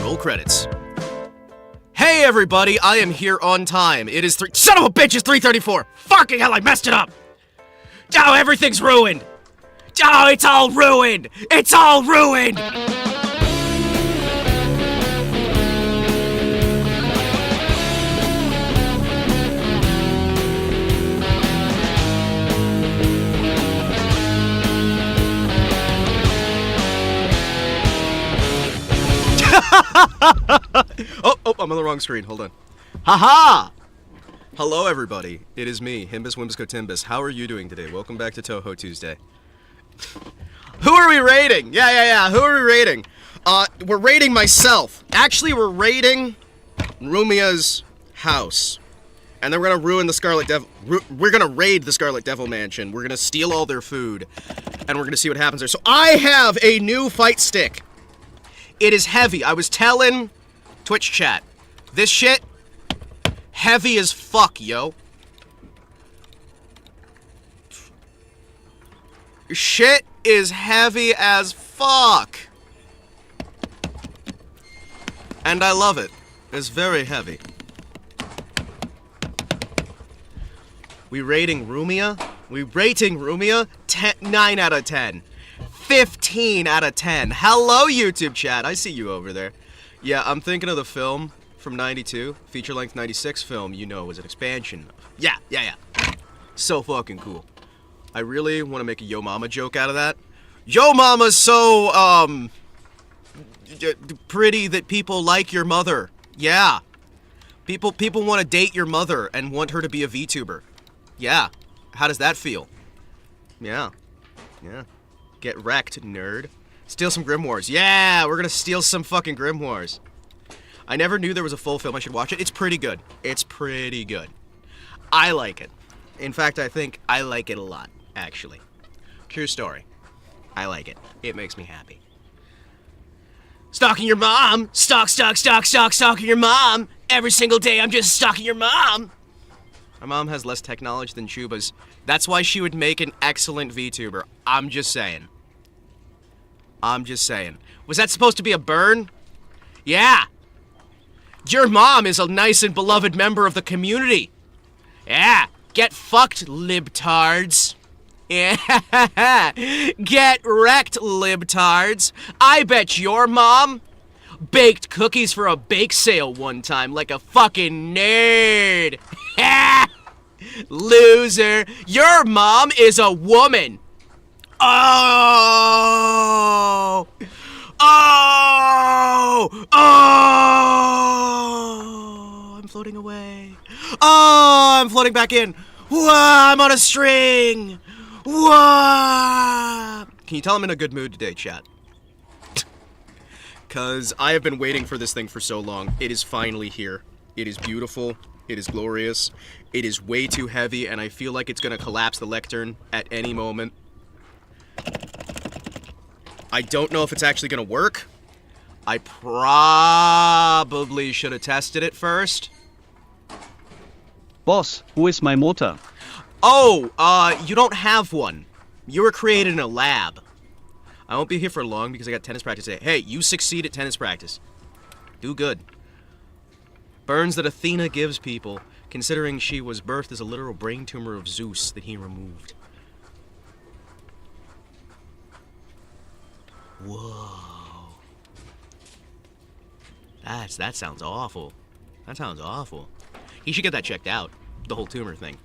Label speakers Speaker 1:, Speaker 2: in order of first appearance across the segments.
Speaker 1: Roll credits. Hey everybody, I am here on time. It is son of a bitch, it's 3:34. Fucking hell, I messed it up. Oh, everything's ruined. Oh, it's all ruined. It's all ruined. oh, I'm on the wrong screen. Hold on. Haha! Hello, everybody. It is me, Himbus Wimbus Kotimbus. How are you doing today? Welcome back to Touhou Tuesday. Who are we raiding? Yeah. Who are we raiding? We're raiding myself. Actually, we're raiding Rumia's house. And then we're gonna ruin the Scarlet Devil. We're gonna raid the Scarlet Devil Mansion. We're gonna steal all their food. And we're gonna see what happens there. So I have a new fight stick. It is heavy. I was telling Twitch chat, this shit, heavy as fuck, yo. Shit is heavy as fuck. And I love it. It's very heavy. We rating Rumia? 9 out of 10. 15 out of 10. Hello, YouTube chat. I see you over there. Yeah, I'm thinking of the film from 92. Feature-length 96 film, you know, was an expansion. Yeah. So fucking cool. I really want to make a Yo Mama joke out of that. Yo Mama's so, pretty that people like your mother. Yeah. People want to date your mother and want her to be a VTuber. Yeah. How does that feel? Yeah. Get wrecked, nerd. Steal some Grimoires. Yeah, we're gonna steal some fucking Grimoires. I never knew there was a full film. I should watch it. It's pretty good. I like it. In fact, I think I like it a lot, actually. True story. I like it. It makes me happy. Stalking your mom! Stalking your mom! Every single day I'm just stalking your mom! My mom has less tech knowledge than Chuba's. That's why she would make an excellent VTuber. I'm just saying. Was that supposed to be a burn? Yeah. Your mom is a nice and beloved member of the community. Yeah. Get fucked, libtards. Yeah. Get wrecked, libtards. I bet your mom baked cookies for a bake sale one time like a fucking nerd. Loser. Your mom is a woman. Oh! I'm floating away. Oh, I'm floating back in. Whoa, I'm on a string. Whoa! Can you tell I'm in a good mood today, chat? Because I have been waiting for this thing for so long. It is finally here. It is beautiful. It is glorious. It is way too heavy, and I feel like it's going to collapse the lectern at any moment. I don't know if it's actually going to work. I probably should have tested it first.
Speaker 2: Boss, who is my motor?
Speaker 1: Oh, you don't have one. You were created in a lab. I won't be here for long because I got tennis practice today. Hey, you succeed at tennis practice. Do good. Burns that Athena gives people, considering she was birthed as a literal brain tumor of Zeus that he removed. Whoa. That sounds awful. That sounds awful. He should get that checked out. The whole tumor thing.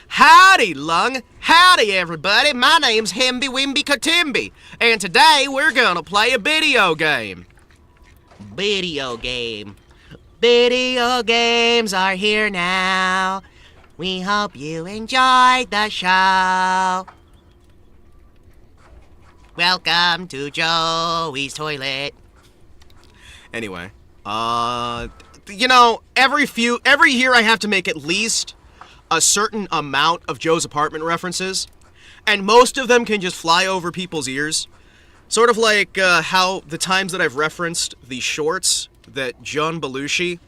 Speaker 1: Howdy, Lung. Howdy, everybody. My name's Himby Wimby Kotimby. And today we're gonna play a video game. Video games are here now. We hope you enjoyed the show. Welcome to Joey's Toilet. Anyway, you know, every year I have to make at least a certain amount of Joe's Apartment references, and most of them can just fly over people's ears. Sort of like how the times that I've referenced the shorts that John Belushi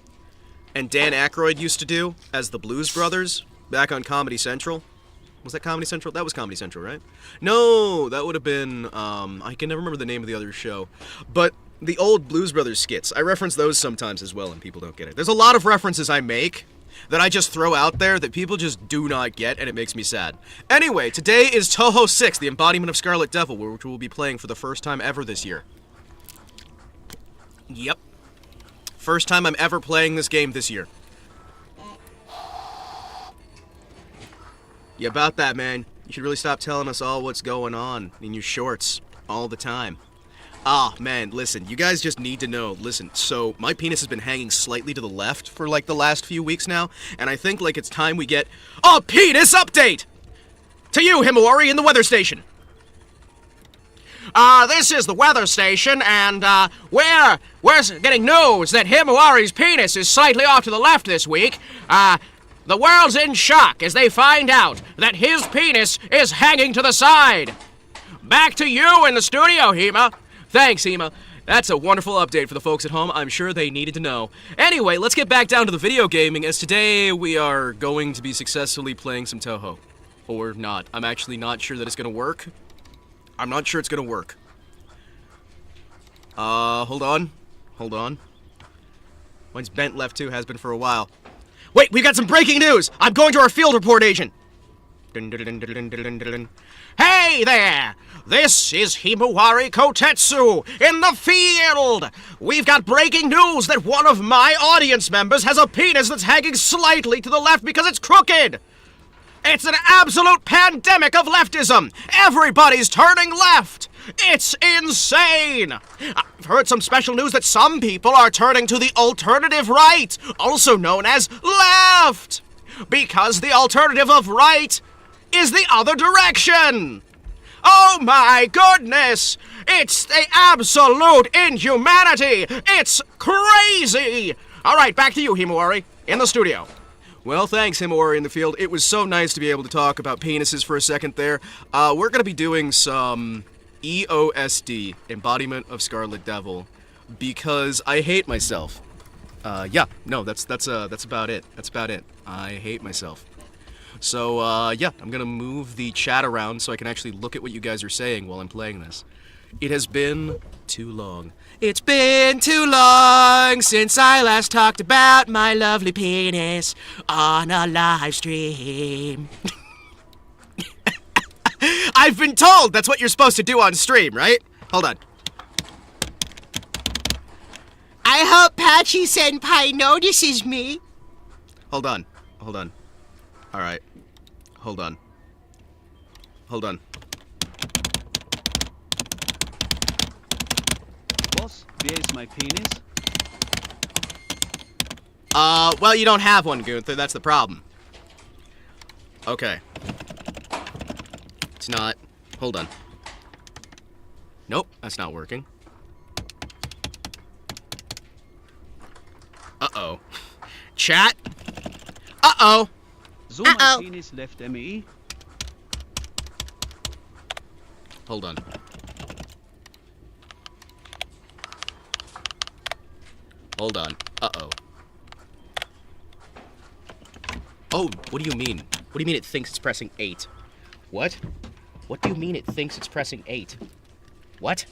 Speaker 1: and Dan Aykroyd used to do as the Blues Brothers back on Comedy Central. Was that Comedy Central? That was Comedy Central, right? No, that would have been, I can never remember the name of the other show. But the old Blues Brothers skits. I reference those sometimes as well, and people don't get it. There's a lot of references I make that I just throw out there that people just do not get, and it makes me sad. Anyway, today is Touhou 6, the embodiment of Scarlet Devil, which we'll be playing for the first time ever this year. Yep. First time I'm ever playing this game this year. Yeah, about that, man. You should really stop telling us all what's going on in your shorts all the time. Ah, man, listen, you guys just need to know. Listen, so my penis has been hanging slightly to the left for like the last few weeks now, and I think like it's time we get a penis update! To you, Himawari, in the weather station. This is the weather station, and, we're getting news that Himawari's penis is slightly off to the left this week. The world's in shock as they find out that his penis is hanging to the side. Back to you in the studio, Hima. Thanks, Hima. That's a wonderful update for the folks at home. I'm sure they needed to know. Anyway, let's get back down to the video gaming, as today we are going to be successfully playing some Touhou. Or not. I'm actually not sure that it's gonna work. I'm not sure it's gonna work. Hold on. Hold on. Mine's bent left too, has been for a while. Wait, we got some breaking news! I'm going to our field report agent! Hey there! This is Himawari Kotetsu in the field! We've got breaking news that one of my audience members has a penis that's hanging slightly to the left because it's crooked! It's an absolute pandemic of leftism! Everybody's turning left! It's insane! I've heard some special news that some people are turning to the alternative right, also known as left! Because the alternative of right is the other direction! Oh my goodness! It's the absolute inhumanity! It's crazy! Alright, back to you, Himawari, in the studio. Well, thanks, Himawari in the field. It was so nice to be able to talk about penises for a second there. We're gonna be doing some EOSD, Embodiment of Scarlet Devil, because I hate myself. Yeah, no, that's about it. That's about it. I hate myself. So, yeah, I'm gonna move the chat around so I can actually look at what you guys are saying while I'm playing this. It has been too long. It's been too long since I last talked about my lovely penis on a live stream. I've been told that's what you're supposed to do on stream, right? Hold on.
Speaker 2: I hope Patchy-senpai notices me.
Speaker 1: Hold on. Hold on. Alright. Hold on. Hold on.
Speaker 3: Boss, where is my penis?
Speaker 1: Well, you don't have one, Gunther. That's the problem. Okay. It's not. Hold on. Nope, that's not working. Uh-oh. Chat? Uh-oh.
Speaker 3: So my penis left me.
Speaker 1: Hold on. Hold on. Uh-oh. Oh, what do you mean? What do you mean it thinks it's pressing 8? What? What do you mean it thinks it's pressing 8? What?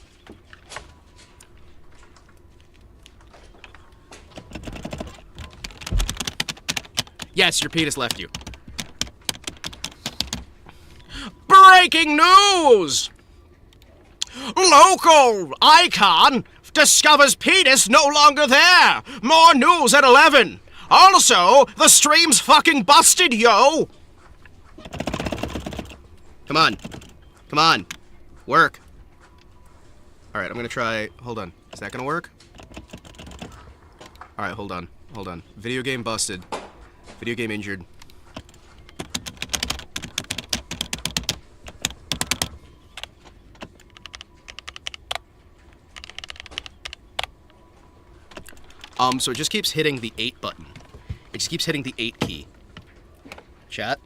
Speaker 1: Yes, your penis left you. Breaking news! Local icon discovers penis no longer there. More news at 11. Also, the stream's fucking busted, yo. Come on. Come on. Work. Alright, I'm gonna try... Hold on. Is that gonna work? Alright, hold on. Hold on. Video game busted. Video game injured. So it just keeps hitting the 8 button. It just keeps hitting the 8 key. Chat?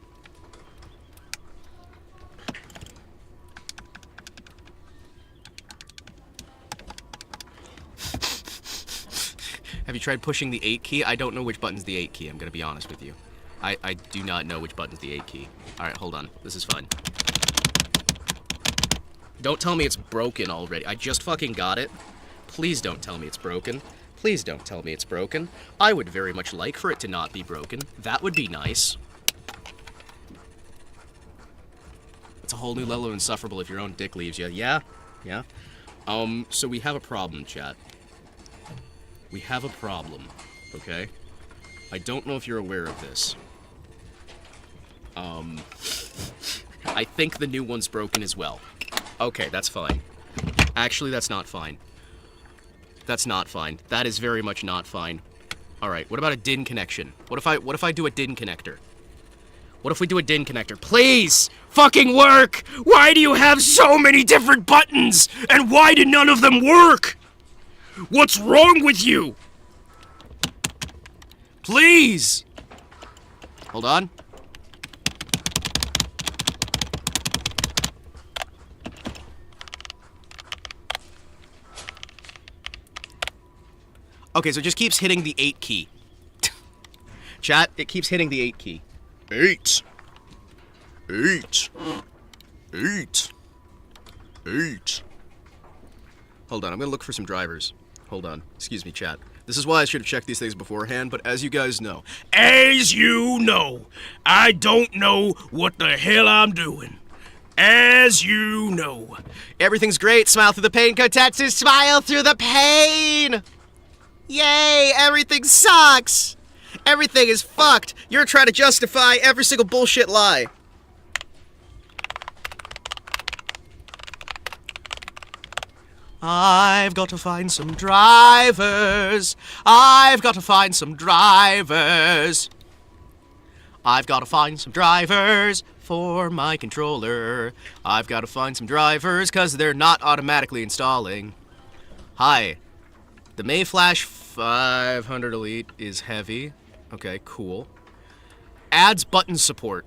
Speaker 1: Have you tried pushing the 8 key? I don't know which button's the 8 key, I'm gonna be honest with you. I do not know which button's the 8 key. Alright, hold on. This is fun. Don't tell me it's broken already. I just fucking got it. Please don't tell me it's broken. Please don't tell me it's broken. I would very much like for it to not be broken. That would be nice. It's a whole new level of insufferable if your own dick leaves you. Yeah? Yeah? So we have a problem, chat. We have a problem, okay? I don't know if you're aware of this. I think the new one's broken as well. Okay, that's fine. Actually, that's not fine. That's not fine. That is very much not fine. Alright, what about a DIN connection? What if I do a DIN connector? What if we do a DIN connector? Please! Fucking work! Why do you have so many different buttons? And why do none of them work? What's wrong with you? Please! Hold on. Okay, so it just keeps hitting the 8 key. Chat, it keeps hitting the 8 key. 8. 8. 8. 8. Hold on, I'm gonna look for some drivers. Hold on. Excuse me, chat. This is why I should have checked these things beforehand, but as you guys know, I don't know what the hell I'm doing. As you know. Everything's great. Smile through the pain, Kotetsu. Smile through the pain! Yay! Everything sucks! Everything is fucked! You're trying to justify every single bullshit lie. I've got to find some drivers. I've got to find some drivers. I've got to find some drivers for my controller. I've got to find some drivers because they're not automatically installing. Hi. The Mayflash 500 Elite is heavy. Okay, cool. Adds button support.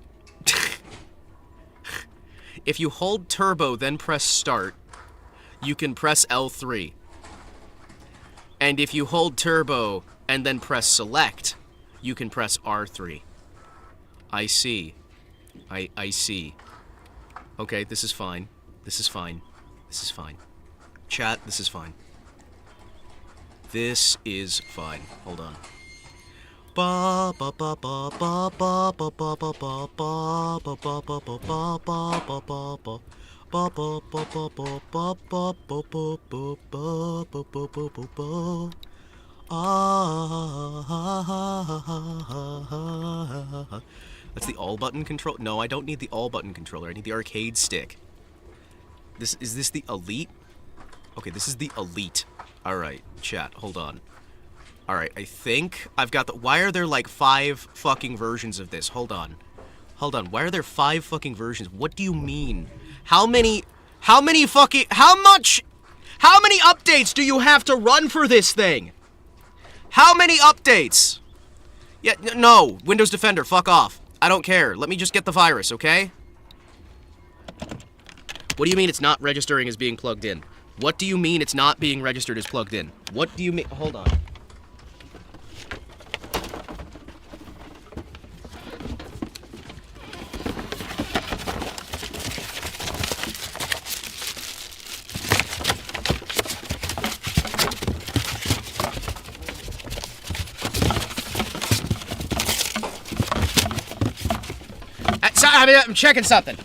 Speaker 1: If you hold turbo, then press start, you can press L3. And if you hold turbo and then press select, you can press R3. I see. I see. Okay, this is fine. This is fine. This is fine. Chat, this is fine. This is fine. Hold on. Ba ba ba ba ba ba ba ba ba ba ba ba ba ba ba ba ba ba ba. Ba ba ba ba ba ba ba ba ba ba ba ba ba ba ba ba. That's the all button control. No, I don't need the all button controller. I need the arcade stick. Is this the Elite? Okay, this is the Elite. All right, chat. Hold on. All right, I think I've got the. Why are there like 5 fucking versions of this? Hold on. Hold on. Why are there 5 fucking versions? What do you mean? How many updates do you have to run for this thing? How many updates? Yeah, no. Windows Defender, fuck off. I don't care. Let me just get the virus, okay? What do you mean it's not registering as being plugged in? What do you mean it's not being registered as plugged in? What do you mean? Hold on. I'm checking something.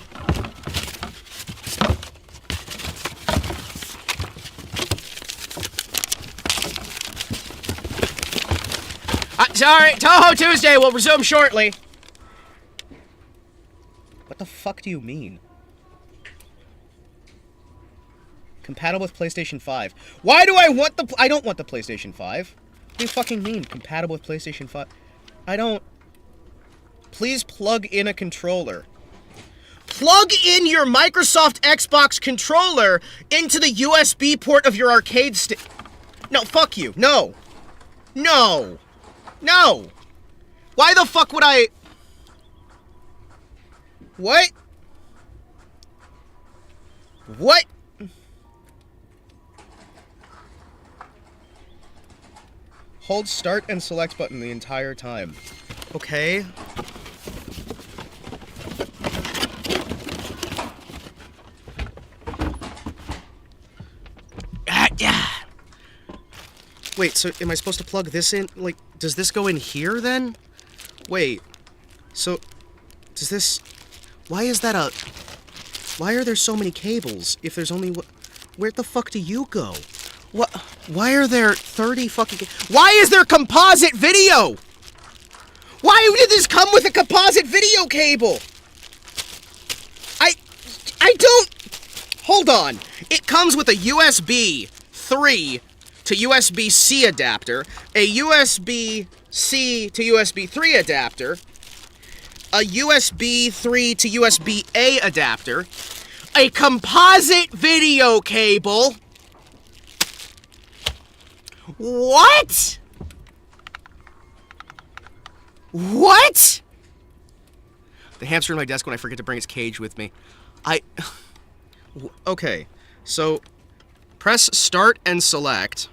Speaker 1: Sorry, Touhou Tuesday will resume shortly. What the fuck do you mean? Compatible with PlayStation 5. Why do I want the... I don't want the PlayStation 5. What do you fucking mean, compatible with PlayStation 5? I don't... Please plug in a controller. Plug in your Microsoft Xbox controller into the USB port of your arcade stick. No, fuck you. No. No. No. Why the fuck would I... What? What? Hold start and select button the entire time. Okay. Wait, so am I supposed to plug this in? Like, does this go in here, then? Wait. So, does this... Why is that a... Why are there so many cables if there's only... Where the fuck do you go? What? Why are there 30 fucking... Why is there composite video? Why did this come with a composite video cable? I don't... Hold on. It comes with a USB 3 to USB-C adapter, a USB-C to USB 3 adapter, a USB 3 to USB-A adapter, a composite video cable. What? What? The hamster in my desk when I forget to bring its cage with me. Okay, so press start and select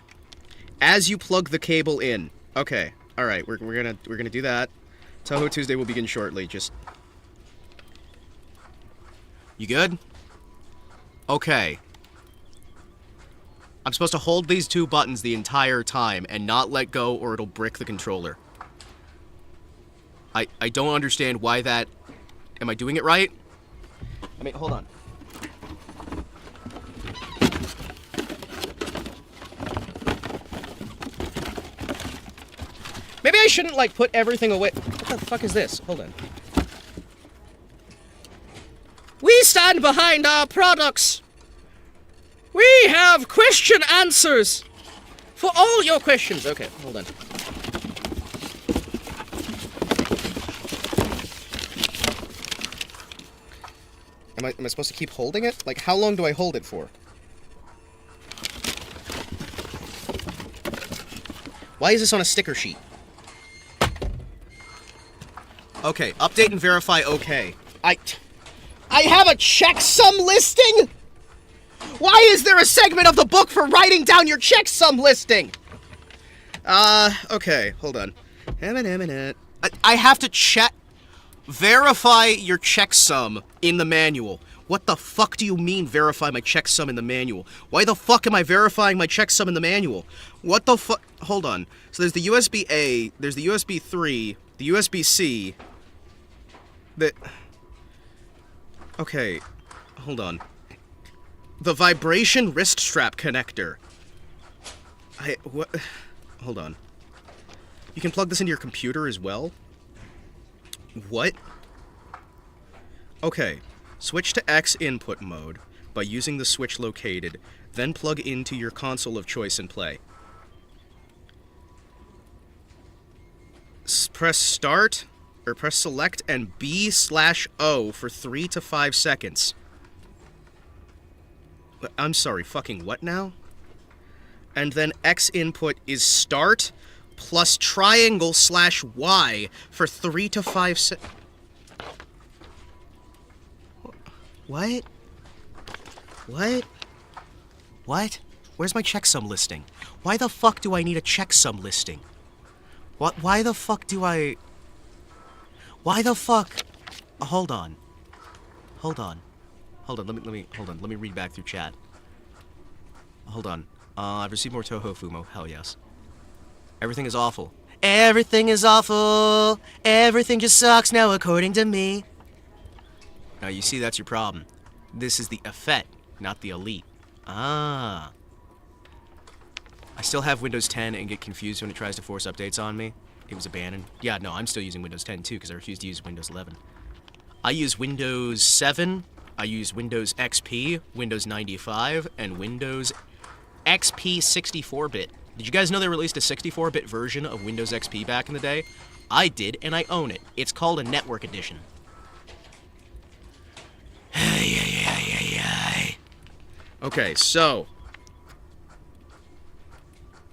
Speaker 1: as you plug the cable in. Okay, all right, we're gonna do that. Touhou Tuesday will begin shortly. Just you good? Okay. I'm supposed to hold these two buttons the entire time and not let go or it'll brick the controller. I don't understand why that... Am I doing it right? I mean, hold on. Maybe I shouldn't, like, put everything away. What the fuck is this? Hold on. We stand behind our products. We have question answers for all your questions. Okay, hold on. Am I supposed to keep holding it? Like, how long do I hold it for? Why is this on a sticker sheet? Okay, update and verify okay. I have a checksum listing? Why is there a segment of the book for writing down your checksum listing? Okay, hold on. I have to verify your checksum in the manual. What the fuck do you mean verify my checksum in the manual? Why the fuck am I verifying my checksum in the manual? What the fuck? Hold on. So there's the USB-A, there's the USB 3, the USB-C. Okay, hold on. The vibration wrist strap connector. What? Hold on. You can plug this into your computer as well? What? Okay. Switch to X input mode by using the switch located, then plug into your console of choice and play. Press start, or press select and B/O for 3 to 5 seconds. I'm sorry, fucking what now? And then X input is start plus triangle/Y for 3 to 5 seconds. What? What? What? Where's my checksum listing? Why the fuck do I need a checksum listing? What? Why the fuck do I... Why the fuck... Hold on. Hold on. Hold on, let me read back through chat. Hold on. I've received more Touhou Fumo. Hell yes. Everything is awful. Everything is awful. Everything just sucks now according to me. Now you see that's your problem. This is the effete, not the elite. Ah. I still have Windows 10 and get confused when it tries to force updates on me. It was abandoned. Yeah, no, I'm still using Windows 10 too because I refuse to use Windows 11. I use Windows 7, I use Windows XP, Windows 95, and Windows XP 64-bit. Did you guys know they released a 64-bit version of Windows XP back in the day? I did, and I own it. It's called a Network Edition. Okay, so...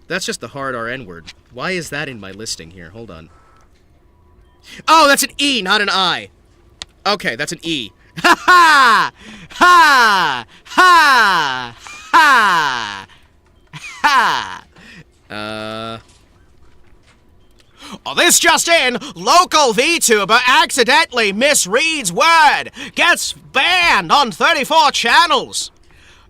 Speaker 1: That's just the hard RN word. Why is that in my listing here? Hold on. Oh, that's an E, not an I. Okay, that's an E. Ha ha! Ha! Ha! Ha! Ha! Oh, this just in! Local Vtuber accidentally misreads word! Gets banned on 34 channels!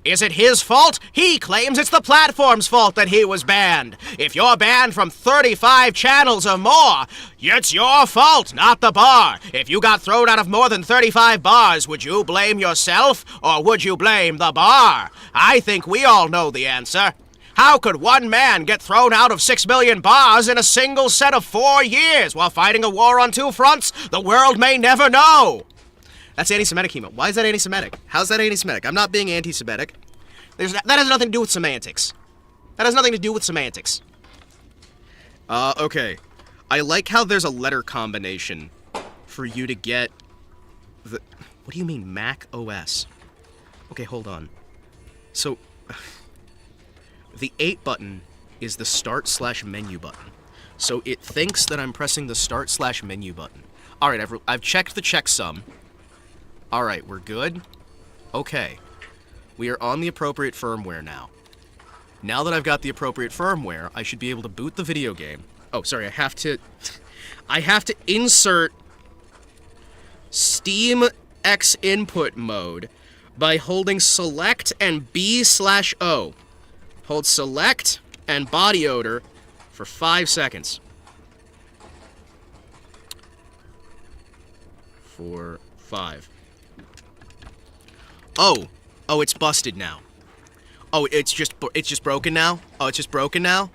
Speaker 1: Is it his fault? He claims it's the platform's fault that he was banned. If you're banned from 35 channels or more, it's your fault, not the bar. If you got thrown out of more than 35 bars, would you blame yourself or would you blame the bar? I think we all know the answer. How could one man get thrown out of 6 million bars in a single set of 4 years while fighting a war on 2 fronts? The world may never know. That's anti-Semitic, Himo. Why is that anti-Semitic? How's that anti-Semitic? I'm not being anti-Semitic. That has nothing to do with semantics. That has nothing to do with semantics. Okay. I like how there's a letter combination for you to get the... What do you mean, Mac OS? Okay, hold on. So... The 8 button is the start/menu button. So it thinks that I'm pressing the start/menu button. Alright, I've checked the checksum. Alright, we're good. Okay. We are on the appropriate firmware now. Now that I've got the appropriate firmware, I should be able to boot the video game. Oh, sorry, I have to insert Steam X input mode by holding select and B/O. Hold select and body odor for 5 seconds. 4, 5. Oh, it's busted now. Oh, it's just broken now? Oh, it's just broken now?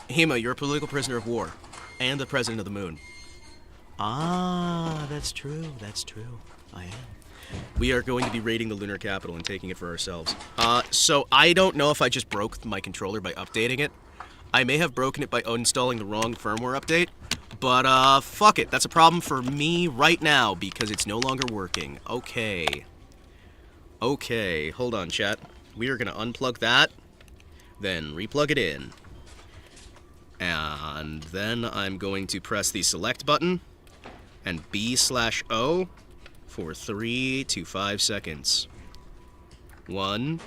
Speaker 1: Hima, you're a political prisoner of war. And the president of the moon. Ah, that's true, I am. We are going to be raiding the lunar capital and taking it for ourselves. So I don't know if I just broke my controller by updating it. I may have broken it by uninstalling the wrong firmware update. But, fuck it. That's a problem for me right now because it's no longer working. Okay. Okay, hold on, chat. We are going to unplug that, then replug it in. And then I'm going to press the select button and B/O for 3 to 5 seconds. 1,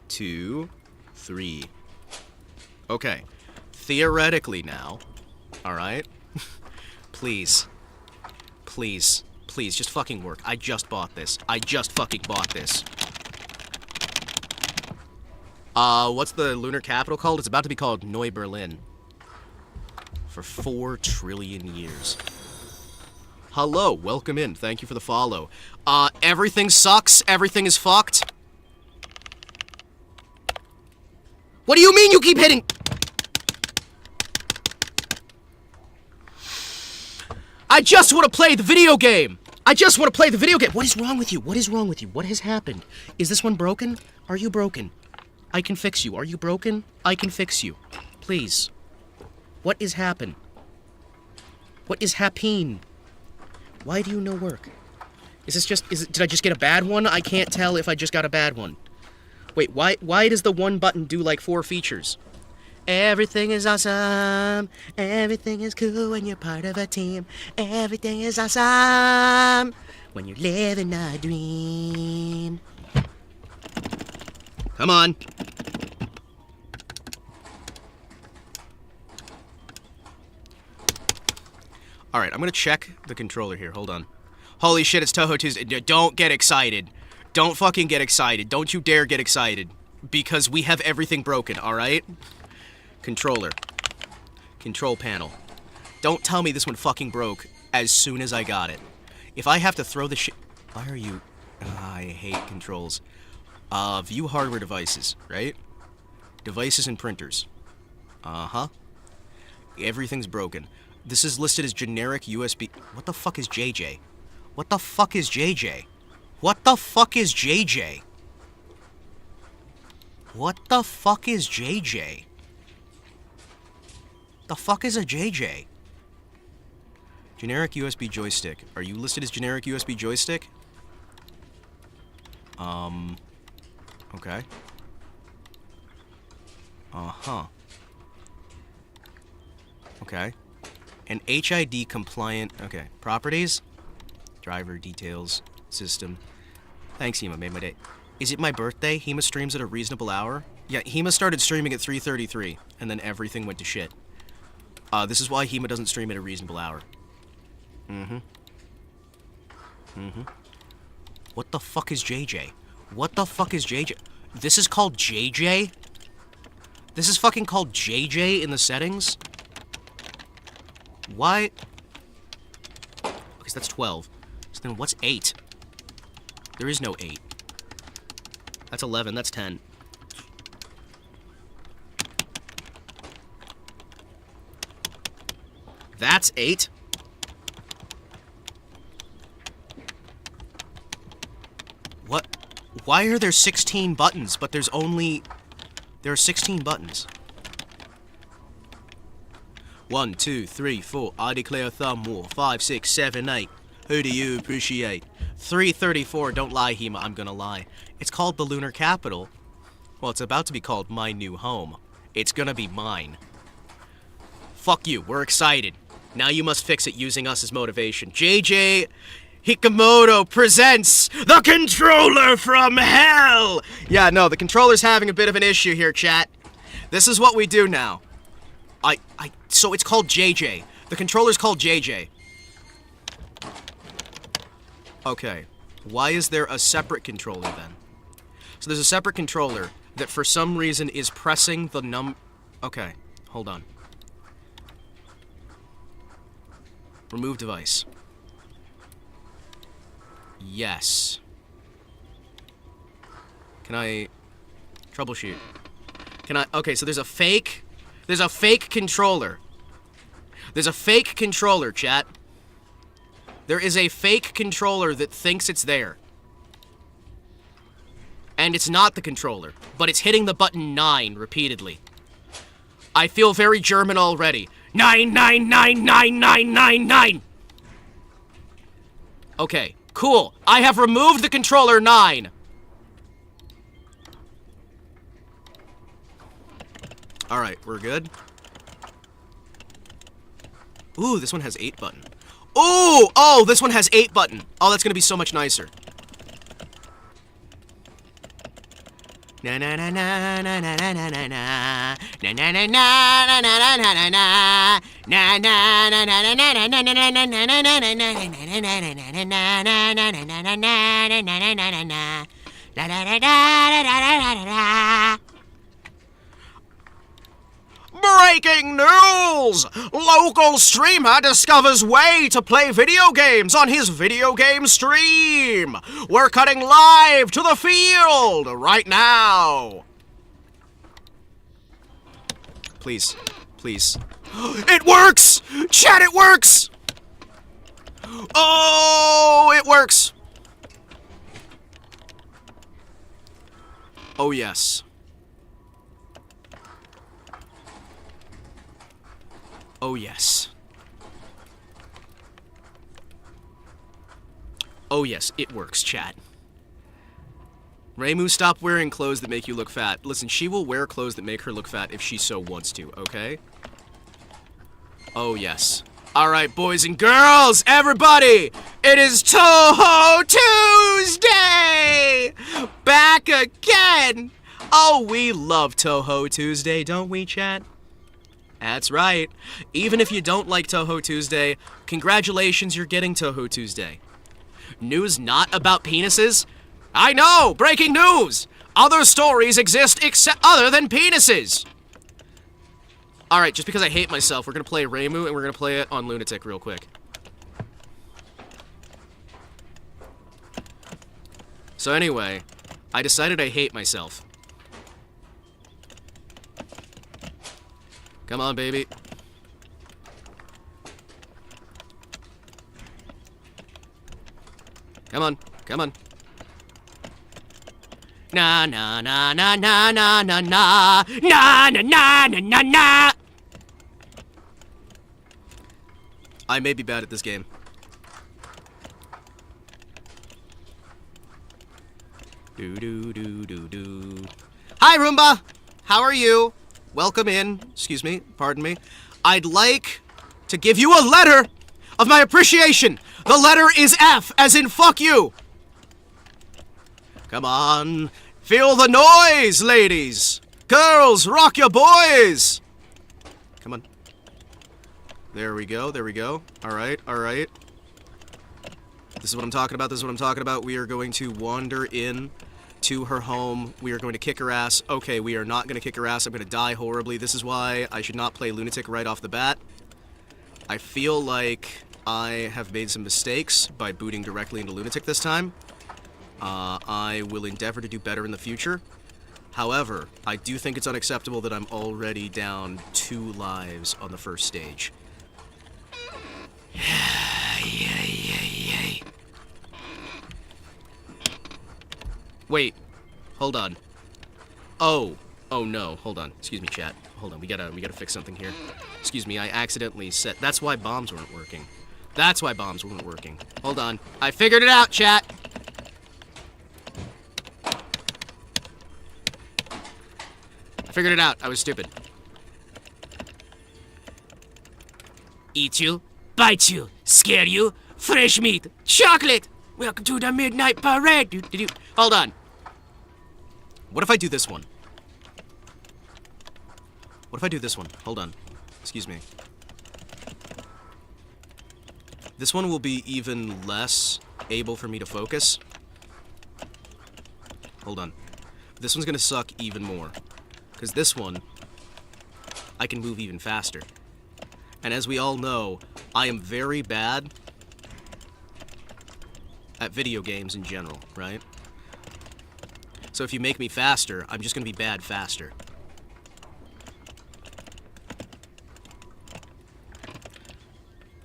Speaker 1: 2, 3. Okay. Theoretically now, alright? Please, just fucking work. I just bought this. What's the lunar capital called? It's about to be called Neu Berlin. For 4 trillion years. Hello, welcome in. Thank you for the follow. Everything sucks. Everything is fucked. What do you mean you keep hitting? I just want to play the video game. What is wrong with you? What has happened? Is this one broken? Are you broken? I can fix you. Are you broken? I can fix you. Please. What is happen? What is happen? Why do you no work? Did I just get a bad one? I can't tell if I just got a bad one. Wait, why does the one button do like 4 features? Everything is awesome. Everything is cool when you're part of a team. Everything is awesome when you're living a dream. Come on. Alright, I'm gonna check the controller here. Hold on. Holy shit, it's Touhou Tuesday. Don't get excited. Don't fucking get excited. Don't you dare get excited. Because we have everything broken, alright? Controller. Control panel. Don't tell me this one fucking broke as soon as I got it. If I have to throw the shit... Why are you... I hate controls. View hardware devices, right? Devices and printers. Uh-huh. Everything's broken. This is listed as generic USB... What the fuck is JJ? What the fuck is JJ? What the fuck is JJ? What the fuck is JJ? The fuck is a JJ? Generic USB joystick. Are you listed as generic USB joystick? Okay. Uh-huh. Okay. An HID compliant... Okay. Properties? Driver, details, system. Thanks, Hima. Made my day. Is it my birthday? Hima streams at a reasonable hour? Yeah, Hima started streaming at 3:33, and then everything went to shit. This is why Hima doesn't stream at a reasonable hour. Mm-hmm. Mm-hmm. What the fuck is JJ? What the fuck is JJ? This is called JJ? This is fucking called JJ in the settings? Why? Okay, so that's 12. So then what's 8? There is no 8. That's 11, that's 10. That's 8. What? Why are there 16 buttons, but there's only... There are 16 buttons. 1, 2, 3, 4. I declare thumb war. 5, 6, 7, 8. Who do you appreciate? 334. Don't lie, Hima. I'm gonna lie. It's called the Lunar Capital. Well, it's about to be called My New Home. It's gonna be mine. Fuck you. We're excited. Now you must fix it using us as motivation. JJ Hikamoto presents the controller from hell! Yeah, no, the controller's having a bit of an issue here, chat. This is what we do now. So it's called JJ. The controller's called JJ. Okay. Why is there a separate controller then? So there's a separate controller that for some reason is pressing the Okay, hold on. Remove device. Yes. Can I troubleshoot? Can I? Okay, so there's a fake controller. There's a fake controller, chat. There is a fake controller that thinks it's there. And it's not the controller, but it's hitting the button 9 repeatedly. I feel very German already. 9, 9, 9, 9, 9, 9, 9. Okay, cool. I have removed the controller 9. Alright, we're good. Ooh, this one has 8 button. Ooh! Oh, this one has 8 button. Oh, that's gonna be so much nicer. Na na na na na na na na na na na na na na na na na na na na. Breaking news! Local streamer discovers way to play video games on his video game stream. We're cutting live to the field right now. Please, please. It works! Chat, it works! Oh, it works! Oh, yes. Oh, yes. Oh, yes, it works, chat. Reimu, stop wearing clothes that make you look fat. Listen, she will wear clothes that make her look fat if she so wants to, okay? Oh, yes. Alright, boys and girls, everybody! It is Touhou Tuesday! Back again! Oh, we love Touhou Tuesday, don't we, chat? That's right. Even if you don't like Touhou Tuesday, congratulations, you're getting Touhou Tuesday. News not about penises? I know! Breaking news! Other stories exist other than penises! Alright, just because I hate myself, we're gonna play Reimu, and we're gonna play it on Lunatic real quick. So anyway, I decided I hate myself. Come on, baby. Come on, come on. Na na na na na na na na na na na na na na. I may be bad at this game. Do do do do do. Hi, Roomba. How are you? Welcome in. Excuse me. Pardon me. I'd like to give you a letter of my appreciation. The letter is F, as in fuck you. Come on. Feel the noise, ladies. Girls, rock your boys. Come on. There we go. There we go. All right. All right. This is what I'm talking about. This is what I'm talking about. We are going to wander in to her home. We are going to kick her ass. Okay, we are not going to kick her ass. I'm going to die horribly. This is why I should not play Lunatic right off the bat. I feel like I have made some mistakes by booting directly into Lunatic this time. I will endeavor to do better in the future. However, I do think it's unacceptable that I'm already down 2 lives on the first stage. Wait, hold on. Oh no, hold on. Excuse me, chat. Hold on, we gotta fix something here. Excuse me, I accidentally set. That's why bombs weren't working. That's why bombs weren't working. Hold on, I figured it out, chat. I figured it out. I was stupid.
Speaker 2: Eat you, bite you, scare you, fresh meat, chocolate. Welcome to the midnight parade.
Speaker 1: Hold on. What if I do this one? What if I do this one? Hold on. Excuse me. This one will be even less able for me to focus. Hold on. This one's gonna suck even more. Because this one, I can move even faster. And as we all know, I am very bad at video games in general, right? So if you make me faster, I'm just gonna be bad faster.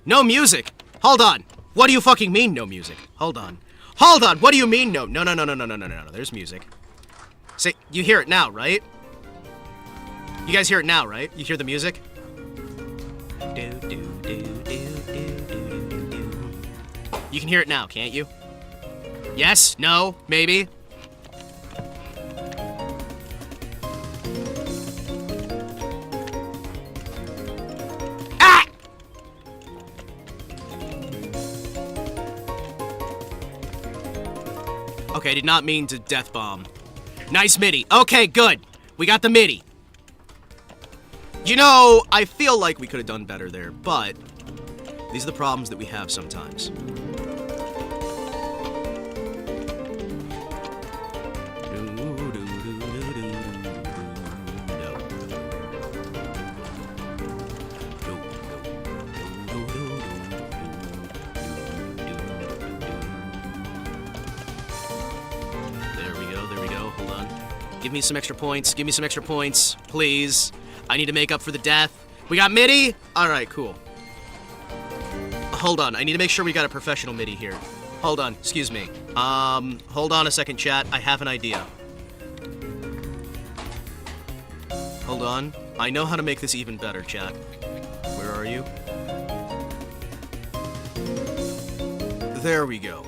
Speaker 1: No music! Hold on! What do you fucking mean, no music? Hold on. Hold on! What do you mean, no? No, there's music. Say, you hear it now, right? You guys hear it now, right? You hear the music? You can hear it now, can't you? Yes? No? Maybe? Ah! Okay, I did not mean to death bomb. Nice MIDI. Okay, good. We got the MIDI. You know, I feel like we could have done better there, but these are the problems that we have sometimes. There we go, hold on. Give me some extra points, please. I need to make up for the death. We got MIDI? Alright, cool. Hold on, I need to make sure we got a professional MIDI here. Hold on, excuse me. Hold on a second, chat. I have an idea. Hold on. I know how to make this even better, chat. Where are you? There we go.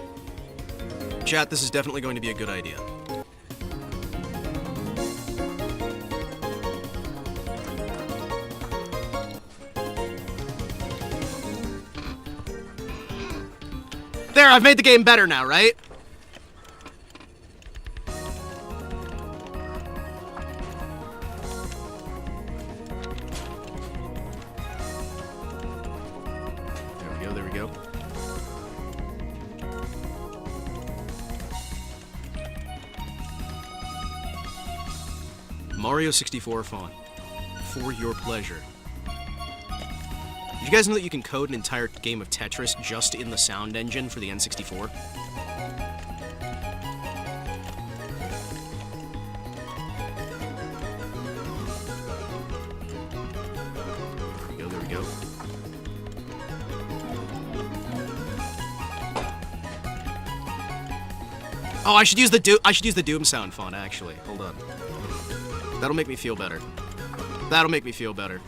Speaker 1: Chat, this is definitely going to be a good idea. There, I've made the game better now, right? There we go. Mario 64 font. For your pleasure. Did you guys know that you can code an entire game of Tetris just in the sound engine for the N64? There we go. Oh, I should use the Doom sound font, actually. Hold on. That'll make me feel better. That'll make me feel better.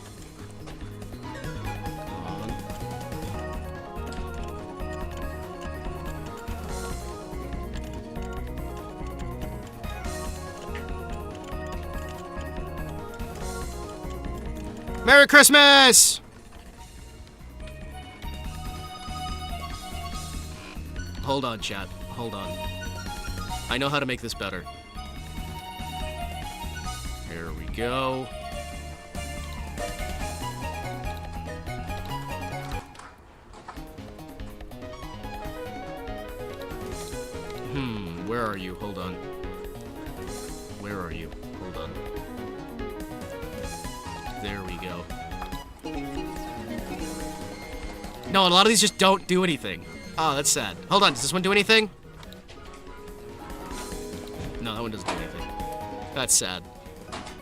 Speaker 1: Merry Christmas! Hold on, chat. Hold on. I know how to make this better. Here we go. Where are you? Hold on.
Speaker 2: There we go. No, a lot of these just don't do anything. Oh, that's sad. Hold on, does this one do anything? No, that one doesn't do anything. That's sad.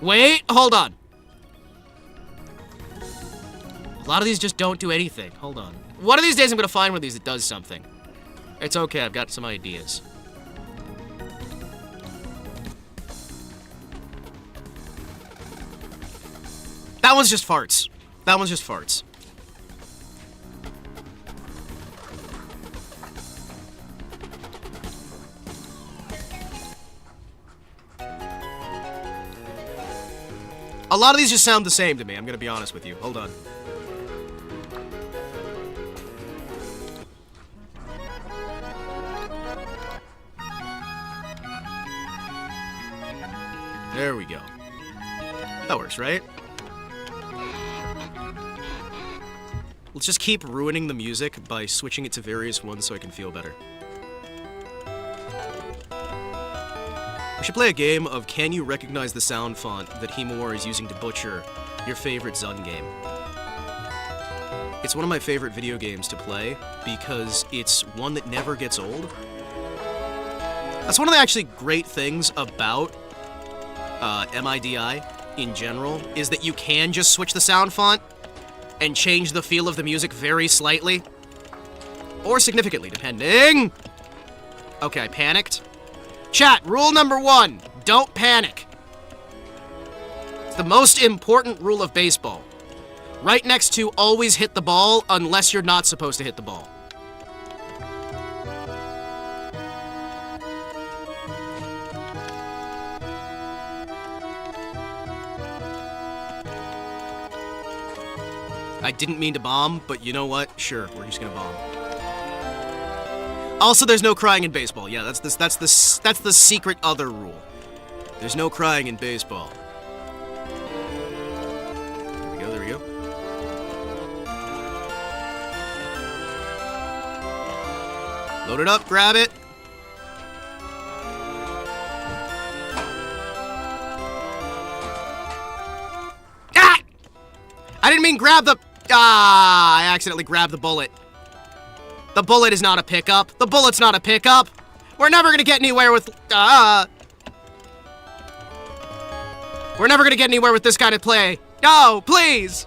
Speaker 2: Wait, hold on. A lot of these just don't do anything. Hold on. One of these days I'm gonna find one of these that does something. It's okay, I've got some ideas. That one's just farts. That one's just farts. A lot of these just sound the same to me, I'm gonna be honest with you. Hold on. There we go. That works, right? Let's just keep ruining the music by switching it to various ones so I can feel better. We should play a game of can you recognize the sound font that Himawari is using to butcher your favorite Zun game. It's one of my favorite video games to play because it's one that never gets old. That's one of the actually great things about MIDI in general, is that you can just switch the sound font and change the feel of the music very slightly. Or significantly, depending. Okay, I panicked. Chat, rule number 1, don't panic. It's the most important rule of baseball. Right next to always hit the ball unless you're not supposed to hit the ball. I didn't mean to bomb, but you know what? Sure, we're just gonna bomb. Also, there's no crying in baseball. Yeah, that's the secret other rule. There's no crying in baseball. There we go. Load it up, grab it. Ah! I didn't mean grab the... Ah, I accidentally grabbed the bullet. The bullet is not a pickup. The bullet's not a pickup. We're never gonna get anywhere with... We're never gonna get anywhere with this kind of play. No, please!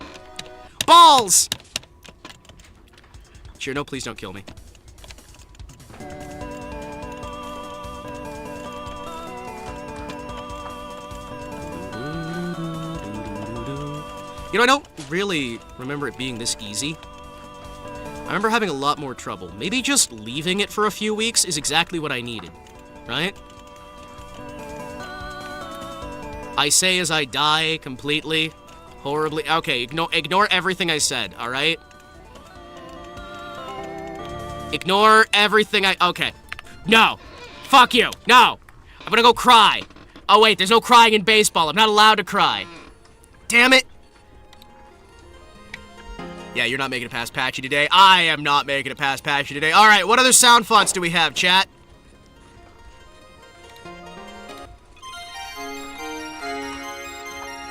Speaker 2: Balls! Sure, no, please don't kill me. You know, I don't really remember it being this easy. I remember having a lot more trouble. Maybe just leaving it for a few weeks is exactly what I needed, right? I say as I die completely, horribly. Okay, ignore everything I said, all right? Ignore everything okay. No. Fuck you. No. I'm gonna go cry. Oh, wait, there's no crying in baseball. I'm not allowed to cry. Damn it. Yeah, you're not making it past Patchy today. I am not making it past Patchy today. All right, what other sound fonts do we have, chat?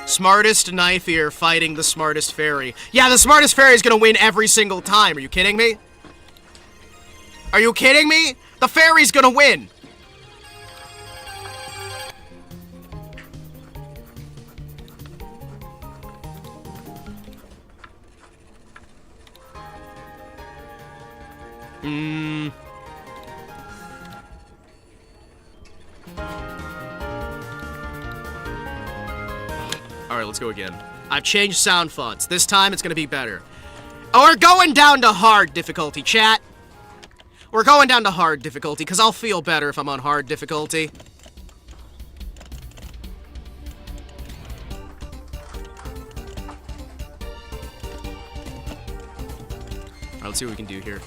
Speaker 2: Smartest knife ear fighting the smartest fairy. Yeah, the smartest fairy is gonna win every single time. Are you kidding me? Are you kidding me? The fairy's gonna win. Alright, let's go again. I've changed sound fonts. This time it's gonna be better. Oh, we're going down to hard difficulty, chat. We're going down to hard difficulty, because I'll feel better if I'm on hard difficulty. Alright, let's see what we can do here.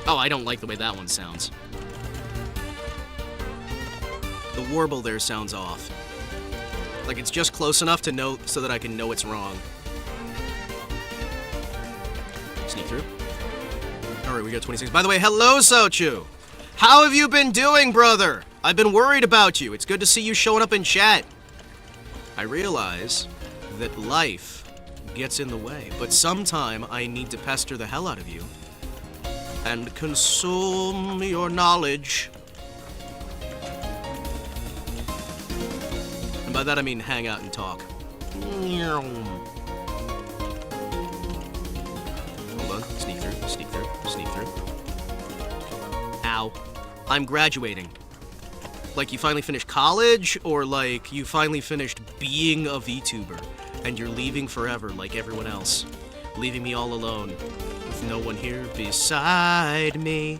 Speaker 2: Oh, I don't like the way that one sounds. The warble there sounds off. Like it's just close enough to know so that I can know it's wrong. Sneak through. Alright, we got 26. By the way, hello, Sochu! How have you been doing, brother? I've been worried about you. It's good to see you showing up in chat. I realize that life gets in the way, but sometime I need to pester the hell out of you and consume your knowledge. And by that I mean hang out and talk. Hold on. Sneak through, sneak through, sneak through. Ow. I'm graduating. Like, you finally finished college, or like, you finally finished being a VTuber, and you're leaving forever like everyone else, leaving me all alone, with no one here beside me.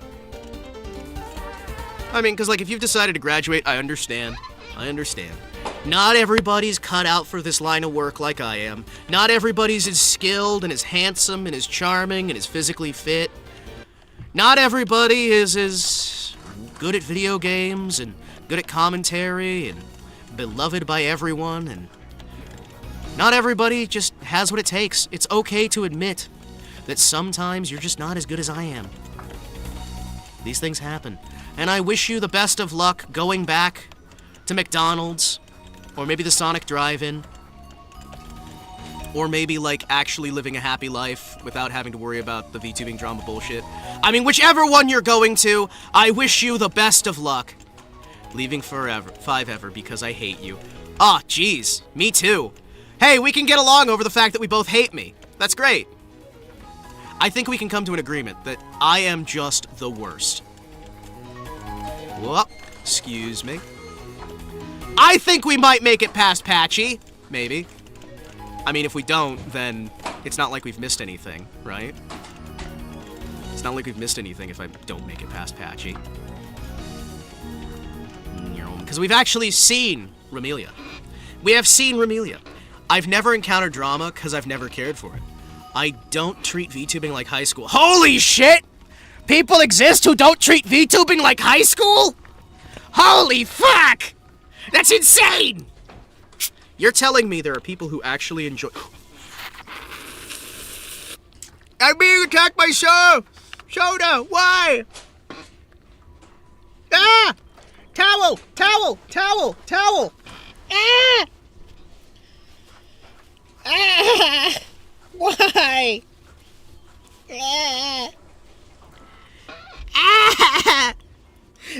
Speaker 2: I mean, because, like, if you've decided to graduate, I understand. I understand. Not everybody's cut out for this line of work like I am. Not everybody's as skilled and as handsome and as charming and as physically fit. Not everybody is as good at video games and good at commentary and beloved by everyone, and not everybody just has what it takes. It's okay to admit that sometimes you're just not as good as I am. These things happen. And I wish you the best of luck going back to McDonald's, or maybe the Sonic Drive-In, or maybe, like, actually living a happy life without having to worry about the VTubing drama bullshit. I mean, whichever one you're going to, I wish you the best of luck. Leaving forever, because I hate you. Ah, jeez, me too. Hey, we can get along over the fact that we both hate me. That's great. I think we can come to an agreement that I am just the worst. Whoop, excuse me. I think we might make it past Patchy. Maybe. I mean, if we don't, then it's not like we've missed anything, right? It's not like we've missed anything if I don't make it past Patchy. Because we've actually seen Ramelia. We have seen Ramelia. I've never encountered drama because I've never cared for it. I don't treat VTubing like high school. Holy shit! People exist who don't treat VTubing like high school? Holy fuck! That's insane! You're telling me there are people who actually enjoy... I'm being attacked by Soda! Why? Ah! Towel! Towel! Towel! Towel! Ah! Ah! Why? Ah! Ah!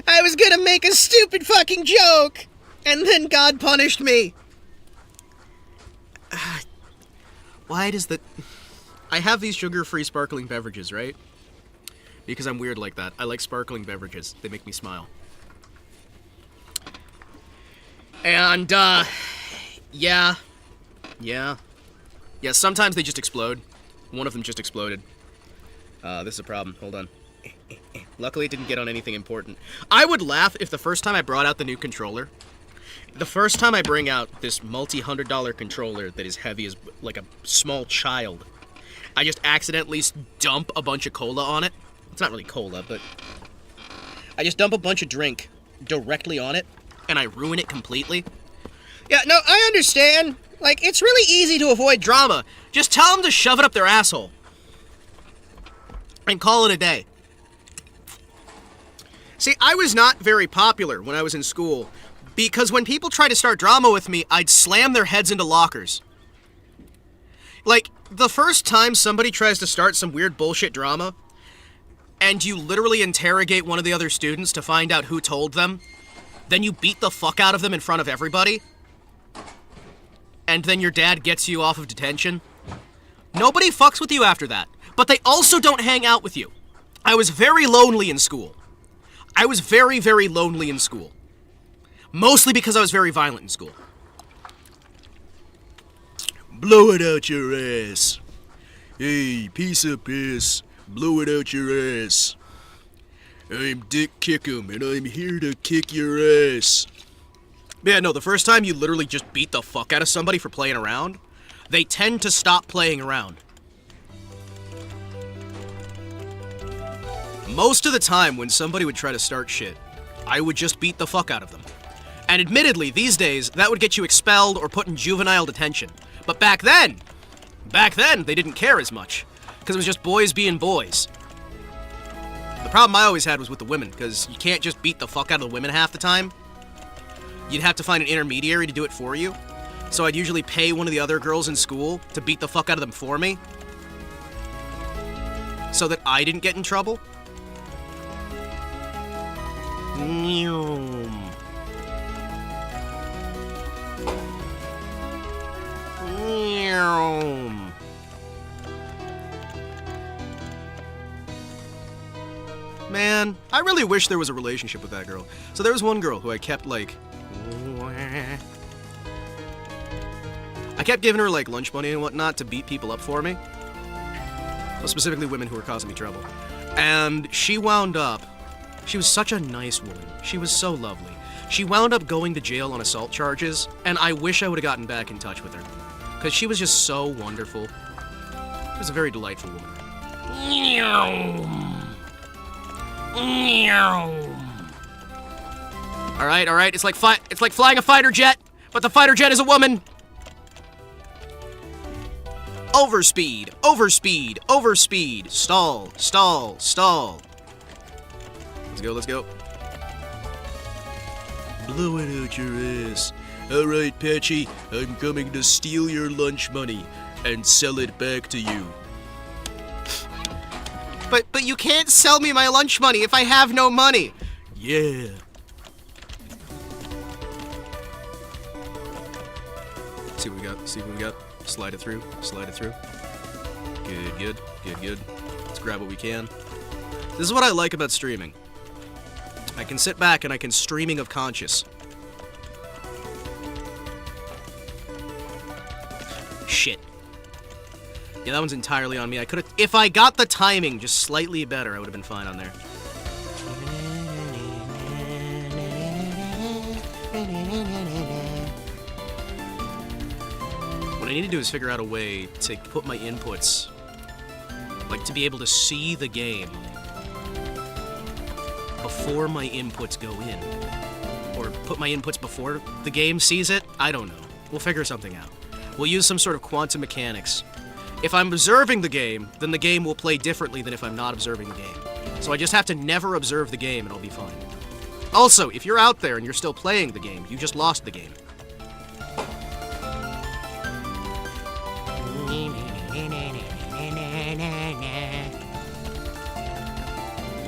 Speaker 2: I was gonna make a stupid fucking joke, and then God punished me. Why does the... I have these sugar-free sparkling beverages, right? Because I'm weird like that. I like sparkling beverages. They make me smile. And, yeah, sometimes they just explode. One of them just exploded. This is a problem. Hold on. Luckily, it didn't get on anything important. I would laugh if the first time I brought out the new controller, the first time I bring out this multi-$100 controller that is heavy as, like, a small child, I just accidentally dump a bunch of cola on it. It's not really cola, but I just dump a bunch of drink directly on it, and I ruin it completely. Yeah, no, I understand. Like, it's really easy to avoid drama. Just tell them to shove it up their asshole. And call it a day. See, I was not very popular when I was in school, because when people tried to start drama with me, I'd slam their heads into lockers. Like, the first time somebody tries to start some weird bullshit drama, and you literally interrogate one of the other students to find out who told them, then you beat the fuck out of them in front of everybody, and then your dad gets you off of detention. Nobody fucks with you after that, but they also don't hang out with you. I was very lonely in school. I was very, very lonely in school. Mostly because I was very violent in school. Blow it out your ass. Hey, piece of piss. Blow it out your ass. I'm Dick Kickham, and I'm here to kick your ass. Yeah, no, the first time you literally just beat the fuck out of somebody for playing around, they tend to stop playing around. Most of the time, when somebody would try to start shit, I would just beat the fuck out of them. And admittedly, these days, that would get you expelled or put in juvenile detention. But back then, they didn't care as much. Because it was just boys being boys. The problem I always had was with the women, because you can't just beat the fuck out of the women half the time. You'd have to find an intermediary to do it for you. So I'd usually pay one of the other girls in school to beat the fuck out of them for me, so that I didn't get in trouble. Man, I really wish there was a relationship with that girl. So there was one girl who I kept, like... I kept giving her, like, lunch money and whatnot to beat people up for me. Well, specifically women who were causing me trouble. And she wound up... She was such a nice woman. She was so lovely. She wound up going to jail on assault charges, and I wish I would have gotten back in touch with her. Because she was just so wonderful. She was a very delightful woman. Alright, it's like flying a fighter jet, but the fighter jet is a woman. Overspeed, overspeed, overspeed. Stall, stall, stall. Let's go. Blow it out your ass. Alright, Patchy, I'm coming to steal your lunch money and sell it back to you. But you can't sell me my lunch money if I have no money. Yeah. See what we got. Slide it through. Good. Let's grab what we can. This is what I like about streaming. I can sit back and I can streaming of conscious. Shit. Yeah, that one's entirely on me. I could've... If I got the timing just slightly better, I would've been fine on there. What I need to do is figure out a way to put my inputs... Like, to be able to see the game before my inputs go in. Or put my inputs before the game sees it? I don't know. We'll figure something out. We'll use some sort of quantum mechanics. If I'm observing the game, then the game will play differently than if I'm not observing the game. So I just have to never observe the game and I'll be fine. Also, if you're out there and you're still playing the game, you just lost the game.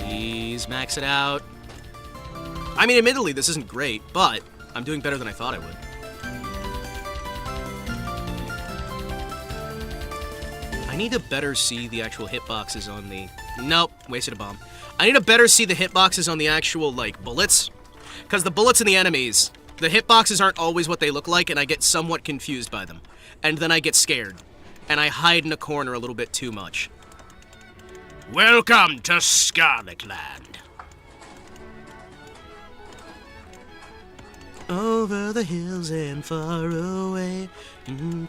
Speaker 2: Please max it out. I mean, admittedly, this isn't great, but I'm doing better than I thought I would. I need to better see the actual hitboxes on the... Nope, wasted a bomb. I need to better see the hitboxes on the actual, like, bullets. Because the bullets in the enemies, the hitboxes aren't always what they look like, and I get somewhat confused by them. And then I get scared. And I hide in a corner a little bit too much. Welcome to Scarlet Land. Over the hills and far away,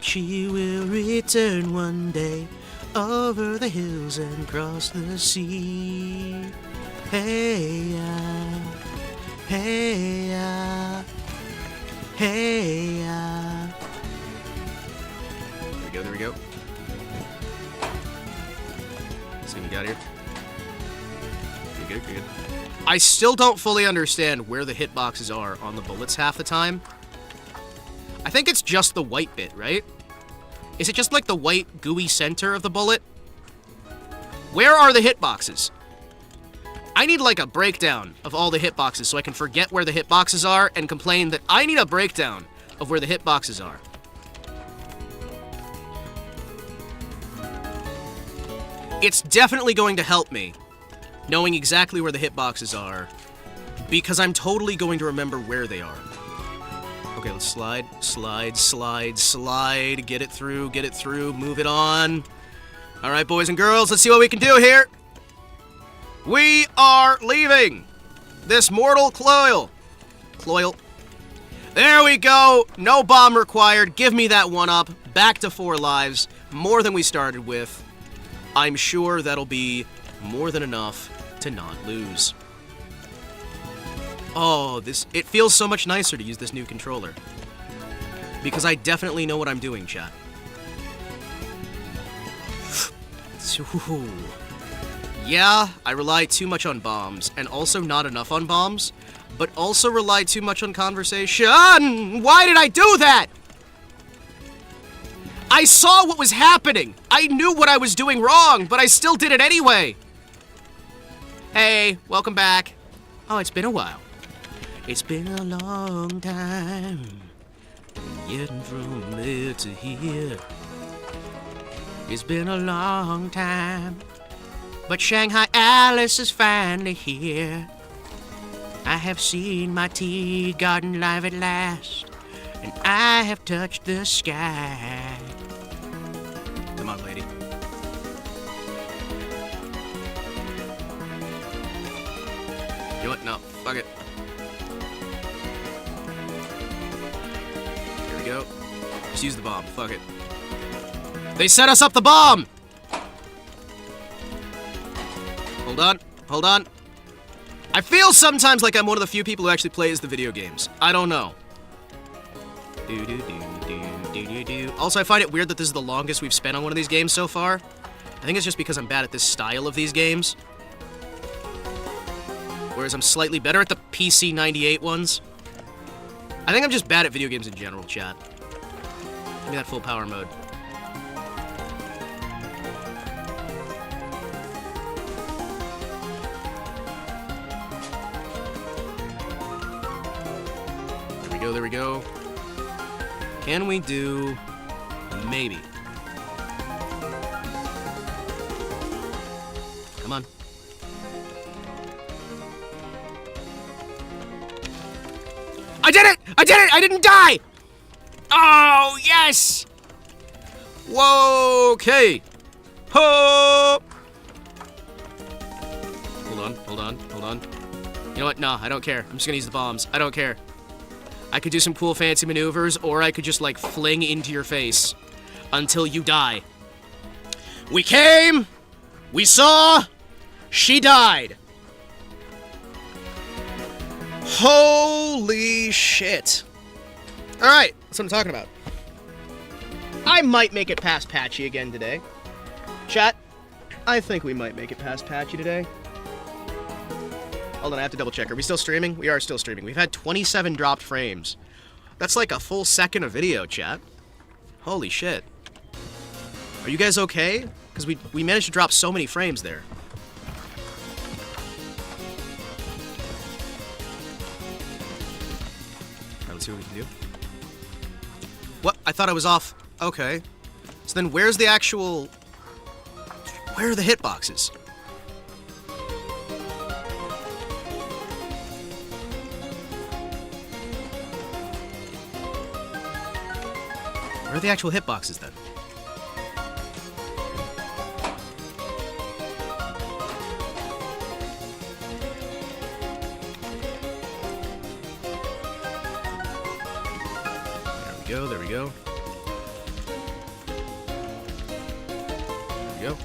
Speaker 2: she will return one day. Over the hills and across the sea. Hey, hey, hey. There we go. Let's see what we got here. Good. I still don't fully understand where the hitboxes are on the bullets half the time. I think it's just the white bit, right? Is it just like the white, gooey center of the bullet? Where are the hitboxes? I need like a breakdown of all the hitboxes so I can forget where the hitboxes are and complain that I need a breakdown of where the hitboxes are. It's definitely going to help me knowing exactly where the hitboxes are, because I'm totally going to remember where they are. Okay, let's slide, get it through, move it on. Alright, boys and girls, let's see what we can do here. We are leaving this mortal coil. There we go, no bomb required, give me that one up, back to 4 lives, more than we started with. I'm sure that'll be more than enough to not lose. Oh, it feels so much nicer to use this new controller. Because I definitely know what I'm doing, chat. Yeah, I rely too much on bombs, and also not enough on bombs, but also rely too much on conversation. Why did I do that? I saw what was happening. I knew what I was doing wrong, but I still did it anyway. Hey, welcome back. Oh, it's been a while. It's been a long time. Getting from there to here. It's been a long time. But Shanghai Alice is finally here. I have seen my tea garden live at last, and I have touched the sky. Come on, lady. You know what? No, fuck it. Here we go. Just use the bomb. Fuck it. They set us up the bomb! Hold on. Hold on. I feel sometimes like I'm one of the few people who actually plays the video games. I don't know. Also, I find it weird that this is the longest we've spent on one of these games so far. I think it's just because I'm bad at this style of these games. Whereas I'm slightly better at the PC 98 ones. I think I'm just bad at video games in general, chat. Give me that full power mode. There we go. Can we do... maybe. Come on. I did it! I did it! I didn't die! Oh, yes! Whoa, okay. Ho! Hold on, hold on, hold on. You know what? No, I don't care. I'm just gonna use the bombs. I don't care. I could do some cool fancy maneuvers, or I could just, like, fling into your face until you die. We came! We saw! She died! Holy shit. Alright, that's what I'm talking about. I might make it past Patchy again today. Chat, I think we might make it past Patchy today. Hold on, I have to double check. Are we still streaming? We are still streaming. We've had 27 dropped frames. That's like a full second of video, chat. Holy shit. Are you guys okay? Because we managed to drop so many frames there. Alright, let's see what we can do. What? I thought I was off. Okay. So then where's the actual... where are the hitboxes? Where are the actual hitboxes, then? There we go, there we go. There we go.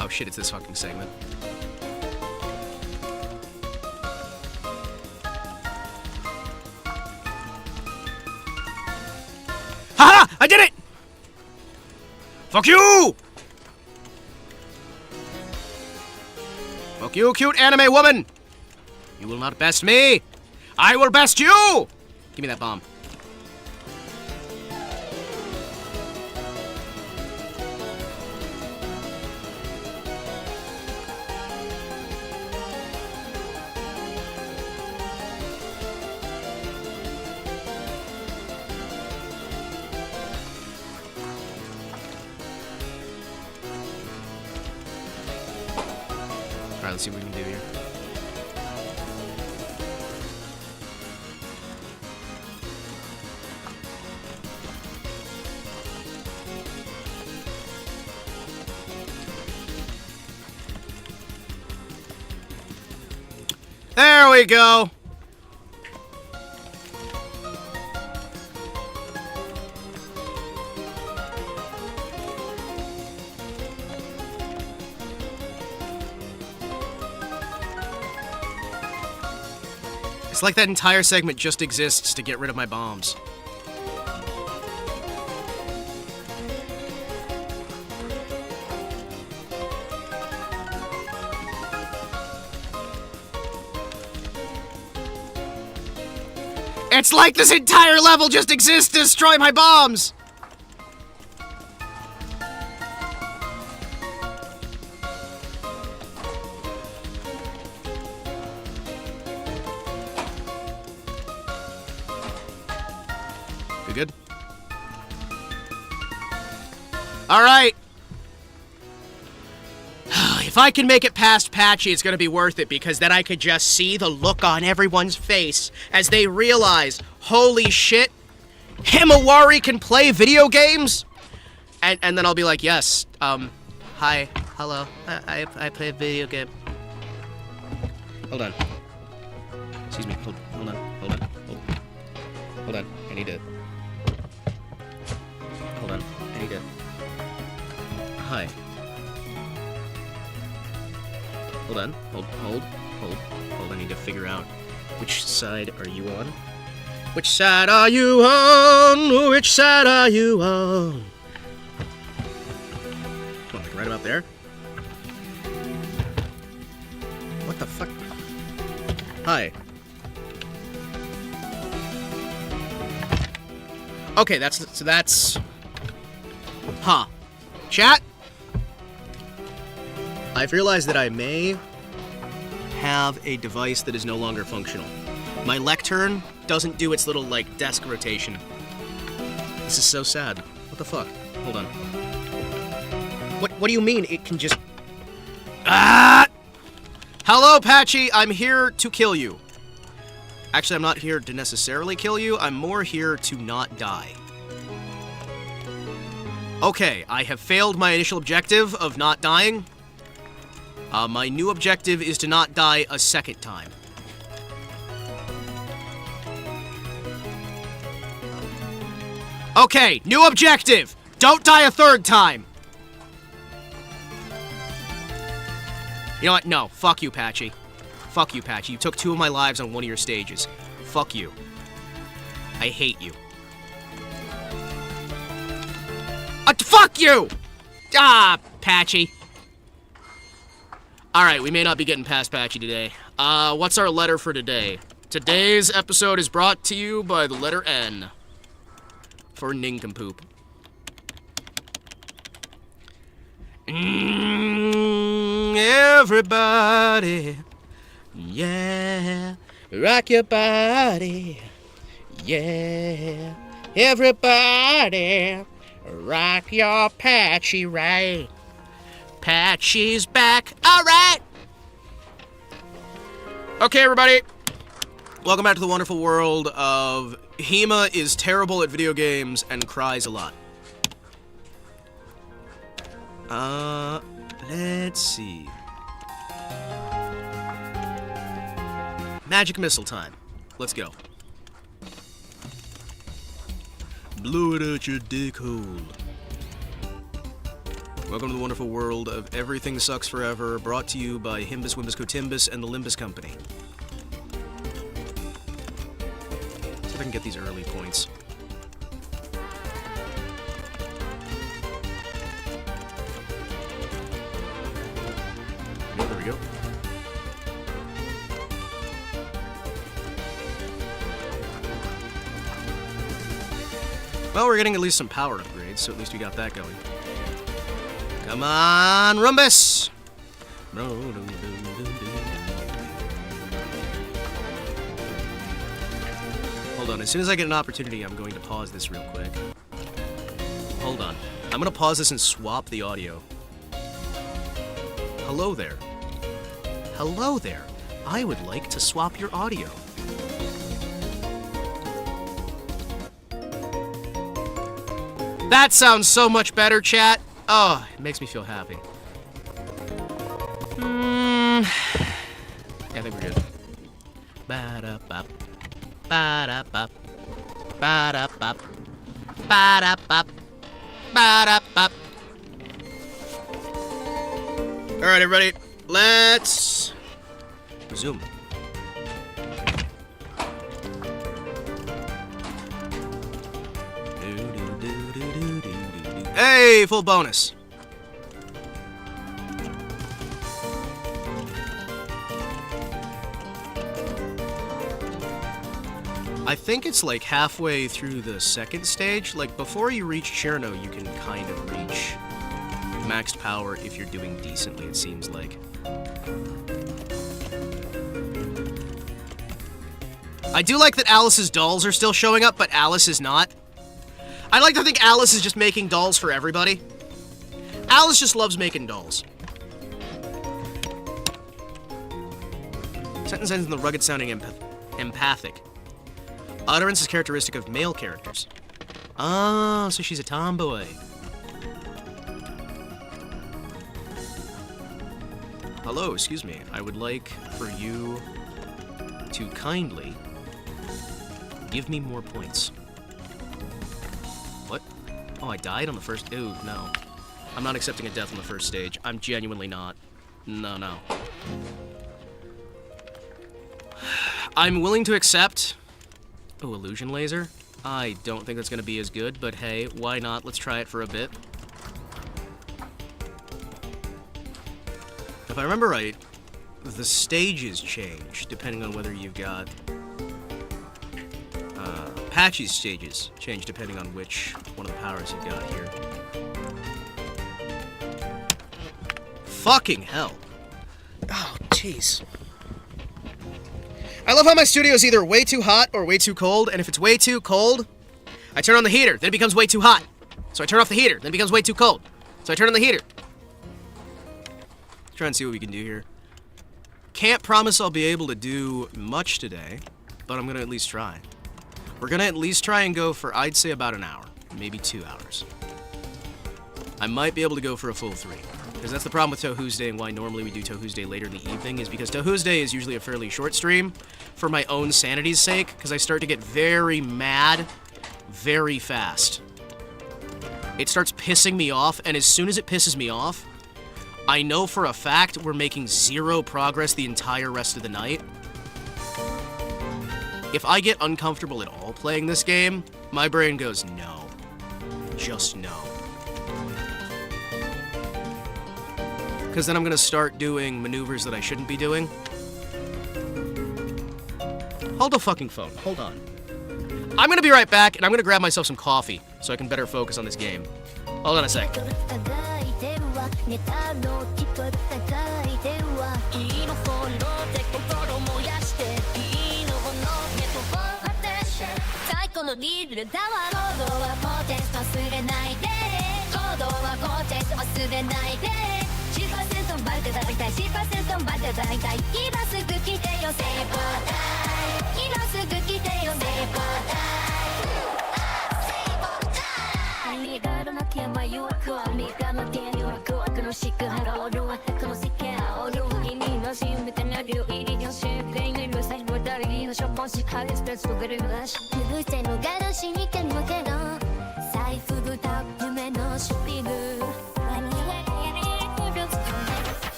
Speaker 2: Oh shit, it's this fucking segment. Haha! I did it! Fuck you! Fuck you, cute anime woman! You will not best me! I will best you! Give me that bomb. Alright, let's see what we can do here. There we go. It's like that entire segment just exists to get rid of my bombs. It's like this entire level just exists to destroy my bombs! You good? Alright! If I can make it past Patchy, it's gonna be worth it, because then I could just see the look on everyone's face as they realize, holy shit, Himawari can play video games? And then I'll be like, yes, hi, hello, I play a video game. Hold on. Excuse me, hold on, I need to... Hold on, I need to... Hi. Hold on. Hold. I need to figure out which side are you on? Which side are you on? Which side are you on? Come on, like right about there? What the fuck? Hi. Okay, that's... Huh. Chat? I've realized that I may have a device that is no longer functional. My lectern doesn't do its little, like, desk rotation. This is so sad. What the fuck? Hold on. What do you mean it can just... Ah! Hello, Patchy! I'm here to kill you. Actually, I'm not here to necessarily kill you. I'm more here to not die. Okay, I have failed my initial objective of not dying. My new objective is to not die a second time. Okay, new objective! Don't die a third time! You know what? No. Fuck you, Patchy. Fuck you, Patchy. You took 2 of my lives on one of your stages. Fuck you. I hate you. Fuck you! Ah, Patchy. Alright, we may not be getting past Patchy today. What's our letter for today? Today's episode is brought to you by the letter N. For nincompoop. Everybody, yeah, rock your body, yeah, everybody, rock your Patchy right. Patchy's back, alright! Okay, everybody, welcome back to the wonderful world of Hima is terrible at video games and cries a lot. Let's see. Magic missile time. Let's go. Blow it at your dick hole. Welcome to the wonderful world of Everything Sucks Forever, brought to you by Himbus Wimbus Cotimbus and the Limbus Company. See if I can get these early points. There we go. Well, we're getting at least some power upgrades, so at least we got that going. Come on, Rumbus! Hold on, as soon as I get an opportunity, I'm going to pause this real quick. Hold on. I'm gonna pause this and swap the audio. Hello there. Hello there. I would like to swap your audio. That sounds so much better, chat. Oh, it makes me feel happy. Yeah, I think we're good. Ba-da-bop. Ba-da-bop. Ba-da-bop. Ba-da-bop. Ba-da-bop. Alright, everybody. Let's resume. Hey, full bonus. I think it's like halfway through the second stage. Like, before you reach Cherno, you can kind of reach maxed power if you're doing decently, it seems like. I do like that Alice's dolls are still showing up, but Alice is not. I like to think Alice is just making dolls for everybody. Alice just loves making dolls. Sentence ends in the rugged-sounding empathic. Utterance is characteristic of male characters. Oh, so she's a tomboy. Hello, excuse me. I would like for you to kindly give me more points. What? Oh, I died on the first... Ooh, no. I'm not accepting a death on the first stage. I'm genuinely not. No. I'm willing to accept... Oh, illusion laser? I don't think that's gonna be as good, but hey, why not? Let's try it for a bit. If I remember right, the stages change depending on whether you've got... Patchy's stages change depending on which one of the powers you've got here. Fucking hell. Oh, jeez. I love how my studio is either way too hot or way too cold, and if it's way too cold, I turn on the heater, then it becomes way too hot. So I turn off the heater, then it becomes way too cold. So I turn on the heater. Try and see what we can do here. Can't promise I'll be able to do much today, but I'm gonna at least try. We're gonna at least try and go for, I'd say, about an hour, maybe 2 hours. I might be able to go for a full 3. Because that's the problem with Touhousday and why normally we do Touhousday later in the evening, is because Touhousday is usually a fairly short stream for my own sanity's sake, because I start to get very mad very fast. It starts pissing me off, and as soon as it pisses me off, I know for a fact we're making 0 progress the entire rest of the night. If I get uncomfortable at all playing this game, my brain goes, no. Just no. Because then I'm going to start doing maneuvers that I shouldn't be doing. Hold the fucking phone. Hold on. I'm going to be right back, and I'm going to grab myself some coffee so I can better focus on this game. Hold on a sec.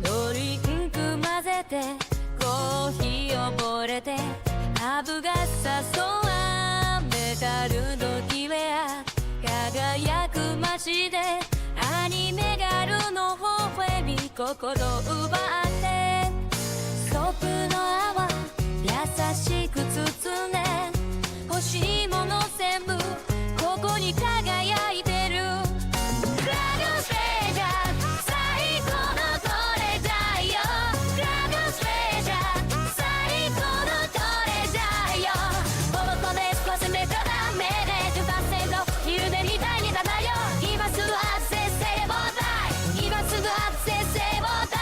Speaker 4: ドリンク混ぜてコーヒー溺れてハブが誘わメタルのキレア輝く街でアニメガルの微笑み心奪ってソープの泡優しく包んで欲しいもの全部ここに輝いてるラグスペジャー最高のトレジャーよラグスペジャー最高のトレジャーよオートで少しめちゃダメで 10% 昼寝みたいにだだよ今すぐアクセスせればだい今すぐアクセスせればだ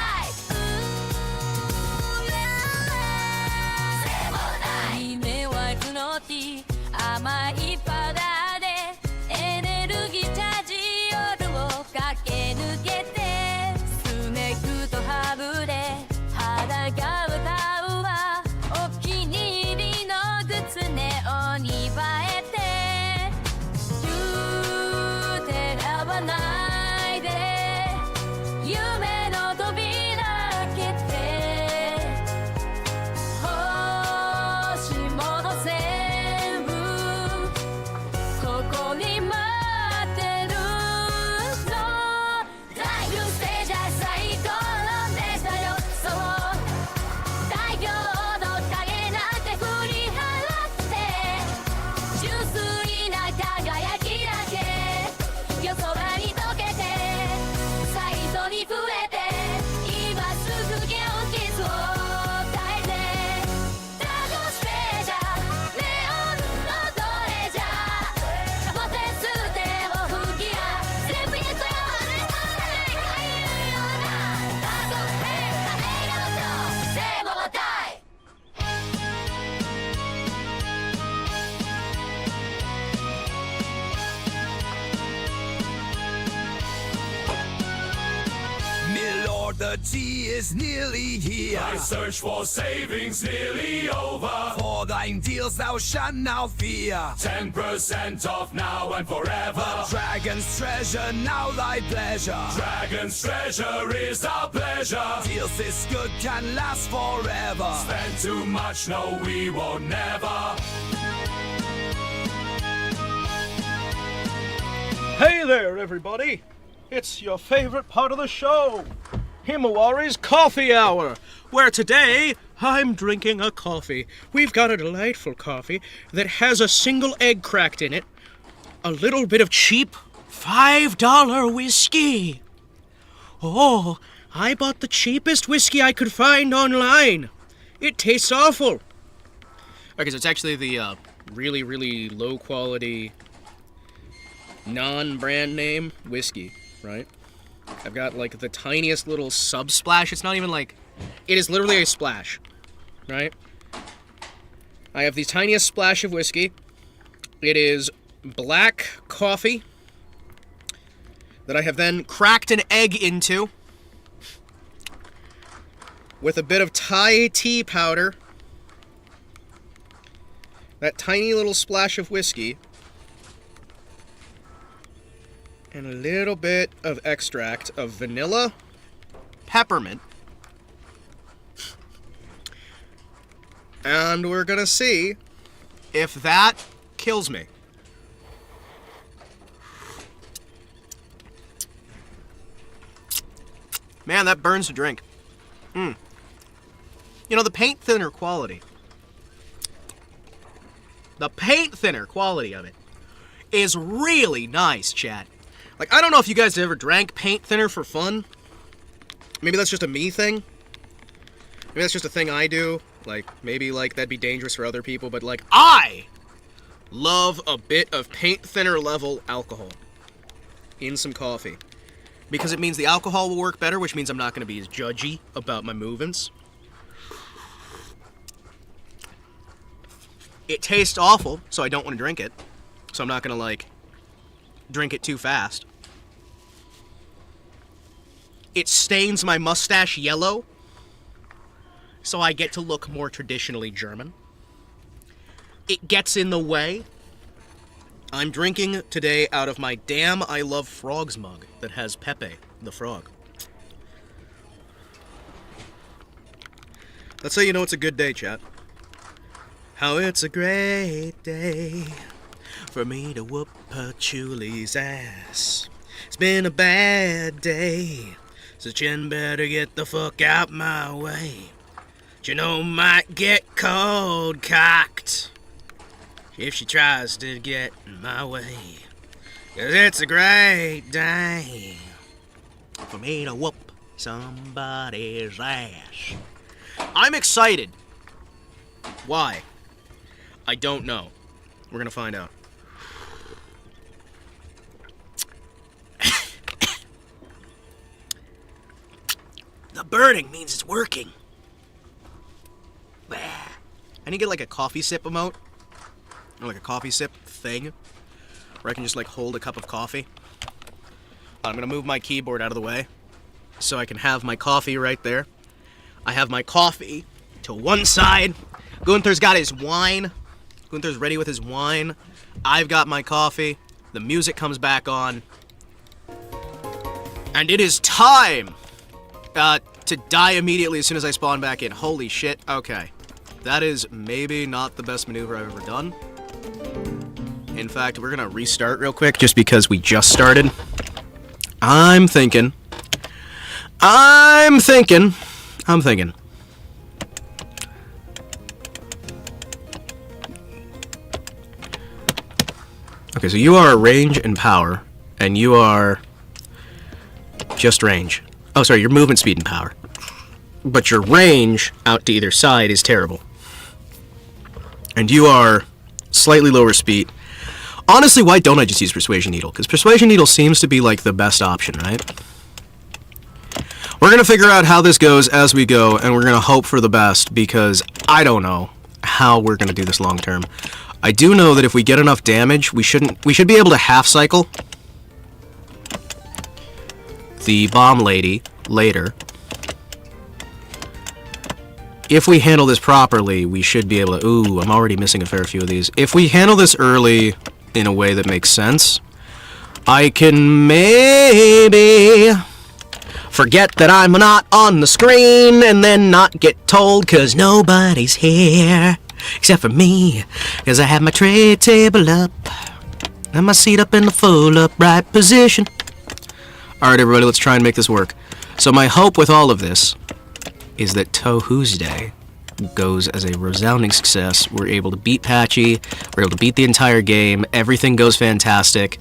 Speaker 4: い夢はフローティー甘いパダでエネルギーチャージ夜を駆け抜けてスネークとハブで肌が歌うわお気に入りのグツネをにばえて言うて選ばないで夢の扉開けて星戻全部ここに待ってるの大流星じゃ最高でしたよそう太陽の影なんて振り払って純粋な輝きだけ夜空に溶けてサイトに触れて今すぐ元気を変えてラグスペジャーネオンのトレジャーボテステを吹きや全部に強い愛るような家族変な笑顔と聖母体
Speaker 5: Milord, the tea is nearly here.
Speaker 6: Thy search for savings nearly over.
Speaker 5: For thine deals thou shalt now fear.
Speaker 6: 10% off now and forever.
Speaker 5: Dragon's treasure, now thy pleasure.
Speaker 6: Dragon's treasure is our pleasure.
Speaker 5: Deals this good can last forever.
Speaker 6: Spend too much, no, we won't never.
Speaker 7: Hey there, everybody! It's your favorite part of the show, Himawari's Coffee Hour, where today I'm drinking a coffee. We've got a delightful coffee that has a single egg cracked in it, a little bit of cheap $5 whiskey. Oh, I bought the cheapest whiskey I could find online. It tastes awful.
Speaker 2: Okay, so it's actually the really, really low quality, non-brand name whiskey, right? I've got like the tiniest little sub-splash. It's not even like... It is literally a splash, right? I have the tiniest splash of whiskey. It is black coffee that I have then cracked an egg into with a bit of Thai tea powder. That tiny little splash of whiskey. And a little bit of extract of vanilla, peppermint. And we're gonna see if that kills me. Man, that burns to drink. You know, the paint thinner quality. The paint thinner quality of it is really nice, chat. Like, I don't know if you guys ever drank paint thinner for fun. Maybe that's just a me thing. Maybe that's just a thing I do. Like, maybe, like, that'd be dangerous for other people, but, like, I love a bit of paint thinner level alcohol in some coffee. Because it means the alcohol will work better, which means I'm not going to be as judgy about my movements. It tastes awful, so I don't want to drink it. So I'm not going to, like, drink it too fast. It stains my mustache yellow, so I get to look more traditionally German. It gets in the way. I'm drinking today out of my Damn I Love Frogs mug that has Pepe, the frog. That's how you know it's a good day, chat. How it's a great day for me to whoop Patchouli's ass. It's been a bad day, so Chen better get the fuck out my way. You know, might get cold cocked if she tries to get in my way. 'Cause it's a great day for me to whoop somebody's ass. I'm excited. Why? I don't know. We're gonna find out. The burning means it's working. I need to get like a coffee sip emote. Or like a coffee sip thing. Where I can just like hold a cup of coffee. I'm gonna move my keyboard out of the way. So I can have my coffee right there. I have my coffee to one side. Gunther's got his wine. Gunther's ready with his wine. I've got my coffee. The music comes back on. And it is time to die immediately as soon as I spawn back in. Holy shit. Okay. That is maybe not the best maneuver I've ever done. In fact, we're gonna restart real quick just because we just started. I'm thinking. Okay, so you are range and power, and you are just range. Oh, sorry, your movement speed and power. But your range out to either side is terrible. And you are slightly lower speed. Honestly, why don't I just use Persuasion Needle? Because Persuasion Needle seems to be like the best option, right? We're going to figure out how this goes as we go, and we're going to hope for the best, because I don't know how we're going to do this long term. I do know that if we get enough damage, we should be able to half cycle the bomb lady later. If we handle this properly, we should be able to... Ooh, I'm already missing a fair few of these. If we handle this early in a way that makes sense, I can maybe forget that I'm not on the screen and then not get told because nobody's here except for me, because I have my tray table up and my seat up in the full upright position. Alright, everybody, let's try and make this work. So my hope with all of this is that Touhousday goes as a resounding success. We're able to beat Patchy, we're able to beat the entire game, everything goes fantastic.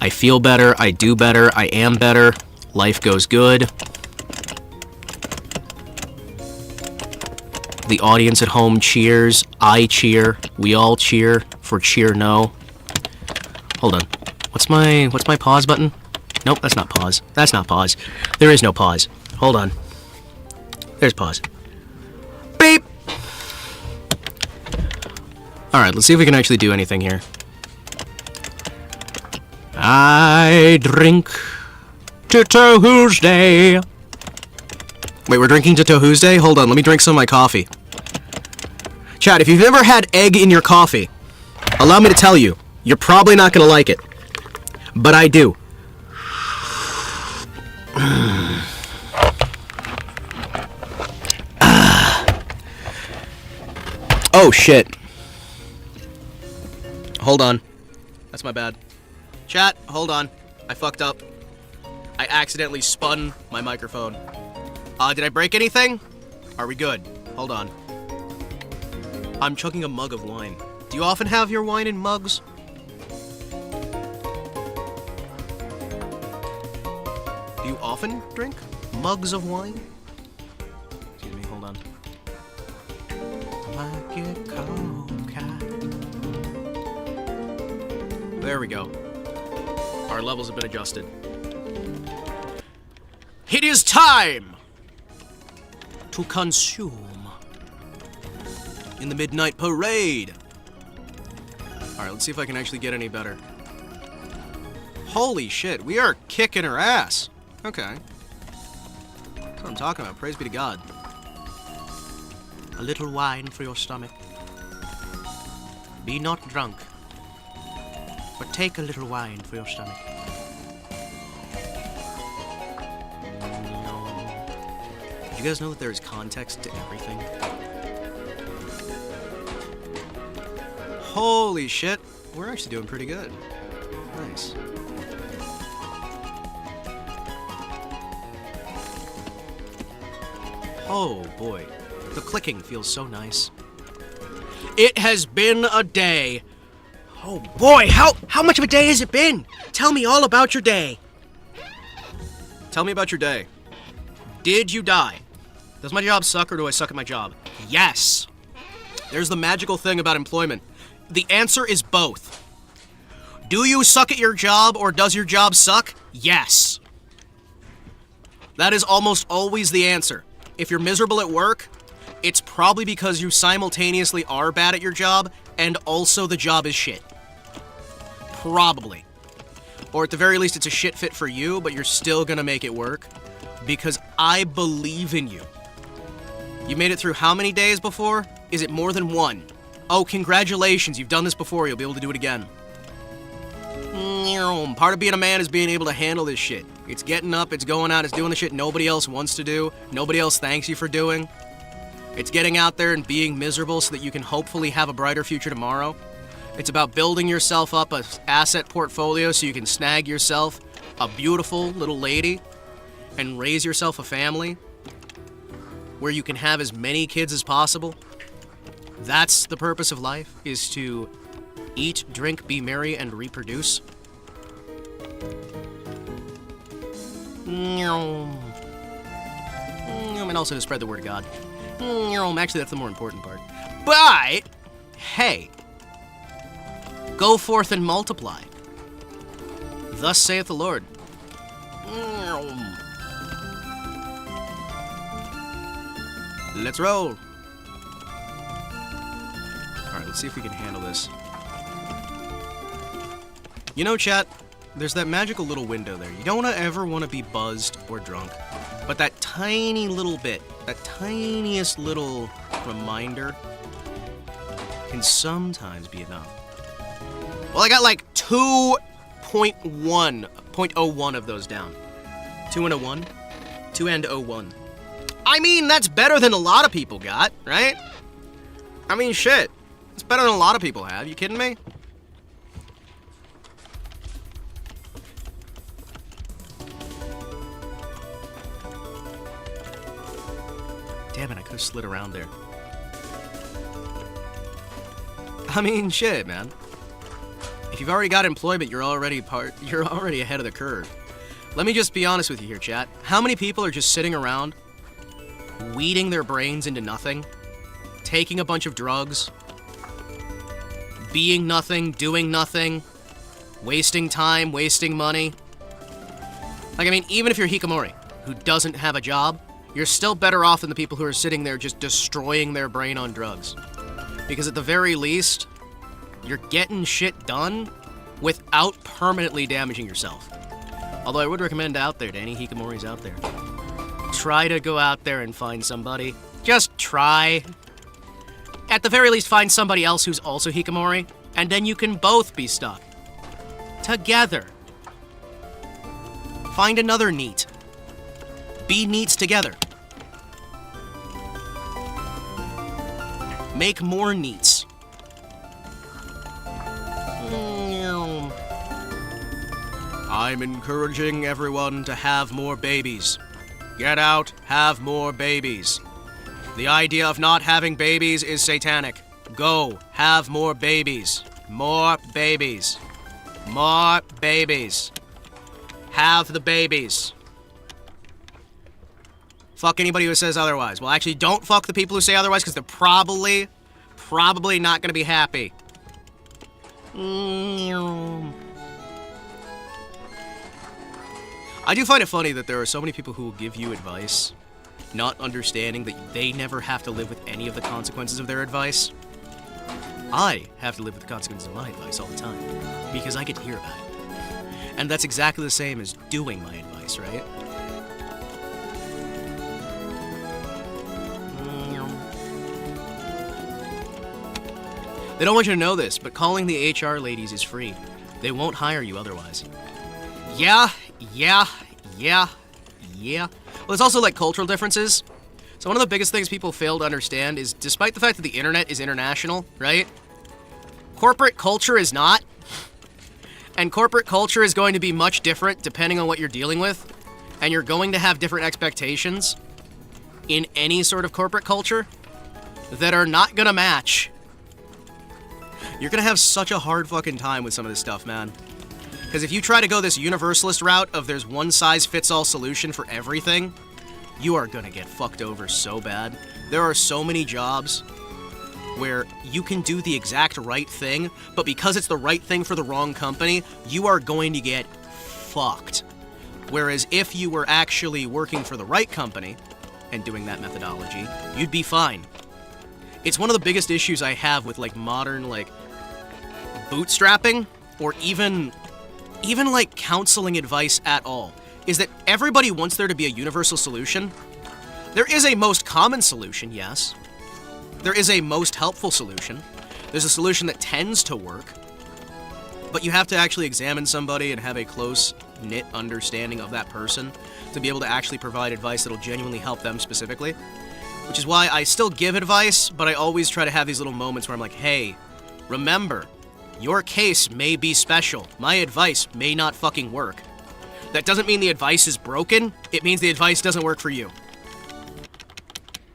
Speaker 2: I feel better, I do better, I am better, life goes good. The audience at home cheers, I cheer, we all cheer for cheer no. Hold on, what's my pause button? Nope, that's not pause. That's not pause. There is no pause. Hold on. There's pause. Beep! Alright, let's see if we can actually do anything here. I drink to Touhousday. Wait, we're drinking to Touhousday? Hold on, let me drink some of my coffee. Chat, if you've never had egg in your coffee, allow me to tell you, you're probably not gonna like it. But I do. Oh, shit. Hold on. That's my bad. Chat, hold on. I fucked up. I accidentally spun my microphone. Did I break anything? Are we good? Hold on. I'm chugging a mug of wine. Do you often have your wine in mugs? Do you often drink mugs of wine? Excuse me, hold on. like it cold cat. There we go. Our levels have been adjusted. It is time to consume in the Midnight Parade. Alright, let's see if I can actually get any better. Holy shit, we are kicking her ass. Okay. That's what I'm talking about. Praise be to God. A little wine for your stomach. Be not drunk, but take a little wine for your stomach. Did you guys know that there is context to everything? Holy shit, we're actually doing pretty good. Nice. Oh boy, the clicking feels so nice. It has been a day. Oh boy, how much of a day has it been? Tell me all about your day.
Speaker 1: Tell me about your day.
Speaker 2: Did you die? Does my job suck or do I suck at my job? Yes. There's the magical thing about employment. The answer is both. Do you suck at your job or does your job suck? Yes. That is almost always the answer. If you're miserable at work, it's probably because you simultaneously are bad at your job and also the job is shit. Probably. Or at the very least, it's a shit fit for you, but you're still gonna make it work because I believe in you. You made it through how many days before? Is it more than one? Oh, congratulations, you've done this before, you'll be able to do it again. Part of being a man is being able to handle this shit. It's getting up, it's going out, it's doing the shit nobody else wants to do, nobody else thanks you for doing. It's getting out there and being miserable so that you can hopefully have a brighter future tomorrow. It's about building yourself up an asset portfolio so you can snag yourself a beautiful little lady and raise yourself a family where you can have as many kids as possible. That's the purpose of life, is to eat, drink, be merry, and reproduce. And also to spread the word of God. Actually, that's the more important part. But, hey, go forth and multiply. Thus saith the Lord. Let's roll. Alright, let's see if we can handle this. You know, chat, there's that magical little window there. You don't ever want to be buzzed or drunk. But that tiny little bit, that tiniest little reminder can sometimes be enough. Well, I got like 2.01 of those down. 2 and a 1? 2 and 01. I mean, that's better than a lot of people got, right? I mean, shit. It's better than a lot of people have. You kidding me? Damn it, I could have slid around there. I mean, shit, man. If you've already got employment, you're already ahead of the curve. Let me just be honest with you here, chat. How many people are just sitting around, weeding their brains into nothing, taking a bunch of drugs, being nothing, doing nothing, wasting time, wasting money? Like, I mean, even if you're Hikamori, who doesn't have a job, you're still better off than the people who are sitting there just destroying their brain on drugs. Because at the very least, you're getting shit done without permanently damaging yourself. Although I would recommend out there to any Hikamoris out there, try to go out there and find somebody. Just try. At the very least, find somebody else who's also Hikamori, and then you can both be stuck. Together. Find another neat. Be neats together. Make more neats. I'm encouraging everyone to have more babies. Get out, have more babies. The idea of not having babies is satanic. Go, have more babies. More babies. More babies. Have the babies. Fuck anybody who says otherwise. Well, actually, don't fuck the people who say otherwise, because they're probably probably not going to be happy. I do find it funny that there are so many people who will give you advice, not understanding that they never have to live with any of the consequences of their advice. I have to live with the consequences of my advice all the time, because I get to hear about it. And that's exactly the same as doing my advice, right? They don't want you to know this, but calling the HR ladies is free. They won't hire you otherwise. Yeah. Well, it's also like cultural differences. So one of the biggest things people fail to understand is, despite the fact that the internet is international, right? Corporate culture is not. And corporate culture is going to be much different depending on what you're dealing with. And you're going to have different expectations in any sort of corporate culture that are not gonna match. You're gonna have such a hard fucking time with some of this stuff, man. Because if you try to go this universalist route of there's one size fits all solution for everything, you are gonna get fucked over so bad. There are so many jobs where you can do the exact right thing, but because it's the right thing for the wrong company, you are going to get fucked. Whereas if you were actually working for the right company and doing that methodology, you'd be fine. It's one of the biggest issues I have with like modern like bootstrapping or even like counseling advice at all, is that everybody wants there to be a universal solution. There is a most common solution, yes. There is a most helpful solution. There's a solution that tends to work. But you have to actually examine somebody and have a close-knit understanding of that person to be able to actually provide advice that'll genuinely help them specifically. Which is why I still give advice, but I always try to have these little moments where I'm like, hey, remember, your case may be special. My advice may not fucking work. That doesn't mean the advice is broken. It means the advice doesn't work for you.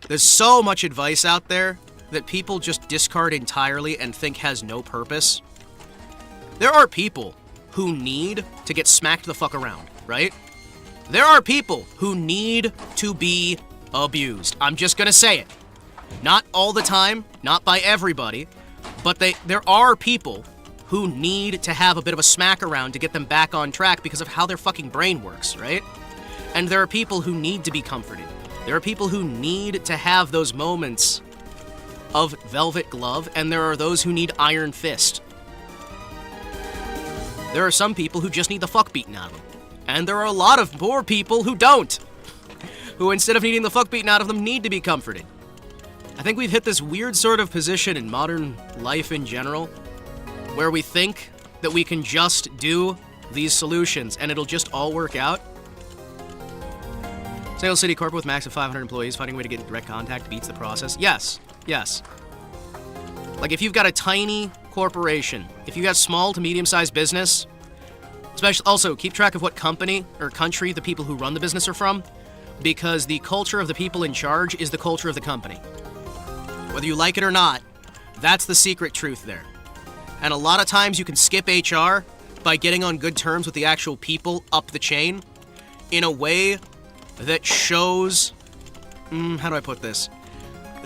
Speaker 2: There's so much advice out there that people just discard entirely and think has no purpose. There are people who need to get smacked the fuck around, right? There are people who need to be abused. I'm just gonna say it. Not all the time, not by everybody, but there are people who need to have a bit of a smack around to get them back on track because of how their fucking brain works, right? And there are people who need to be comforted. There are people who need to have those moments of velvet glove, and there are those who need iron fist. There are some people who just need the fuck beaten out of them. And there are a lot of poor people who don't. Who, instead of needing the fuck beaten out of them, need to be comforted. I think we've hit this weird sort of position in modern life in general, where we think that we can just do these solutions and it'll just all work out. Sale City Corporate with max of 500 employees finding a way to get in direct contact beats the process. Yes. Like if you've got a tiny corporation, if you've got small to medium-sized business, especially also keep track of what company or country the people who run the business are from, because the culture of the people in charge is the culture of the company. Whether you like it or not, that's the secret truth there. And a lot of times you can skip HR by getting on good terms with the actual people up the chain in a way that shows, how do I put this?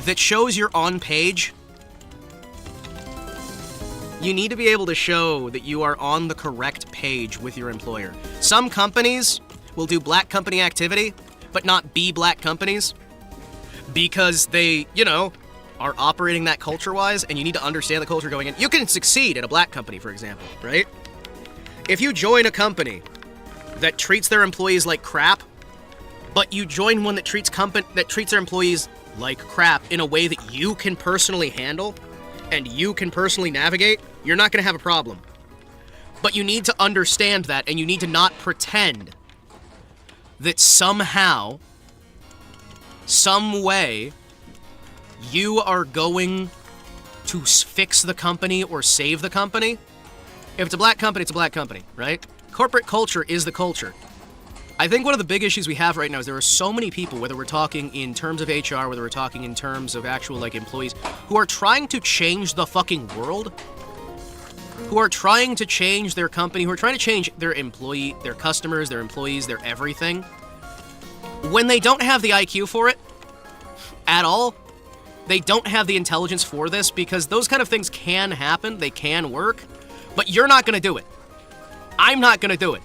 Speaker 2: That shows you're on page. You need to be able to show that you are on the correct page with your employer. Some companies will do black company activity, but not be black companies because they, are operating that culture-wise, and you need to understand the culture going in. You can succeed at a black company, for example, right? If you join a company that treats their employees like crap, but you join one that treats their employees like crap in a way that you can personally handle and you can personally navigate, you're not going to have a problem. But you need to understand that, and you need to not pretend that somehow, some way, you are going to fix the company or save the company. If it's a black company, it's a black company, right? Corporate culture is the culture. I think one of the big issues we have right now is there are so many people, whether we're talking in terms of HR, whether we're talking in terms of actual employees, who are trying to change the fucking world, who are trying to change their company, who are trying to change their employee, their customers, their employees, their everything, when they don't have the IQ for it at all. They don't have the intelligence for this because those kind of things can happen, they can work, but you're not gonna do it. I'm not gonna do it.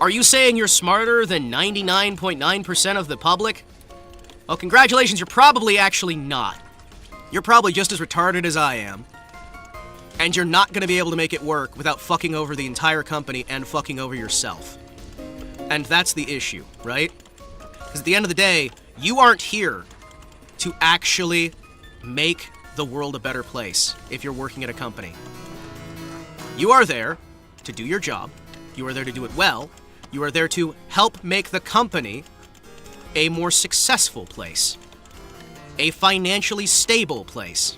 Speaker 2: Are you saying you're smarter than 99.9% of the public? Well, congratulations, you're probably actually not. You're probably just as retarded as I am. And you're not gonna be able to make it work without fucking over the entire company and fucking over yourself. And that's the issue, right? Because at the end of the day, you aren't here to actually make the world a better place if you're working at a company. You are there to do your job. You are there to do it well. You are there to help make the company a more successful place. A financially stable place.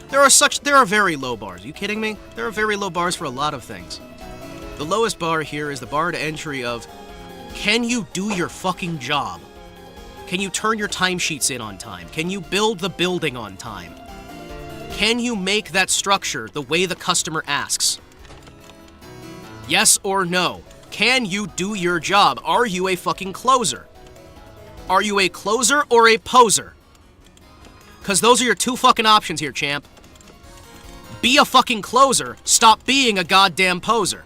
Speaker 2: There are very low bars. Are you kidding me? There are very low bars for a lot of things. The lowest bar here is the bar to entry of, can you do your fucking job? Can you turn your timesheets in on time? Can you build the building on time? Can you make that structure the way the customer asks? Yes or no? Can you do your job? Are you a fucking closer? Are you a closer or a poser? Because those are your two fucking options here, champ. Be a fucking closer. Stop being a goddamn poser.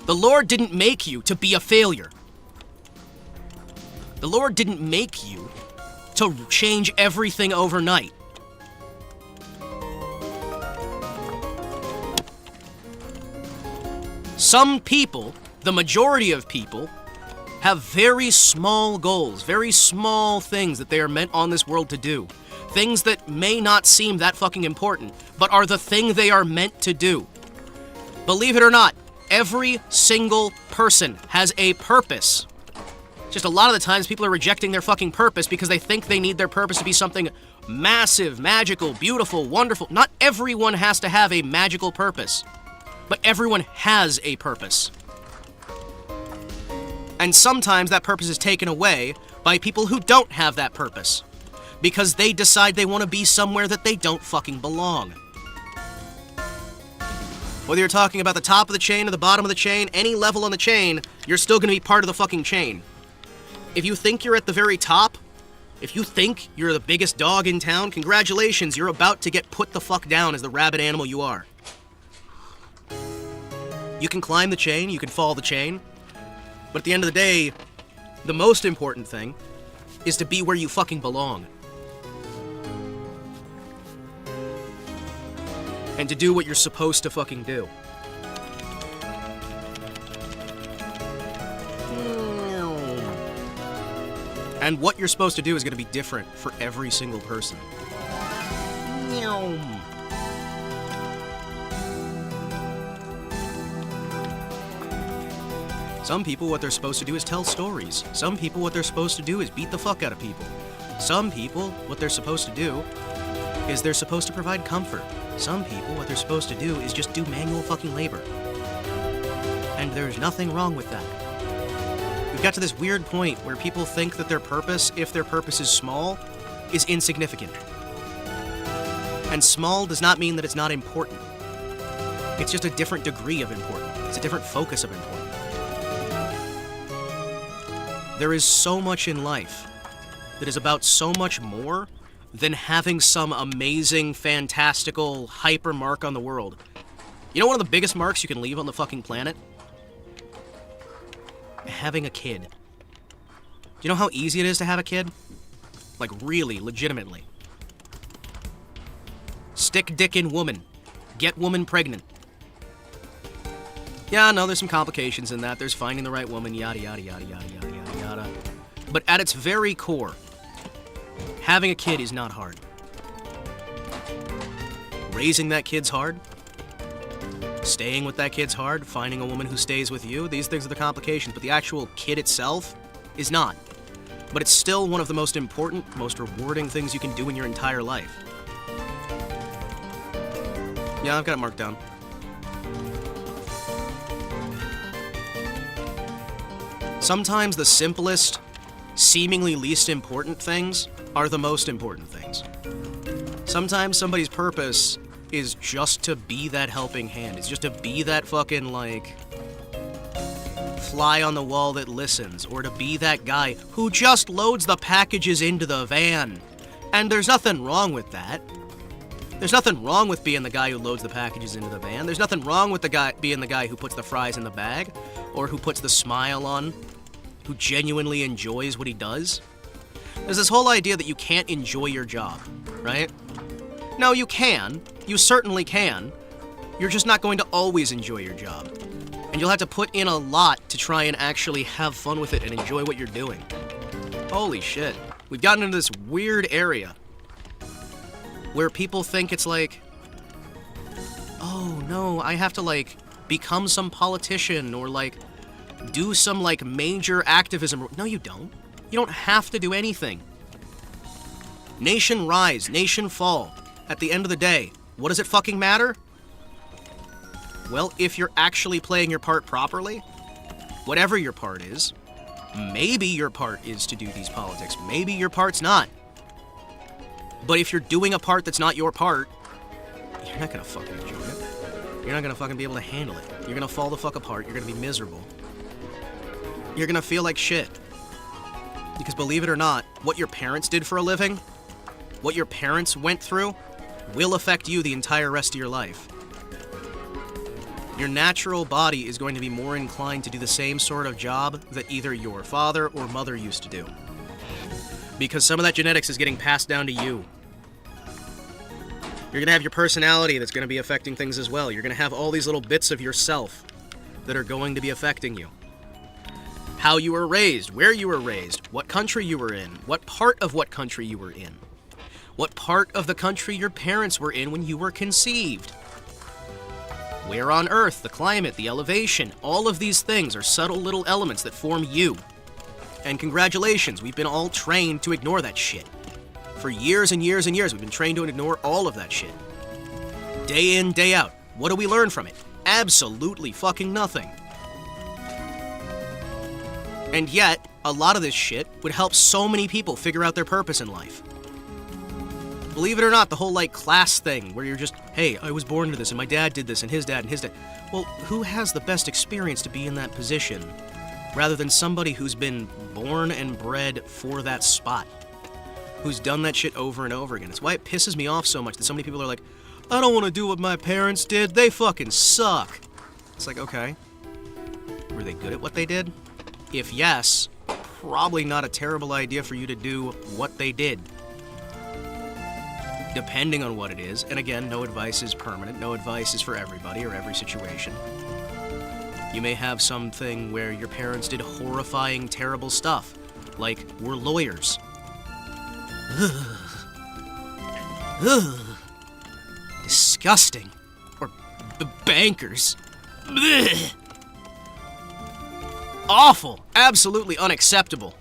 Speaker 2: The Lord didn't make you to be a failure. The Lord didn't make you to change everything overnight. Some people, the majority of people, have very small goals, very small things that they are meant on this world to do. Things that may not seem that fucking important, but are the thing they are meant to do. Believe it or not, every single person has a purpose. Just a lot of the times people are rejecting their fucking purpose because they think they need their purpose to be something massive, magical, beautiful, wonderful. Not everyone has to have a magical purpose, but everyone has a purpose. And sometimes that purpose is taken away by people who don't have that purpose because they decide they want to be somewhere that they don't fucking belong. Whether you're talking about the top of the chain or the bottom of the chain, any level on the chain, you're still going to be part of the fucking chain. If you think you're at the very top, if you think you're the biggest dog in town, congratulations, you're about to get put the fuck down as the rabid animal you are. You can climb the chain, you can fall the chain, but at the end of the day, the most important thing is to be where you fucking belong. And to do what you're supposed to fucking do. And what you're supposed to do is going to be different for every single person. Some people, what they're supposed to do is tell stories. Some people, what they're supposed to do is beat the fuck out of people. Some people, what they're supposed to do is they're supposed to provide comfort. Some people, what they're supposed to do is just do manual fucking labor. And there's nothing wrong with that. We've got to this weird point where people think that their purpose, if their purpose is small, is insignificant. And small does not mean that it's not important. It's just a different degree of important. It's a different focus of important. There is so much in life that is about so much more than having some amazing, fantastical, hyper mark on the world. You know one of the biggest marks you can leave on the fucking planet? Having a kid. Do you know how easy it is to have a kid? Like, really, legitimately. Stick dick in woman. Get woman pregnant. Yeah, no, there's some complications in that. There's finding the right woman, yada, yada, yada, yada, yada, yada, yada. But at its very core, having a kid is not hard. Raising that kid's hard. Staying with that kid's hard. Finding a woman who stays with you. These things are the complications, but the actual kid itself is not. But it's still one of the most important, most rewarding things you can do in your entire life. Yeah, I've got it marked down. Sometimes the simplest, seemingly least important things are the most important things. Sometimes somebody's purpose is just to be that helping hand. It's just to be that fucking, like, fly on the wall that listens, or to be that guy who just loads the packages into the van. And there's nothing wrong with that. There's nothing wrong with being the guy who loads the packages into the van. There's nothing wrong with being the guy who puts the fries in the bag, or who puts the smile on, who genuinely enjoys what he does. There's this whole idea that you can't enjoy your job, right? No, you can. You certainly can. You're just not going to always enjoy your job. And you'll have to put in a lot to try and actually have fun with it and enjoy what you're doing. Holy shit. We've gotten into this weird area where people think it's like, oh no, I have to like become some politician or like do some like major activism. No, you don't. You don't have to do anything. Nation rise, nation fall. At the end of the day, what does it fucking matter? Well, if you're actually playing your part properly, whatever your part is, maybe your part is to do these politics, maybe your part's not. But if you're doing a part that's not your part, you're not gonna fucking enjoy it. You're not gonna fucking be able to handle it. You're gonna fall the fuck apart, you're gonna be miserable. You're gonna feel like shit. Because believe it or not, what your parents did for a living, what your parents went through, will affect you the entire rest of your life. Your natural body is going to be more inclined to do the same sort of job that either your father or mother used to do. Because some of that genetics is getting passed down to you. You're going to have your personality that's going to be affecting things as well. You're going to have all these little bits of yourself that are going to be affecting you. How you were raised, where you were raised, what country you were in, what part of what country you were in, what part of the country your parents were in when you were conceived. Where on Earth, the climate, the elevation, all of these things are subtle little elements that form you. And congratulations, we've been all trained to ignore that shit. For years and years and years, we've been trained to ignore all of that shit. Day in, day out. What do we learn from it? Absolutely fucking nothing. And yet, a lot of this shit would help so many people figure out their purpose in life. Believe it or not, the whole, like, class thing, where you're just, hey, I was born into this, and my dad did this, and his dad. Well, who has the best experience to be in that position, rather than somebody who's been born and bred for that spot, who's done that shit over and over again? It's why it pisses me off so much that so many people are like, I don't want to do what my parents did, they fucking suck. It's like, okay. Were they good at what they did? If yes, probably not a terrible idea for you to do what they did. Depending on what it is, and again, no advice is permanent, no advice is for everybody or every situation. You may have something where your parents did horrifying, terrible stuff, like were lawyers. Ugh. Disgusting. Or bankers. Blech. Awful. Absolutely unacceptable.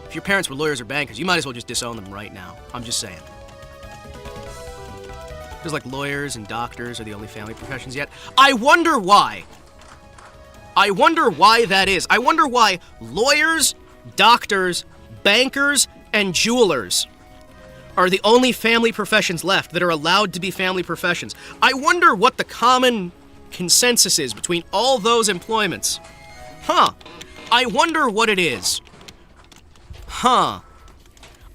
Speaker 2: If your parents were lawyers or bankers, you might as well just disown them right now. I'm just saying. Because, like, lawyers and doctors are the only family professions yet. I wonder why. I wonder why that is. I wonder why lawyers, doctors, bankers, and jewelers are the only family professions left that are allowed to be family professions. I wonder what the common consensus is between all those employments. Huh. I wonder what it is. Huh.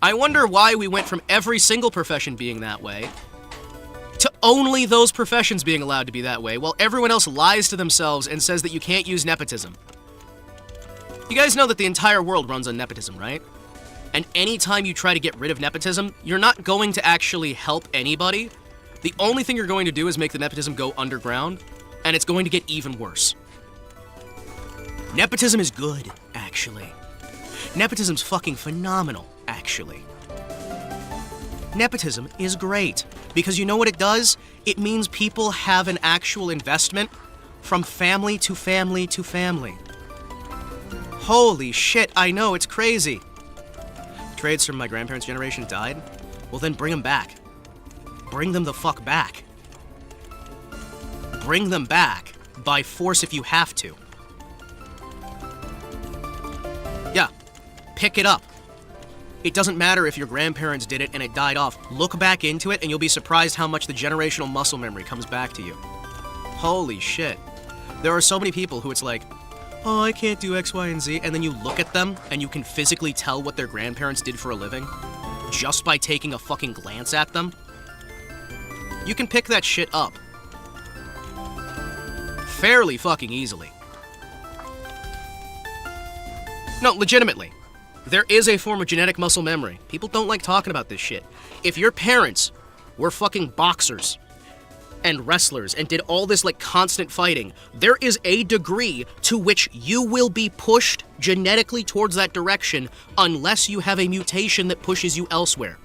Speaker 2: I wonder why we went from every single profession being that way to only those professions being allowed to be that way, while everyone else lies to themselves and says that you can't use nepotism. You guys know that the entire world runs on nepotism, right? And anytime you try to get rid of nepotism, you're not going to actually help anybody. The only thing you're going to do is make the nepotism go underground, and it's going to get even worse. Nepotism is good, actually. Nepotism's fucking phenomenal, actually. Nepotism is great, because you know what it does? It means people have an actual investment from family to family to family. Holy shit, I know, it's crazy. Trades from my grandparents' generation died? Well, then bring them back. Bring them the fuck back. Bring them back by force if you have to. Yeah, pick it up. It doesn't matter if your grandparents did it and it died off. Look back into it and you'll be surprised how much the generational muscle memory comes back to you. Holy shit. There are so many people who it's like, oh, I can't do X, Y, and Z, and then you look at them and you can physically tell what their grandparents did for a living just by taking a fucking glance at them, you can pick that shit up fairly fucking easily. No, legitimately. There is a form of genetic muscle memory. People don't like talking about this shit. If your parents were fucking boxers and wrestlers and did all this like constant fighting, there is a degree to which you will be pushed genetically towards that direction unless you have a mutation that pushes you elsewhere.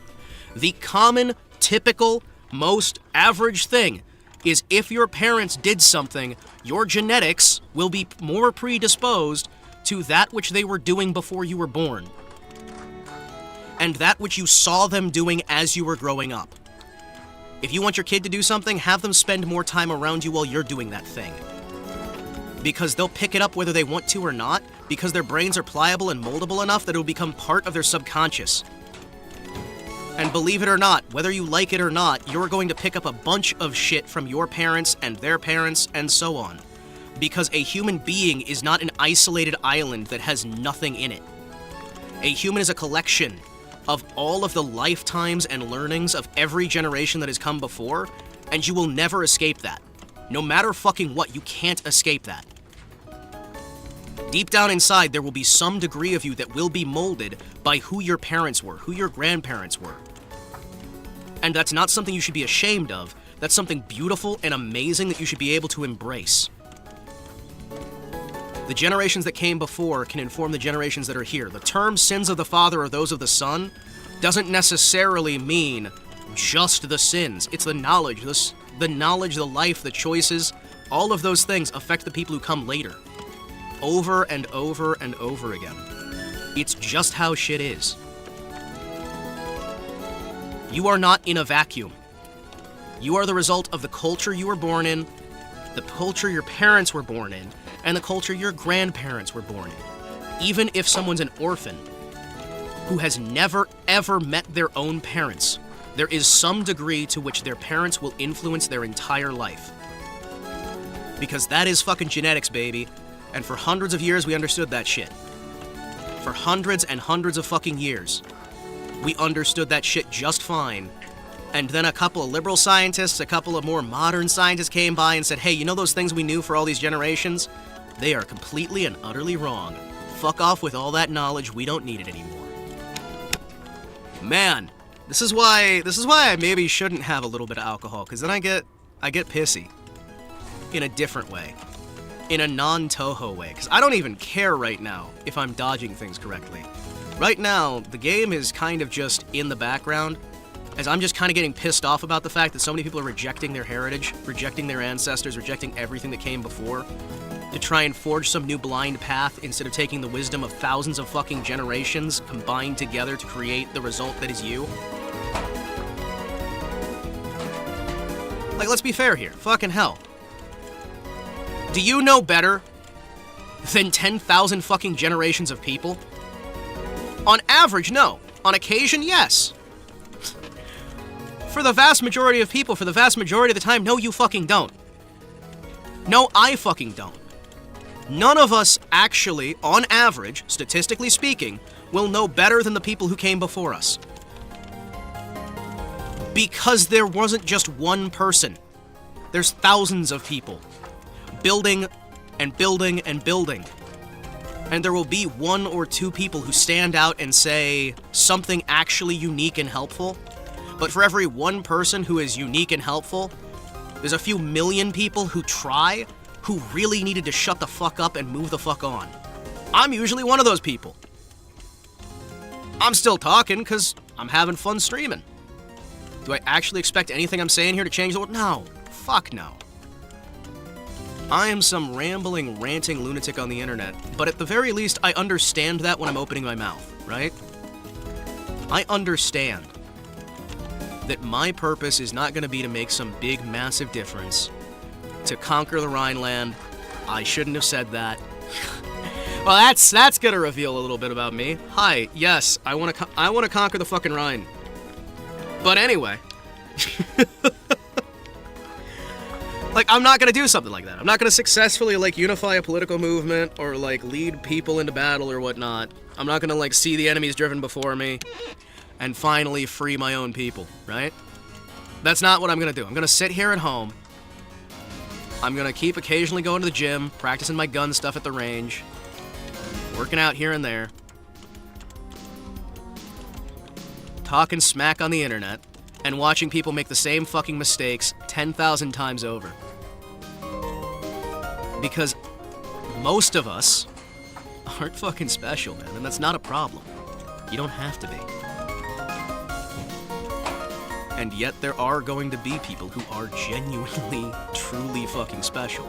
Speaker 2: The common, typical, most average thing is if your parents did something, your genetics will be more predisposed to that which they were doing before you were born, and that which you saw them doing as you were growing up. If you want your kid to do something, have them spend more time around you while you're doing that thing. Because they'll pick it up whether they want to or not, because their brains are pliable and moldable enough that it'll become part of their subconscious. And believe it or not, whether you like it or not, you're going to pick up a bunch of shit from your parents and their parents and so on. Because a human being is not an isolated island that has nothing in it. A human is a collection of all of the lifetimes and learnings of every generation that has come before, and you will never escape that. No matter fucking what, you can't escape that. Deep down inside, there will be some degree of you that will be molded by who your parents were, who your grandparents were. And that's not something you should be ashamed of. That's something beautiful and amazing that you should be able to embrace. The generations that came before can inform the generations that are here. The term sins of the father or those of the son doesn't necessarily mean just the sins. It's the knowledge, the life, the choices. All of those things affect the people who come later. Over and over and over again. It's just how shit is. You are not in a vacuum. You are the result of the culture you were born in, the culture your parents were born in, and the culture your grandparents were born in. Even if someone's an orphan who has never ever met their own parents, there is some degree to which their parents will influence their entire life. Because that is fucking genetics, baby. And for hundreds of years we understood that shit. For hundreds and hundreds of fucking years, we understood that shit just fine. And then a couple of liberal scientists, a couple of more modern scientists came by and said, hey, you know those things we knew for all these generations? They are completely and utterly wrong. Fuck off with all that knowledge, we don't need it anymore. Man, this is why I maybe shouldn't have a little bit of alcohol, because then I get pissy. In a different way. In a non-Touhou way, because I don't even care right now if I'm dodging things correctly. Right now, the game is kind of just in the background, as I'm just kind of getting pissed off about the fact that so many people are rejecting their heritage, rejecting their ancestors, rejecting everything that came before, to try and forge some new blind path instead of taking the wisdom of thousands of fucking generations combined together to create the result that is you. Like, let's be fair here. Fucking hell. Do you know better than 10,000 fucking generations of people? On average, no. On occasion, yes. For the vast majority of people, for the vast majority of the time, no, you fucking don't. No, I fucking don't. None of us actually, on average, statistically speaking, will know better than the people who came before us. Because there wasn't just one person. There's thousands of people. Building and building and building. And there will be one or two people who stand out and say something actually unique and helpful. But for every one person who is unique and helpful, there's a few million people who try, who really needed to shut the fuck up and move the fuck on. I'm usually one of those people. I'm still talking because I'm having fun streaming. Do I actually expect anything I'm saying here to change the world? No. Fuck no. I am some rambling, ranting lunatic on the internet, but at the very least, I understand that when I'm opening my mouth, right? I understand that my purpose is not going to be to make some big, massive difference, to conquer the Rhineland. I shouldn't have said that. Well, that's going to reveal a little bit about me. Hi, yes, I want to conquer the fucking Rhine. But anyway. Like, I'm not gonna do something like that. I'm not gonna successfully, like, unify a political movement or, like, lead people into battle or whatnot. I'm not gonna, like, see the enemies driven before me and finally free my own people, right? That's not what I'm gonna do. I'm gonna sit here at home. I'm gonna keep occasionally going to the gym, practicing my gun stuff at the range, working out here and there, talking smack on the internet, and watching people make the same fucking mistakes 10,000 times over. Because most of us aren't fucking special, man, and that's not a problem. You don't have to be. And yet there are going to be people who are genuinely, truly fucking special.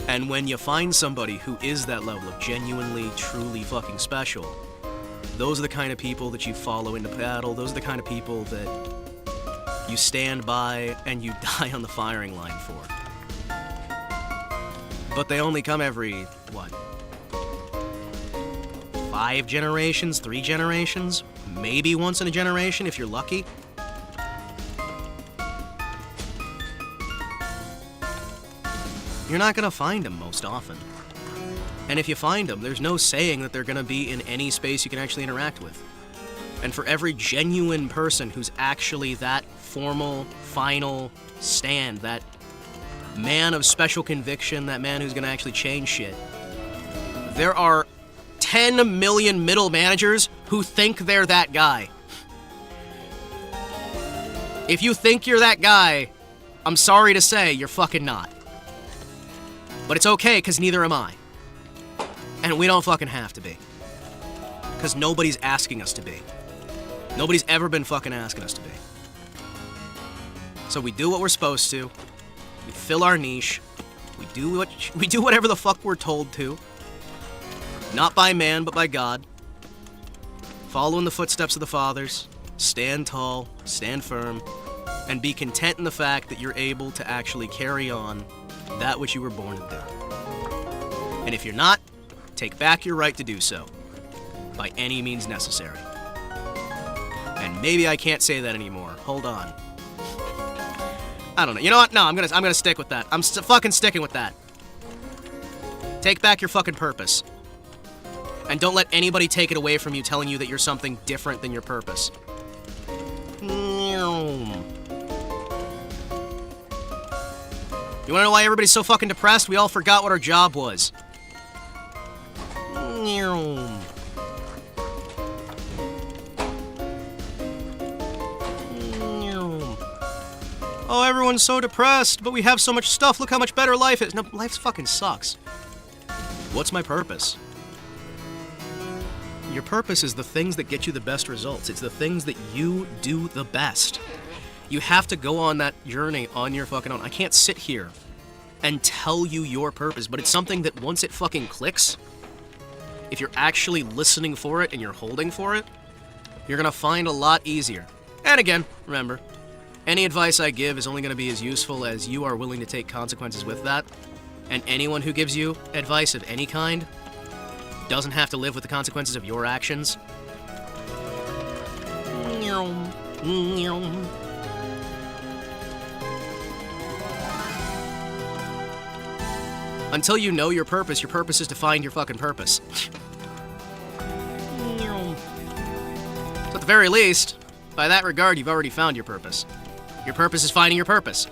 Speaker 2: And when you find somebody who is that level of genuinely, truly fucking special, those are the kind of people that you follow into battle. Those are the kind of people that you stand by and you die on the firing line for. But they only come every, what? 5 generations? 3 generations? Maybe once in a generation if you're lucky. You're not gonna find them most often. And if you find them, there's no saying that they're gonna be in any space you can actually interact with. And for every genuine person who's actually that formal, final stand, that man of special conviction, that man who's gonna actually change shit, there are 10 million middle managers who think they're that guy. If you think you're that guy, I'm sorry to say, you're fucking not. But it's okay, because neither am I. And we don't fucking have to be. Because nobody's asking us to be. Nobody's ever been fucking asking us to be. So we do what we're supposed to. We fill our niche. We do whatever the fuck we're told to. Not by man, but by God. Follow in the footsteps of the fathers. Stand tall, stand firm, and be content in the fact that you're able to actually carry on that which you were born to do. And if you're not, take back your right to do so, by any means necessary. And maybe I can't say that anymore. Hold on. I don't know. You know what? No, I'm gonna stick with that. I'm fucking sticking with that. Take back your fucking purpose. And don't let anybody take it away from you telling you that you're something different than your purpose. You wanna know why everybody's so fucking depressed? We all forgot what our job was. Oh, everyone's so depressed, but we have so much stuff. Look how much better life is. No, life fucking sucks. What's my purpose? Your purpose is the things that get you the best results. It's the things that you do the best. You have to go on that journey on your fucking own. I can't sit here and tell you your purpose, but it's something that once it fucking clicks, if you're actually listening for it and you're holding for it, you're gonna find a lot easier. And again, remember, any advice I give is only gonna be as useful as you are willing to take consequences with that. And anyone who gives you advice of any kind doesn't have to live with the consequences of your actions. Until you know your purpose is to find your fucking purpose. So at the very least, by that regard, you've already found your purpose. Your purpose is finding your purpose.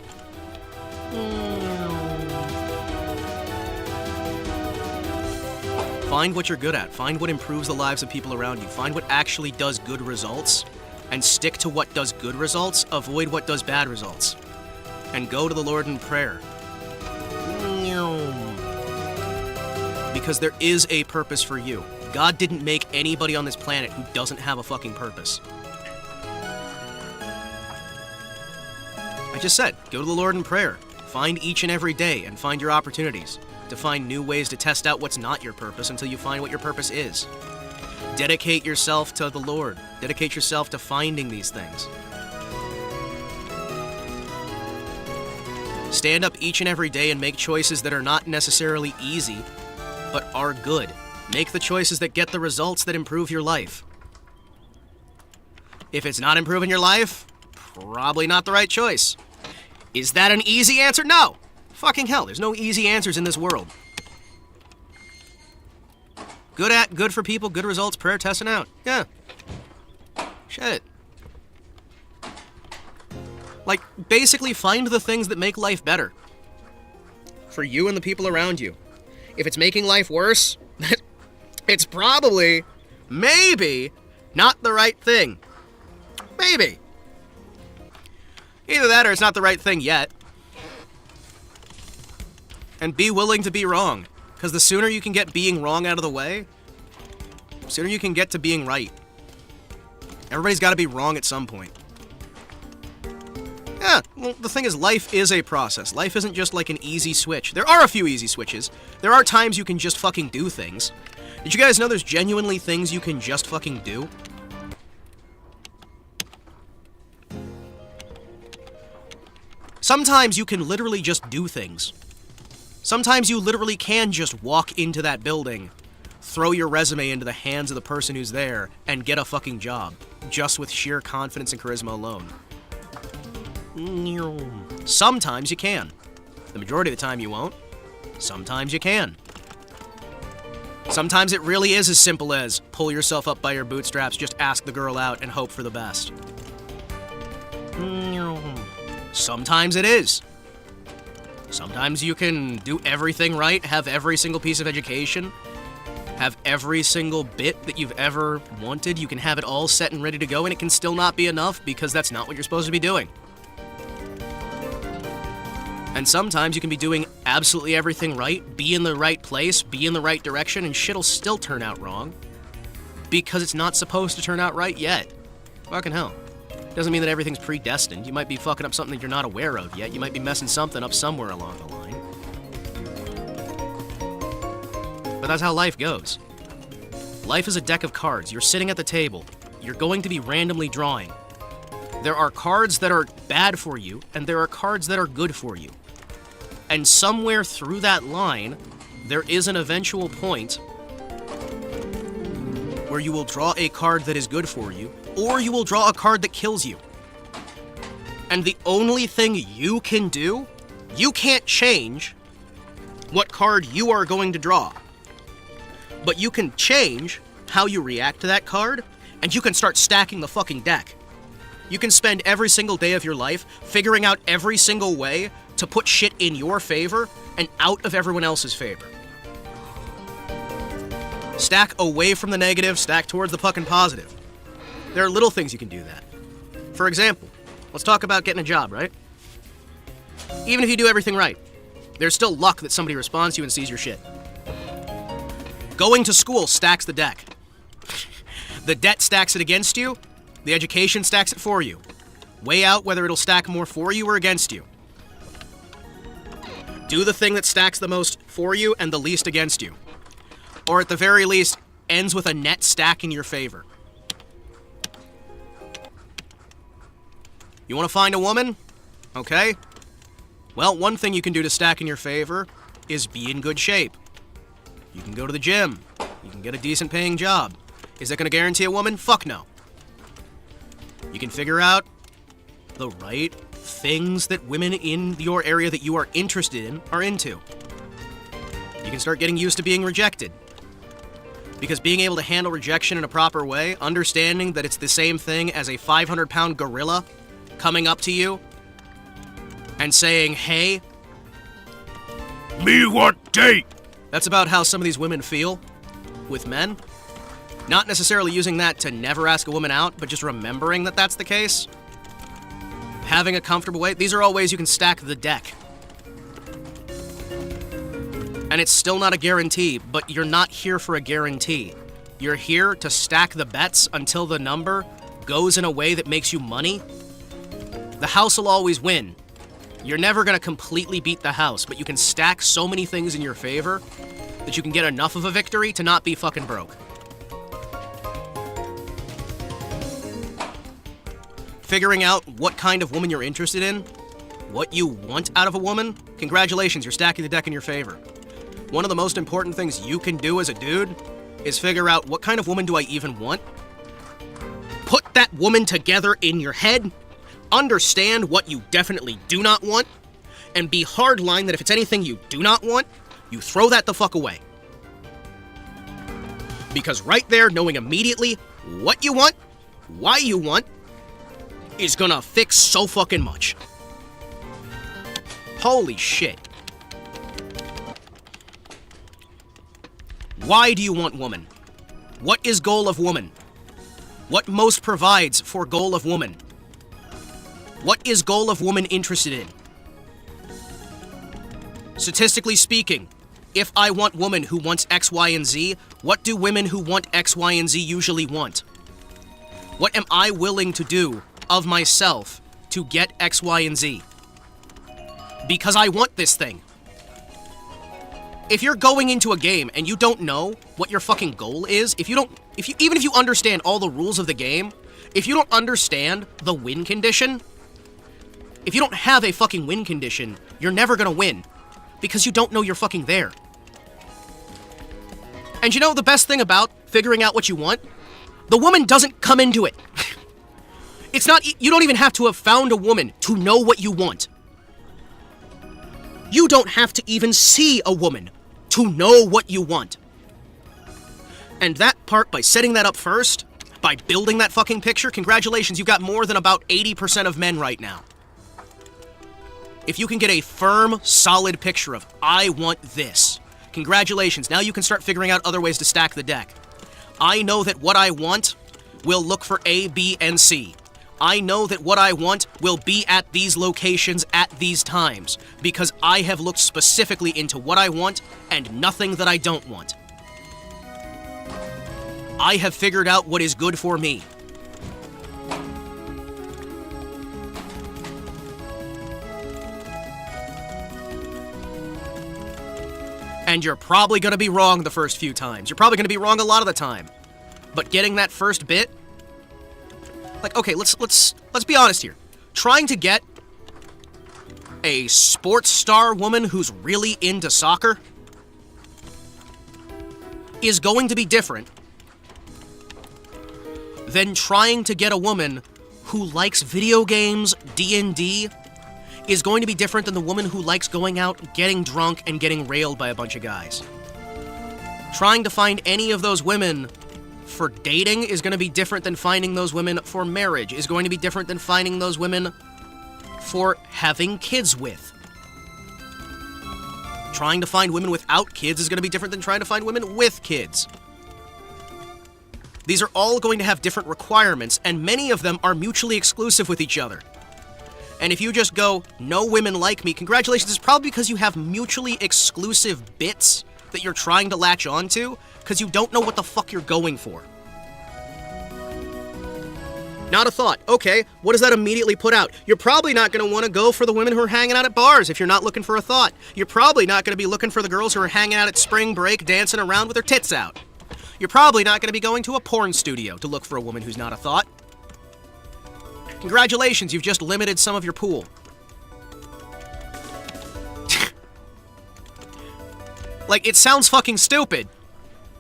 Speaker 2: Find what you're good at. Find what improves the lives of people around you. Find what actually does good results, and stick to what does good results. Avoid what does bad results. And go to the Lord in prayer. Because there is a purpose for you. God didn't make anybody on this planet who doesn't have a fucking purpose. I just said, go to the Lord in prayer. Find each and every day and find your opportunities to find new ways to test out what's not your purpose until you find what your purpose is. Dedicate yourself to the Lord. Dedicate yourself to finding these things. Stand up each and every day and make choices that are not necessarily easy, but are good. Make the choices that get the results that improve your life. If it's not improving your life, probably not the right choice. Is that an easy answer? No. Fucking hell, there's no easy answers in this world. Good for people, good results, prayer testing out. Yeah. Shit. Like, basically find the things that make life better. For you and the people around you. If it's making life worse, it's probably, maybe, not the right thing. Maybe. Either that or it's not the right thing yet. And be willing to be wrong. Because the sooner you can get being wrong out of the way, the sooner you can get to being right. Everybody's got to be wrong at some point. Yeah, well, the thing is, life is a process. Life isn't just like an easy switch. There are a few easy switches. There are times you can just fucking do things. Did you guys know there's genuinely things you can just fucking do? Sometimes you can literally just do things. Sometimes you literally can just walk into that building, throw your resume into the hands of the person who's there, and get a fucking job, just with sheer confidence and charisma alone. Sometimes you can. The majority of the time you won't. Sometimes you can. Sometimes it really is as simple as pull yourself up by your bootstraps, just ask the girl out, and hope for the best. Sometimes it is. Sometimes you can do everything right, have every single piece of education, have every single bit that you've ever wanted. You can have it all set and ready to go, and it can still not be enough because that's not what you're supposed to be doing. And sometimes you can be doing absolutely everything right, be in the right place, be in the right direction, and shit'll still turn out wrong. Because it's not supposed to turn out right yet. Fucking hell. Doesn't mean that everything's predestined. You might be fucking up something that you're not aware of yet. You might be messing something up somewhere along the line. But that's how life goes. Life is a deck of cards. You're sitting at the table. You're going to be randomly drawing. There are cards that are bad for you, and there are cards that are good for you. And somewhere through that line, there is an eventual point where you will draw a card that is good for you, or you will draw a card that kills you. And the only thing you can do, you can't change what card you are going to draw. But you can change how you react to that card, and you can start stacking the fucking deck. You can spend every single day of your life figuring out every single way to put shit in your favor and out of everyone else's favor. Stack away from the negative, stack towards the fucking positive. There are little things you can do that. For example, let's talk about getting a job, right? Even if you do everything right, there's still luck that somebody responds to you and sees your shit. Going to school stacks the deck. The debt stacks it against you, the education stacks it for you. Weigh out whether it'll stack more for you or against you. Do the thing that stacks the most for you and the least against you. Or at the very least, ends with a net stack in your favor. You want to find a woman? Okay. Well, one thing you can do to stack in your favor is be in good shape. You can go to the gym. You can get a decent paying job. Is that going to guarantee a woman? Fuck no. You can figure out the right things that women in your area that you are interested in are into. You can start getting used to being rejected. Because being able to handle rejection in a proper way, understanding that it's the same thing as a 500-pound gorilla coming up to you and saying, hey,
Speaker 6: Me want date.
Speaker 2: that's about how some of these women feel with men. Not necessarily using that to never ask a woman out, but just remembering that that's the case. Having a comfortable way. These are all ways you can stack the deck. And it's still not a guarantee, but you're not here for a guarantee. You're here to stack the bets until the number goes in a way that makes you money. The house will always win. You're never going to completely beat the house, but you can stack so many things in your favor that you can get enough of a victory to not be fucking broke. Figuring out what kind of woman you're interested in, what you want out of a woman, congratulations, you're stacking the deck in your favor. One of the most important things you can do as a dude is figure out what kind of woman do I even want? Put that woman together in your head, understand what you definitely do not want, and be hardline that if it's anything you do not want, you throw that the fuck away. Because right there, knowing immediately what you want, why you want, is gonna fix so fucking much. Holy shit. Why do you want woman? What is goal of woman? What most provides for goal of woman? What is goal of woman interested in? Statistically speaking, if I want woman who wants X, Y, and Z, what do women who want X, Y, and Z usually want? What am I willing to do of myself to get X, Y, and Z? Because I want this thing. If you're going into a game and you don't know what your fucking goal is, even if you understand all the rules of the game, if you don't understand the win condition, if you don't have a fucking win condition, you're never gonna win. Because you don't know you're fucking there. And you know the best thing about figuring out what you want? The woman doesn't come into it. It's not, you don't even have to have found a woman to know what you want. You don't have to even see a woman to know what you want. And that part, by setting that up first, by building that fucking picture, congratulations, you've got more than about 80% of men right now. If you can get a firm, solid picture of, I want this, congratulations, now you can start figuring out other ways to stack the deck. I know that what I want will look for A, B, and C. I know that what I want will be at these locations at these times, because I have looked specifically into what I want and nothing that I don't want. I have figured out what is good for me. And you're probably going to be wrong the first few times. You're probably going to be wrong a lot of the time. But getting that first bit, like, okay, let's be honest here. Trying to get a sports star woman who's really into soccer is going to be different than trying to get a woman who likes video games, D&D, is going to be different than the woman who likes going out, getting drunk, and getting railed by a bunch of guys. Trying to find any of those women for dating is going to be different than finding those women for marriage, is going to be different than finding those women for having kids with. Trying to find women without kids is going to be different than trying to find women with kids. These are all going to have different requirements, and many of them are mutually exclusive with each other. And if you just go, no women like me, congratulations, it's probably because you have mutually exclusive bits that you're trying to latch onto, because you don't know what the fuck you're going for. Not a thought. Okay, what does that immediately put out? You're probably not going to want to go for the women who are hanging out at bars if you're not looking for a thought. You're probably not going to be looking for the girls who are hanging out at spring break dancing around with their tits out. You're probably not going to be going to a porn studio to look for a woman who's not a thought. Congratulations, you've just limited some of your pool. Like, it sounds fucking stupid,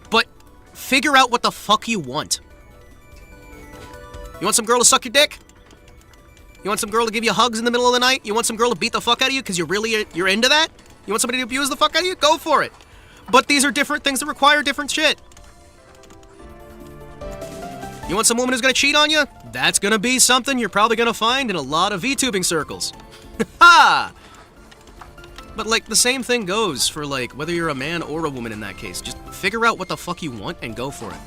Speaker 2: but figure out what the fuck you want. You want some girl to suck your dick? You want some girl to give you hugs in the middle of the night? You want some girl to beat the fuck out of you because you're into that? You want somebody to abuse the fuck out of you? Go for it. But these are different things that require different shit. You want some woman who's gonna cheat on you? That's gonna be something you're probably gonna find in a lot of VTubing circles. Ha! But, like, the same thing goes for, like, whether you're a man or a woman in that case. Just figure out what the fuck you want and go for it.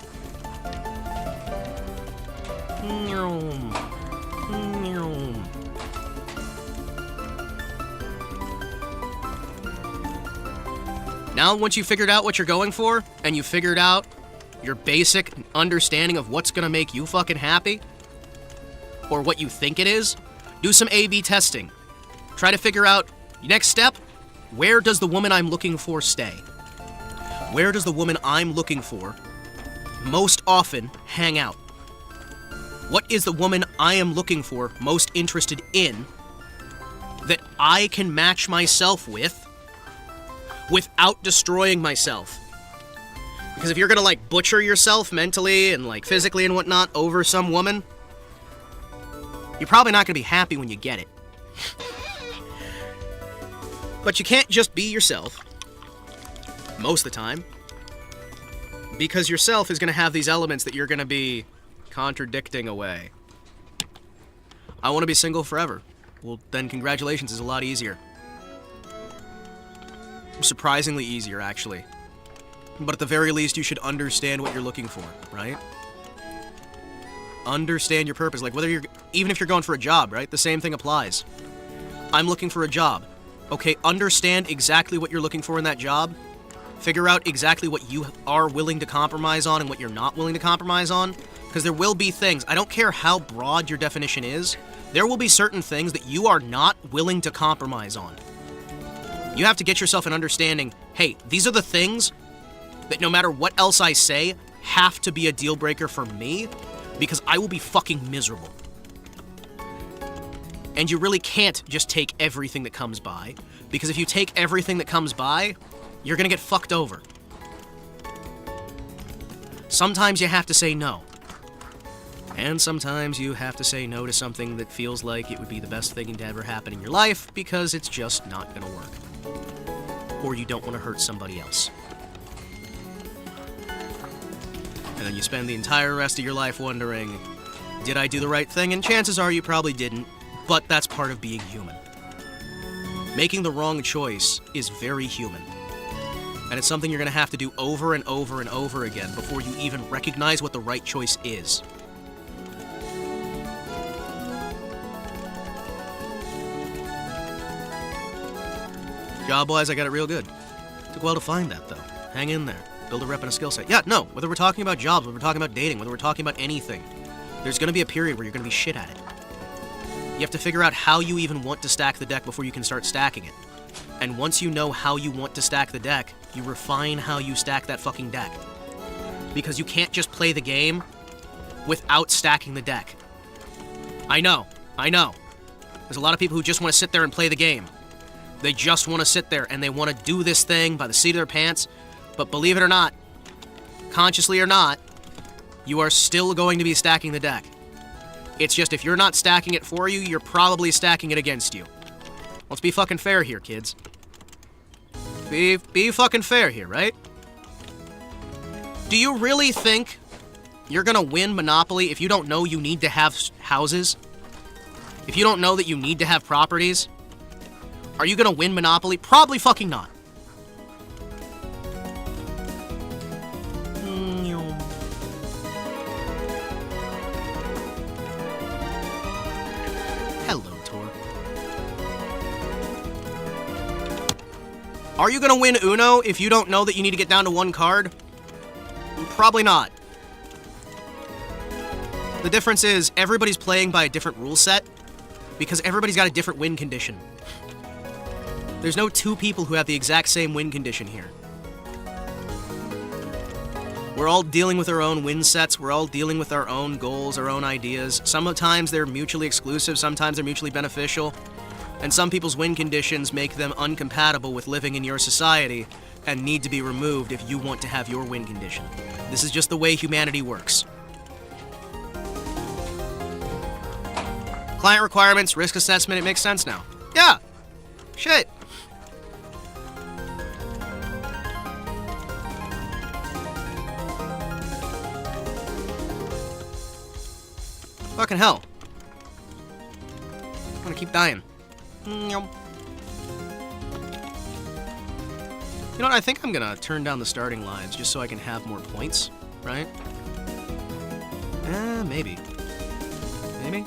Speaker 2: Now, once you figured out what you're going for, and you figured out your basic understanding of what's gonna make you fucking happy, or what you think it is, do some A/B testing. Try to figure out, next step, where does the woman I'm looking for stay? Where does the woman I'm looking for most often hang out? What is the woman I am looking for most interested in that I can match myself with without destroying myself? Because if you're gonna, like, butcher yourself mentally and, like, physically and whatnot over some woman, You're probably not going to be happy when you get it. But you can't just be yourself most of the time, because yourself is going to have these elements that you're going to be contradicting away. I want to be single forever. Well, then congratulations is a lot easier. Surprisingly easier, actually. But at the very least, you should understand what you're looking for, right? Understand your purpose. Like, even if you're going for a job, right? The same thing applies. I'm looking for a job. Okay, understand exactly what you're looking for in that job. Figure out exactly what you are willing to compromise on and what you're not willing to compromise on. Because there will be things, I don't care how broad your definition is, there will be certain things that you are not willing to compromise on. You have to get yourself an understanding, hey, these are the things that no matter what else I say, have to be a deal breaker for me, because I will be fucking miserable. And you really can't just take everything that comes by, because if you take everything that comes by, you're gonna get fucked over. Sometimes you have to say no. And sometimes you have to say no to something that feels like it would be the best thing to ever happen in your life, because it's just not gonna work. Or you don't want to hurt somebody else. And then you spend the entire rest of your life wondering, did I do the right thing? And chances are you probably didn't, but that's part of being human. Making the wrong choice is very human. And it's something you're going to have to do over and over and over again before you even recognize what the right choice is. Job-wise, I got it real good. Took a while to find that, though. Hang in there. Build a rep and a skill set. Yeah, no, whether we're talking about jobs, whether we're talking about dating, whether we're talking about anything, there's going to be a period where you're going to be shit at it. You have to figure out how you even want to stack the deck before you can start stacking it. And once you know how you want to stack the deck, you refine how you stack that fucking deck. Because you can't just play the game without stacking the deck. I know. There's a lot of people who just want to sit there and play the game. They just want to sit there and they want to do this thing by the seat of their pants. But believe it or not, consciously or not, you are still going to be stacking the deck. It's just if you're not stacking it for you, you're probably stacking it against you. Let's be fucking fair here, kids. Be fucking fair here, right? Do you really think you're gonna win Monopoly if you don't know you need to have houses? If you don't know that you need to have properties? Are you gonna win Monopoly? Probably fucking not. Hello, Tor. Are you gonna win Uno if you don't know that you need to get down to one card? Probably not. The difference is everybody's playing by a different rule set because everybody's got a different win condition. There's no two people who have the exact same win condition here. We're all dealing with our own win sets, we're all dealing with our own goals, our own ideas. Sometimes they're mutually exclusive, sometimes they're mutually beneficial, and some people's win conditions make them incompatible with living in your society and need to be removed if you want to have your win condition. This is just the way humanity works. Client requirements, risk assessment, it makes sense now. Yeah! Shit! Fucking hell. I'm gonna keep dying. You know what, I think I'm gonna turn down the starting lives just so I can have more points, right? Maybe. Maybe?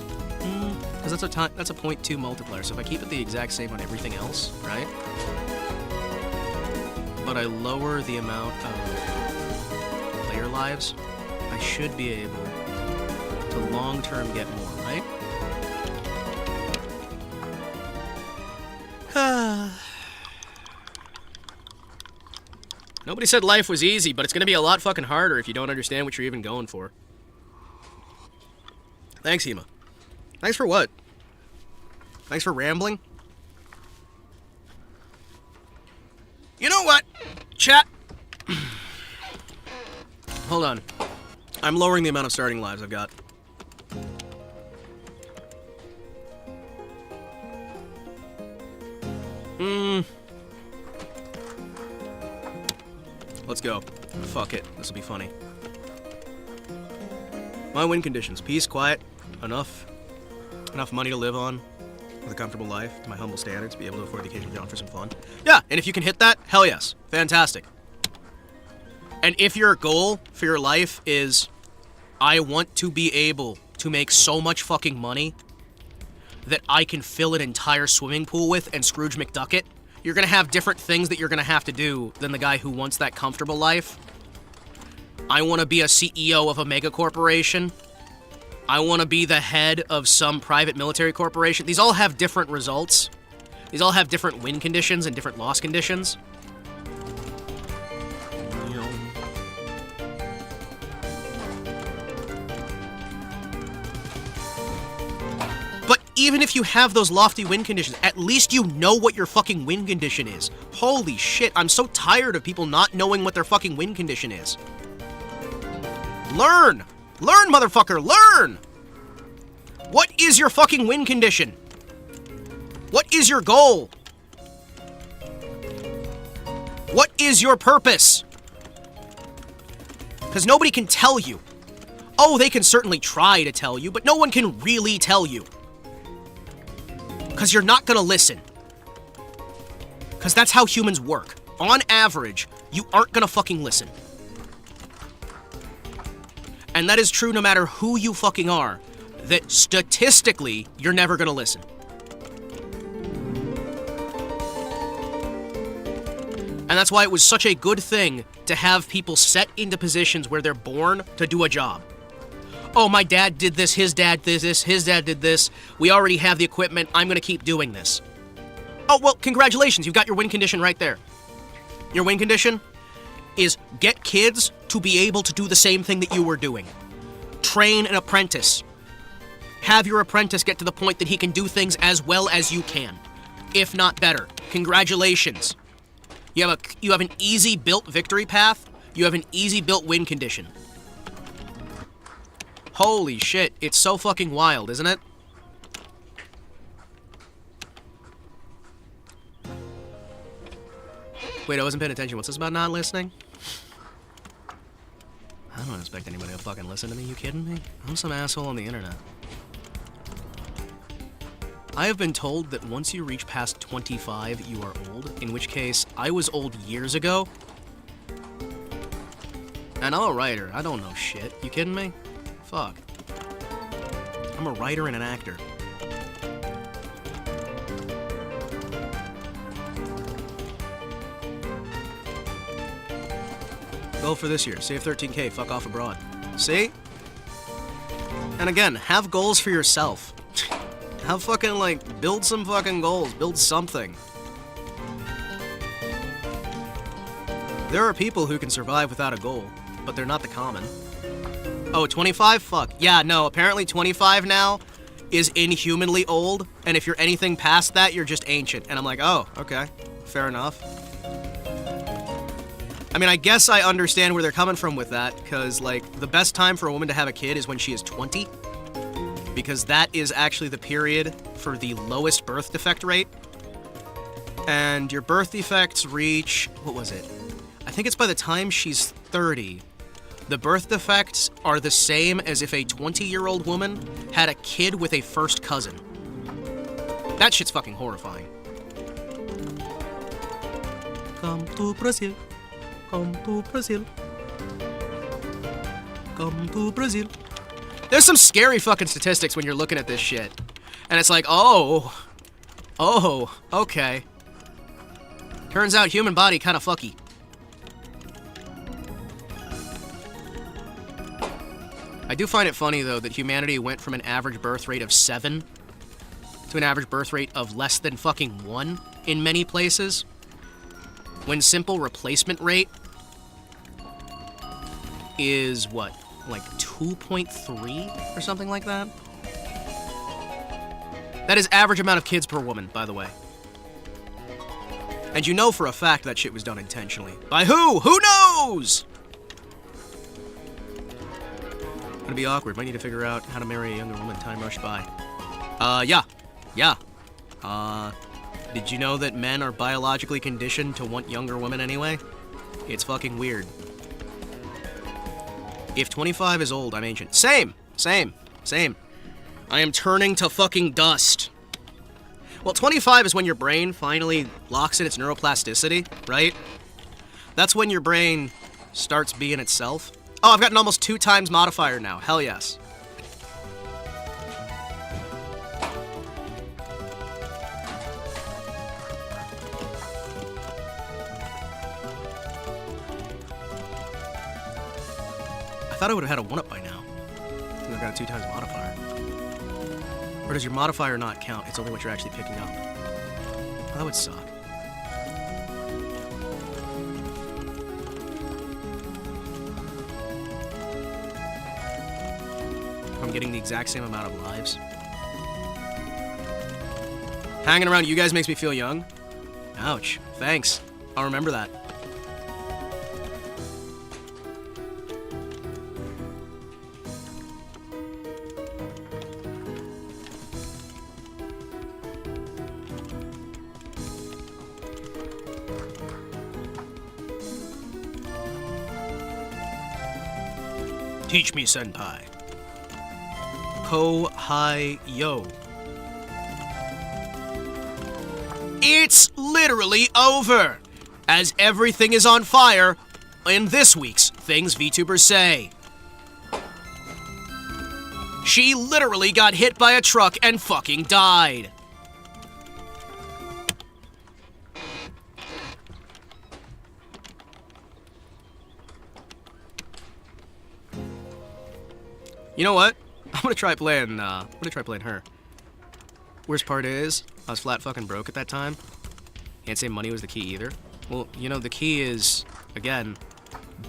Speaker 2: Because that's a 0.2 multiplier, so if I keep it the exact same on everything else, right? But I lower the amount of player lives, I should be able to long-term get more, right? Nobody said life was easy, but it's gonna be a lot fucking harder if you don't understand what you're even going for. Thanks, Hima. Thanks for what? Thanks for rambling? You know what? Chat. Hold on. I'm lowering the amount of starting lives I've got. Let's go. Fuck it. This will be funny. My win conditions. Peace, quiet, enough money to live on, with a comfortable life, to my humble standards, be able to afford the occasional job for some fun. Yeah, and if you can hit that, hell yes. Fantastic. And if your goal for your life is, I want to be able to make so much fucking money that I can fill an entire swimming pool with and Scrooge McDuck it, you're gonna have different things that you're gonna have to do than the guy who wants that comfortable life. I want to be a CEO of a mega corporation. I want to be the head of some private military corporation. These all have different results. These all have different win conditions and different loss conditions. But even if you have those lofty win conditions, at least you know what your fucking win condition is. Holy shit, I'm so tired of people not knowing what their fucking win condition is. Learn! Learn, motherfucker, learn! What is your fucking win condition? What is your goal? What is your purpose? Because nobody can tell you. Oh, they can certainly try to tell you, but no one can really tell you. Because you're not gonna listen. Because that's how humans work. On average, you aren't gonna fucking listen. And that is true no matter who you fucking are, that statistically, you're never gonna listen. And that's why it was such a good thing to have people set into positions where they're born to do a job. Oh, my dad did this, his dad did this, his dad did this, we already have the equipment, I'm gonna keep doing this. Oh, well, congratulations, you've got your win condition right there. Your win condition is get kids to be able to do the same thing that you were doing. Train an apprentice. Have your apprentice get to the point that he can do things as well as you can, if not better. Congratulations. You have an easy built victory path. You have an easy built win condition. Holy shit, it's so fucking wild, isn't it? Wait, I wasn't paying attention. What's this about not listening? I don't expect anybody to fucking listen to me. You kidding me? I'm some asshole on the internet. I have been told that once you reach past 25, you are old, in which case, I was old years ago. And I'm a writer. I don't know shit. You kidding me? Fuck. I'm a writer and an actor. Goal for this year, save 13K, fuck off abroad. See? And again, have goals for yourself. Have fucking, like, build some fucking goals. Build something. There are people who can survive without a goal, but they're not the common. Oh, 25? Fuck. Yeah, no, apparently 25 now is inhumanly old, and if you're anything past that, you're just ancient. And I'm like, oh, okay. Fair enough. I mean, I guess I understand where they're coming from with that, because, like, the best time for a woman to have a kid is when she is 20, because that is actually the period for the lowest birth defect rate. And your birth defects reach, what was it? I think it's by the time she's 30. The birth defects are the same as if a 20-year-old woman had a kid with a first cousin. That shit's fucking horrifying. Come to Brazil. Come to Brazil. Come to Brazil. There's some scary fucking statistics when you're looking at this shit. And it's like, oh, okay. Turns out human body kind of fucky. I do find it funny, though, that humanity went from an average birth rate of 7 to an average birth rate of less than fucking 1 in many places, when simple replacement rate is, what, like 2.3 or something like that? That is average amount of kids per woman, by the way. And you know for a fact that shit was done intentionally. By who? Who knows? Gonna be awkward. Might need to figure out how to marry a younger woman. Time rushed by. Yeah. Did you know that men are biologically conditioned to want younger women anyway? It's fucking weird. If 25 is old, I'm ancient. Same. I am turning to fucking dust. Well, 25 is when your brain finally locks in its neuroplasticity, right? That's when your brain starts being itself. Oh, I've got an almost 2 times modifier now. Hell yes. I thought I would have had a 1-up by now. I've got a 2 times modifier. Or does your modifier not count? It's only what you're actually picking up. Oh, that would suck. I'm getting the exact same amount of lives. Hanging around you guys makes me feel young. Ouch. Thanks. I'll remember that. Teach me, Senpai. Ko-hi-yo. It's literally over! As everything is on fire in this week's Things Vtubers Say. She literally got hit by a truck and fucking died. You know what? I'm gonna try playing her. Worst part is, I was flat fucking broke at that time. Can't say money was the key either. Well, you know, the key is, again,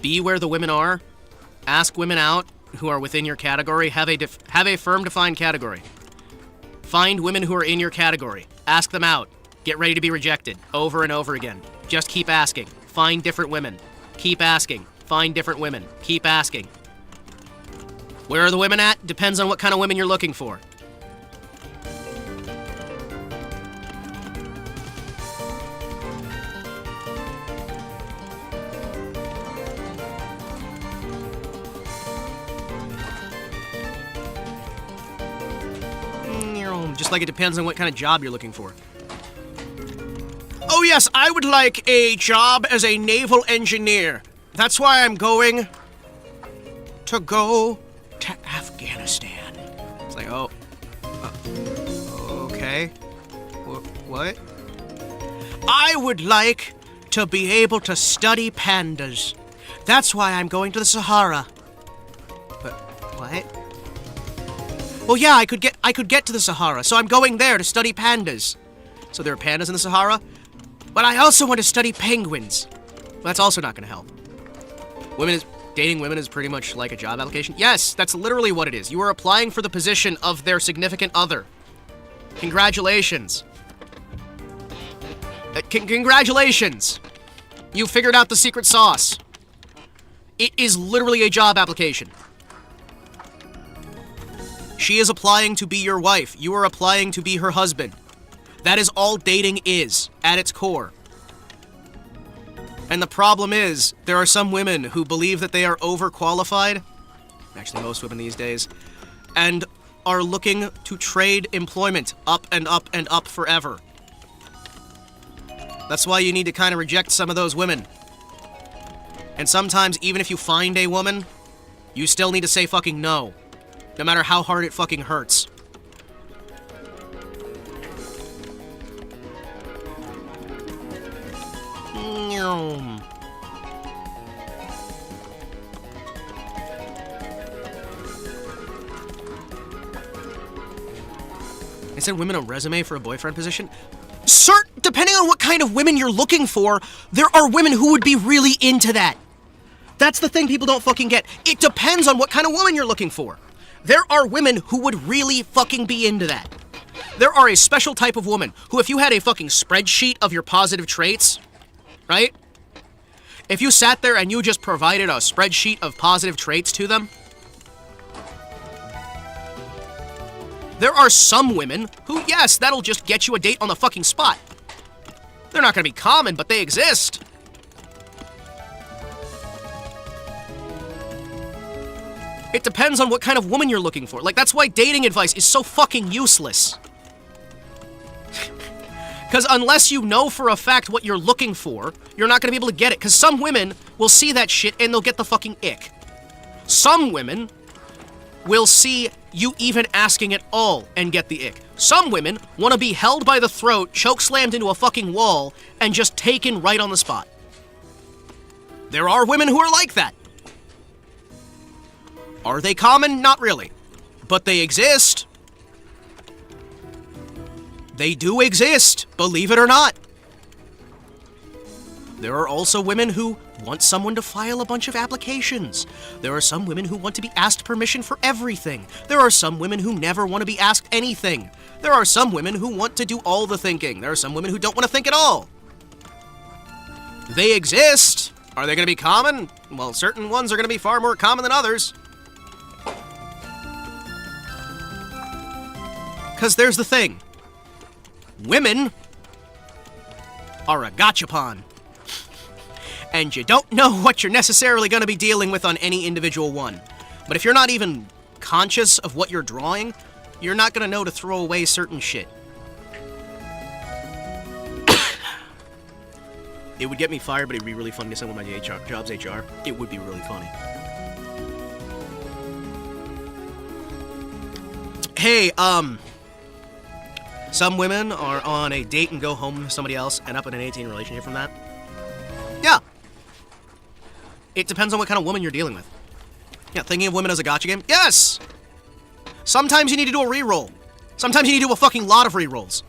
Speaker 2: be where the women are, ask women out who are within your category, have a firm defined category. Find women who are in your category, ask them out, get ready to be rejected, over and over again. Just keep asking, find different women, keep asking, find different women, keep asking. Where are the women at? Depends on what kind of women you're looking for. Just like it depends on what kind of job you're looking for. Oh yes, I would like a job as a naval engineer. That's why I'm going to Afghanistan. It's like, oh, okay. What? I would like to be able to study pandas. That's why I'm going to the Sahara. But what? Well, yeah, I could get to the Sahara, so I'm going there to study pandas. So there are pandas in the Sahara, but I also want to study penguins. Well, that's also not going to help. Dating women is pretty much like a job application. Yes, that's literally what it is. You are applying for the position of their significant other. Congratulations. Congratulations. You figured out the secret sauce. It is literally a job application. She is applying to be your wife. You are applying to be her husband. That is all dating is, at its core. And the problem is, there are some women who believe that they are overqualified, actually most women these days, and are looking to trade employment up and up and up forever. That's why you need to kind of reject some of those women. And sometimes, even if you find a woman, you still need to say fucking no. No matter how hard it fucking hurts. I said women a resume for a boyfriend position? Depending on what kind of women you're looking for, there are women who would be really into that. That's the thing people don't fucking get. It depends on what kind of woman you're looking for. There are women who would really fucking be into that. There are a special type of woman who, if you had a fucking spreadsheet of your positive traits, right? If you sat there and you just provided a spreadsheet of positive traits to them, there are some women who, yes, that'll just get you a date on the fucking spot. They're not gonna be common, but they exist. It depends on what kind of woman you're looking for. Like, that's why dating advice is so fucking useless. Because unless you know for a fact what you're looking for, you're not going to be able to get it. Because some women will see that shit and they'll get the fucking ick. Some women will see you even asking at all and get the ick. Some women want to be held by the throat, choke-slammed into a fucking wall, and just taken right on the spot. There are women who are like that. Are they common? Not really. But they exist. They do exist, believe it or not. There are also women who want someone to file a bunch of applications. There are some women who want to be asked permission for everything. There are some women who never want to be asked anything. There are some women who want to do all the thinking. There are some women who don't want to think at all. They exist. Are they going to be common? Well, certain ones are going to be far more common than others. Because there's the thing. Women are a gachapon. And you don't know what you're necessarily going to be dealing with on any individual one. But if you're not even conscious of what you're drawing, you're not going to know to throw away certain shit. It would get me fired, but it'd be really funny to send one of my jobs HR. It would be really funny. Hey, some women are on a date and go home with somebody else, end up in an 18 relationship from that. Yeah. It depends on what kind of woman you're dealing with. Yeah, thinking of women as a gotcha game? Yes! Sometimes you need to do a reroll. Sometimes you need to do a fucking lot of rerolls.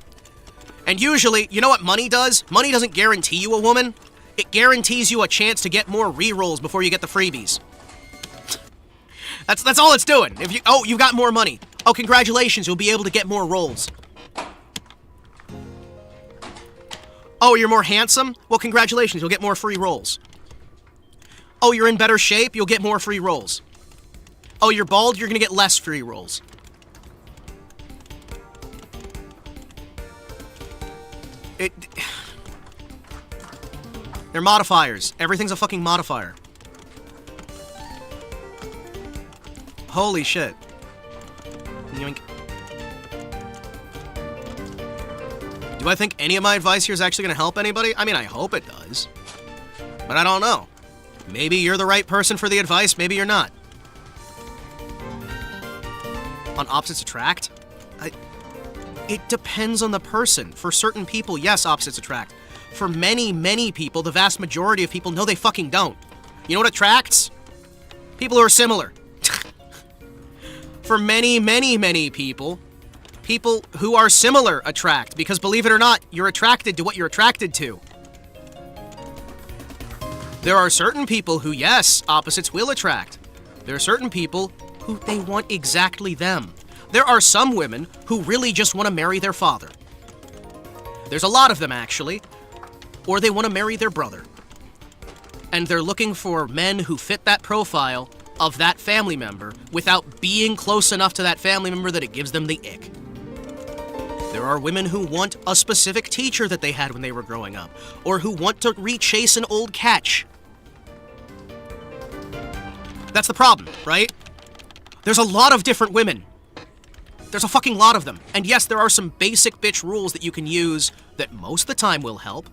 Speaker 2: And usually, you know what money does? Money doesn't guarantee you a woman. It guarantees you a chance to get more rerolls before you get the freebies. That's all it's doing. If you got more money. Oh, congratulations, you'll be able to get more rolls. Oh, you're more handsome? Well, congratulations, you'll get more free rolls. Oh, you're in better shape? You'll get more free rolls. Oh, you're bald? You're gonna get less free rolls. They're modifiers. Everything's a fucking modifier. Holy shit. Yoink. Do I think any of my advice here is actually going to help anybody? I mean, I hope it does. But I don't know. Maybe you're the right person for the advice, maybe you're not. On opposites attract? It depends on the person. For certain people, yes, opposites attract. For many, many people, the vast majority of people, no, they fucking don't. You know what attracts? People who are similar. For many, many, many people who are similar attract, because believe it or not, you're attracted to what you're attracted to. There are certain people who, yes, opposites will attract. There are certain people who they want exactly them. There are some women who really just want to marry their father. There's a lot of them, actually. Or they want to marry their brother. And they're looking for men who fit that profile of that family member without being close enough to that family member that it gives them the ick. There are women who want a specific teacher that they had when they were growing up, or who want to rechase an old catch. That's the problem, right? There's a lot of different women. There's a fucking lot of them. And yes, there are some basic bitch rules that you can use that most of the time will help,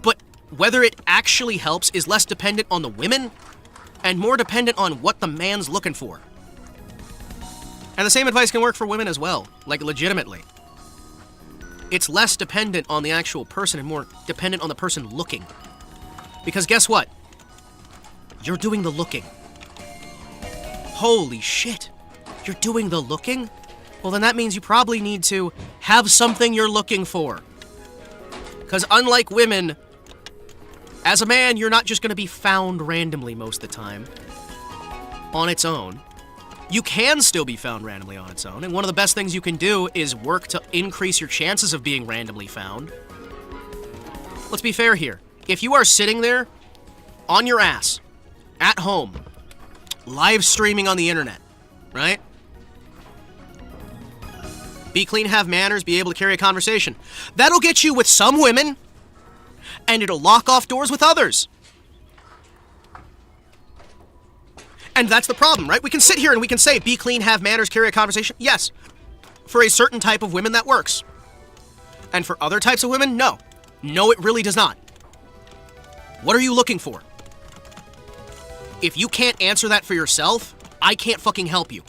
Speaker 2: but whether it actually helps is less dependent on the women and more dependent on what the man's looking for. And the same advice can work for women as well, like legitimately. It's less dependent on the actual person and more dependent on the person looking. Because guess what? You're doing the looking. Holy shit. You're doing the looking? Well, then that means you probably need to have something you're looking for. Because unlike women, as a man, you're not just going to be found randomly most of the time on its own. You can still be found randomly on its own, and one of the best things you can do is work to increase your chances of being randomly found. Let's be fair here. If you are sitting there on your ass, at home, live streaming on the internet, right? Be clean, have manners, be able to carry a conversation. That'll get you with some women, And it'll lock off doors with others. And that's the problem, right? We can sit here and we can say, be clean, have manners, carry a conversation. Yes. For a certain type of women, that works. And for other types of women, no. No, it really does not. What are you looking for? If you can't answer that for yourself, I can't fucking help you.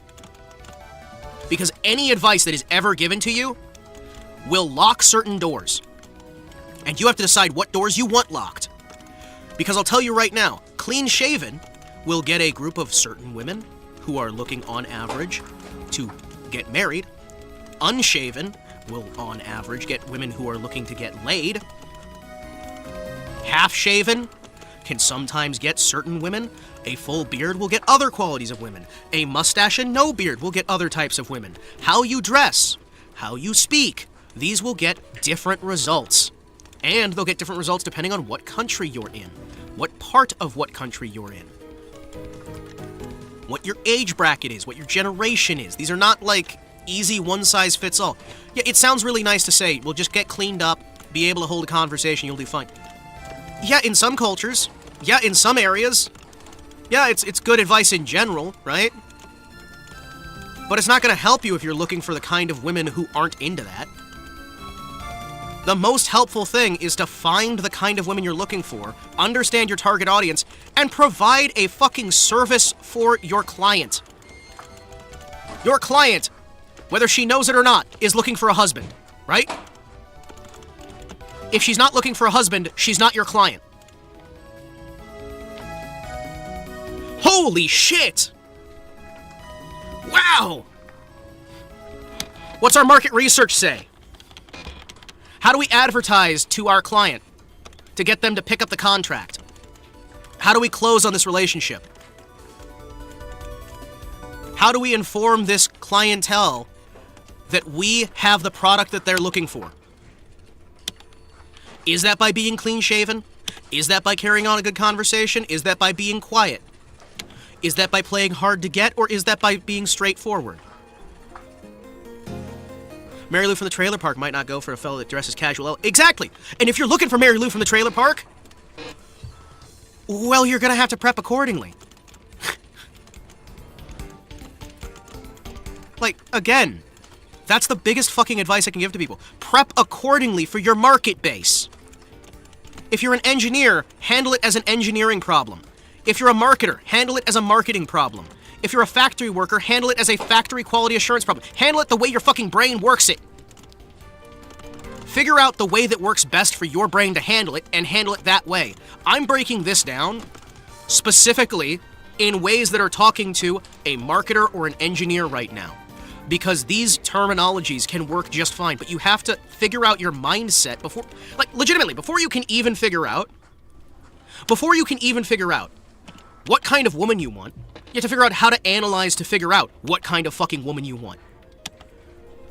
Speaker 2: Because any advice that is ever given to you will lock certain doors. And you have to decide what doors you want locked. Because I'll tell you right now, clean-shaven will get a group of certain women who are looking on average to get married. Unshaven will on average get women who are looking to get laid. Half-shaven can sometimes get certain women. A full beard will get other qualities of women. A mustache and no beard will get other types of women. How you dress, how you speak, these will get different results. And they'll get different results depending on what country you're in, what part of what country you're in, what your age bracket is, what your generation is. These are not like easy one-size-fits-all. Yeah, it sounds really nice to say, well, just get cleaned up, be able to hold a conversation, you'll do fine. Yeah, in some cultures. Yeah, in some areas. Yeah, it's good advice in general, right? But it's not going to help you if you're looking for the kind of women who aren't into that. The most helpful thing is to find the kind of women you're looking for, understand your target audience, and provide a fucking service for your client. Your client, whether she knows it or not, is looking for a husband, right? If she's not looking for a husband, she's not your client. Holy shit! Wow! What's our market research say? How do we advertise to our client to get them to pick up the contract? How do we close on this relationship? How do we inform this clientele that we have the product that they're looking for? Is that by being clean-shaven? Is that by carrying on a good conversation? Is that by being quiet? Is that by playing hard to get, or is that by being straightforward? Mary Lou from the trailer park might not go for a fellow that dresses casual. Exactly! And if you're looking for Mary Lou from the trailer park, well, you're gonna have to prep accordingly. Like, again, that's the biggest fucking advice I can give to people. Prep accordingly for your market base. If you're an engineer, handle it as an engineering problem. If you're a marketer, handle it as a marketing problem. If you're a factory worker, handle it as a factory quality assurance problem. Handle it the way your fucking brain works it. Figure out the way that works best for your brain to handle it, and handle it that way. I'm breaking this down specifically in ways that are talking to a marketer or an engineer right now. Because these terminologies can work just fine, but you have to figure out your mindset before, like, legitimately, before you can even figure out what kind of woman you want, you have to figure out how to analyze to figure out what kind of fucking woman you want.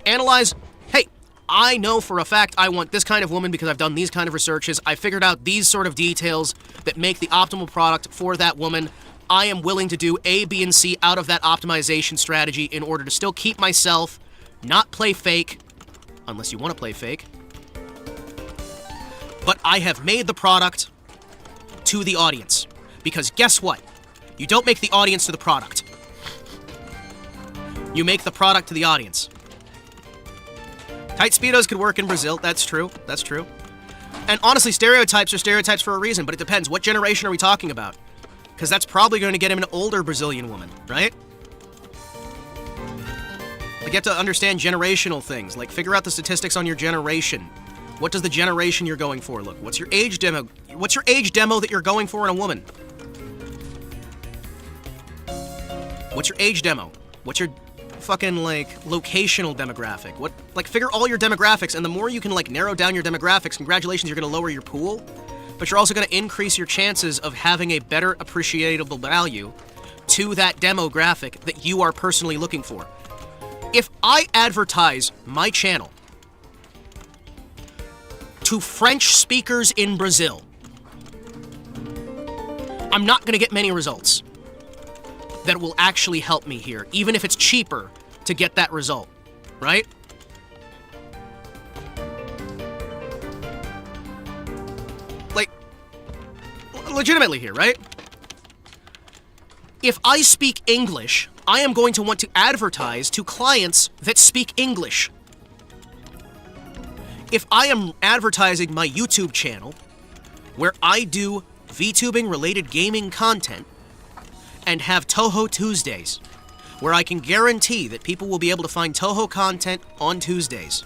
Speaker 2: Analyze, hey, I know for a fact I want this kind of woman because I've done these kind of researches. I figured out these sort of details that make the optimal product for that woman. I am willing to do A, B, and C out of that optimization strategy in order to still keep myself, not play fake, unless you want to play fake. But I have made the product to the audience. Because guess what? You don't make the audience to the product. You make the product to the audience. Tight Speedos could work in Brazil. That's true. That's true. And honestly, stereotypes are stereotypes for a reason, but it depends. What generation are we talking about? Because that's probably going to get him an older Brazilian woman, right? Like, you have to understand generational things. Like, figure out the statistics on your generation. What does the generation you're going for look? What's your age demo? What's your age demo that you're going for in a woman? What's your age demo? What's your fucking, like, locational demographic? What, like, figure all your demographics, and the more you can, like, narrow down your demographics, congratulations, you're gonna lower your pool, but you're also gonna increase your chances of having a better appreciable value to that demographic that you are personally looking for. If I advertise my channel to French speakers in Brazil, I'm not gonna get many results that will actually help me here, even if it's cheaper to get that result, right? Like, legitimately here, right? If I speak English, I am going to want to advertise to clients that speak English. If I am advertising my YouTube channel, where I do VTubing related gaming content, and have Touhou Tuesdays, where I can guarantee that people will be able to find Touhou content on Tuesdays.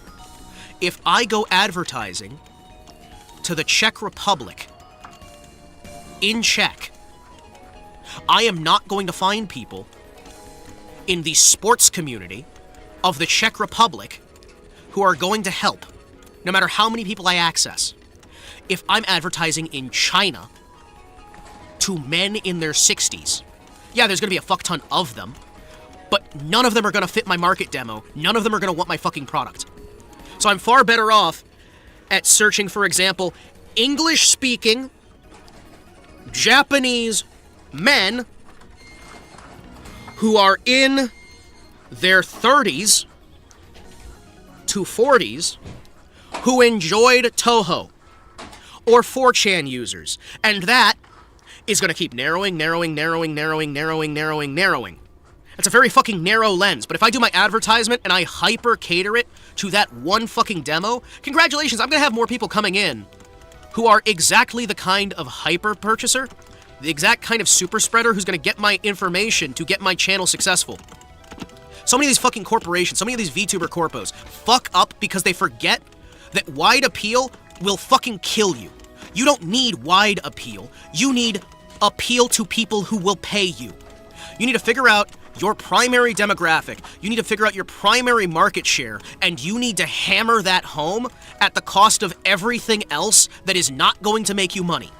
Speaker 2: If I go advertising to the Czech Republic in Czech, I am not going to find people in the sports community of the Czech Republic who are going to help, no matter how many people I access. If I'm advertising in China to men in their 60s, yeah, there's going to be a fuck ton of them, but none of them are going to fit my market demo. None of them are going to want my fucking product. So I'm far better off at searching, for example, English-speaking Japanese men who are in their 30s to 40s who enjoyed Touhou, or 4chan users. And that is going to keep narrowing. It's a very fucking narrow lens, but if I do my advertisement and I hyper cater it to that one fucking demo, congratulations, I'm going to have more people coming in who are exactly the kind of hyper purchaser, the exact kind of super spreader who's going to get my information to get my channel successful. So many of these fucking corporations, so many of these VTuber corpos fuck up because they forget that wide appeal will fucking kill you. You don't need wide appeal. You need appeal to people who will pay you. You need to figure out your primary demographic. You need to figure out your primary market share, and you need to hammer that home at the cost of everything else that is not going to make you money.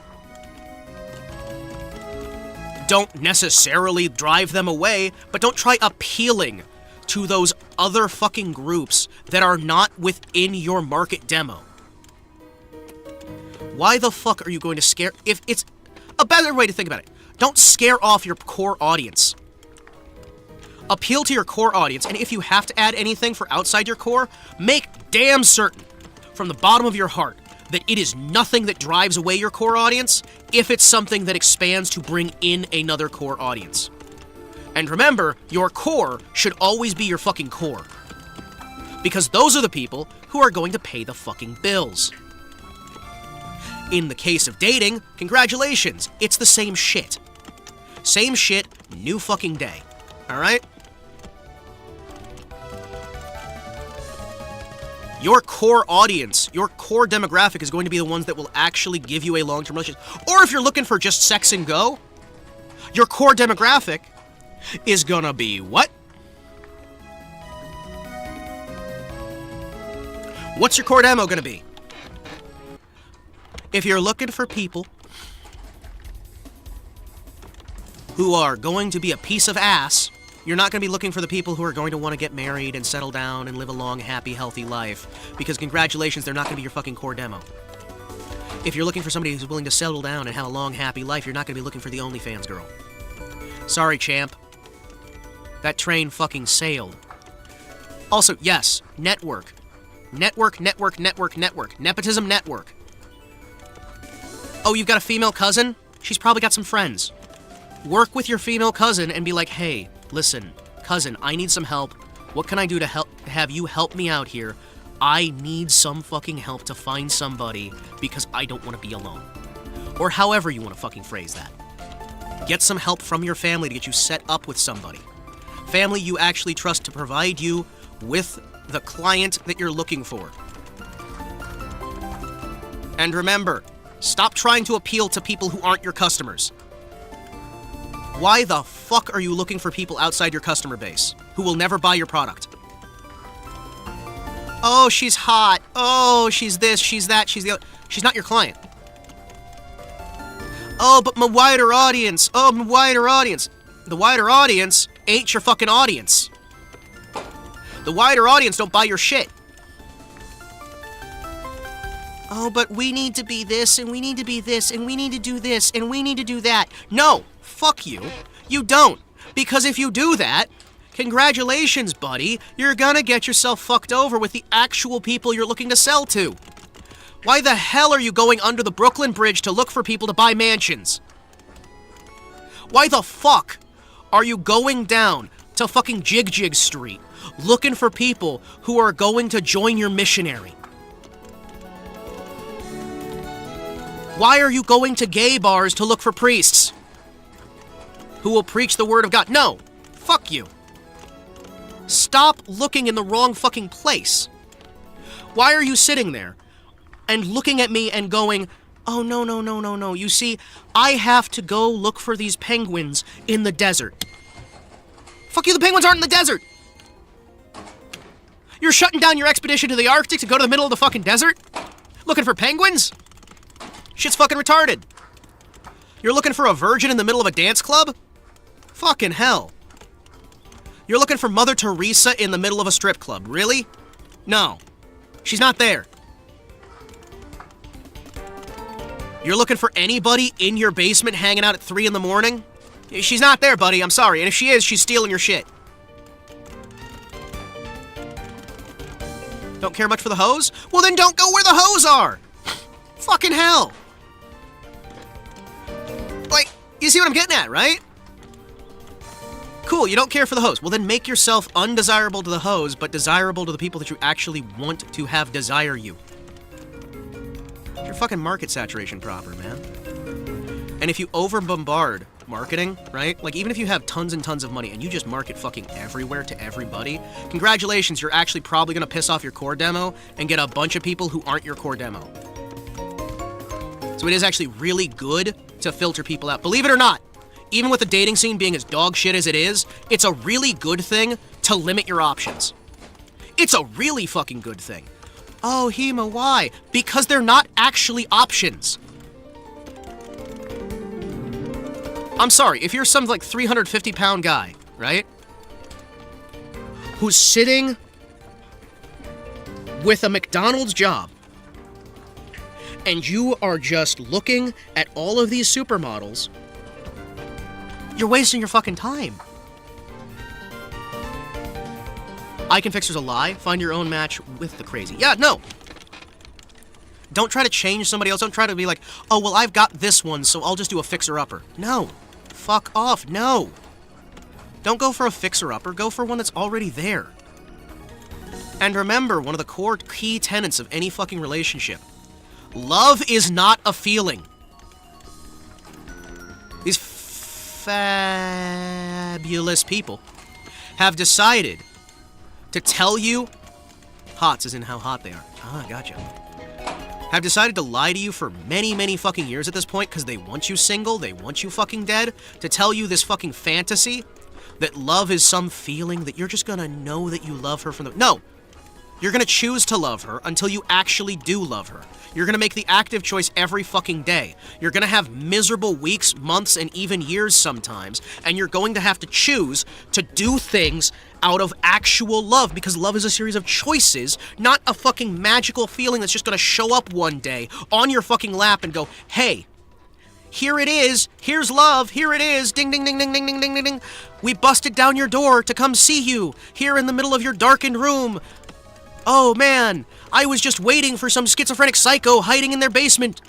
Speaker 2: Don't necessarily drive them away, but don't try appealing to those other fucking groups that are not within your market demo. Why the fuck are you going to scare... If it's a better way to think about it, don't scare off your core audience. Appeal to your core audience, and if you have to add anything for outside your core, make damn certain, from the bottom of your heart, that it is nothing that drives away your core audience, if it's something that expands to bring in another core audience. And remember, your core should always be your fucking core. Because those are the people who are going to pay the fucking bills. In the case of dating, congratulations, it's the same shit. Same shit, new fucking day. Alright? Your core audience, your core demographic is going to be the ones that will actually give you a long-term relationship. Or if you're looking for just sex and go, your core demographic is gonna be what? What's your core demo gonna be? If you're looking for people who are going to be a piece of ass, you're not going to be looking for the people who are going to want to get married and settle down and live a long, happy, healthy life. Because congratulations, they're not going to be your fucking core demo. If you're looking for somebody who's willing to settle down and have a long, happy life, you're not going to be looking for the OnlyFans girl. Sorry, champ. That train fucking sailed. Also, yes, network. Network. Nepotism network. Oh, you've got a female cousin? She's probably got some friends. Work with your female cousin and be like, hey, listen, cousin, I need some help. What can I do to have you help me out here? I need some fucking help to find somebody because I don't want to be alone. Or however you want to fucking phrase that. Get some help from your family to get you set up with somebody. Family you actually trust to provide you with the client that you're looking for. And remember, stop trying to appeal to people who aren't your customers. Why the fuck are you looking for people outside your customer base who will never buy your product? Oh, she's hot. Oh, she's this, she's that, she's the other. She's not your client. Oh, but my wider audience. Oh, my wider audience. The wider audience ain't your fucking audience. The wider audience don't buy your shit. Oh, but we need to be this, and we need to be this, and we need to do this, and we need to do that. No, fuck you. You don't. Because if you do that, congratulations, buddy. You're gonna get yourself fucked over with the actual people you're looking to sell to. Why the hell are you going under the Brooklyn Bridge to look for people to buy mansions? Why the fuck are you going down to fucking Jig Street looking for people who are going to join your missionary? Why are you going to gay bars to look for priests who will preach the word of God? No, fuck you. Stop looking in the wrong fucking place. Why are you sitting there and looking at me and going, oh, no. You see, I have to go look for these penguins in the desert. Fuck you, the penguins aren't in the desert. You're shutting down your expedition to the Arctic to go to the middle of the fucking desert? Looking for penguins? Shit's fucking retarded. You're looking for a virgin in the middle of a dance club? Fucking hell. You're looking for Mother Teresa in the middle of a strip club. Really? No. She's not there. You're looking for anybody in your basement hanging out at 3 in the morning? She's not there, buddy. I'm sorry. And if she is, she's stealing your shit. Don't care much for the hoes? Well, then don't go where the hoes are. Fucking hell. Like, you see what I'm getting at, right? Cool, you don't care for the hoes. Well, then make yourself undesirable to the hoes, but desirable to the people that you actually want to have desire you. It's your fucking market saturation proper, man. And if you over-bombard marketing, right? Like, even if you have tons and tons of money and you just market fucking everywhere to everybody, congratulations, you're actually probably gonna piss off your core demo and get a bunch of people who aren't your core demo. So it is actually really good to filter people out. Believe it or not, even with the dating scene being as dog shit as it is, it's a really good thing to limit your options. It's a really fucking good thing. Oh, Hima, why? Because they're not actually options. I'm sorry, if you're some like 350-pound guy, right? Who's sitting with a McDonald's job, and you are just looking at all of these supermodels, you're wasting your fucking time. I Can Fix Her's a lie. Find your own match with the crazy. Yeah, no. Don't try to change somebody else. Don't try to be like, oh, well, I've got this one, so I'll just do a fixer-upper. No. Fuck off. No. Don't go for a fixer-upper. Go for one that's already there. And remember, one of the core key tenets of any fucking relationship. Love is not a feeling. These fabulous people have decided to tell you, hots as in how hot they are. Ah, gotcha. Have decided to lie to you for many, many fucking years at this point because they want you single, they want you fucking dead, to tell you this fucking fantasy that love is some feeling that you're just gonna know that you love her from the... No! You're gonna choose to love her until you actually do love her. You're gonna make the active choice every fucking day. You're gonna have miserable weeks, months, and even years sometimes, and you're going to have to choose to do things out of actual love, because love is a series of choices, not a fucking magical feeling that's just gonna show up one day on your fucking lap and go, hey, here it is, here's love, here it is, ding, ding, ding, ding, ding, ding, ding, ding, ding. We busted down your door to come see you, here in the middle of your darkened room. Oh man, I was just waiting for some schizophrenic psycho hiding in their basement,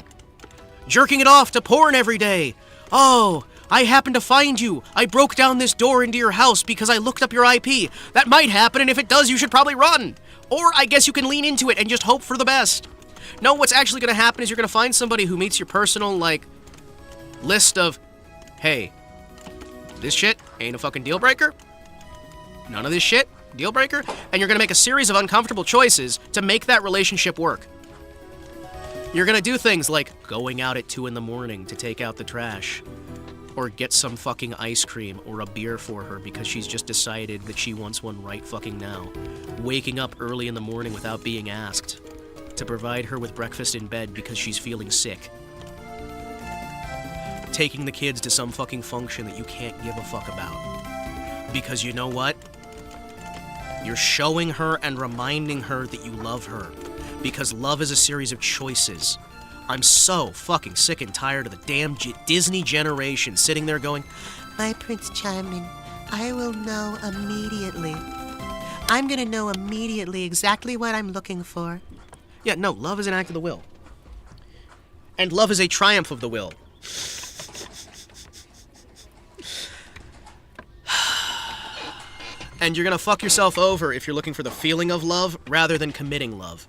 Speaker 2: jerking it off to porn every day. Oh, I happened to find you. I broke down this door into your house because I looked up your IP. That might happen, and if it does, you should probably run. Or I guess you can lean into it and just hope for the best. No, what's actually going to happen is you're going to find somebody who meets your personal, like, list of, hey, this shit ain't a fucking deal breaker. None of this shit. Deal breaker, and you're gonna make a series of uncomfortable choices to make that relationship work. You're gonna do things like going out at 2 in the morning to take out the trash, or get some fucking ice cream or a beer for her because she's just decided that she wants one right fucking now. Waking up early in the morning without being asked to provide her with breakfast in bed because she's feeling sick. Taking the kids to some fucking function that you can't give a fuck about. Because you know what? You're showing her and reminding her that you love her. Because love is a series of choices. I'm so fucking sick and tired of the damn Disney generation sitting there going, my Prince Charming, I will know immediately. I'm gonna know immediately exactly what I'm looking for. Yeah, no, love is an act of the will. And love is a triumph of the will. And you're gonna fuck yourself over if you're looking for the feeling of love rather than committing love.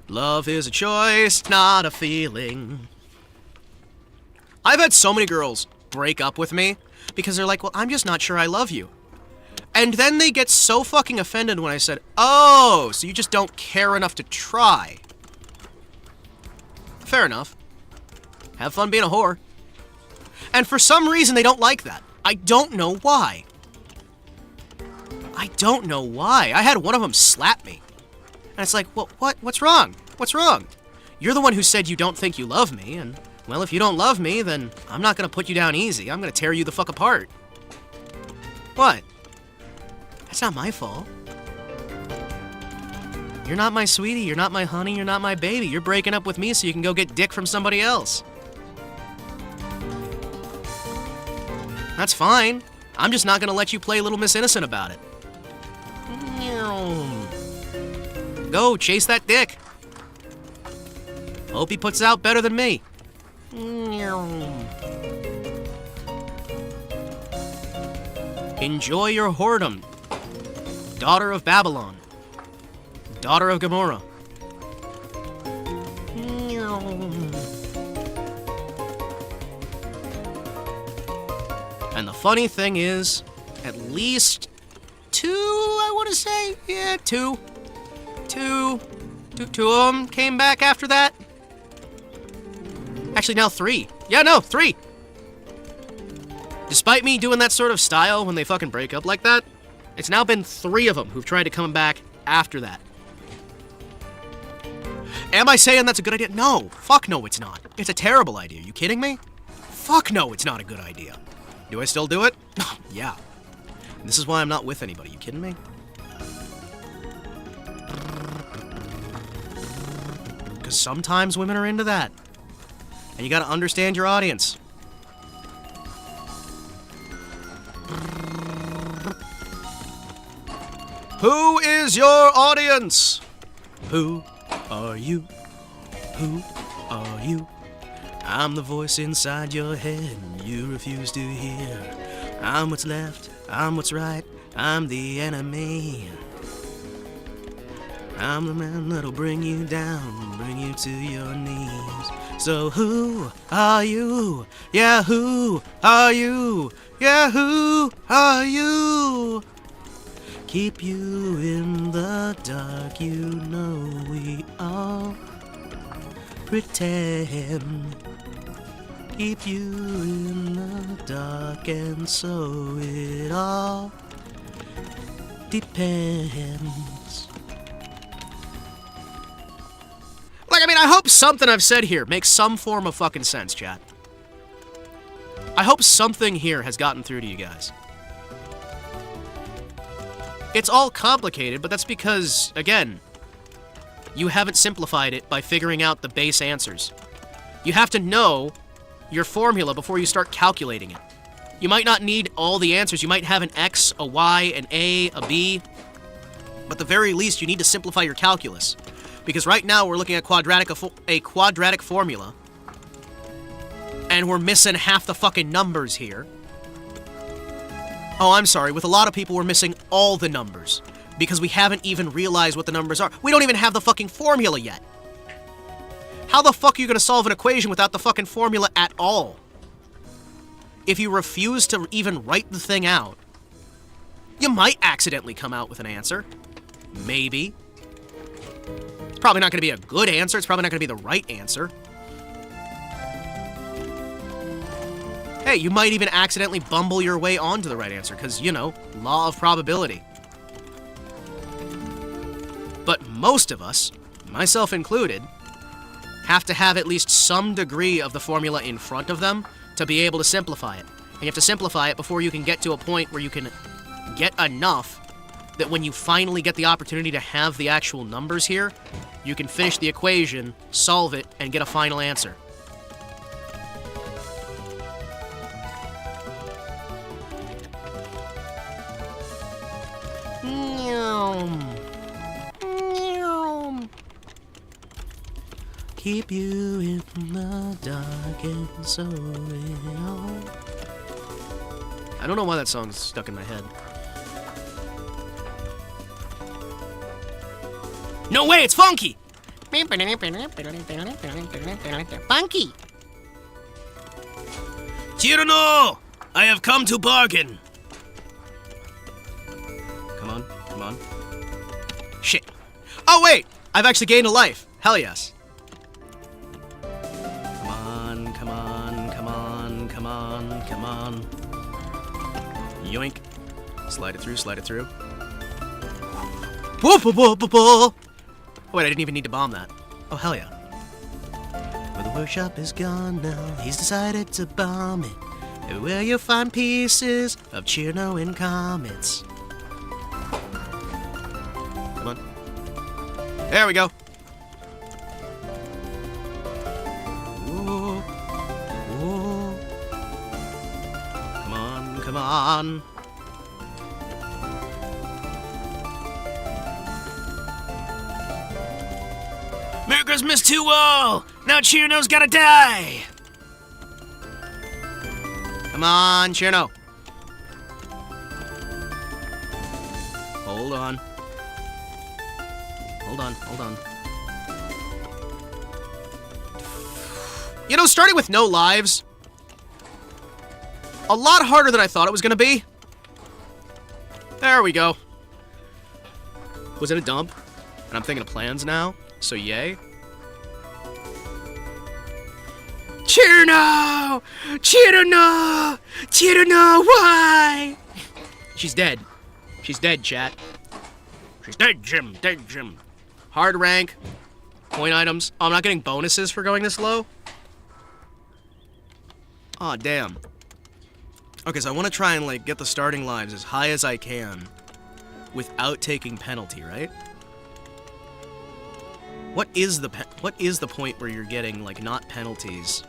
Speaker 2: Love is a choice, not a feeling. I've had so many girls break up with me because they're like, well, I'm just not sure I love you. And then they get so fucking offended when I said, oh, so you just don't care enough to try. Fair enough. Have fun being a whore. And for some reason, they don't like that. I don't know why. I don't know why. I had one of them slap me. And it's like, well, what's wrong? What's wrong? You're the one who said you don't think you love me, and, well, if you don't love me, then I'm not gonna put you down easy. I'm gonna tear you the fuck apart. What? That's not my fault. You're not my sweetie, you're not my honey, you're not my baby. You're breaking up with me so you can go get dick from somebody else. That's fine. I'm just not gonna let you play Little Miss Innocent about it. Go, chase that dick. Hope he puts out better than me. Enjoy your whoredom. Daughter of Babylon. Daughter of Gomorrah. And the funny thing is, at least two, I want to say. Yeah, two of them came back after that. Actually, now 3. Yeah, no, 3. Despite me doing that sort of style when they fucking break up like that, it's now been 3 of them who've tried to come back after that. Am I saying that's a good idea? No. Fuck no, it's not. It's a terrible idea. You kidding me? Fuck no, it's not a good idea. Do I still do it? Yeah. And this is why I'm not with anybody. You kidding me? Because sometimes women are into that. And you gotta understand your audience. Who is your audience? Who are you? Who are you? I'm the voice inside your head you refuse to hear. I'm what's left, I'm what's right, I'm the enemy. I'm the man that'll bring you down, bring you to your knees. So who are you? Yeah, who are you? Yeah, who are you? Keep you in the dark, you know we all pretend. Keep you in the dark, and so it all depends. Like, I mean, I hope something I've said here makes some form of fucking sense, chat. I hope something here has gotten through to you guys. It's all complicated, but that's because, again, you haven't simplified it by figuring out the base answers. You have to know your formula before you start calculating it. You might not need all the answers. You might have an X, a Y, an A, a B. But at the very least, you need to simplify your calculus. Because right now, we're looking at a quadratic formula. And we're missing half the fucking numbers here. Oh, I'm sorry. With a lot of people, we're missing all the numbers. Because we haven't even realized what the numbers are. We don't even have the fucking formula yet. How the fuck are you going to solve an equation without the fucking formula at all? If you refuse to even write the thing out, you might accidentally come out with an answer. Maybe. It's probably not going to be a good answer. It's probably not going to be the right answer. Hey, you might even accidentally bumble your way onto the right answer, because, you know, law of probability. But most of us, myself included, have to have at least some degree of the formula in front of them to be able to simplify it. And you have to simplify it before you can get to a point where you can get enough that when you finally get the opportunity to have the actual numbers here, you can finish the equation, solve it, and get a final answer. keep you in the dark and so real. I don't know why that song's stuck in my head. No way, it's funky! Funky! Cyrano! I have come to bargain! Come on, come on. Shit. Oh wait! I've actually gained a life. Hell yes. Come on, come on, come on, come on, come on. Yoink. Slide it through, slide it through. Oh wait, I didn't even need to bomb that. Oh, hell yeah. Well, the workshop is gone now. He's decided to bomb it. Where you'll find pieces of Chirno and comets. Come on. There we go. Ooh. Ooh. Come on, come on. Merry Christmas to all! Now Chirno's gotta die! Come on, Chirno. Hold on. Hold on, hold on. You know, starting with no lives, a lot harder than I thought it was gonna be. There we go. Was it a dump? And I'm thinking of plans now, so yay. Chirno! Chirno! Chirno, why? She's dead. She's dead, chat. She's dead, Jim. Dead, Jim. Hard rank. Point items. Oh, I'm not getting bonuses for going this low? Aw, damn. Okay, so I want to try and, like, get the starting lives as high as I can without taking penalty, right? What is the point where you're getting, like, not penalties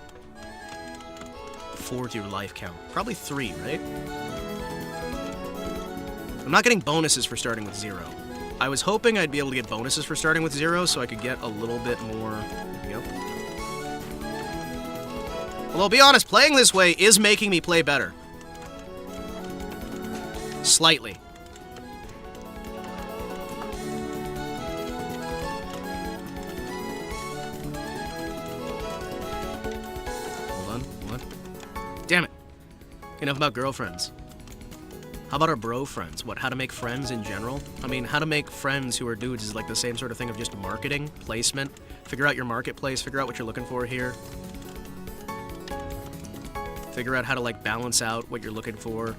Speaker 2: for your life count? Probably 3, right? I'm not getting bonuses for starting with 0. I was hoping I'd be able to get bonuses for starting with 0 so I could get a little bit more. There we go. Although, be honest, playing this way is making me play better. Slightly. Hold on, what? Damn it. Enough about girlfriends. How about our bro friends? What, how to make friends in general? I mean, how to make friends who are dudes is like the same sort of thing of just marketing, placement. Figure out your marketplace, figure out what you're looking for here. Figure out how to, like, balance out what you're looking for.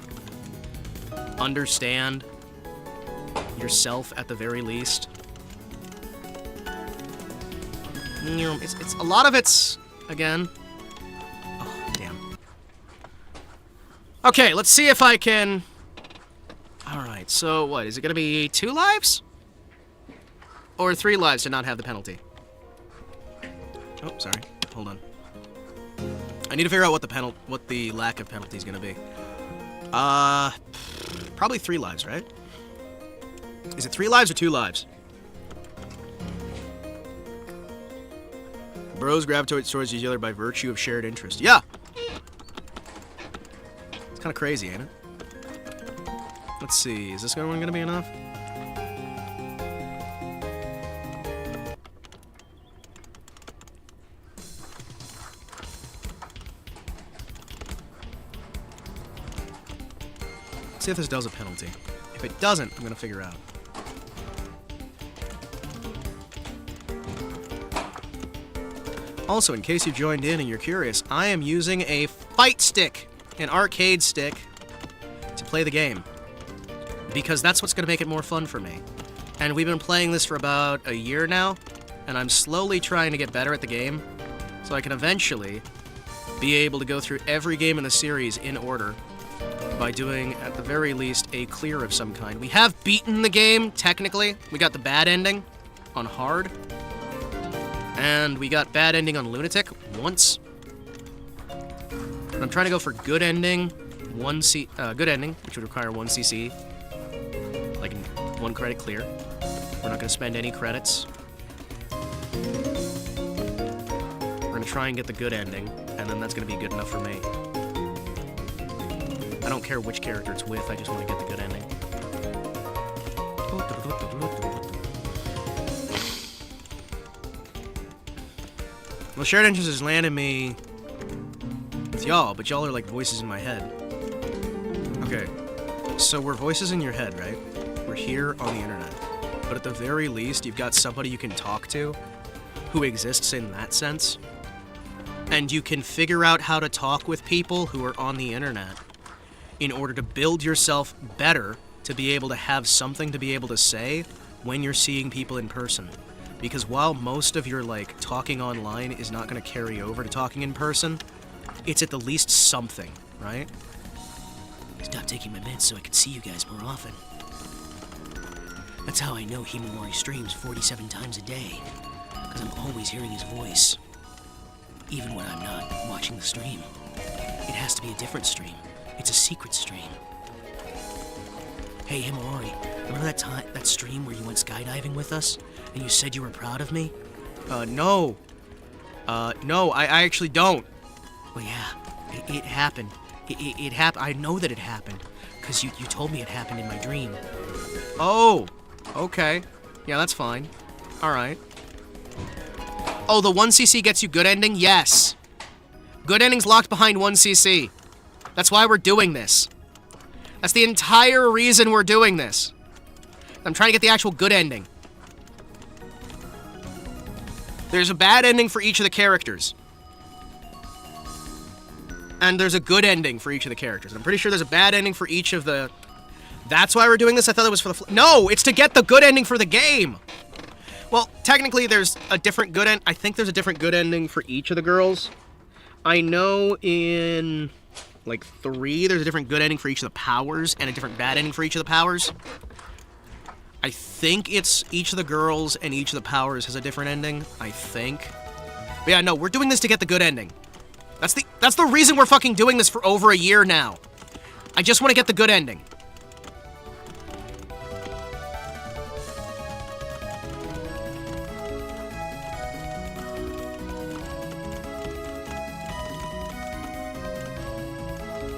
Speaker 2: Understand yourself at the very least. You know, it's a lot of it's, again. Oh, damn. Okay, let's see if I can. Alright, so what? Is it gonna be 2 lives? Or 3 lives to not have the penalty? Oh, sorry. Hold on. I need to figure out what the lack of penalty is gonna be. Probably 3 lives, right? Is it 3 lives or 2 lives? Bros gravitate towards each other by virtue of shared interest. Yeah! It's kind of crazy, ain't it? Let's see, is this one gonna be enough? Let's see if this does a penalty. If it doesn't, I'm gonna figure out. Also, in case you joined in and you're curious, I am using a fight stick, an arcade stick, to play the game. Because that's what's going to make it more fun for me. And we've been playing this for about a year now, and I'm slowly trying to get better at the game, so I can eventually be able to go through every game in the series in order by doing, at the very least, a clear of some kind. We have beaten the game, technically. We got the bad ending on hard, and we got bad ending on Lunatic once. But I'm trying to go for good ending, good ending, which would require 1 CC. Like 1 credit clear. We're not going to spend any credits. gonna try and get the good ending, and then that's gonna be good enough for me. I don't care which character it's with, I just want to get the good ending. Well, shared interest has landed me with y'all, but y'all are like voices in my head. Okay, so we're voices in your head, right? We're here on the internet. But at the very least, you've got somebody you can talk to who exists in that sense. And you can figure out how to talk with people who are on the internet in order to build yourself better to be able to have something to be able to say when you're seeing people in person. Because while most of your, like, talking online is not going to carry over to talking in person, it's at the least something, right? Stop taking my meds so I can see you guys more often. That's how I know Himawari streams 47 times a day, because I'm always hearing his voice. Even when I'm not watching the stream. It has to be a different stream. It's a secret stream. Hey, Himawari, remember that stream where you went skydiving with us? And you said you were proud of me? No. No, I actually don't. Well, yeah, it happened. It happened. I know that it happened, because you told me it happened in my dream. Oh, okay. Yeah, that's fine. Alright. Oh, the 1cc gets you good ending? Yes. Good ending's locked behind 1cc. That's why we're doing this. That's the entire reason we're doing this. I'm trying to get the actual good ending. There's a bad ending for each of the characters. And there's a good ending for each of the characters. I'm pretty sure there's a bad ending for each of the... That's why we're doing this? I thought it was for the... No! It's to get the good ending for the game! Well, technically there's a different good end... I think there's a different good ending for each of the girls. I know in... like 3, there's a different good ending for each of the powers, and a different bad ending for each of the powers. I think it's each of the girls and each of the powers has a different ending. I think. But yeah, no, we're doing this to get the good ending. That's the reason we're fucking doing this for over a year now. I just want to get the good ending.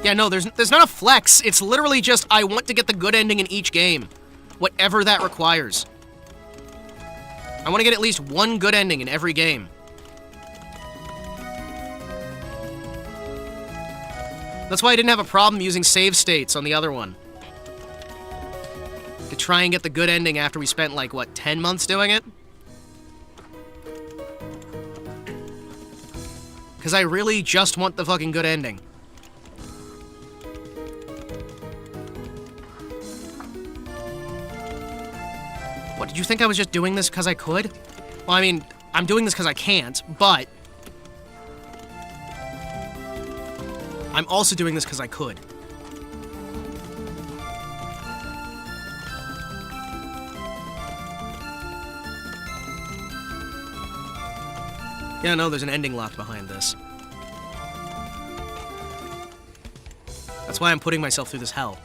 Speaker 2: Yeah, no, there's not a flex. It's literally just, I want to get the good ending in each game. Whatever that requires. I want to get at least one good ending in every game. That's why I didn't have a problem using save states on the other one. To try and get the good ending after we spent, like, what, 10 months doing it? Because I really just want the fucking good ending. What, did you think I was just doing this because I could? Well, I mean, I'm doing this because I can't, but... I'm also doing this because I could. Yeah, no, there's an ending locked behind this. That's why I'm putting myself through this hell.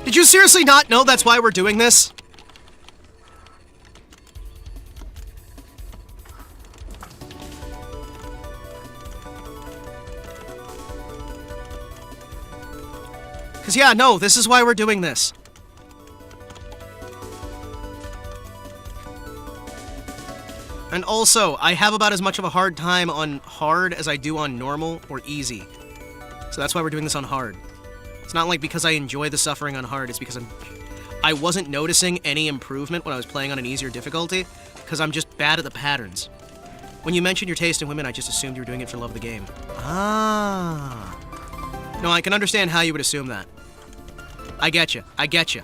Speaker 2: Did you seriously not know that's why we're doing this? Because, yeah, no, this is why we're doing this. And also, I have about as much of a hard time on hard as I do on normal or easy. So that's why we're doing this on hard. It's not like because I enjoy the suffering on hard, it's because I wasn't noticing any improvement when I was playing on an easier difficulty, because I'm just bad at the patterns. When you mentioned your taste in women, I just assumed you were doing it for love of the game. Ah. No, I can understand how you would assume that. I get you. I get you.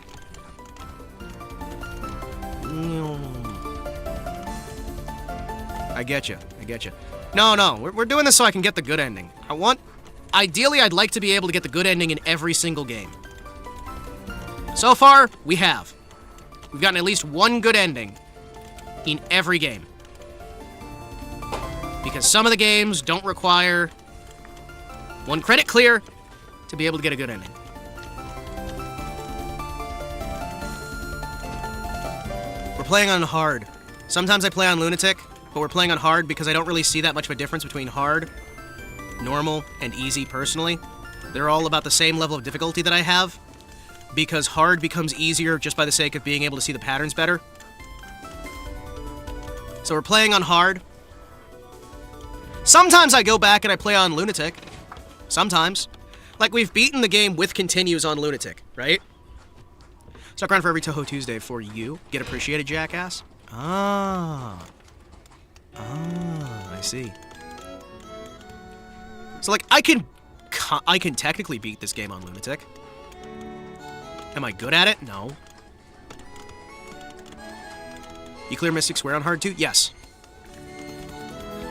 Speaker 2: I get you. I get you. No, we're doing this so I can get the good ending. Ideally, I'd like to be able to get the good ending in every single game. So far, we have. We've gotten at least one good ending in every game. Because some of the games don't require 1 credit clear, to be able to get a good ending. We're playing on hard. Sometimes I play on Lunatic, but we're playing on hard because I don't really see that much of a difference between hard, normal, and easy personally. They're all about the same level of difficulty that I have, because hard becomes easier just by the sake of being able to see the patterns better. So we're playing on hard. Sometimes I go back and I play on Lunatic. Sometimes. Like, we've beaten the game with continues on Lunatic, right? Stuck around for every Touhou Tuesday for you. Get appreciated, jackass? I see. So, like, I can technically beat this game on Lunatic. Am I good at it? No. You clear Mystic Square on hard too? Yes.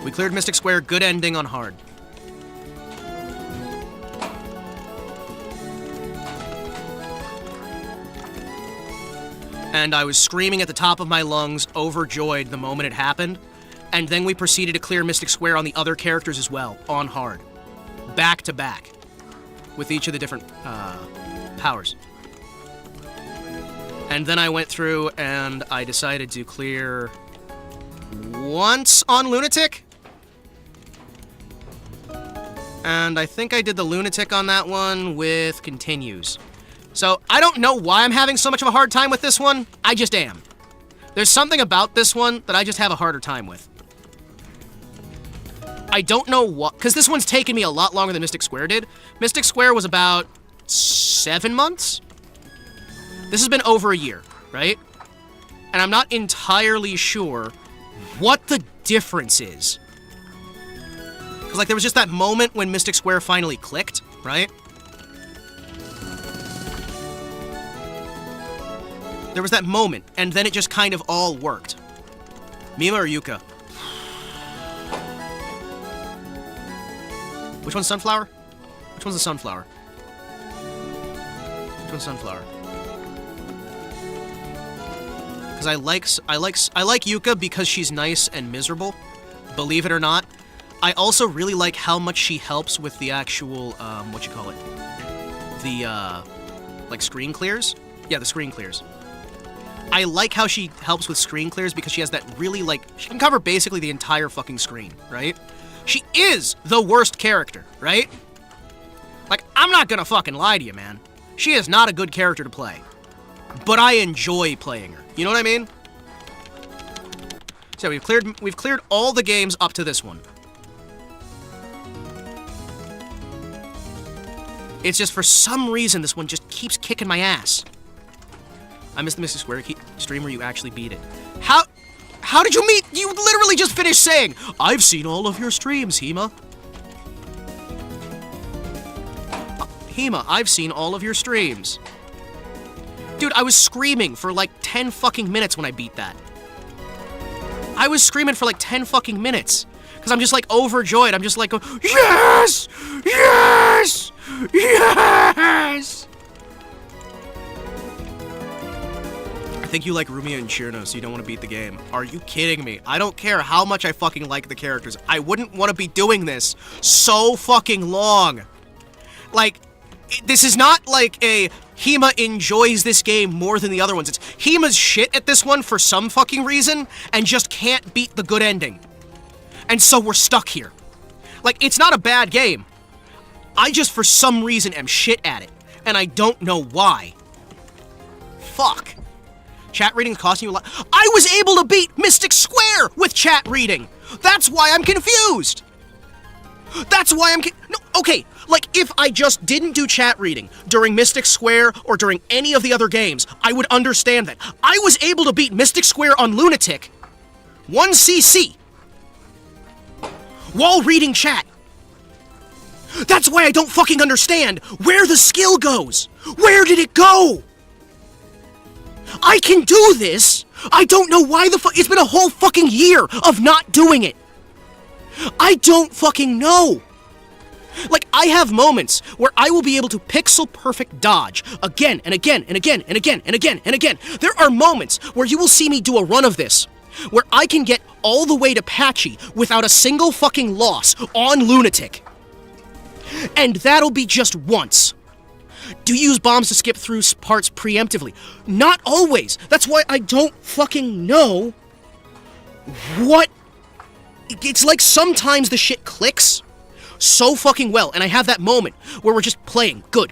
Speaker 2: We cleared Mystic Square, good ending on hard. And I was screaming at the top of my lungs, overjoyed the moment it happened. And then we proceeded to clear Mystic Square on the other characters as well, on hard. Back to back. With each of the different powers. And then I went through and I decided to clear once on Lunatic. And I think I did the Lunatic on that one with continues. So I don't know why I'm having so much of a hard time with this one. I just am. There's something about this one that I just have a harder time with. I don't know what, because this one's taken me a lot longer than Mystic Square did. Mystic Square was about 7 months? This has been over a year, right? And I'm not entirely sure what the difference is. Because, like, there was just that moment when Mystic Square finally clicked, right? There was that moment, and then it just kind of all worked. Mima or Yuka? Which one's Sunflower? Which one's the Sunflower? Which one's Sunflower? Because I like Yuka because she's nice and miserable. Believe it or not. I also really like how much she helps with the actual, the, like, screen clears? Yeah, the screen clears. I like how she helps with screen clears because she has that really, like, she can cover basically the entire fucking screen, right? She is the worst character, right? Like, I'm not gonna fucking lie to you, man. She is not a good character to play. But I enjoy playing her. You know what I mean? So we've cleared all the games up to this one. It's just for some reason this one just keeps kicking my ass. I missed the Mystic Square stream where you actually beat it. How did you meet? You literally just finished saying, I've seen all of your streams, Hima. Hima, I've seen all of your streams. Dude, I was screaming for like 10 fucking minutes when I beat that. I was screaming for like 10 fucking minutes. Because I'm just like overjoyed. I'm just like, yes! Yes! Yes! I think you like Rumia and Shirno, so you don't want to beat the game. Are you kidding me? I don't care how much I fucking like the characters. I wouldn't want to be doing this so fucking long. Like, this is not like a Hima enjoys this game more than the other ones. It's Hima's shit at this one for some fucking reason and just can't beat the good ending. And so we're stuck here. Like, it's not a bad game. I just, for some reason, am shit at it. And I don't know why. Fuck. Chat reading's costing you a lot. I was able to beat Mystic Square with chat reading. That's why I'm confused. That's why I'm no, okay, like, if I just didn't do chat reading during Mystic Square or during any of the other games, I would understand that. I was able to beat Mystic Square on Lunatic 1cc while reading chat. That's why I don't fucking understand where the skill goes. Where did it go? I can do this. I don't know why the fuck. It's been a whole fucking year of not doing it. I don't fucking know. Like, I have moments where I will be able to pixel perfect dodge again and again and again and again and again and again. There are moments where you will see me do a run of this, where I can get all the way to Patchy without a single fucking loss on Lunatic. And that'll be just once. Do you use bombs to skip through parts preemptively? Not always. That's why I don't fucking know what... It's like sometimes the shit clicks so fucking well, and I have that moment where we're just playing good.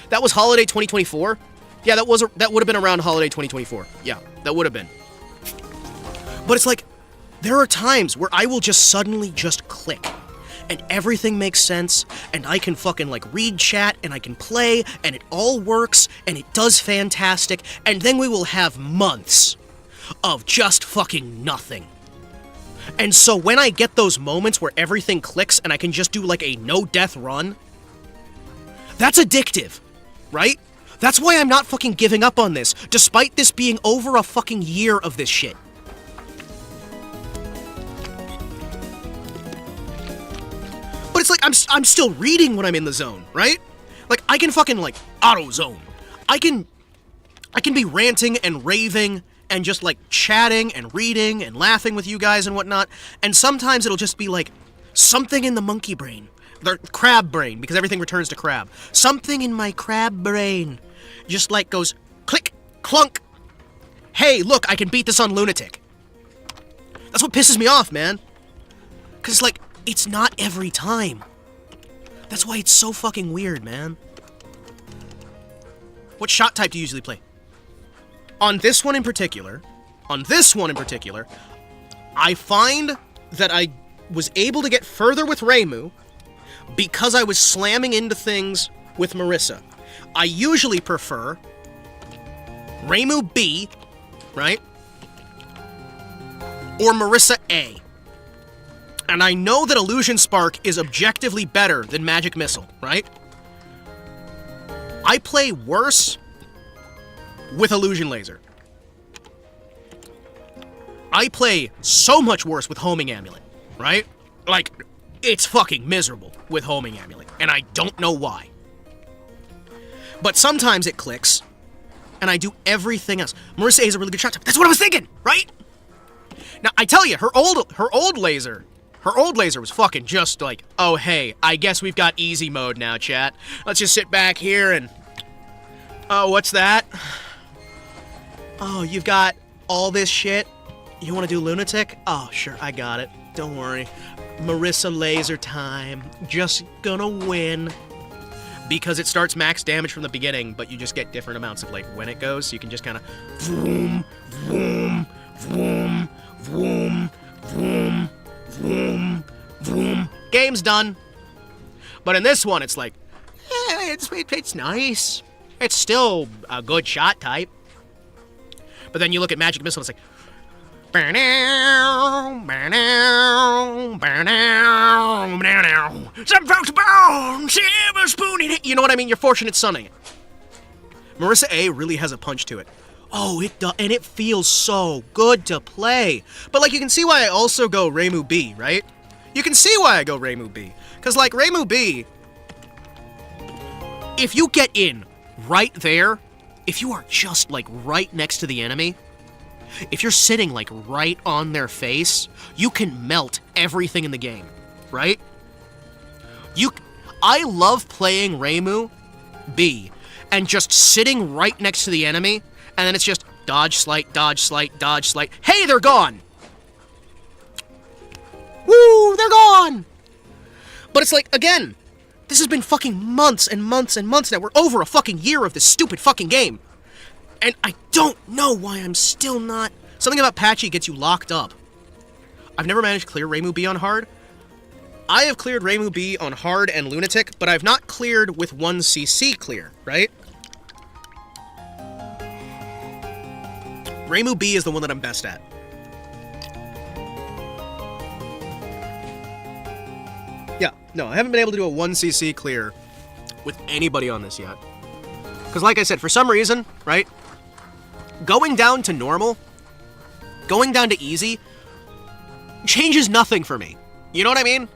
Speaker 2: That was Holiday 2024? Yeah, that would have been around Holiday 2024. Yeah, that would have been. But it's like, there are times where I will just suddenly just click, and everything makes sense, and I can fucking like read chat, and I can play, and it all works, and it does fantastic, and then we will have months of just fucking nothing. And so when I get those moments where everything clicks and I can just do like a no-death run, that's addictive, right? That's why I'm not fucking giving up on this, despite this being over a fucking year of this shit. But it's like, I'm still reading when I'm in the zone, right? Like, I can fucking, like, auto-zone. I can be ranting and raving and just, like, chatting and reading and laughing with you guys and whatnot, and sometimes it'll just be, like, something in the monkey brain. The crab brain, because everything returns to crab. Something in my crab brain just, like, goes click, clunk. Hey, look, I can beat this on Lunatic. That's what pisses me off, man. Because, like, it's not every time. That's why it's so fucking weird, man. What shot type do you usually play? On this one in particular, I find that I was able to get further with Reimu because I was slamming into things with Marissa. I usually prefer Reimu B, right? Or Marissa A. And I know that Illusion Spark is objectively better than Magic Missile, right? I play worse with Illusion Laser. I play so much worse with Homing Amulet, right? Like, it's fucking miserable with Homing Amulet, and I don't know why. But sometimes it clicks, and I do everything else. Marissa A is a really good shot type. That's what I was thinking, right? Now, I tell you, her old laser was fucking just like, oh, hey, I guess we've got easy mode now, chat. Let's just sit back here and... Oh, what's that? Oh, you've got all this shit? You want to do Lunatic? Oh, sure, I got it. Don't worry. Marissa laser time. Just gonna win. Because it starts max damage from the beginning, but you just get different amounts of, like, when it goes, so you can just kind of... Vroom, vroom, vroom, vroom, vroom, vroom, vroom. Game's done. But in this one, it's like, it's nice. It's still a good shot type. But then you look at Magic Missile, and it's like... Some folks born, silver spoon in it. You know what I mean? You're fortunate sunning it. Marissa A really has a punch to it. Oh, it does, and it feels so good to play. But, like, you can see why I also go Reimu B, right? You can see why I go Reimu B. Because, like, Reimu B, if you get in right there, if you are just, like, right next to the enemy, if you're sitting, like, right on their face, you can melt everything in the game, right? I love playing Reimu B and just sitting right next to the enemy, and then it's just dodge, slight, dodge, slight, dodge, slight. Hey, they're gone! Woo, they're gone! But it's like, again, this has been fucking months and months and months now. We're over a fucking year of this stupid fucking game. And I don't know why I'm still not... Something about Patchy gets you locked up. I've never managed to clear Reimu B on hard. I have cleared Reimu B on hard and Lunatic, but I've not cleared with 1cc clear, right? Reimu B is the one that I'm best at. Yeah, no, I haven't been able to do a 1cc clear with anybody on this yet. Because like I said, for some reason, right? Going down to normal, going down to easy, changes nothing for me. You know what I mean?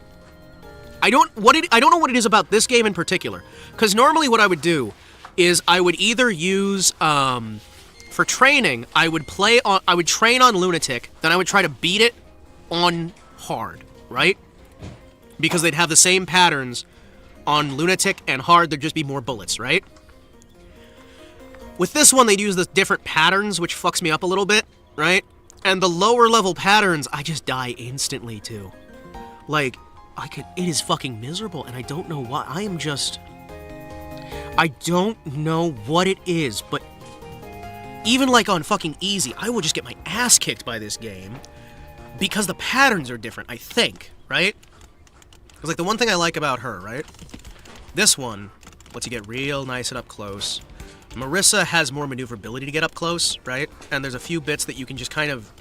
Speaker 2: I don't know what it is about this game in particular. Because normally what I would do is I would either use, for training, I would train on Lunatic, then I would try to beat it on hard, right? Because they'd have the same patterns on Lunatic and Hard, there'd just be more bullets, right? With this one, they'd use the different patterns, which fucks me up a little bit, right? And the lower level patterns, I just die instantly to. Like, it is fucking miserable, and I don't know why. I don't know what it is, but even like on fucking easy, I will just get my ass kicked by this game because the patterns are different, I think, right? Because like the one thing I like about her, right? This one lets you get real nice and up close. Marissa has more maneuverability to get up close, right? And there's a few bits that you can just kind of...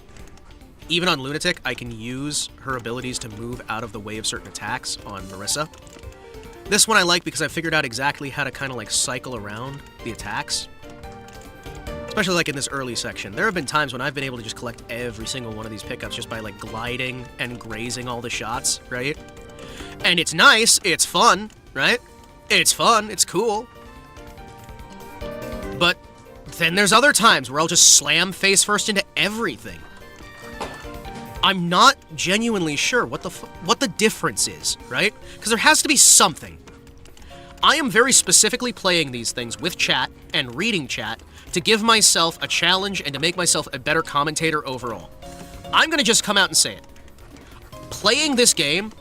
Speaker 2: Even on Lunatic, I can use her abilities to move out of the way of certain attacks on Marissa. This one I like because I figured out exactly how to kind of like cycle around the attacks. Especially like in this early section. There have been times when I've been able to just collect every single one of these pickups just by like gliding and grazing all the shots, right? And it's nice, it's fun, right? It's fun, it's cool. But then there's other times where I'll just slam face first into everything. I'm not genuinely sure what the difference is, right? Because there has to be something. I am very specifically playing these things with chat and reading chat to give myself a challenge and to make myself a better commentator overall. I'm gonna just come out and say it. Playing this game,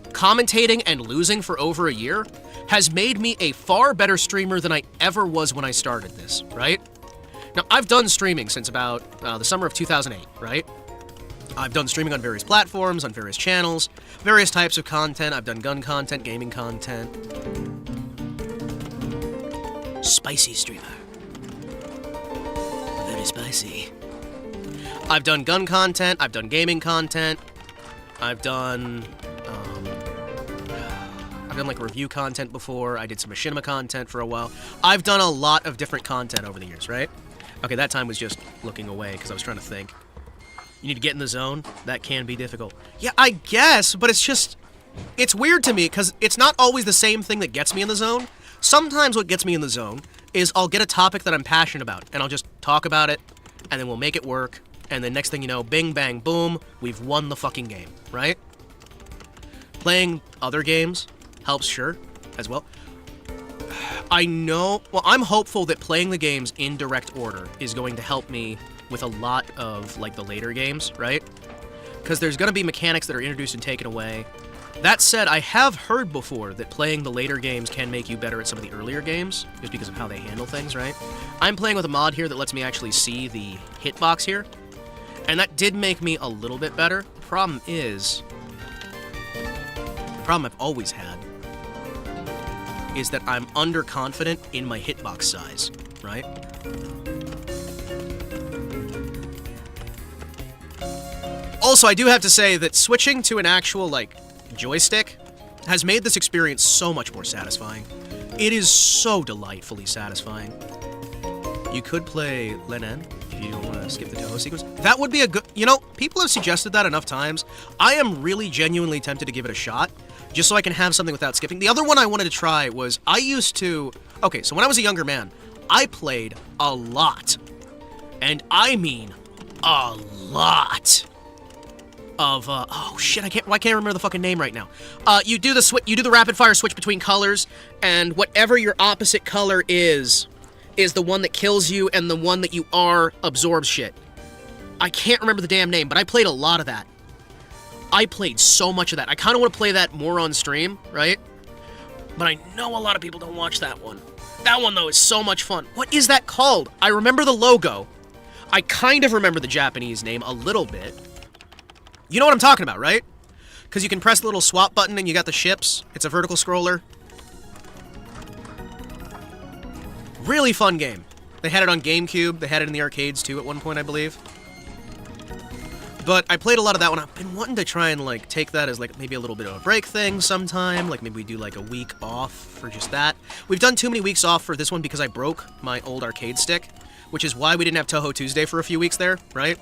Speaker 2: commentating and losing for over a year, has made me a far better streamer than I ever was when I started this, right? Now, I've done streaming since about the summer of 2008, right? I've done streaming on various platforms, on various channels, various types of content. I've done gun content, gaming content. Spicy streamer. Very spicy. I've done gun content, I've done gaming content, I've done like review content before, I did some machinima content for a while. I've done a lot of different content over the years, right? Okay, that time was just looking away because I was trying to think. You need to get in the zone? That can be difficult. Yeah, I guess, but it's weird to me because it's not always the same thing that gets me in the zone. Sometimes what gets me in the zone is I'll get a topic that I'm passionate about, and I'll just talk about it, and then we'll make it work, and then next thing you know, bing, bang, boom, we've won the fucking game, right? Playing other games helps, sure, as well. I'm hopeful that playing the games in direct order is going to help me with a lot of, like, the later games, right? Because there's going to be mechanics that are introduced and taken away. That said, I have heard before that playing the later games can make you better at some of the earlier games, just because of how they handle things, right? I'm playing with a mod here that lets me actually see the hitbox here, and that did make me a little bit better. The problem I've always had is that I'm underconfident in my hitbox size, right? Also, I do have to say that switching to an actual, like, joystick has made this experience so much more satisfying. It is so delightfully satisfying. You could play Lenen if you don't want to skip the Touhou sequence. That would be a good... You know, people have suggested that enough times. I am really genuinely tempted to give it a shot, just so I can have something without skipping. The other one I wanted to try was, I used to... Okay, so when I was a younger man, I played a lot. And I mean a lot of, oh shit, why can't I remember the fucking name right now? You do the rapid fire switch between colors, and whatever your opposite color is the one that kills you, and the one that you are absorbs shit. I can't remember the damn name, but I played a lot of that. I played so much of that. I kind of want to play that more on stream, right? But I know a lot of people don't watch that one. That one, though, is so much fun. What is that called? I remember the logo. I kind of remember the Japanese name a little bit. You know what I'm talking about, right? Because you can press the little swap button and you got the ships. It's a vertical scroller. Really fun game. They had it on GameCube. They had it in the arcades, too, at one point, I believe. But I played a lot of that one. I've been wanting to try and, like, take that as, like, maybe a little bit of a break thing sometime. Like, maybe we do, like, a week off for just that. We've done too many weeks off for this one because I broke my old arcade stick, which is why we didn't have Touhou Tuesday for a few weeks there, right?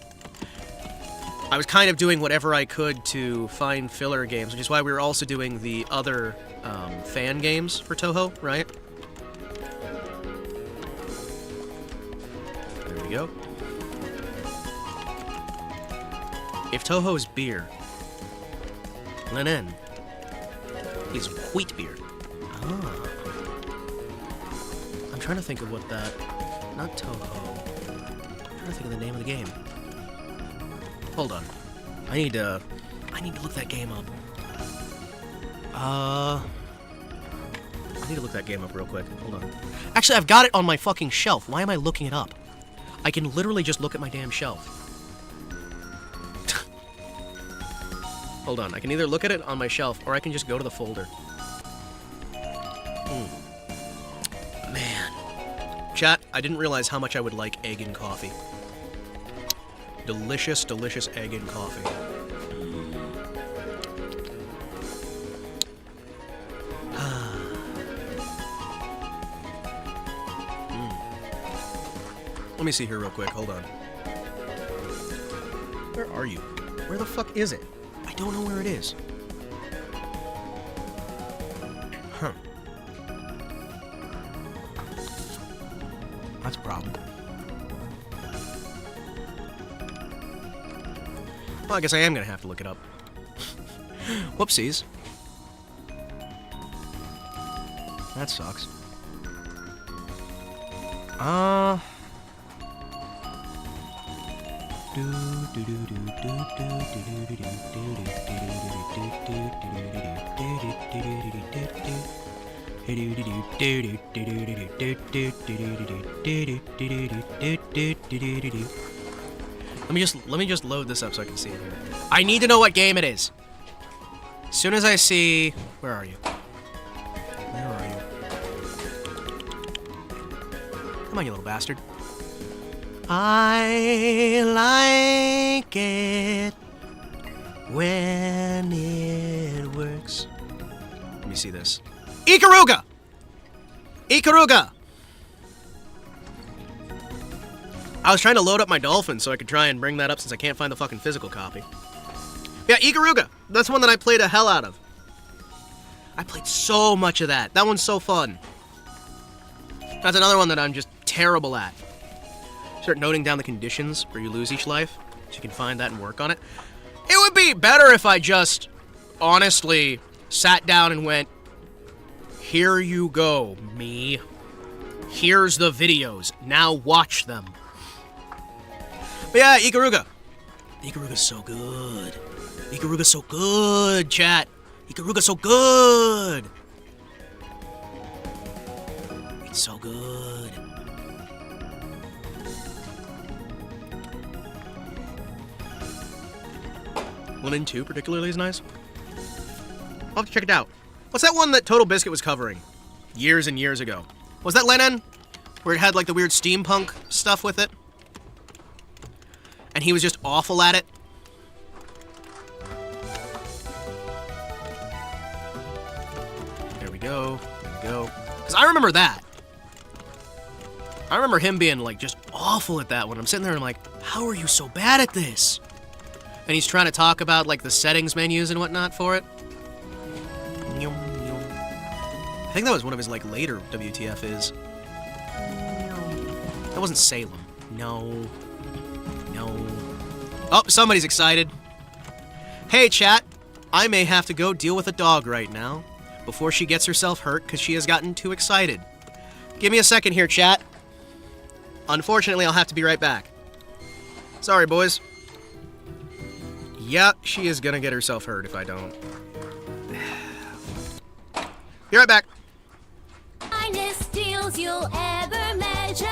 Speaker 2: I was kind of doing whatever I could to find filler games, which is why we were also doing the other fan games for Touhou, right? There we go. If Touhou's beer Linen is Wheatbeard. Ah. I'm trying to think of what that... Not Touhou. I'm trying to think of the name of the game. Hold on. I need to look that game up. I need to look that game up real quick. Hold on. Actually, I've got it on my fucking shelf. Why am I looking it up? I can literally just look at my damn shelf. Hold on. I can either look at it on my shelf, or I can just go to the folder. Man. Chat, I didn't realize how much I would like egg and coffee. Delicious, delicious egg and coffee. Let me see here real quick. Hold on. Where are you? Where the fuck is it? I don't know where it is. Huh. That's a problem. Well, I guess I am gonna have to look it up. Whoopsies. That sucks. Let me just load this up so I can see it here. I need to know what game it is. As soon as I see... Where are you? Where are you? Come on, you little bastard. I like it when it works. Let me see this. Ikaruga! Ikaruga! I was trying to load up my Dolphin so I could try and bring that up since I can't find the fucking physical copy. Yeah, Ikaruga. That's one that I played a hell out of. I played so much of that. That one's so fun. That's another one that I'm just terrible at. Start noting down the conditions where you lose each life, so you can find that and work on it. It would be better if I just, honestly, sat down and went, here you go, me. Here's the videos. Now watch them. But yeah, Ikaruga. Ikaruga's so good. Ikaruga's so good, chat. Ikaruga's so good. It's so good. 1 and 2 particularly is nice. I'll have to check it out. What's that one that Total Biscuit was covering years and years ago? Was that Lennon? Where it had like the weird steampunk stuff with it? And he was just awful at it? There we go. There we go. Because I remember that. I remember him being like just awful at that one. I'm sitting there and I'm like, how are you so bad at this? And he's trying to talk about like the settings menus and whatnot for it. I think that was one of his like later WTFs. That wasn't Salem. No. Oh, somebody's excited. Hey, chat. I may have to go deal with a dog right now before she gets herself hurt because she has gotten too excited. Give me a second here, chat. Unfortunately, I'll have to be right back. Sorry, boys. Yeah, she is gonna get herself hurt if I don't. Be right back.
Speaker 4: Finest deals you'll ever measure.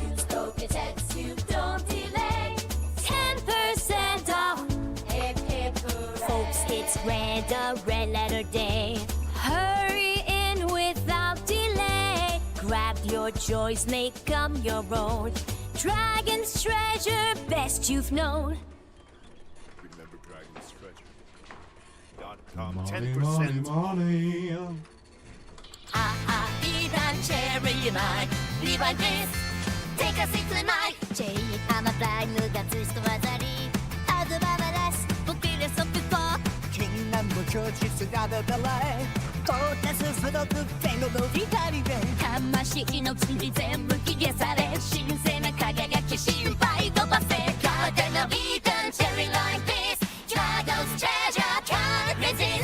Speaker 4: Use Kotetsu, don't delay. 10% off. Hip hip hooray. Folks, it's red letter day. Hurry in without delay. Grab your choice, make them your own. Dragon's treasure, best you've known.
Speaker 6: Remember Dragon's Treasure.com 10%.
Speaker 4: Eat cherry night, Levi this. Take a seat tonight. Jay, I'm a flag, no got to Stawazari. As a marvelous, book it is up before. King number church, it's another delay. Kotetsu すごく天の光で魂の塵全部消され神聖な輝き心配飛ばせ Garden of Eden, cherry like this. Dragon's treasure can't resist.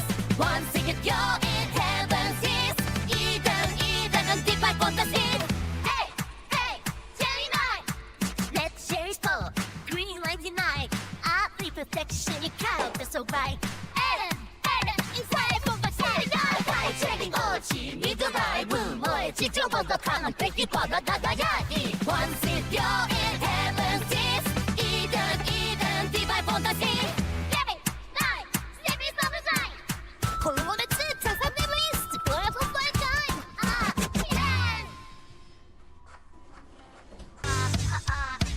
Speaker 4: Shitty cow, that's so right. Ellen, inside from the city, I checking Ochi, Midrai, Moon, Moe, Chicho, the common, Becky, Pada, Dagayaki. Once if you're in heaven's kiss, Eden, divide from the sea. Living, die, sleeping from the side. Hormone, Tasa, never used to go out of my time. Yes!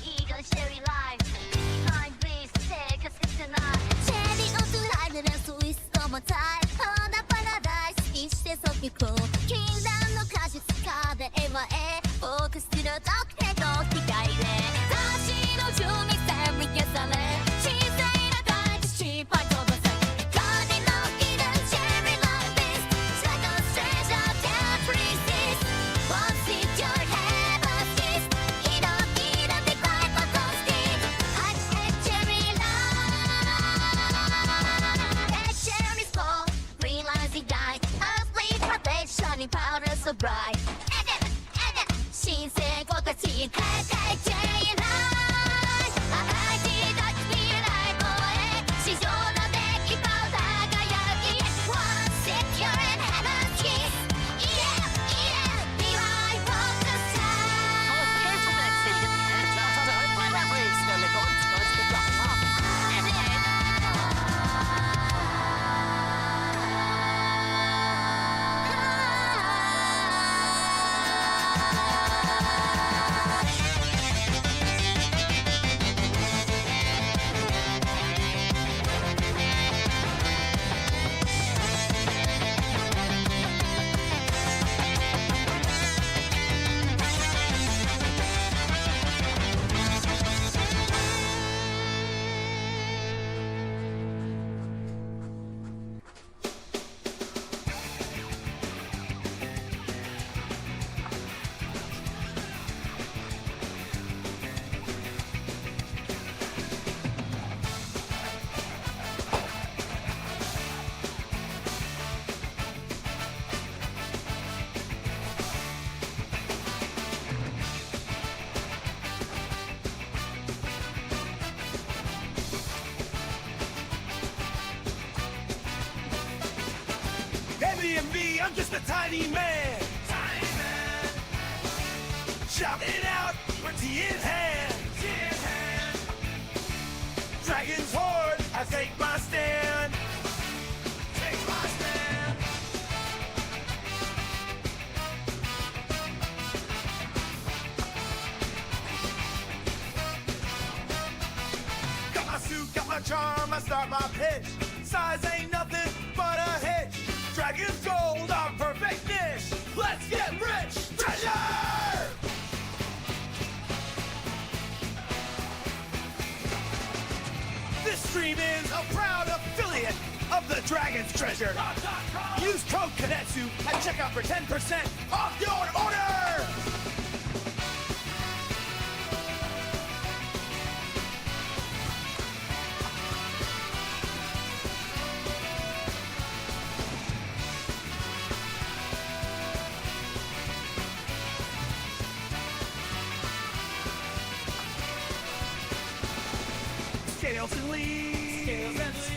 Speaker 4: Eagle, Sherry Life. Time, please, take a sip tonight. Cherry, Otu, and Swiss, come on, time. On a paradise, each day so cool. Kingdom, no cash, it's called the MA. Focus to the dark head of the guy there. Dashi, no Jumi, Sammy, yes, I let. She's in a guide, street, part of the sun. Garden of Eden, Cherry Life is. Like a treasure, can't resist. Once it's your heaven's kiss. Eden, the climb of those kids. I said Cherry Life. That cherry's fall, realizing die. Earthly protection in powder so bright. She said, "Go to see it." Hey, Cherry Life. I did not feel like boy. She's your lucky powder, Gayaki. Once it's your heaven's kiss. Be right from the
Speaker 5: Heavy and me, I'm just a tiny man. Tiny man. Shouting out, with tea in hand. Tea in hand. Dragon's horde, I take my stand. Take my stand. Got my suit, got my charm, I start my pitch. Size ain't nothing but a hitch. Dragon's gold, our perfect niche. Let's get rich, treasure! This stream is a proud affiliate of the Dragon's Treasure. Use code Kotetsu at checkout for 10% off your order! Scales and leaves,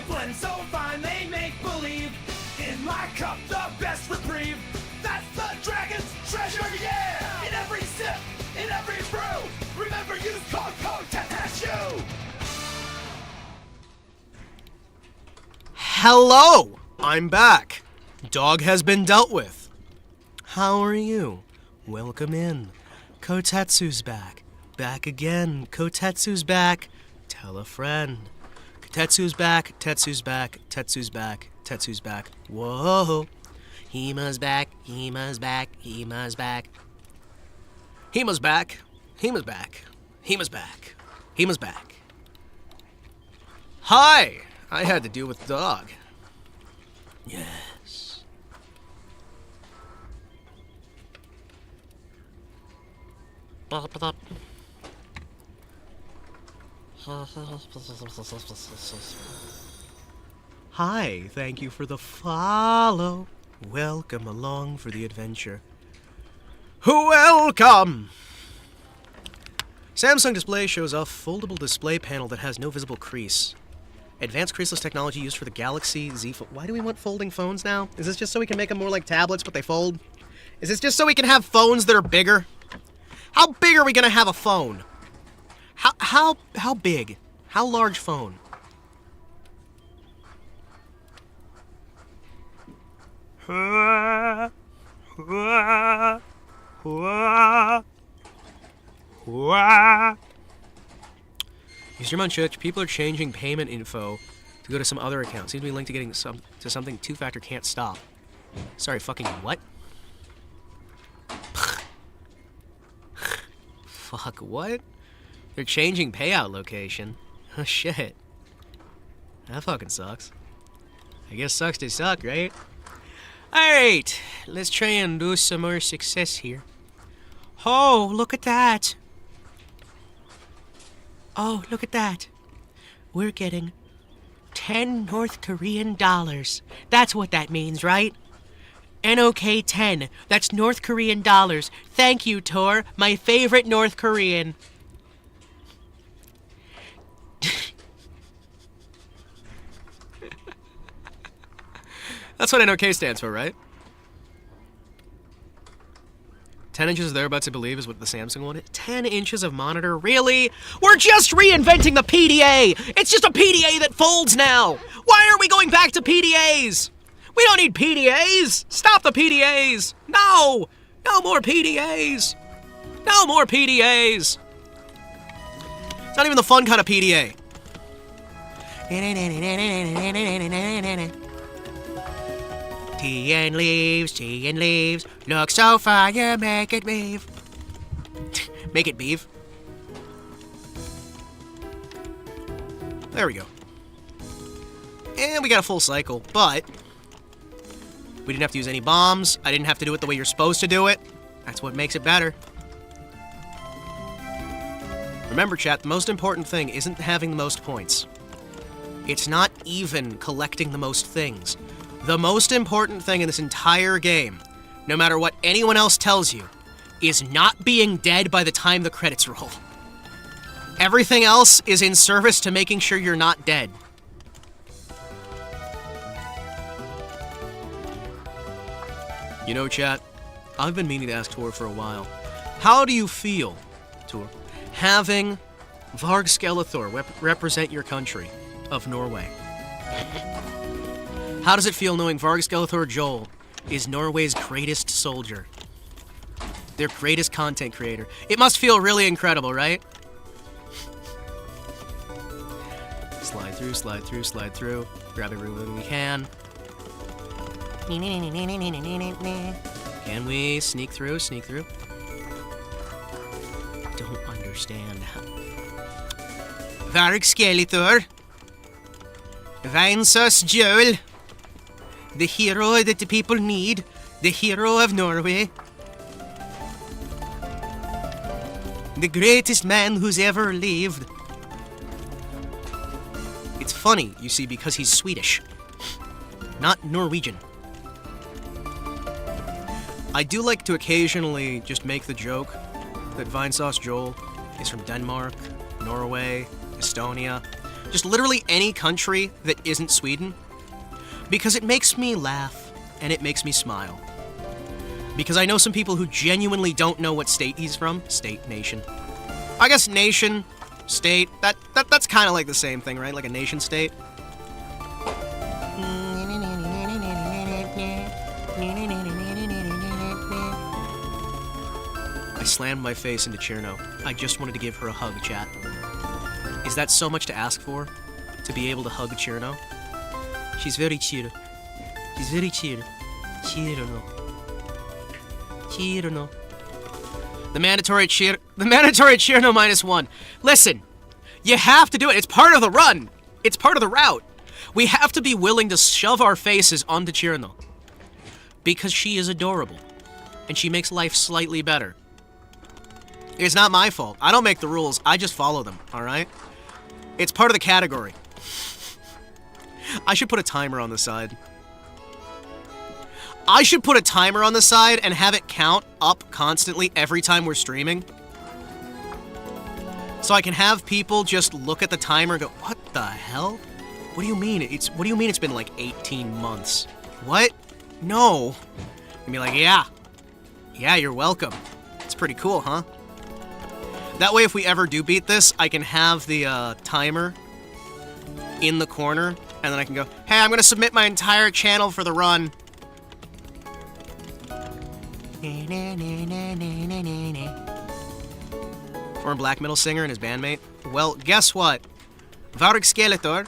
Speaker 5: blend so fine they make believe. In my cup, the best reprieve. That's the Dragon's Treasure, yeah! In every sip, in every brew, remember use code Kotetsu.
Speaker 2: Hello! I'm back. Dog has been dealt with. How are you? Welcome in. Kotetsu's back. Back again. Kotetsu's back. Tell a friend. Kotetsu's back. Tetsu's back. Tetsu's back. Tetsu's back. Whoa. Hima's back. Hima's back. Hima's back. Hima's back. Hima's back. Hima's back. Hima's back. Hi! I had to deal with the dog. Yes. Hi, thank you for the follow. Welcome along for the adventure. Welcome! Samsung Display shows a foldable display panel that has no visible crease. Advanced creaseless technology used for the Galaxy Z. Why do we want folding phones now? Is this just so we can make them more like tablets, but they fold? Is this just so we can have phones that are bigger? How big are we gonna have a phone? How big? How large phone? Mr. Munchich, people are changing payment info to go to some other account. Seems to be linked to getting to something two-factor can't stop. Sorry, fucking what? Fuck, what? They're changing payout location. Oh, shit. That fucking sucks. I guess sucks to suck, right? Alright, let's try and do some more success here. Oh, look at that. Oh, look at that. We're getting 10 North Korean dollars. That's what that means, right? NOK 10. That's North Korean dollars. Thank you, Tor, my favorite North Korean. That's what NOK stands for, right? 10 inches of thereabouts, I believe, is what the Samsung one is. 10 inches of monitor? Really? We're just reinventing the PDA! It's just a PDA that folds now! Why are we going back to PDAs? We don't need PDAs! Stop the PDAs! No! No more PDAs! No more PDAs! It's not even the fun kind of PDA. Tea and leaves, look so fire, make it beef. Make it beef. There we go. And we got a full cycle, but we didn't have to use any bombs. I didn't have to do it the way you're supposed to do it. That's what makes it better. Remember, chat, the most important thing isn't having the most points. It's not even collecting the most things. The most important thing in this entire game, no matter what anyone else tells you, is not being dead by the time the credits roll. Everything else is in service to making sure you're not dead. You know, chat, I've been meaning to ask Tor for a while. How do you feel, Tor, having Varg Skeletor represent your country of Norway? How does it feel knowing Varg Skeletor Joel is Norway's greatest soldier? Their greatest content creator. It must feel really incredible, right? Slide through, slide through, slide through. Grab everything we can. Can we sneak through? Sneak through? Don't understand how. Varg Skeletor. Vinsus Joel. The hero that the people need. The hero of Norway. The greatest man who's ever lived. It's funny, you see, because he's Swedish. Not Norwegian. I do like to occasionally just make the joke that Vinesauce Joel is from Denmark, Norway, Estonia, just literally any country that isn't Sweden, because it makes me laugh and it makes me smile. Because I know some people who genuinely don't know what state he's from. State, nation. I guess nation, state, that's kind of like the same thing, right? Like a nation state. I slammed my face into Cherno. I just wanted to give her a hug, chat. Is that so much to ask for? To be able to hug Cherno? She's very chill. She's very chill. Cherno. Cherno. The mandatory Cherno -1. Listen, you have to do it. It's part of the run. It's part of the route. We have to be willing to shove our faces onto Cherno. Because she is adorable. And she makes life slightly better. It's not my fault. I don't make the rules. I just follow them, alright? It's part of the category. I should put a timer on the side. I should put a timer on the side and have it count up constantly every time we're streaming. So I can have people just look at the timer and go, what the hell? What do you mean? What do you mean it's been like 18 months? What? No. And be like, yeah. Yeah, you're welcome. It's pretty cool, huh? That way, if we ever do beat this, I can have the timer in the corner, and then I can go, hey, I'm gonna submit my entire channel for the run. Former black metal singer and his bandmate. Well, guess what? Varg Skeletor,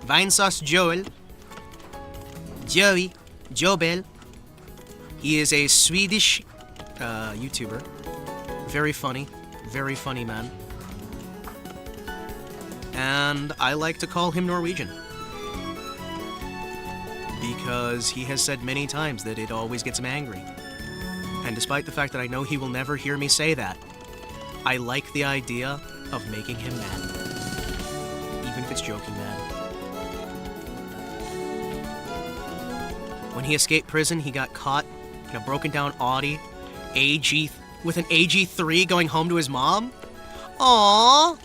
Speaker 2: Vinesauce Joel, Jobel. He is a Swedish YouTuber. Very funny man. And I like to call him Norwegian. Because he has said many times that it always gets him angry. And despite the fact that I know he will never hear me say that, I like the idea of making him mad. Even if it's joking mad. When he escaped prison, he got caught in a broken down Audi with an AG3 going home to his mom. Aww.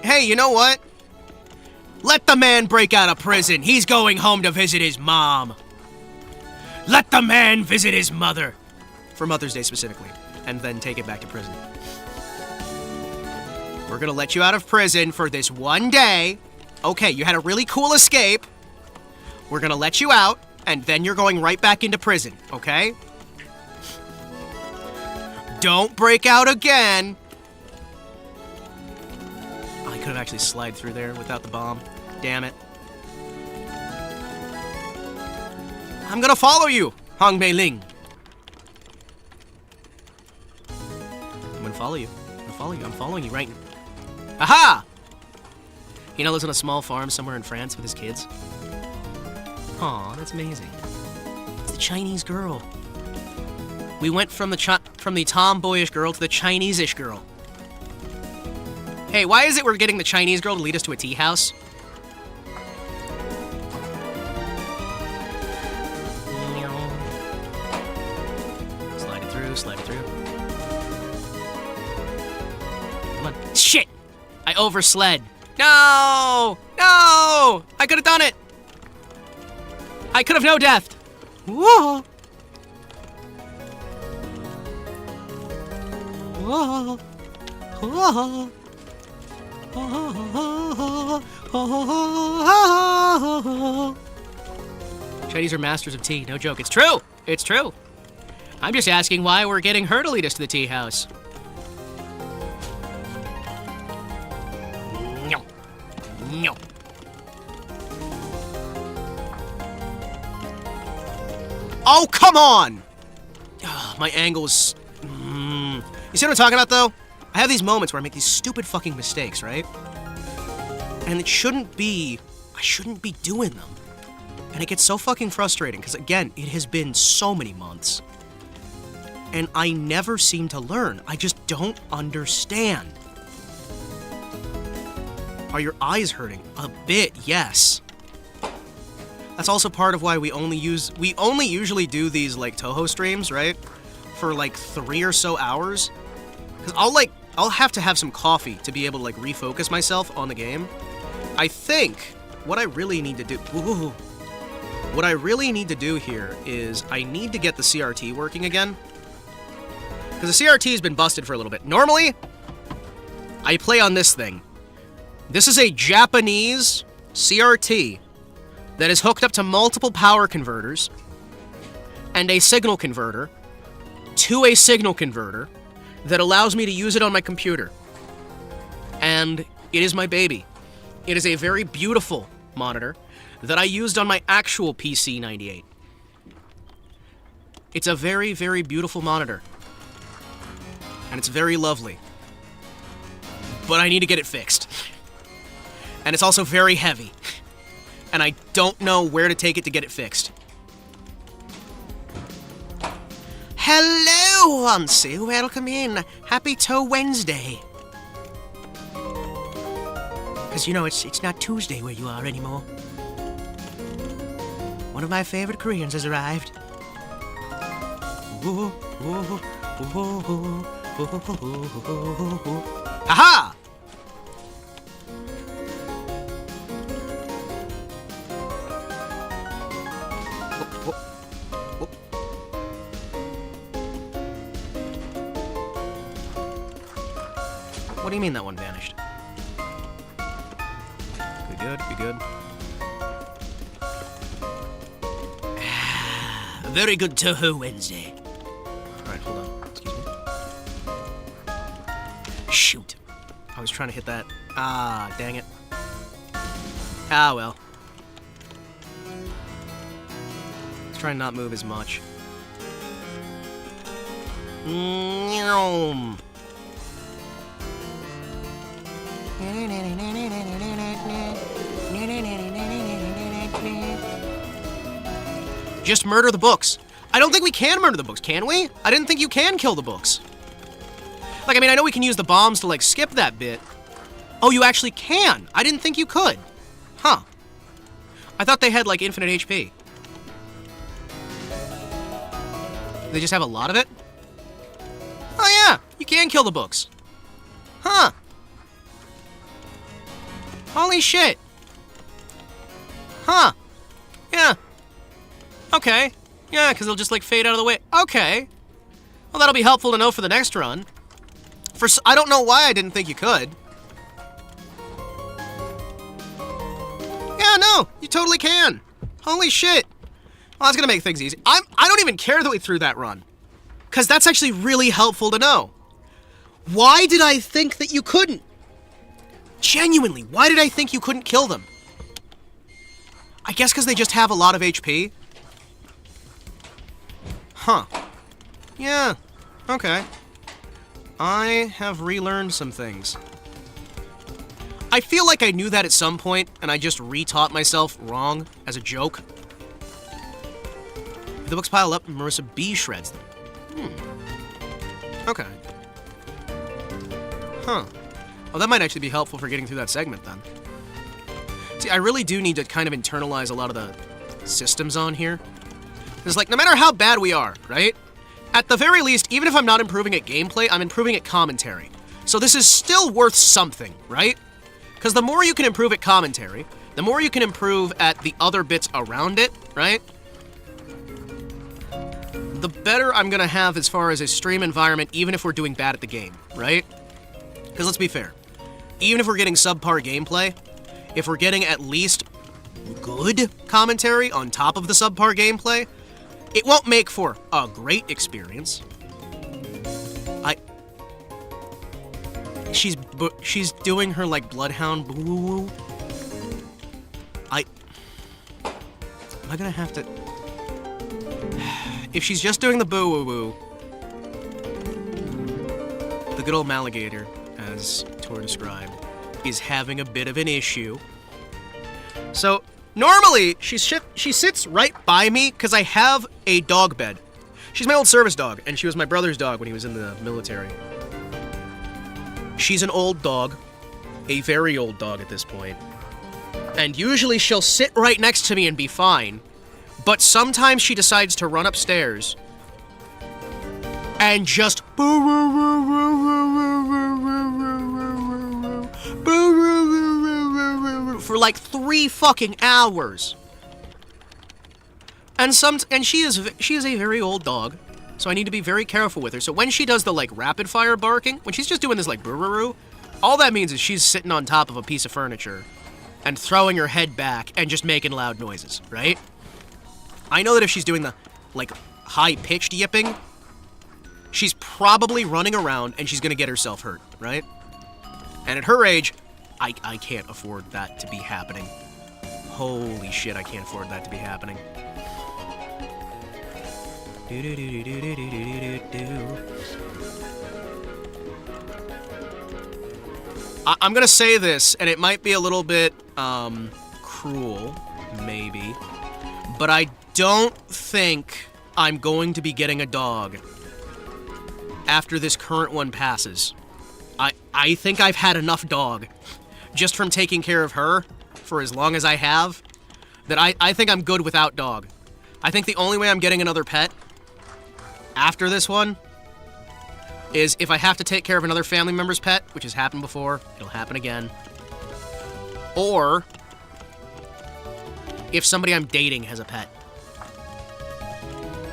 Speaker 2: Hey, you know what? Let the man break out of prison. He's going home to visit his mom. Let the man visit his mother. For Mother's Day specifically. And then take it back to prison. We're gonna let you out of prison for this one day. Okay, you had a really cool escape. We're gonna let you out, and then you're going right back into prison, okay? Don't break out again. Oh, I could have actually slid through there without the bomb. Damn it. I'm gonna follow you, Hong Mei Ling. I'm gonna follow you. I'm following you right now. Aha! He now lives on a small farm somewhere in France with his kids. Aw, that's amazing. It's the Chinese girl. We went from the tomboyish girl to the Chinese-ish girl. Hey, why is it we're getting the Chinese girl to lead us to a tea house? Slide it through. Come on. Shit! I oversled. No! No! I could have done it! I could have no-deathed. Whoa! Whoa! Whoa! Chinese are masters of tea. No joke. It's true. It's true. I'm just asking why we're getting her to lead us to the tea house. No. Oh, come on! My angle's... You see what I'm talking about, though? I have these moments where I make these stupid fucking mistakes, right? And I shouldn't be doing them. And it gets so fucking frustrating, because again, it has been so many months. And I never seem to learn. I just don't understand. Are your eyes hurting? A bit, yes. That's also part of why we only usually do these, like, Touhou streams, right? For, like, 3 or so hours. Because I'll have to have some coffee to be able to, like, refocus myself on the game. I think what I really need to do... What I really need to do here is I need to get the CRT working again. Because the CRT has been busted for a little bit. Normally, I play on this thing. This is a Japanese CRT that is hooked up to multiple power converters and a signal converter to a signal converter that allows me to use it on my computer. And it is my baby. It is a very beautiful monitor that I used on my actual PC 98. It's a very, very beautiful monitor. And it's very lovely. But I need to get it fixed. And it's also very heavy. And I don't know where to take it to get it fixed. Hello, Hansi. Welcome in. Happy Toe Wednesday. Because, you know, it's not Tuesday where you are anymore. One of my favorite Koreans has arrived. Aha! What do you mean that one vanished? Good, good. Very good Touhou Wednesday. Alright, hold on. Excuse me. Shoot. I was trying to hit that. Ah, dang it. Ah, well. Let's try and not move as much. Just murder the books. I don't think we can murder the books, can we? I didn't think you can kill the books. Like, I mean, I know we can use the bombs to, like, skip that bit. Oh, you actually can. I didn't think you could. Huh. I thought they had, like, infinite HP. They just have a lot of it? Oh, yeah. You can kill the books. Huh. Holy shit. Huh. Yeah. Okay. Yeah, because they'll just, like, fade out of the way. Okay. Well, that'll be helpful to know for the next run. I don't know why I didn't think you could. Yeah, no. You totally can. Holy shit. Well, that's gonna make things easy. I don't even care that we threw that run. Because that's actually really helpful to know. Why did I think that you couldn't? Genuinely, why did I think you couldn't kill them? I guess because they just have a lot of HP? Huh. Yeah. Okay. I have relearned some things. I feel like I knew that at some point, and I just re-taught myself wrong as a joke. If the books pile up, Marissa B shreds them. Okay. Huh. Oh, that might actually be helpful for getting through that segment, then. See, I really do need to kind of internalize a lot of the systems on here. Because, like, no matter how bad we are, right? At the very least, even if I'm not improving at gameplay, I'm improving at commentary. So this is still worth something, right? Because the more you can improve at commentary, the more you can improve at the other bits around it, right? The better I'm gonna have as far as a stream environment, even if we're doing bad at the game, right? Because let's be fair. Even if we're getting subpar gameplay, if we're getting at least good commentary on top of the subpar gameplay, it won't make for a great experience. She's doing her, like, bloodhound boo-woo-woo. Am I gonna have to... If she's just doing the boo-woo-woo, the good old Maligator, as Tor described, is having a bit of an issue. So, normally, she sits right by me because I have a dog bed. She's my old service dog, and she was my brother's dog when he was in the military. She's an old dog, a very old dog at this point. And usually she'll sit right next to me and be fine, but sometimes she decides to run upstairs and just for like 3 fucking hours. And she is a very old dog, so I need to be very careful with her. So when she does the, like, rapid fire barking, when she's just doing this, like, brrrr, all that means is she's sitting on top of a piece of furniture and throwing her head back and just making loud noises, right? I know that if she's doing the, like, high-pitched yipping, she's probably running around and she's gonna get herself hurt, right? And at her age, I can't afford that to be happening. Holy shit, I can't afford that to be happening. I'm gonna say this, and it might be a little bit, cruel, maybe, but I don't think I'm going to be getting a dog after this current one passes. I think I've had enough dog, just from taking care of her for as long as I have, that I think I'm good without dog. I think the only way I'm getting another pet after this one is if I have to take care of another family member's pet, which has happened before, it'll happen again, or if somebody I'm dating has a pet.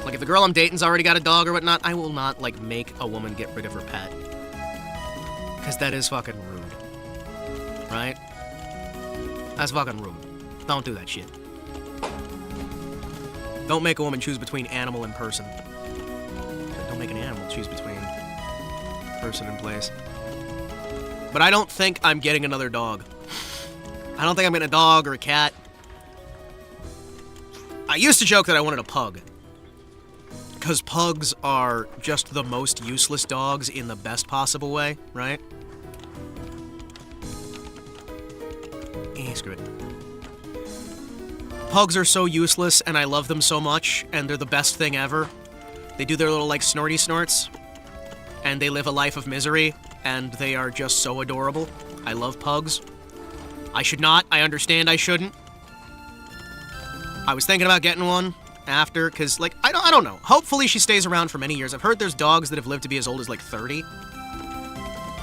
Speaker 2: Like, if the girl I'm dating's already got a dog or whatnot, I will not, like, make a woman get rid of her pet. Because that is fucking rude. Right? That's fucking rude. Don't do that shit. Don't make a woman choose between animal and person. Don't make an animal choose between person and place. But I don't think I'm getting another dog. I don't think I'm getting a dog or a cat. I used to joke that I wanted a pug. Because pugs are just the most useless dogs in the best possible way, right? Screw it. Pugs are so useless, and I love them so much, and they're the best thing ever. They do their little, like, snorty snorts, and they live a life of misery, and they are just so adorable. I love pugs. I should not. I understand I shouldn't. I was thinking about getting one after, because, like, I don't know. Hopefully she stays around for many years. I've heard there's dogs that have lived to be as old as, like, 30.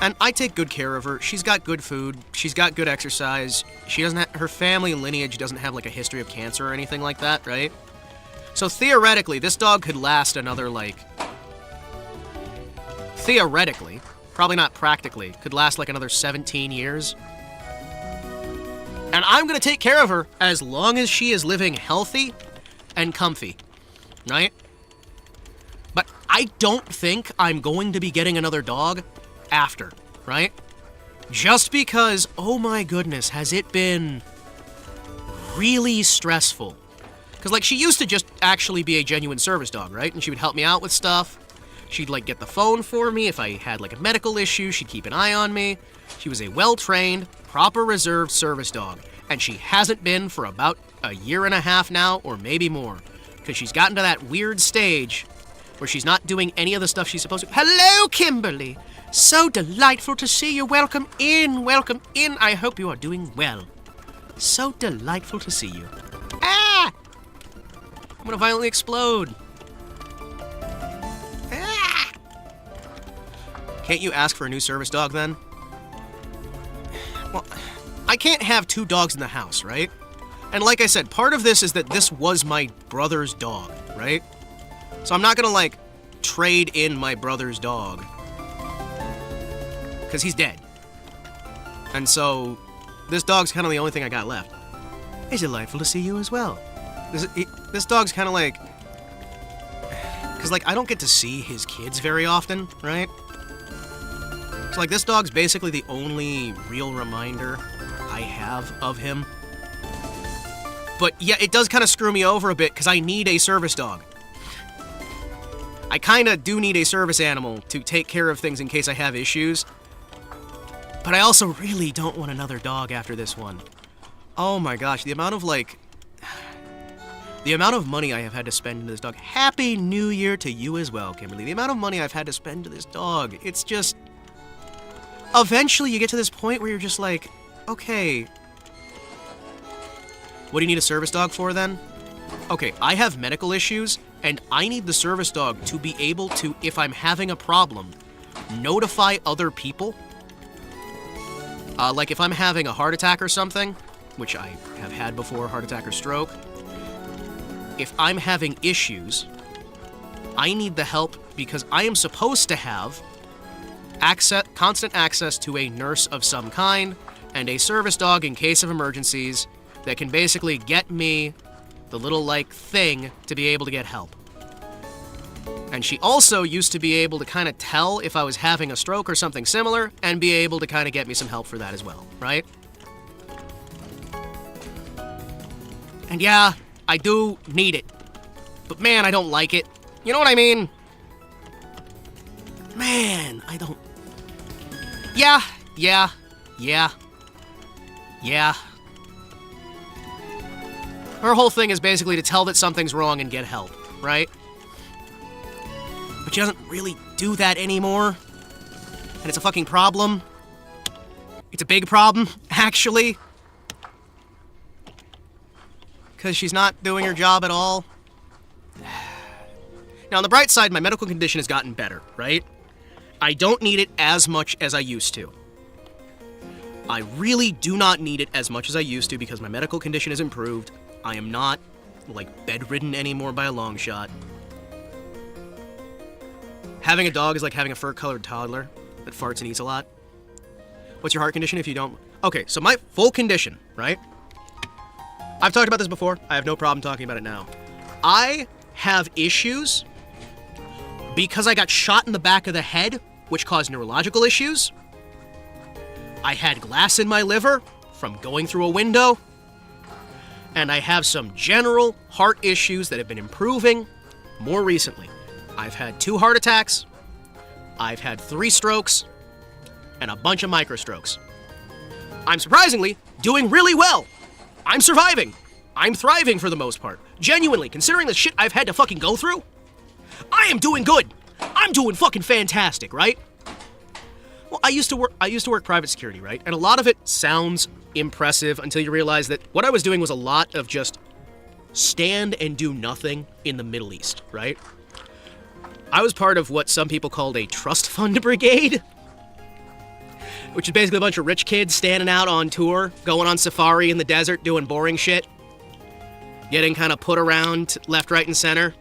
Speaker 2: And I take good care of her. She's got good food. She's got good exercise. She doesn't have, her family lineage doesn't have, like, a history of cancer or anything like that, right? So theoretically, this dog could last another, like... Theoretically, probably not practically, could last, like, another 17 years. And I'm gonna take care of her as long as she is living healthy and comfy, right? But I don't think I'm going to be getting another dog after, right? Just because, oh my goodness, has it been really stressful. Because, like, she used to just actually be a genuine service dog, right? And she would help me out with stuff. She'd, like, get the phone for me if I had, like, a medical issue. She'd keep an eye on me. She was a well-trained, proper reserved service dog. And she hasn't been for about a year and a half now, or maybe more. Because she's gotten to that weird stage where she's not doing any of the stuff she's supposed to. Hello, Kimberly! So delightful to see you. Welcome in, welcome in. I hope you are doing well. So delightful to see you. Ah! I'm gonna violently explode. Ah! Can't you ask for a new service dog then? Well, I can't have two dogs in the house, right? And like I said, part of this is that this was my brother's dog, right? So I'm not gonna, like, trade in my brother's dog. Because he's dead. And so, this dog's kind of the only thing I got left. It's delightful to see you as well. This dog's kind of like... Because, like, I don't get to see his kids very often, right? So, like, this dog's basically the only real reminder I have of him. But, yeah, it does kind of screw me over a bit, because I need a service dog. I kind of do need a service animal to take care of things in case I have issues. But I also really don't want another dog after this one. Oh my gosh, the amount of, like... The amount of money I have had to spend into this dog. Happy New Year to you as well, Kimberly. The amount of money I've had to spend to this dog. It's just... Eventually you get to this point where you're just like, okay... What do you need a service dog for then? Okay, I have medical issues, and I need the service dog to be able to, if I'm having a problem, notify other people. Like if I'm having a heart attack or something, which I have had before, heart attack or stroke. If I'm having issues, I need the help because I am supposed to have constant access to a nurse of some kind and a service dog in case of emergencies that can basically get me the little, like, thing to be able to get help. And she also used to be able to kind of tell if I was having a stroke or something similar, and be able to kind of get me some help for that as well, right? And yeah, I do need it. But man, I don't like it. You know what I mean? Man, I don't... Yeah. Her whole thing is basically to tell that something's wrong and get help, right? But she doesn't really do that anymore. And it's a fucking problem. It's a big problem, actually. Because she's not doing her job at all. Now, on the bright side, my medical condition has gotten better, right? I don't need it as much as I used to. I really do not need it as much as I used to because my medical condition has improved. I am not, like, bedridden anymore by a long shot. Having a dog is like having a fur-colored toddler that farts and eats a lot. What's your heart condition if you don't... Okay, so my full condition, right? I've talked about this before. I have no problem talking about it now. I have issues because I got shot in the back of the head, which caused neurological issues. I had glass in my liver from going through a window. And I have some general heart issues that have been improving more recently. I've had 2 heart attacks. I've had 3 strokes. And a bunch of microstrokes. I'm surprisingly doing really well. I'm surviving. I'm thriving for the most part. Genuinely, considering the shit I've had to fucking go through, I am doing good. I'm doing fucking fantastic, right? Well, I used to work private security, right? And a lot of it sounds impressive until you realize that what I was doing was a lot of just stand and do nothing in the Middle East, right? I was part of what some people called a trust fund brigade, which is basically a bunch of rich kids standing out on tour, going on safari in the desert, doing boring shit, getting kind of put around left, right, and center,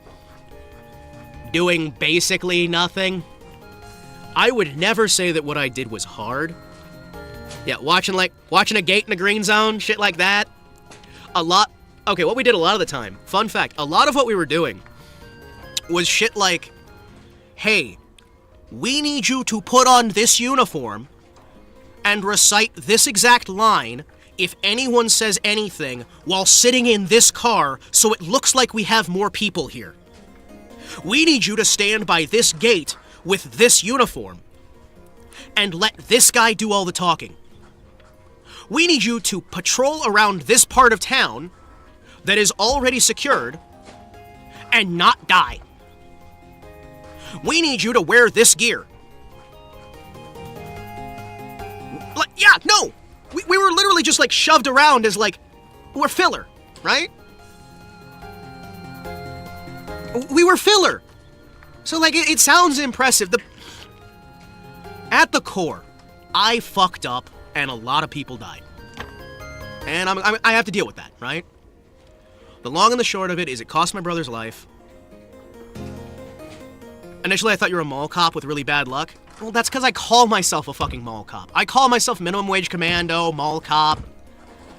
Speaker 2: doing basically nothing. I would never say that what I did was hard. Yeah, watching a gate in a green zone, shit like that. Okay, what we did a lot of the time, fun fact, a lot of what we were doing was shit like, hey, we need you to put on this uniform and recite this exact line if anyone says anything while sitting in this car so it looks like we have more people here. We need you to stand by this gate with this uniform and let this guy do all the talking. We need you to patrol around this part of town that is already secured and not die. We need you to wear this gear. Yeah, no! We were literally just, like, shoved around as, like, we're filler, right? We were filler. So, like, it sounds impressive. At the core, I fucked up, and a lot of people died. And I have to deal with that, right? The long and the short of it is it cost my brother's life. Initially, I thought you were a mall cop with really bad luck. Well, that's because I call myself a fucking mall cop. I call myself minimum wage commando, mall cop.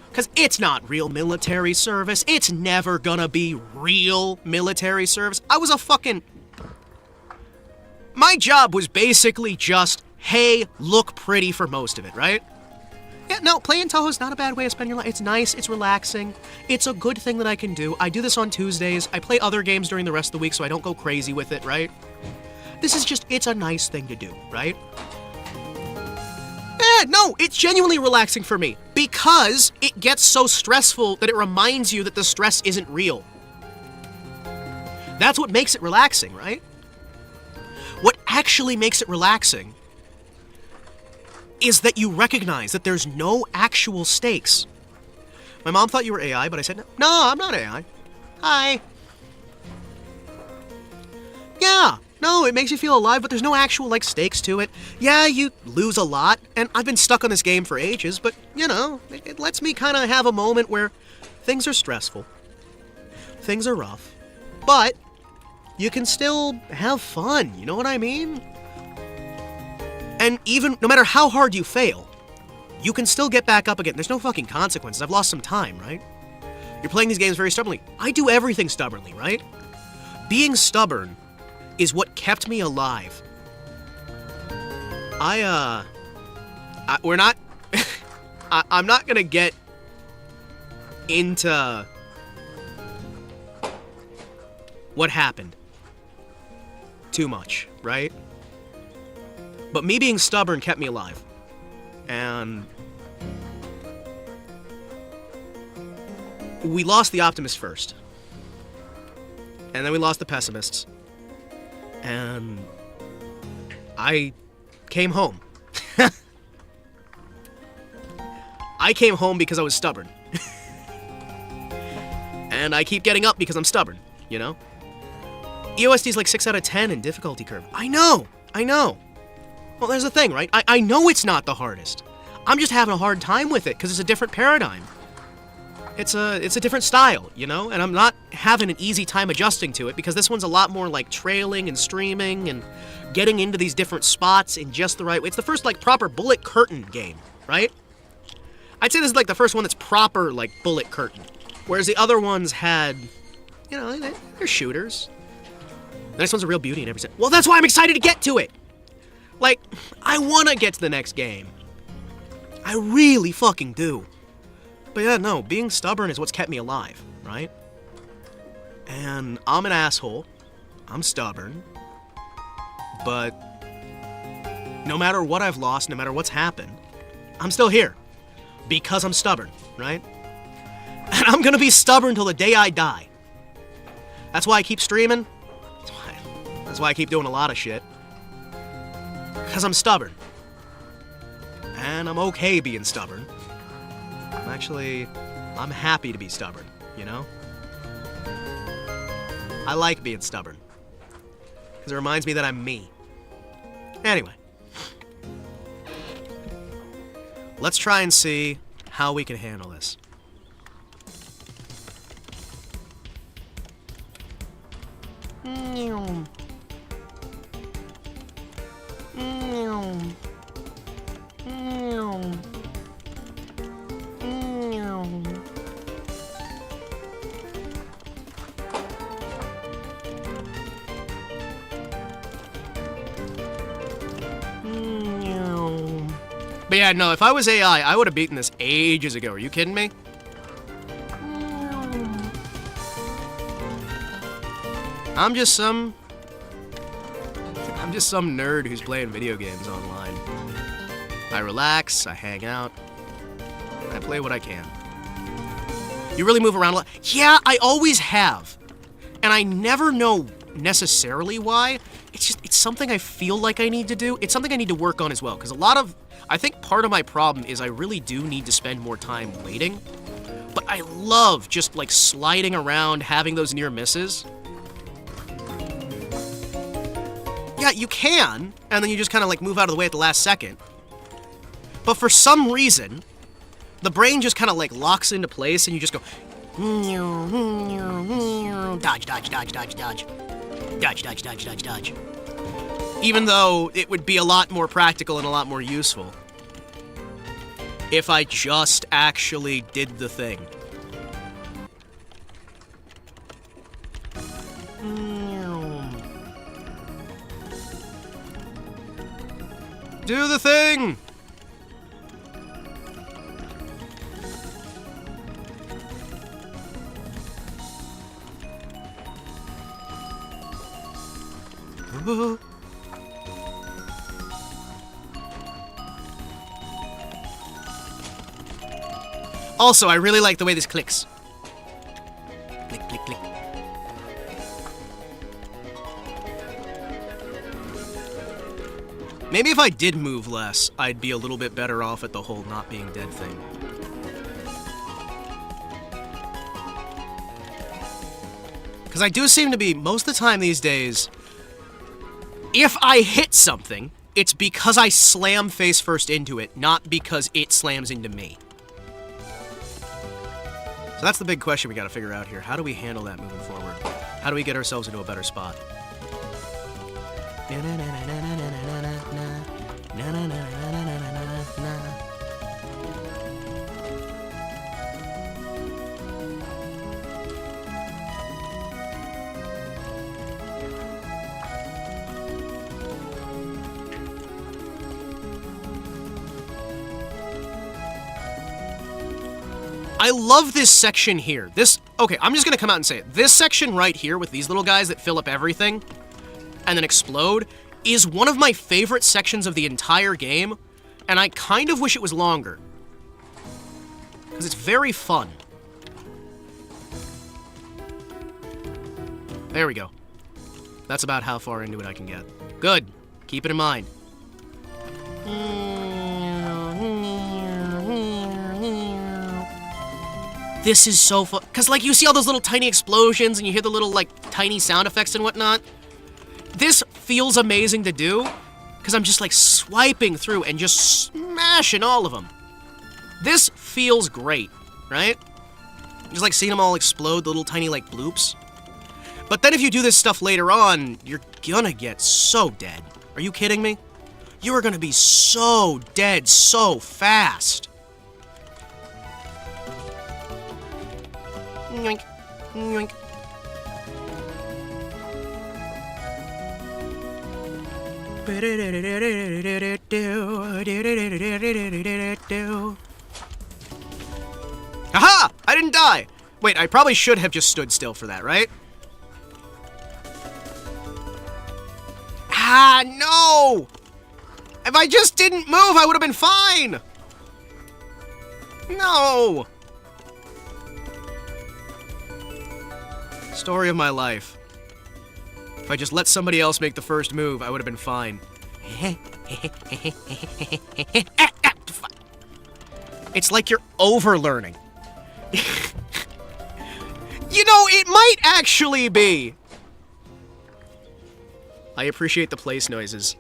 Speaker 2: Because it's not real military service. It's never gonna be real military service. My job was basically just, hey, look pretty for most of it, right? Yeah, no, playing Touhou's not a bad way to spend your life. It's nice, it's relaxing. It's a good thing that I can do. I do this on Tuesdays. I play other games during the rest of the week so I don't go crazy with it, right? This is just, it's a nice thing to do, right? Yeah, no, it's genuinely relaxing for me because it gets so stressful that it reminds you that the stress isn't real. That's what makes it relaxing, right? What actually makes it relaxing is that you recognize that there's no actual stakes. My mom thought you were AI, but I said, no, I'm not AI. Hi. Yeah. No, it makes you feel alive, but there's no actual, like, stakes to it. Yeah, you lose a lot, and I've been stuck on this game for ages, but, you know, it lets me kind of have a moment where things are stressful. Things are rough. But you can still have fun, you know what I mean? And even, no matter how hard you fail, you can still get back up again. There's no fucking consequences. I've lost some time, right? You're playing these games very stubbornly. I do everything stubbornly, right? Being stubborn is what kept me alive. We're not... I'm not gonna get into what happened too much, right? But me being stubborn kept me alive. And we lost the optimists first. And then we lost the pessimists. And I came home. I came home because I was stubborn. And I keep getting up because I'm stubborn, you know? EOSD's like 6 out of 10 in difficulty curve. I know. Well, there's the thing, right? I know it's not the hardest. I'm just having a hard time with it because it's a different paradigm. It's a different style, you know? And I'm not having an easy time adjusting to it because this one's a lot more like trailing and streaming and getting into these different spots in just the right way. It's the first like proper bullet curtain game, right? I'd say this is like the first one that's proper, like, bullet curtain. Whereas the other ones had, you know, they're shooters. The next one's a real beauty in every sense. Well, that's why I'm excited to get to it! Like, I want to get to the next game. I really fucking do. But yeah, no, being stubborn is what's kept me alive, right? And I'm an asshole. I'm stubborn. But no matter what I've lost, no matter what's happened, I'm still here. Because I'm stubborn, right? And I'm gonna be stubborn till the day I die. That's why I keep streaming. That's why I keep doing a lot of shit. Because I'm stubborn. And I'm okay being stubborn. I'm happy to be stubborn, you know? I like being stubborn. Because it reminds me that I'm me. Anyway. Let's try and see how we can handle this. But yeah, no, if I was AI, I would have beaten this ages ago. Are you kidding me? I'm just some nerd who's playing video games online. I relax, I hang out, I play what I can. You really move around a lot? Yeah, I always have. And I never know necessarily why. It's something I feel like I need to do. It's something I need to work on as well, because I think part of my problem is I really do need to spend more time waiting. But I love just, like, sliding around, having those near misses. Yeah, you can, and then you just kind of, like, move out of the way at the last second. But for some reason, the brain just kind of, like, locks into place, and you just go... Dodge, dodge, dodge, dodge, dodge. Dodge, dodge, dodge, dodge, dodge. Even though it would be a lot more practical and a lot more useful if I just actually did the thing. Do the thing! Also, I really like the way this clicks. Click, click, click. Maybe if I did move less, I'd be a little bit better off at the whole not being dead thing. Because I do seem to be, most of the time these days, if I hit something, it's because I slam face first into it, not because it slams into me. So that's the big question we gotta figure out here. How do we handle that moving forward? How do we get ourselves into a better spot? I love this section here. Okay, I'm just gonna come out and say it. This section right here with these little guys that fill up everything and then explode is one of my favorite sections of the entire game, and I kind of wish it was longer. Because it's very fun. There we go. That's about how far into it I can get. Good. Keep it in mind. This is so fun. Because, like, you see all those little tiny explosions and you hear the little, like, tiny sound effects and whatnot. This feels amazing to do because I'm just, like, swiping through and just smashing all of them. This feels great, right? Just, like, seeing them all explode, the little tiny, like, bloops. But then if you do this stuff later on, you're gonna get so dead. Are you kidding me? you are gonna be so dead so fast. Yoink, yoink. Aha! I didn't die! Wait, I probably should have just stood still for that, right? Ah, no! If I just didn't move, I would have been fine! No! Story of my life. If I just let somebody else make the first move, I would have been fine. It's like you're overlearning. You know, it might actually be. I appreciate the place noises.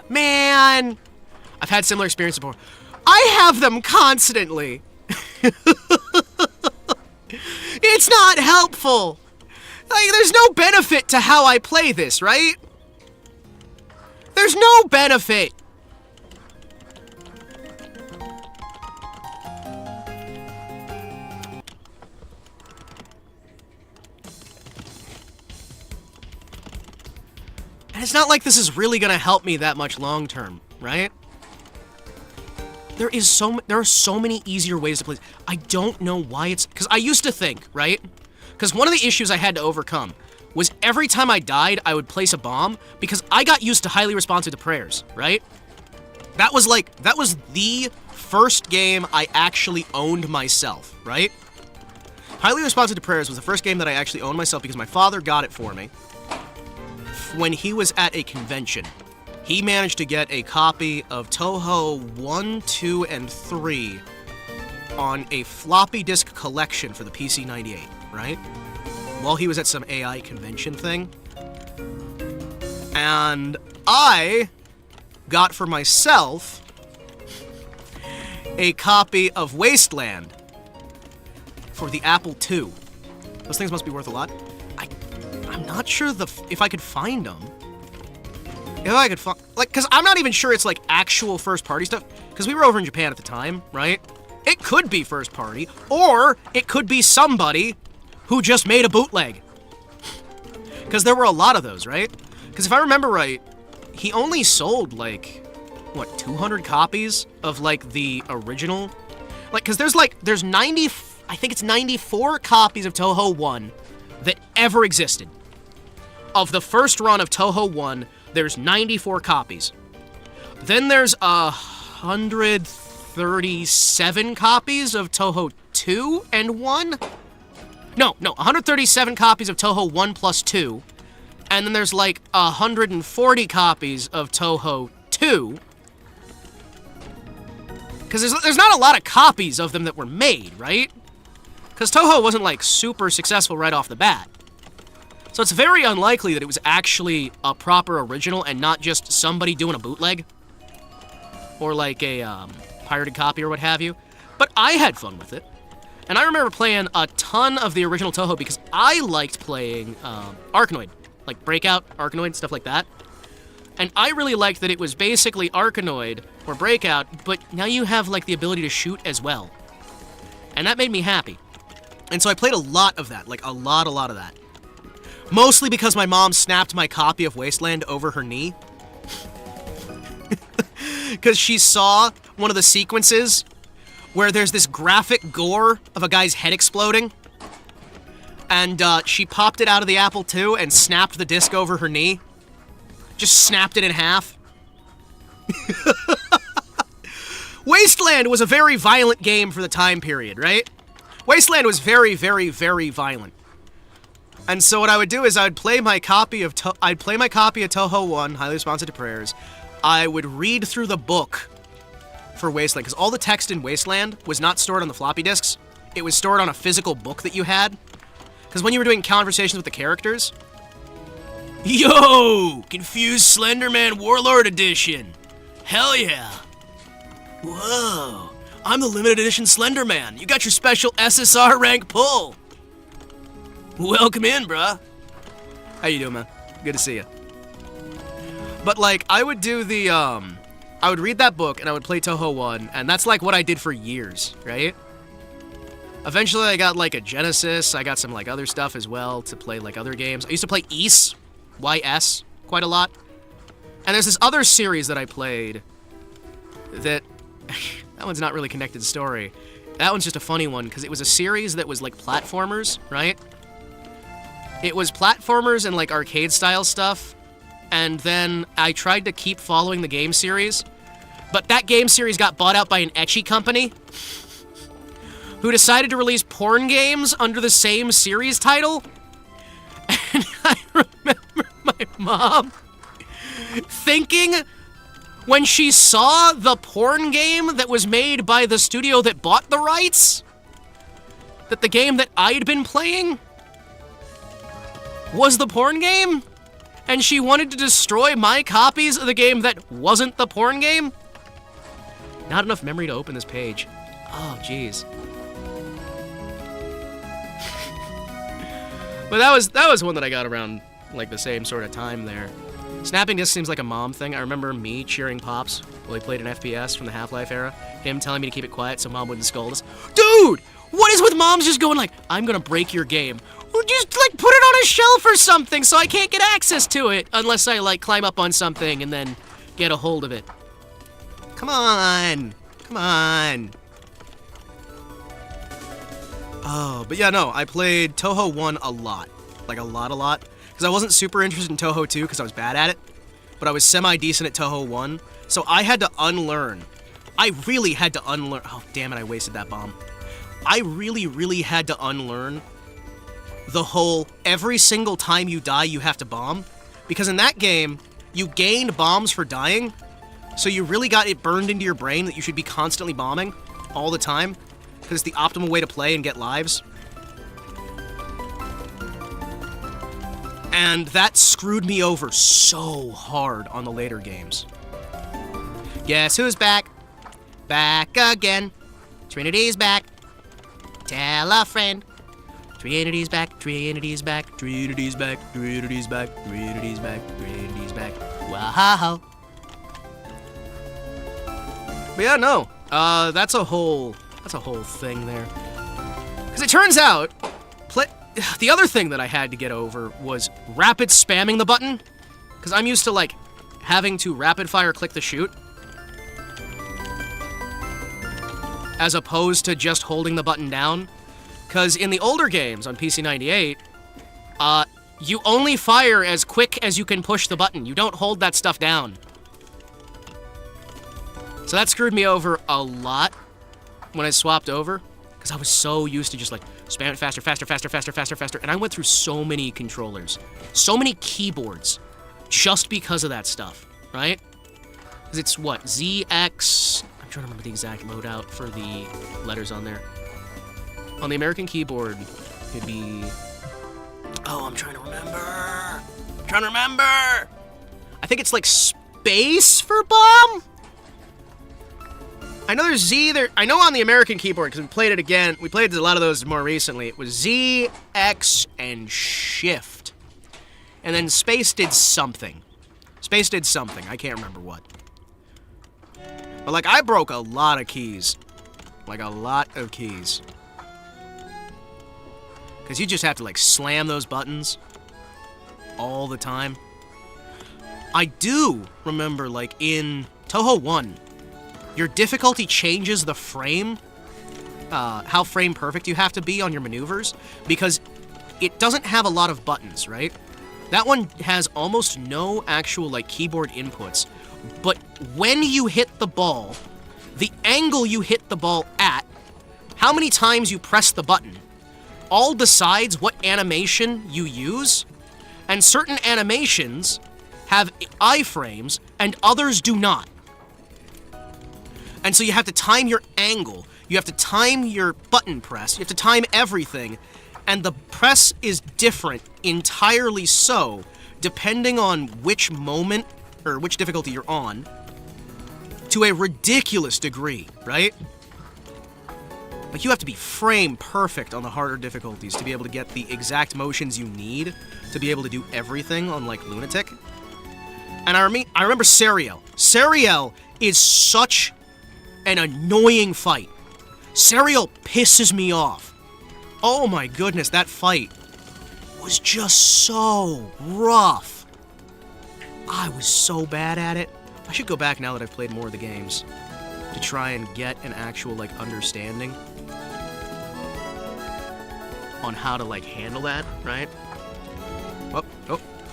Speaker 2: Man! I've had similar experiences before. I have them constantly. It's not helpful. Like, there's no benefit to how I play this, right? There's no benefit. And it's not like this is really gonna help me that much long term, right? There are so many easier ways to play. I don't know why it's... Because I used to think, right? Because one of the issues I had to overcome was every time I died, I would place a bomb because I got used to highly responsive to prayers, right? That was the first game I actually owned myself, right? Highly responsive to prayers was the first game that I actually owned myself because my father got it for me when he was at a convention. He managed to get a copy of Touhou 1, 2, and 3 on a floppy disk collection for the PC-98, right? While he was at some AI convention thing. And I got for myself a copy of Wasteland for the Apple II. Those things must be worth a lot. I'm not sure if I could find them. If I could find... Like, because I'm not even sure it's, like, actual first-party stuff. Because we were over in Japan at the time, right? It could be first-party, or it could be somebody who just made a bootleg. Because there were a lot of those, right? Because if I remember right, he only sold, like, what, 200 copies of, like, the original? Like, because there's 90... I think it's 94 copies of Touhou 1 that ever existed. Of the first run of Touhou 1... There's 94 copies. Then there's 137 copies of Touhou 2 and 1. No, 137 copies of Touhou 1 plus 2. And then there's like 140 copies of Touhou 2. Because there's not a lot of copies of them that were made, right? Because Touhou wasn't like super successful right off the bat. So it's very unlikely that it was actually a proper original and not just somebody doing a bootleg. Or like a pirated copy or what have you. But I had fun with it. And I remember playing a ton of the original Touhou because I liked playing Arkanoid. Like Breakout, Arkanoid, stuff like that. And I really liked that it was basically Arkanoid or Breakout, but now you have like the ability to shoot as well. And that made me happy. And so I played a lot of that, like a lot of that. Mostly because my mom snapped my copy of Wasteland over her knee. Because she saw one of the sequences where there's this graphic gore of a guy's head exploding. And she popped it out of the Apple II and snapped the disc over her knee. Just snapped it in half. Wasteland was a very violent game for the time period, right? Wasteland was very, very, very violent. And so what I would do is I'd play my copy of Touhou 1, highly responsive to prayers. I would read through the book for Wasteland, because all the text in Wasteland was not stored on the floppy disks. It was stored on a physical book that you had. Because when you were doing conversations with the characters... Yo! Confused Slenderman Warlord Edition! Hell yeah! Whoa! I'm the limited edition Slenderman. You got your special SSR rank pull! Welcome in, bruh. How you doing, man? Good to see you. But, like, I would do the, I would read that book, and I would play Touhou 1, and that's, like, what I did for years, right? Eventually, I got, like, a Genesis. I got some, like, other stuff as well to play, like, other games. I used to play Ys, Y-S, quite a lot. And there's this other series that I played that... that one's not really connected story. That one's just a funny one, because it was a series that was, like, platformers, right? It was platformers and, like, arcade-style stuff. And then I tried to keep following the game series. But that game series got bought out by an ecchi company who decided to release porn games under the same series title. And I remember my mom thinking, when she saw the porn game that was made by the studio that bought the rights, that the game that I'd been playing was the porn game, and she wanted to destroy my copies of the game that wasn't the porn game. Not enough memory to open this page. Oh, jeez. But that was one that I got around, like, the same sort of time there. Snapping disc seems like a mom thing. I remember me cheering Pops while he played an FPS from the Half-Life era. Him telling me to keep it quiet so Mom wouldn't scold us. Dude! What is with moms just going like, I'm gonna break your game? Or just, like, put it on a shelf or something so I can't get access to it unless I, like, climb up on something and then get a hold of it. Come on! Come on! Oh, but yeah, no, I played Touhou 1 a lot. Like, a lot. Because I wasn't super interested in Touhou 2 because I was bad at it. But I was semi-decent at Touhou 1. So I had to unlearn. I really had to unlearn. Oh, damn it, I wasted that bomb. I really had to unlearn the whole every single time you die, you have to bomb. Because in that game, you gained bombs for dying. So you really got it burned into your brain that you should be constantly bombing all the time. Because it's the optimal way to play and get lives. And that screwed me over so hard on the later games. Guess who's back? Back again. Trinity's back. Tell a friend. Trinity's back, Trinity's back, Trinity's back, Trinity's back, Trinity's back, Trinity's back. Wow. But yeah, no. That's a whole thing there. Because it turns out, the other thing that I had to get over was rapid spamming the button. Because I'm used to, like, having to rapid fire click the shoot. As opposed to just holding the button down. Because in the older games on PC 98, you only fire as quick as you can push the button. You don't hold that stuff down. So that screwed me over a lot when I swapped over. Because I was so used to just, like, spam it faster. And I went through so many controllers. So many keyboards. Just because of that stuff, right? Because it's, what, ZX... I'm trying to remember the exact loadout for the letters on there. On the American keyboard, it'd be... Oh, I'm trying to remember. I think it's like space for bomb? I know there's Z there. I know on the American keyboard, because we played it again. We played a lot of those more recently. It was Z, X, and Shift. And then space did something. I can't remember what. But, like, I broke a lot of keys. Like, a lot of keys. Because you just have to, like, slam those buttons all the time. I do remember, like, in Touhou 1, your difficulty changes the frame, how frame perfect you have to be on your maneuvers, because it doesn't have a lot of buttons, right? That one has almost no actual, like, keyboard inputs. But when you hit the ball, the angle you hit the ball at, how many times you press the button, all decides what animation you use. And certain animations have iframes, and others do not. And so you have to time your angle, you have to time your button press, you have to time everything, and the press is different entirely so, depending on which moment, or which difficulty you're on, to a ridiculous degree, right? Like, you have to be frame perfect on the harder difficulties to be able to get the exact motions you need to be able to do everything on, like, Lunatic. And I remember Serial. Serial is such an annoying fight. Serial pisses me off. Oh my goodness, that fight was just so rough. I was so bad at it. I should go back now that I've played more of the games to try and get an actual, like, understanding on how to, like, handle that, right? Oh.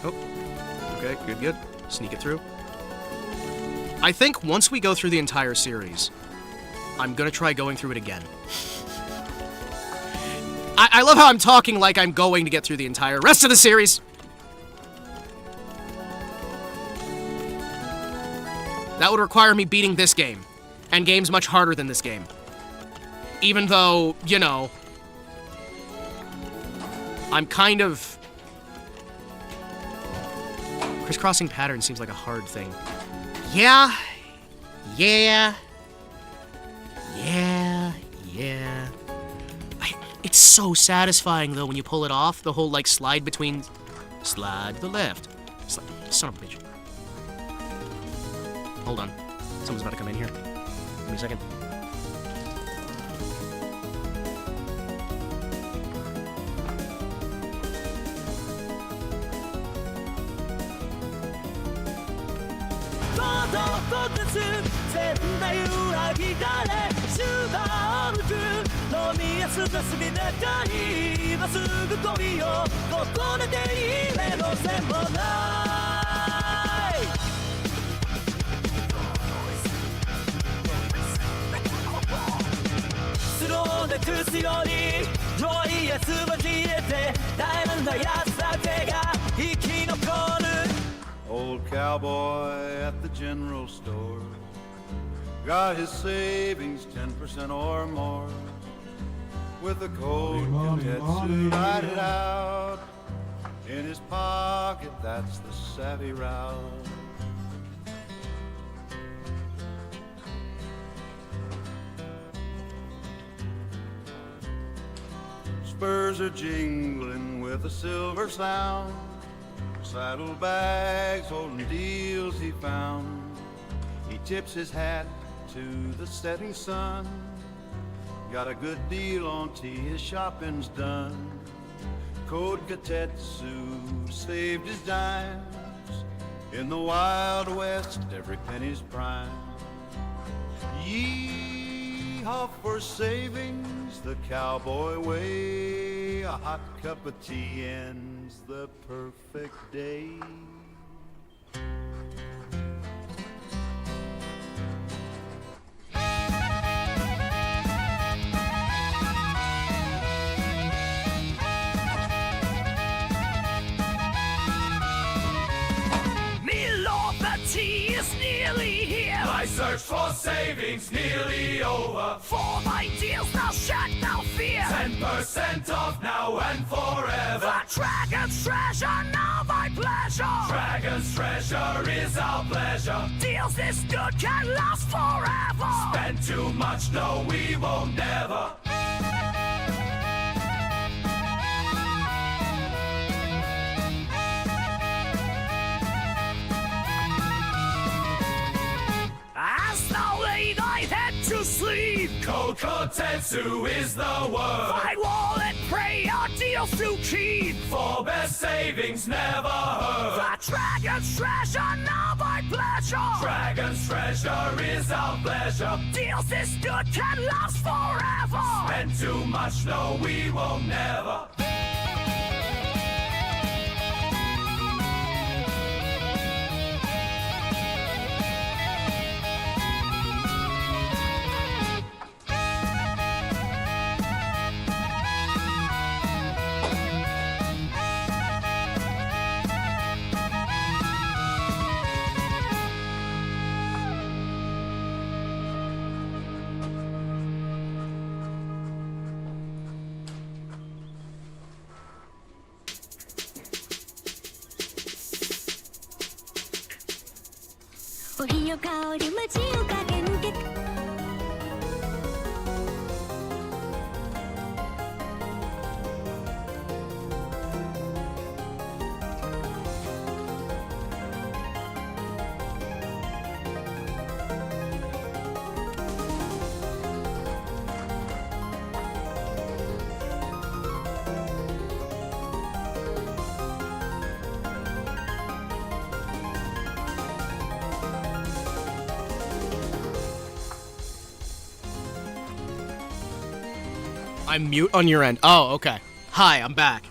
Speaker 2: Okay, good. Sneak it through. I think once we go through the entire series, I'm gonna try going through it again. I love how I'm talking like I'm going to get through the entire rest of the series. That would require me beating this game, and games much harder than this game. Even though, you know, I'm kind of... Crisscrossing pattern seems like a hard thing. Yeah. It's so satisfying, though, when you pull it off. The whole, like, slide between... Slide to the left. Son of a bitch. Hold on. Someone's about to come in here. Give me a second.
Speaker 8: Old cowboy at the general store got his savings 10% or more with a cold Kotetsu lighted out in his pocket. That's the savvy route. Spurs are jingling with a silver sound. Saddlebags holding deals he found. He tips his hat to the setting sun. Got a good deal on tea, his shopping's done. Code Kotetsu saved his dimes. In the Wild West, every penny's prime. Yeehaw for savings, the cowboy way. A hot cup of tea ends the perfect day.
Speaker 5: My search for savings nearly over. For my deals now shut, now fear. 10% off now and forever. The Dragon's treasure, now my pleasure. Dragon's treasure is our pleasure. Deals this good can last forever. Spend too much, no we won't never. To sleep. Code Kotetsu is the word. Find wall and pray our deals to keep. For best savings never heard. The Dragon's treasure, now my pleasure. Dragon's treasure is our pleasure. Deals this good can last forever. Spend too much, no we won't never.
Speaker 2: I'm mute on your end. Oh, okay. Hi, I'm back.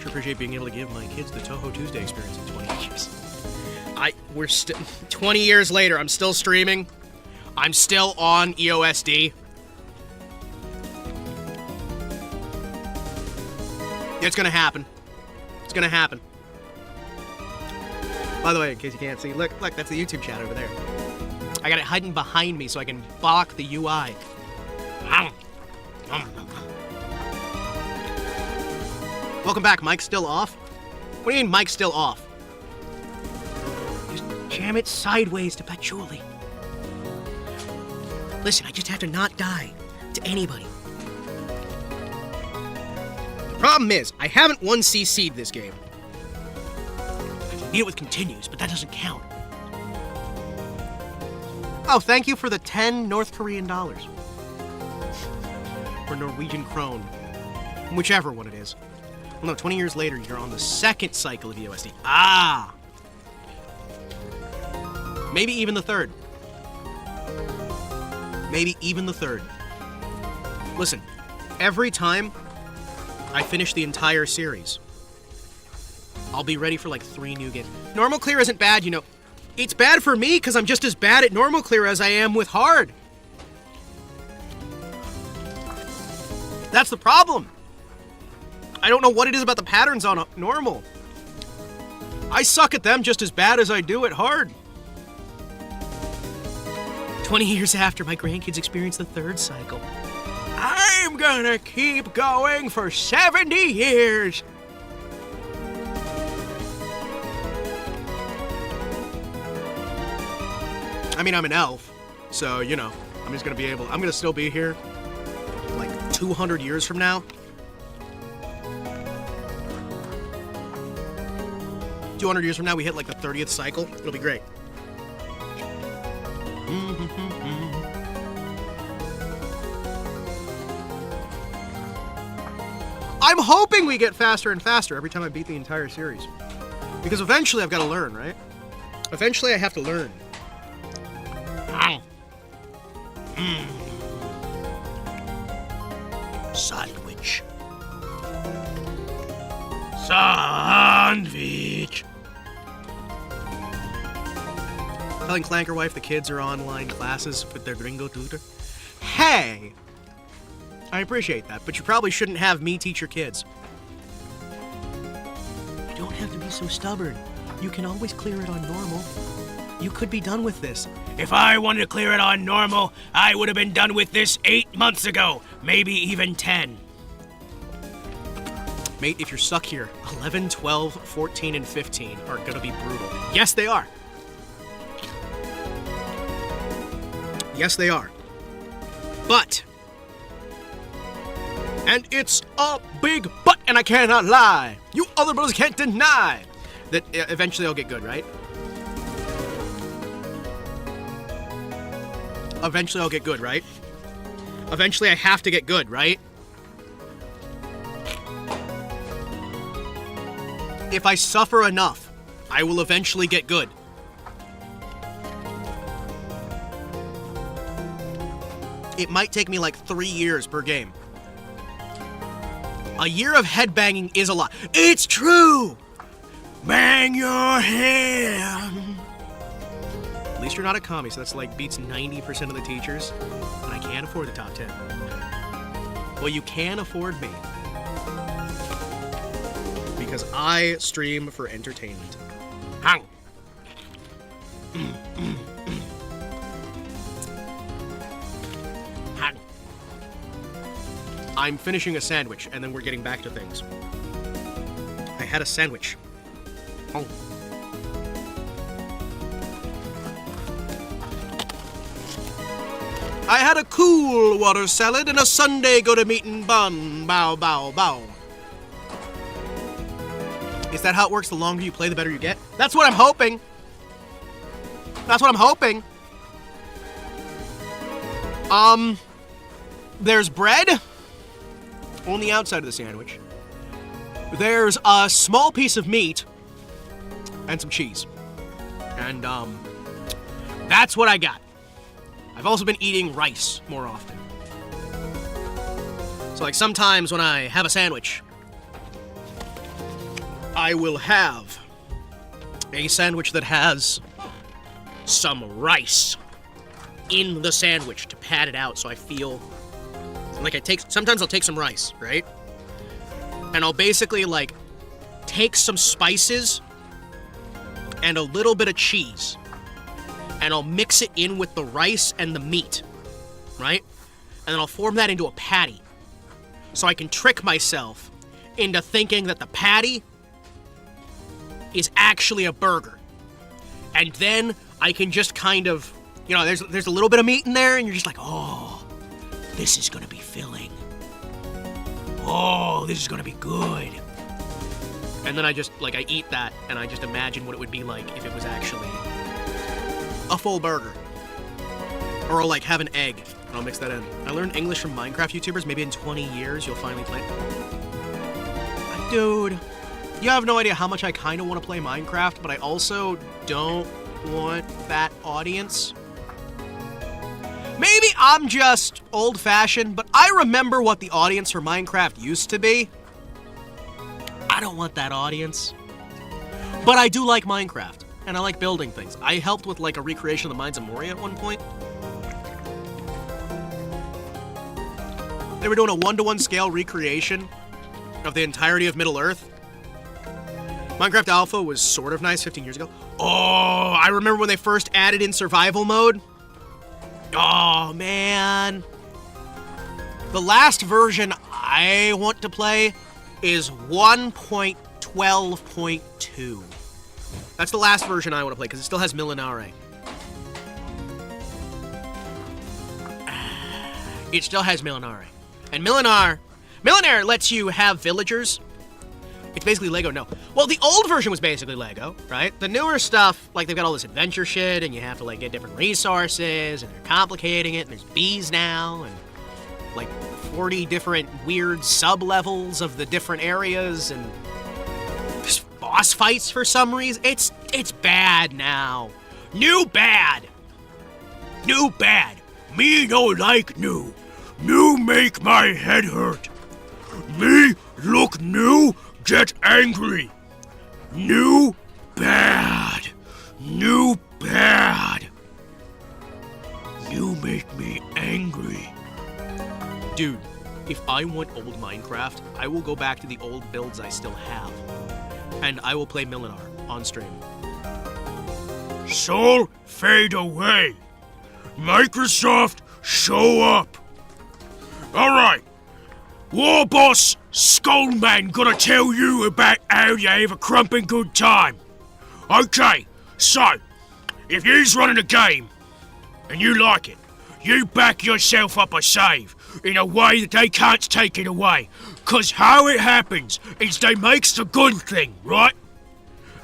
Speaker 2: Sure appreciate being able to give my kids the Touhou Tuesday experience in 20 years. We're still 20 years later. I'm still streaming. I'm still on EOSD. It's gonna happen. It's gonna happen. By the way, in case you can't see, look, that's the YouTube chat over there. I got it hiding behind me so I can block the UI. Welcome back. Mic's still off? What do you mean mic's still off? Just jam it sideways to patchouli. Listen, I just have to not die to anybody. The problem is, I haven't 1CC'd this game. I can beat it with continues, but that doesn't count. Oh, thank you for the 10 North Korean dollars. Or Norwegian krone. Whichever one it is. Well, no, 20 years later, you're on the second cycle of EOSD. Ah! Maybe even the third. Maybe even the third. Listen, every time I finish the entire series, I'll be ready for like 3 new games. Normal clear isn't bad, you know. It's bad for me because I'm just as bad at normal clear as I am with hard. That's the problem. I don't know what it is about the patterns on normal. I suck at them just as bad as I do at hard. 20 years after my grandkids experience the third cycle, I'm gonna keep going for 70 years. I mean, I'm an elf, so, you know, I'm gonna still be here like 200 years from now. 200 years from now, we hit like the 30th cycle. It'll be great. I'm hoping we get faster and faster every time I beat the entire series. Because eventually I've got to learn, right? Eventually I have to learn. Sandwich. Sandwich. Telling Clanker Wife the kids are online classes with their gringo tutor. Hey! I appreciate that, but you probably shouldn't have me teach your kids. You don't have to be so stubborn. You can always clear it on normal. You could be done with this. If I wanted to clear it on normal, I would have been done with this 8 months ago. Maybe even 10. Mate, if you're stuck here, 11, 12, 14, and 15 are gonna be brutal. Yes, they are. Yes, they are. But, and it's a big but, and I cannot lie. You other brothers can't deny that eventually I'll get good, right? Eventually I'll get good, right? Eventually I have to get good, right? If I suffer enough, I will eventually get good. It might take me like 3 years per game. A year of headbanging is a lot. It's true! Bang your hand! At least you're not a commie, so that's like beats 90% of the teachers. And I can't afford the top 10. Well, you can afford me. Because I stream for entertainment. Hang! Hang! I'm finishing a sandwich, and then we're getting back to things. I had a sandwich. Oh. I had a cool water salad and a Sunday go-to-meeting bun. Bow, bow, bow. Is that how it works? The longer you play, the better you get? That's what I'm hoping. That's what I'm hoping. There's bread on the outside of the sandwich. There's a small piece of meat and some cheese. And, that's what I got. I've also been eating rice more often. So, like, sometimes when I have a sandwich, I will have a sandwich that has some rice in the sandwich to pad it out, so I feel like sometimes I'll take some rice, right? And I'll basically, like, take some spices and a little bit of cheese, and I'll mix it in with the rice and the meat, right? And then I'll form that into a patty. So I can trick myself into thinking that the patty is actually a burger. And then I can just kind of, you know, there's a little bit of meat in there, and you're just like, oh, this is gonna be filling. Oh, this is gonna be good. And then I eat that, and I just imagine what it would be like if it was actually a full burger. Or I'll, like, have an egg, and I'll mix that in. I learned English from Minecraft YouTubers. Maybe in 20 years, you'll finally play it. Dude, you have no idea how much I kind of want to play Minecraft, but I also don't want that audience. Maybe I'm just old-fashioned, but I remember what the audience for Minecraft used to be. I don't want that audience. But I do like Minecraft, and I like building things. I helped with, like, a recreation of the Mines of Moria at one point. They were doing a 1-to-1 scale recreation of the entirety of Middle-earth. Minecraft Alpha was sort of nice 15 years ago. Oh, I remember when they first added in survival mode. Oh, man. The last version I want to play is 1.12.2. That's the last version I want to play, because it still has Millenare. It still has Millenare. And Millenare lets you have villagers. It's basically Lego, no. Well, the old version was basically Lego, right? The newer stuff, like, they've got all this adventure shit, and you have to, like, get different resources, and they're complicating it, and there's bees now, and, like, 40 different weird sub-levels of the different areas, and there's boss fights for some reason. It's bad now. New bad. New bad. Me no like new. New make my head hurt. Me look new, get angry. New bad. New bad. You make me angry. Dude, if I want old Minecraft, I will go back to the old builds I still have. And I will play Milinar on stream. Soul, fade away. Microsoft, show up. Alright. War Boss Skullman gonna tell you about how you have a crumpin' good time. Okay, so, if you's running a game, and you like it, you back yourself up a save in a way that they can't take it away. Cause how it happens is they makes the good thing, right?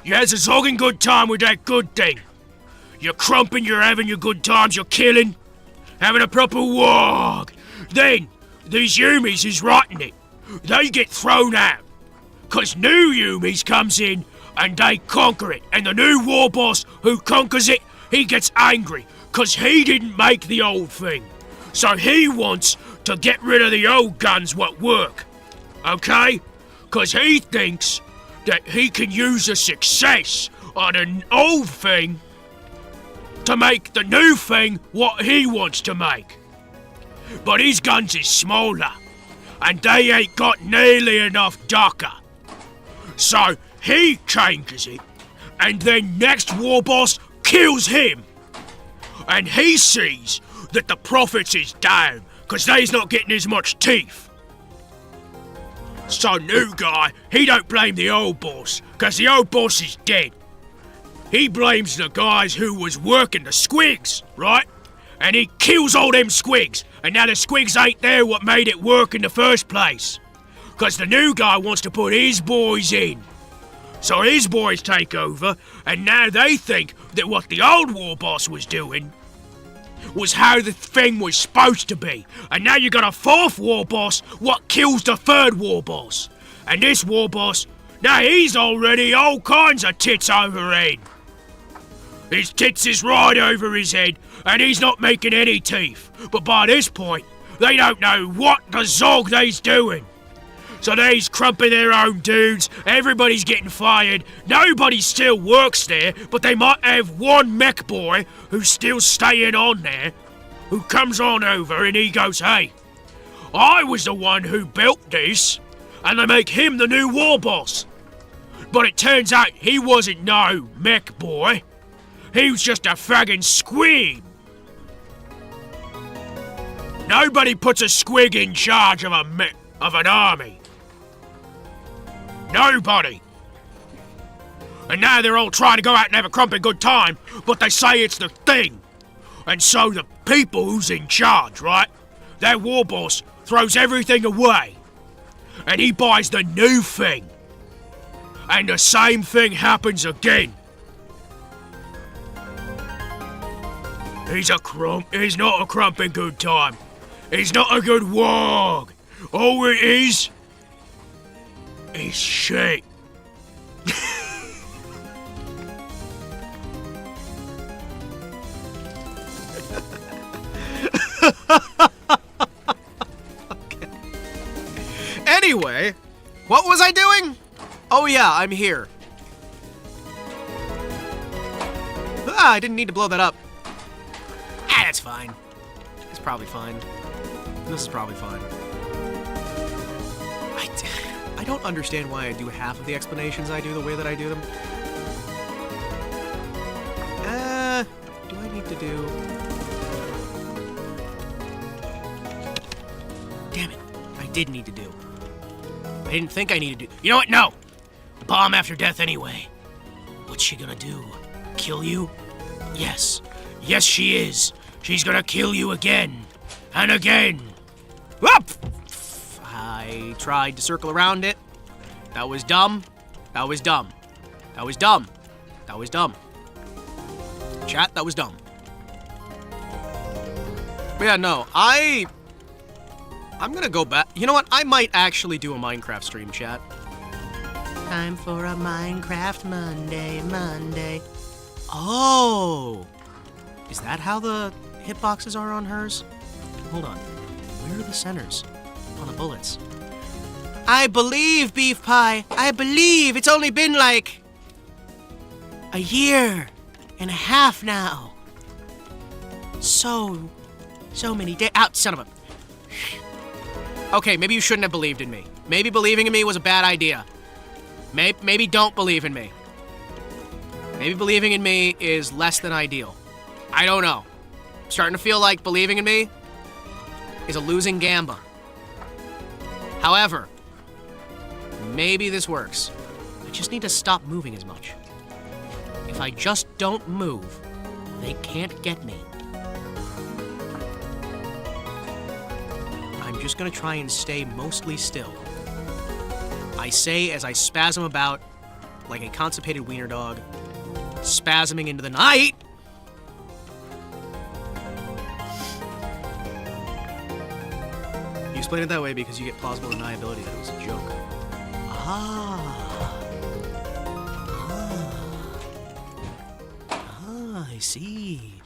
Speaker 2: You has a zogging good time with that good thing. You're crumpin', you're having your good times, you're killing, having a proper wog. Then, these Yumis is writing it. They get thrown out. Cause new Yumis comes in and they conquer it. And the new war boss who conquers it, he gets angry. Cause he didn't make the old thing. So he wants to get rid of the old guns what work. Okay? Cause he thinks that he can use the success on an old thing to make the new thing what he wants to make. But his guns is smaller, and they ain't got nearly enough ducker. So he changes it, and then next war boss kills him. And he sees that the profits is down, cause they's not getting as much teeth. So new guy, he don't blame the old boss, cause the old boss is dead. He blames the guys who was working the squigs, right? And he kills all them squigs, and now the squigs ain't there what made it work in the first place. Cause the new guy wants to put his boys in. So his boys take over, and now they think that what the old war boss was doing was how the thing was supposed to be. And now you got a fourth war boss what kills the third war boss. And this war boss, now he's already all kinds of tits overhead. His tits is right over his head, and he's not making any teeth. But by this point,
Speaker 7: they don't know what the zog they's doing. So they's crumping their own dudes, everybody's getting fired, nobody still works there, but they might have one mech boy who's still staying on there, who comes on over and he goes, hey, I was the one who built this, and they make him the new war boss. But it turns out he wasn't no mech boy. He was just a fragging squig. Nobody puts a squig in charge of an army. Nobody. And now they're all trying to go out and have a crumpin' good time, but they say it's the thing. And so the people who's in charge, right? Their war boss throws everything away. And he buys the new thing. And the same thing happens again. He's not a crumpin' good time. He's not a good warg. All it is shit.
Speaker 2: Okay. Anyway, what was I doing? Oh yeah, I'm here. Ah, I didn't need to blow that up. Ah, that's fine. It's probably fine. This is probably fine. I don't understand why I do half of the explanations I do the way that I do them. Do I need to do... Damn it. I did need to do. I didn't think I needed to do... You know what? No! Bomb after death anyway. What's she gonna do? Kill you? Yes. Yes, she is. She's gonna kill you again. And again. Whoop! I tried to circle around it. That was dumb. That was dumb. That was dumb. That was dumb. Chat, that was dumb. But yeah, no, I'm gonna go back. You know what? I might actually do a Minecraft stream, chat. Time for a Minecraft Monday. Oh! Is that how the hitboxes are on hers? Hold on. Where are the centers on the bullets? I believe, Beef Pie. I believe it's only been like a year and a half now. So many days. Out, son of a... Okay, maybe you shouldn't have believed in me. Maybe believing in me was a bad idea. Maybe don't believe in me. Maybe believing in me is less than ideal. I don't know. I'm starting to feel like believing in me is a losing gamba. However, maybe this works. I just need to stop moving as much. If I just don't move, they can't get me. I'm just gonna try and stay mostly still. I say as I spasm about like a constipated wiener dog, spasming into the night. You explain it that way because you get plausible deniability that it was a joke. I see.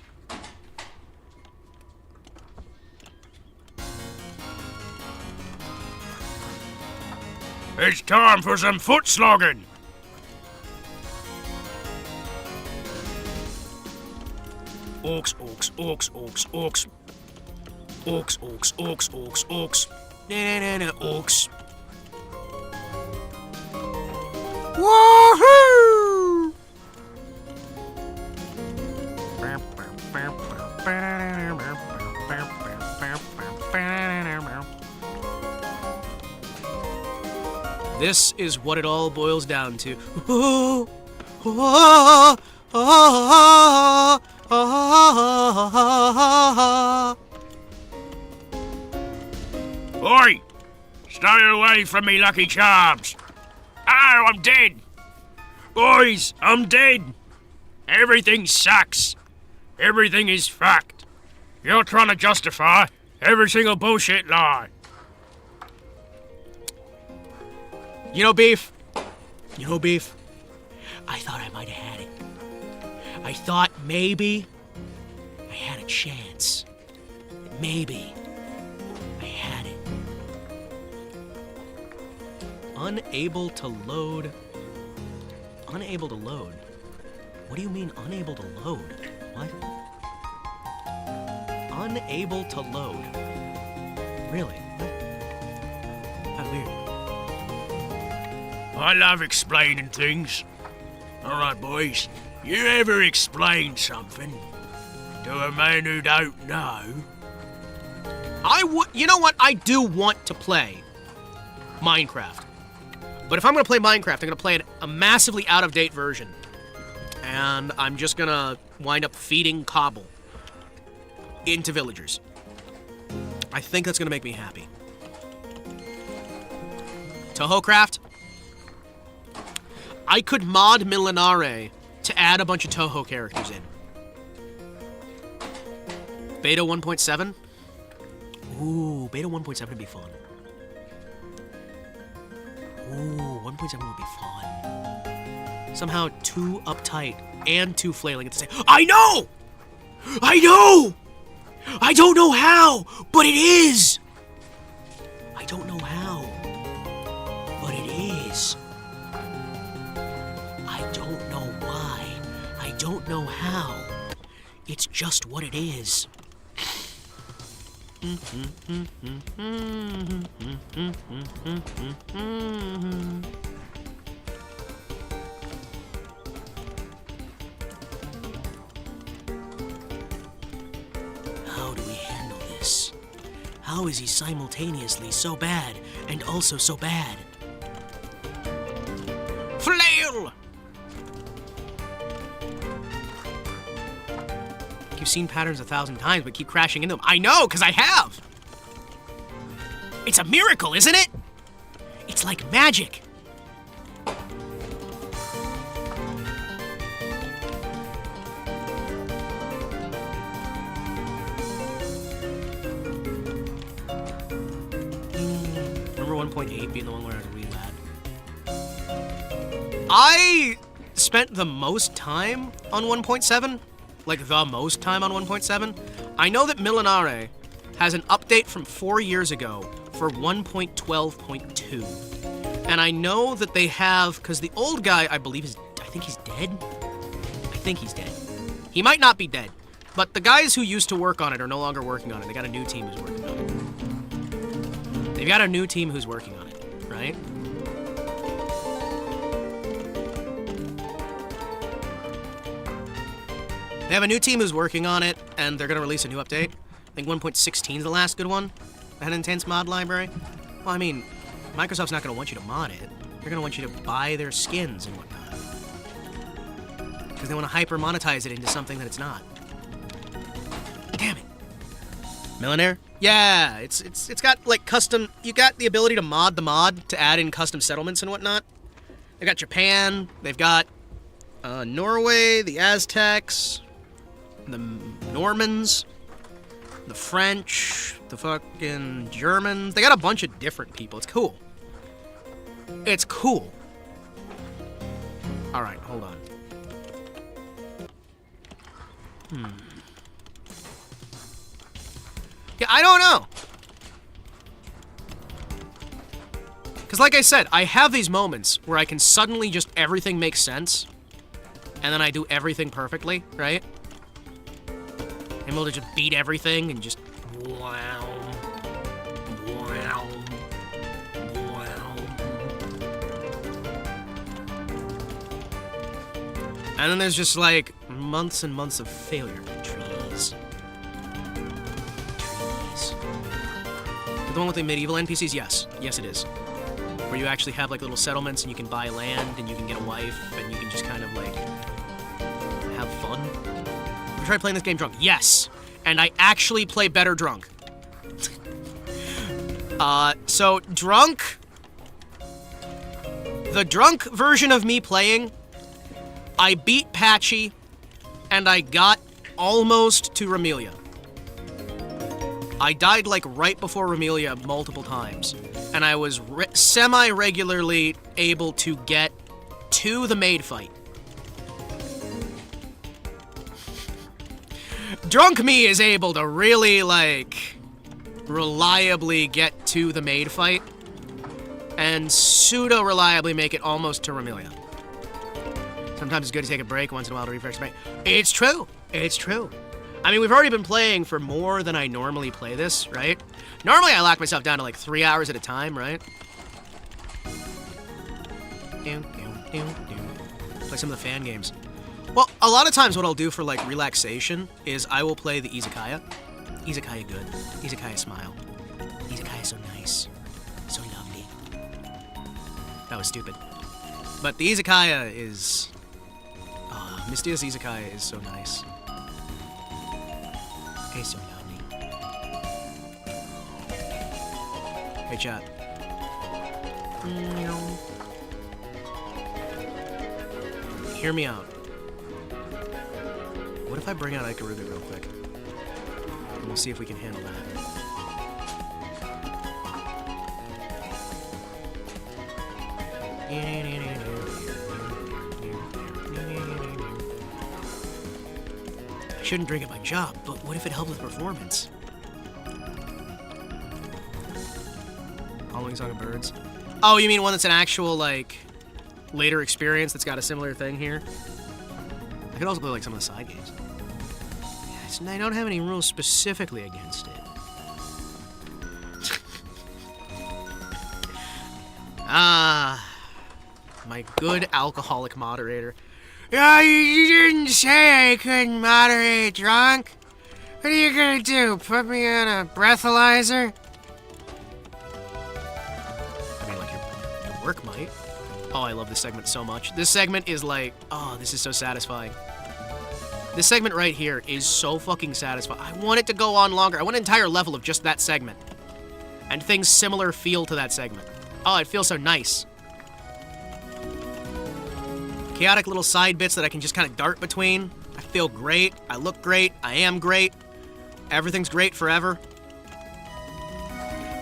Speaker 2: It's time for some foot slogging. Orcs, orcs, orcs, orcs, orcs. Orcs, orcs, orcs, orcs, orcs. Na-na-na-na, orcs. Woohoo! This is what it all boils down to. Oi! Stay away from me, Lucky Charms! Oh, I'm dead! Boys, I'm dead! Everything sucks! Everything is fact! You're trying to justify every single bullshit lie! You know, Beef? I thought I might have had it. I thought maybe I had a chance. Maybe Unable to load. Unable to load. What do you mean unable to load? What? Unable to load. Really? That's weird.
Speaker 7: I love explaining things. Alright, boys. You ever explain something to a man who don't know?
Speaker 2: You know what? I do want to play Minecraft. But if I'm going to play Minecraft, I'm going to play a massively out-of-date version. And I'm just going to wind up feeding cobble into villagers. I think that's going to make me happy. Touhou Craft. I could mod Millenare to add a bunch of Touhou characters in. Beta 1.7? Ooh, Beta 1.7 would be fun. Ooh, 1.7 would be fun. Somehow too uptight and too flailing at the same... I know! I know! I don't know how, but it is! I don't know how, but it is. I don't know why. I don't know how. It's just what it is. How do we handle this? How is he simultaneously so bad and also so bad? Flail! You've seen patterns 1,000 times, but keep crashing into them. I know, because I have! It's a miracle, isn't it? It's like magic. Remember 1.8 being the one where I really bad? I spent the most time on 1.7. Like, the most time on 1.7. I know that Millenare has an update from 4 years ago for 1.12.2. And I know that they have, because the old guy, I think he's dead? I think he's dead. He might not be dead, but the guys who used to work on it are no longer working on it. They got a new team who's working on it. They've got a new team who's working on it, right? They have a new team who's working on it, and they're going to release a new update. I think 1.16 is the last good one that had an intense mod library. Well, I mean, Microsoft's not going to want you to mod it. They're going to want you to buy their skins and whatnot. Because they want to hyper-monetize it into something that it's not. Damn it. Millionaire? Yeah, it's got, like, custom... You got the ability to mod the mod to add in custom settlements and whatnot. They've got Japan. They've got Norway, the Aztecs... the Normans, the French, the fucking Germans. They got a bunch of different people. It's cool. It's cool. All right, hold on. Yeah, I don't know. Because like I said, I have these moments where I can suddenly just everything makes sense. And then I do everything perfectly, right? I'm able to just beat everything and just wow. And then there's just like months and months of failure. Trees. The one with the medieval NPCs? Yes. Yes, it is. Where you actually have like little settlements and you can buy land and you can get a wife and you can just kind of like have fun. Have you tried playing this game drunk? Yes. And I actually play better drunk. So drunk... The drunk version of me playing, I beat Patchy, and I got almost to Remelia. I died like right before Remelia multiple times, and I was semi-regularly able to get to the maid fight. Drunk me is able to really, like, reliably get to the maid fight and pseudo-reliably make it almost to Ramilia. Sometimes it's good to take a break once in a while to refresh the brain. It's true. It's true. I mean, we've already been playing for more than I normally play this, right? Normally, I lock myself down to like 3 hours at a time, right? Play some of the fan games. Well, a lot of times what I'll do for like relaxation is I will play the Izakaya. Izakaya good. Izakaya smile. Izakaya so nice. So lovely. That was stupid. But the Izakaya is... Mystia's Izakaya is so nice. Hey, so lovely. Hey, chat. Hear me out. What if I bring out Ikaruga real quick? And we'll see if we can handle that. I shouldn't drink at my job, but what if it helped with performance? Following Song of Birds. Oh, you mean one that's an actual, like, later experience that's got a similar thing here? I could also play, like, some of the side games. Yes, and I don't have any rules specifically against it. My good alcoholic moderator. Oh, you didn't say I couldn't moderate drunk? What are you gonna do, put me on a breathalyzer? I mean, like, your work might. Oh, I love this segment so much. This segment is like, oh, this is so satisfying. This segment right here is so fucking satisfying. I want it to go on longer. I want an entire level of just that segment. And things similar feel to that segment. Oh, it feels so nice. Chaotic little side bits that I can just kind of dart between. I feel great. I look great. I am great. Everything's great forever.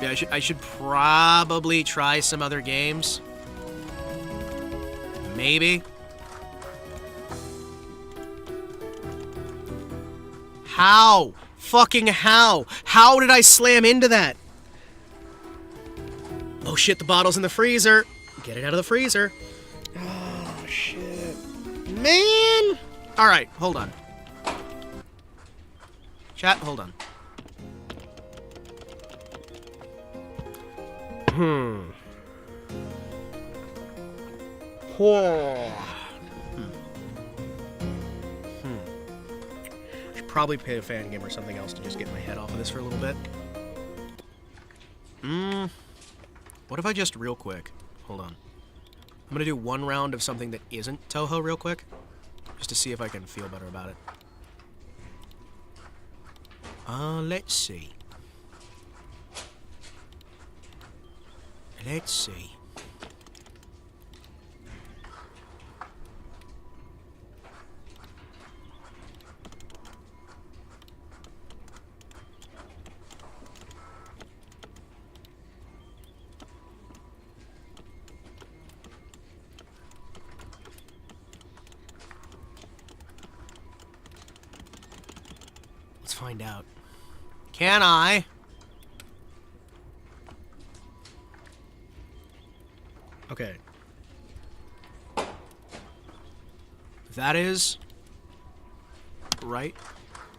Speaker 2: Yeah, I should probably try some other games. Maybe. How? Fucking how? How did I slam into that? Oh shit, the bottle's in the freezer. Get it out of the freezer. Oh shit. Man! Alright, hold on. Chat, hold on. Should probably play a fan game or something else to just get my head off of this for a little bit. What if I just real quick? Hold on. I'm gonna do one round of something that isn't Touhou real quick, just to see if I can feel better about it. Let's see. Let's see. Let's find out. Can I? Okay. That is right.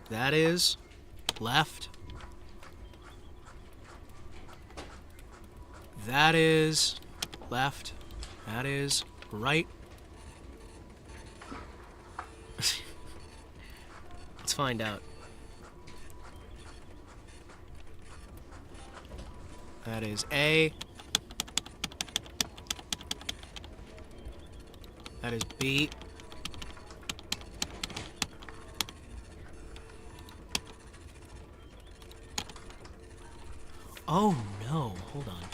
Speaker 2: That is left. That is left. That is right. Let's find out. That is A. That is B. Oh no, hold on.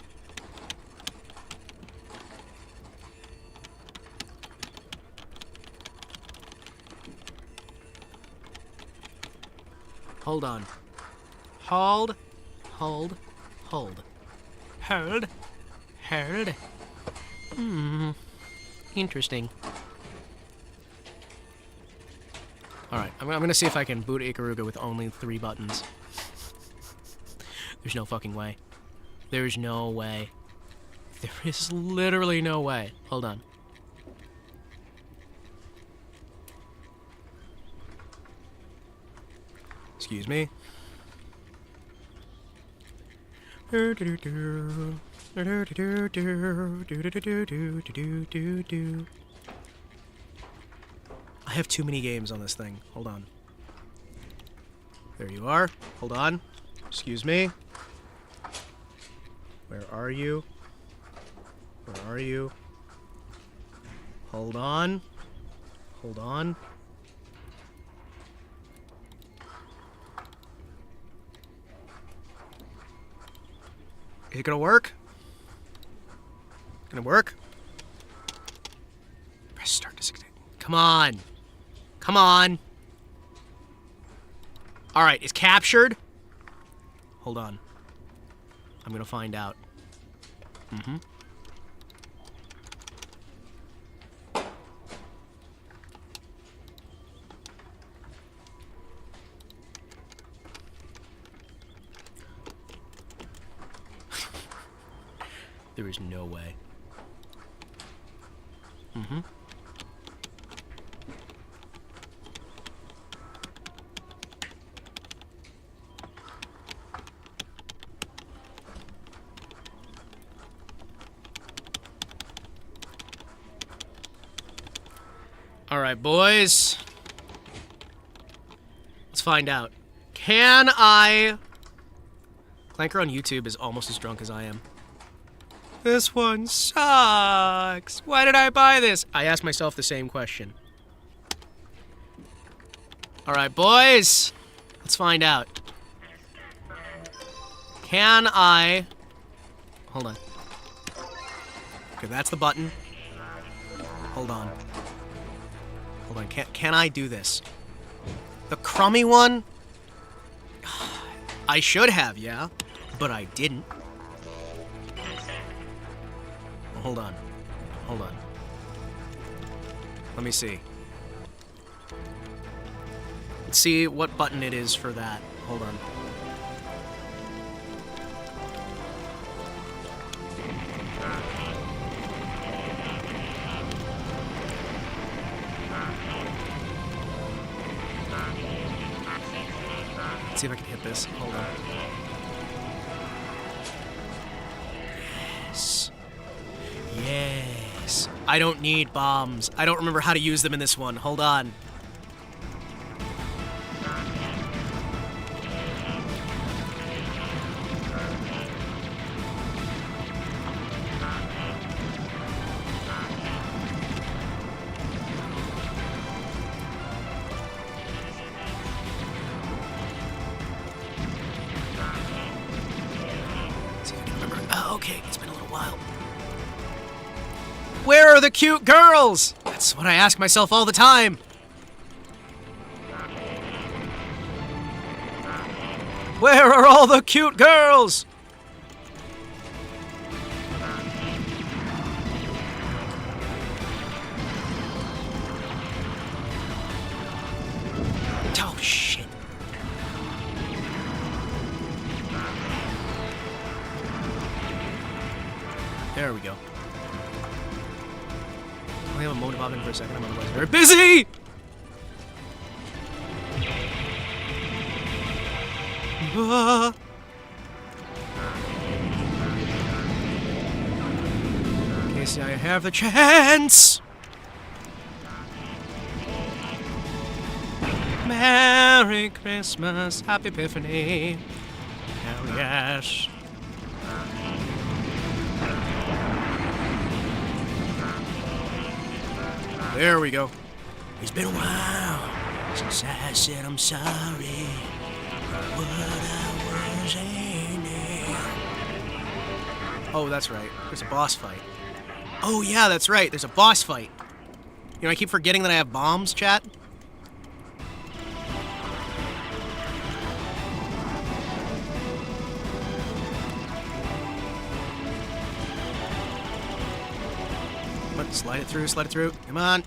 Speaker 2: Hold on. Hold. Hold. Hold. Hold. Hold. Interesting. Alright, I'm gonna see if I can boot Ikaruga with only 3 buttons. There's no fucking way. There's no way. There is literally no way. Hold on. Excuse me. I have too many games on this thing. Hold on. There you are. Hold on. Excuse me. Where are you? Where are you? Hold on. Hold on. Is it gonna work? Gonna work? Press start to 16. Come on. Come on. Alright, it's captured. Hold on. I'm gonna find out. Mm-hmm. There is no way. Mm-hmm. All right, boys. Let's find out. Can I... Clanker on YouTube is almost as drunk as I am. This one sucks. Why did I buy this? I asked myself the same question. All right, boys. Let's find out. Can I... Hold on. Okay, that's the button. Hold on. Hold on. Can I do this? The crummy one? I should have, yeah. But I didn't. Hold on. Hold on. Let me see. Let's see what button it is for that. Hold on. Let's see if I can hit this. Hold on. Yes. Yes. I don't need bombs. I don't remember how to use them in this one. Hold on. See if I can remember. Oh, okay. It's been a little while. Where are the cute girls? That's what I ask myself all the time. Where are all the cute girls? Oh, shit. There we go. I have a motive oven for a second. I'm otherwise very busy! In case I have the chance! Merry Christmas, Happy Epiphany. Hell yes. There we go. It's been a while since I said I'm sorry for what I was aiming. Oh, that's right. There's a boss fight. Oh, yeah, that's right. There's a boss fight. You know, I keep forgetting that I have bombs, chat. Slide it through, slide it through. Come on.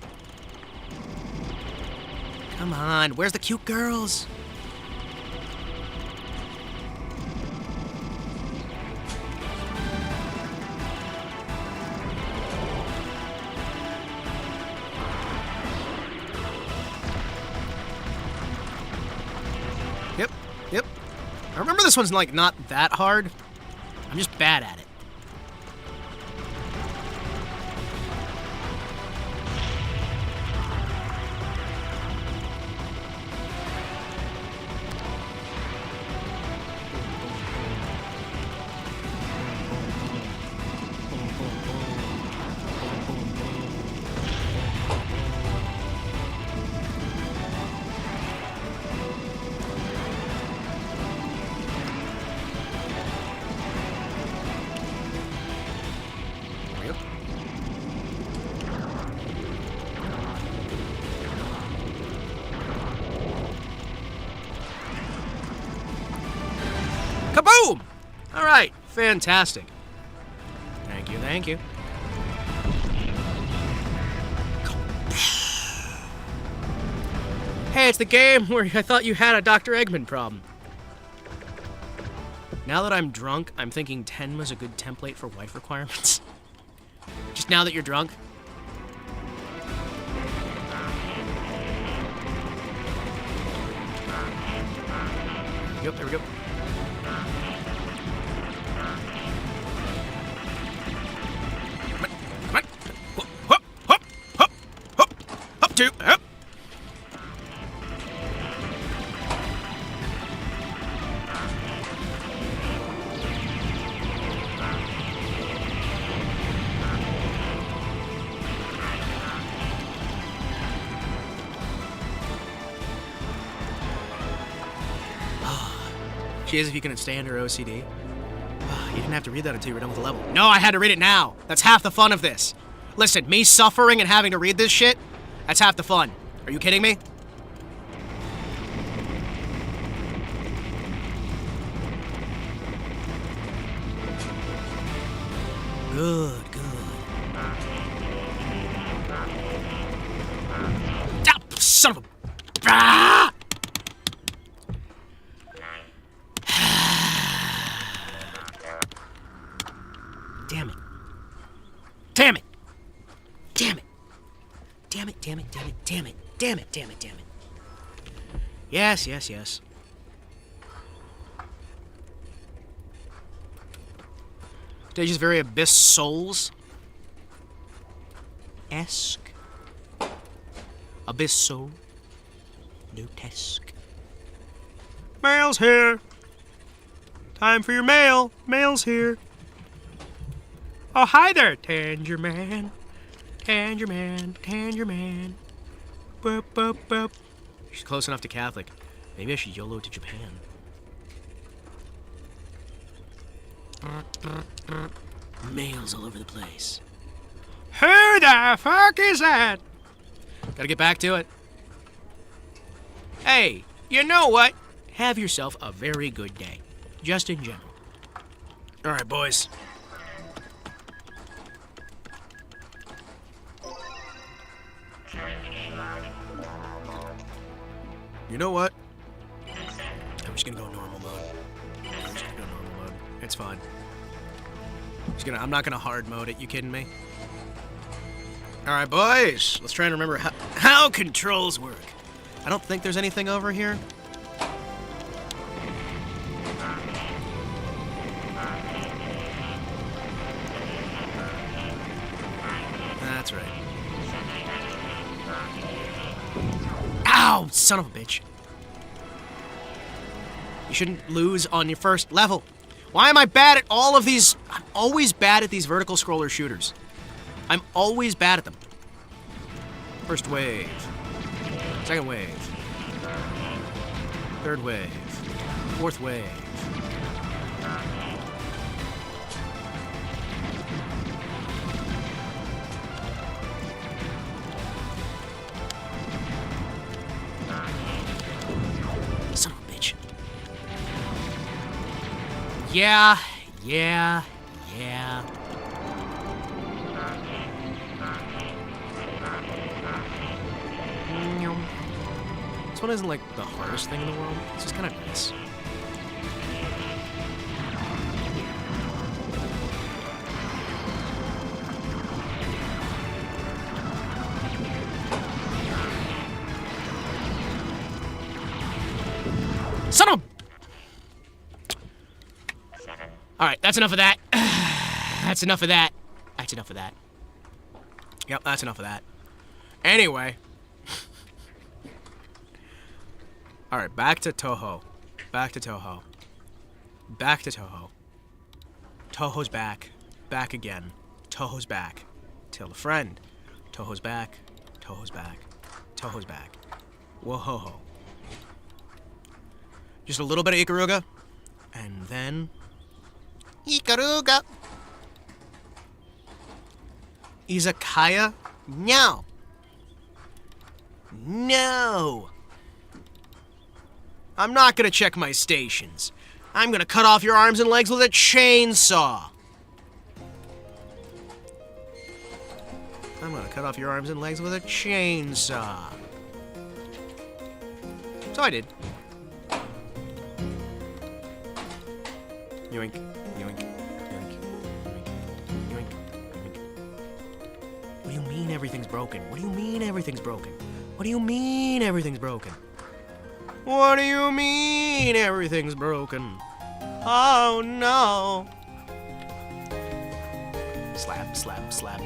Speaker 2: Come on. Where's the cute girls? I remember this one's, like, not that hard. I'm just bad at it. Kaboom! All right, fantastic. Thank you, thank you. Hey, it's the game where I thought you had a Dr. Eggman problem. Now that I'm drunk, I'm thinking 10 was a good template for wife requirements. Just now that you're drunk. Yep, there we go. Up two, up. She is if you can stand her OCD. You didn't have to read that until you were done with the level. No, I had to read it now. That's half the fun of this. Listen, me suffering and having to read this shit, that's half the fun. Are you kidding me? Good, good. Ah, son of a... Ah! Damn it. Damn it. Damn it. Damn it, damn it, damn it, damn it, damn it, damn it, damn it. Yes, yes, yes. Stage is very Abyss Souls-esque. Abyss Soul. Notesque. Mail's here. Time for your mail. Mail's here. Oh, hi there, Tanger Man. Tanger Man, Tanger Man. Boop, boop, boop. She's close enough to Catholic. Maybe I should YOLO to Japan. Mails all over the place. Who the fuck is that? Gotta get back to it. Hey, you know what? Have yourself a very good day. Just in general. Alright, boys. You know what? I'm just gonna go normal mode. It's fine. I'm not gonna hard mode it, you kidding me? Alright, boys. Let's try and remember how controls work. I don't think there's anything over here. That's right. Ow, son of a bitch. You shouldn't lose on your first level. Why am I bad at all of these? I'm always bad at these vertical scroller shooters. I'm always bad at them. First wave. Second wave. Third wave. Fourth wave. Son of a bitch. Yeah. This one isn't like the hardest thing in the world. It's just kind of nice. Son of a... Alright, that's enough of that. That's enough of that. That's enough of that. Yep, that's enough of that. Anyway. Alright, back to Touhou. Back to Touhou. Back to Touhou. Touhou's back. Back again. Touhou's back. Tell a friend. Touhou's back. Touhou's back. Touhou's back. Whoa-ho-ho. Just a little bit of Ikaruga. And then... Ikaruga! Izakaya? No! No! I'm not gonna check my stations. I'm gonna cut off your arms and legs with a chainsaw! I'm gonna cut off your arms and legs with a chainsaw. So I did. Yoink, yoink, yoink, yoink, yoink, yoink. What do you mean everything's broken? What do you mean everything's broken? What do you mean everything's broken? What do you mean everything's broken? Oh no! Slap, slap, slap.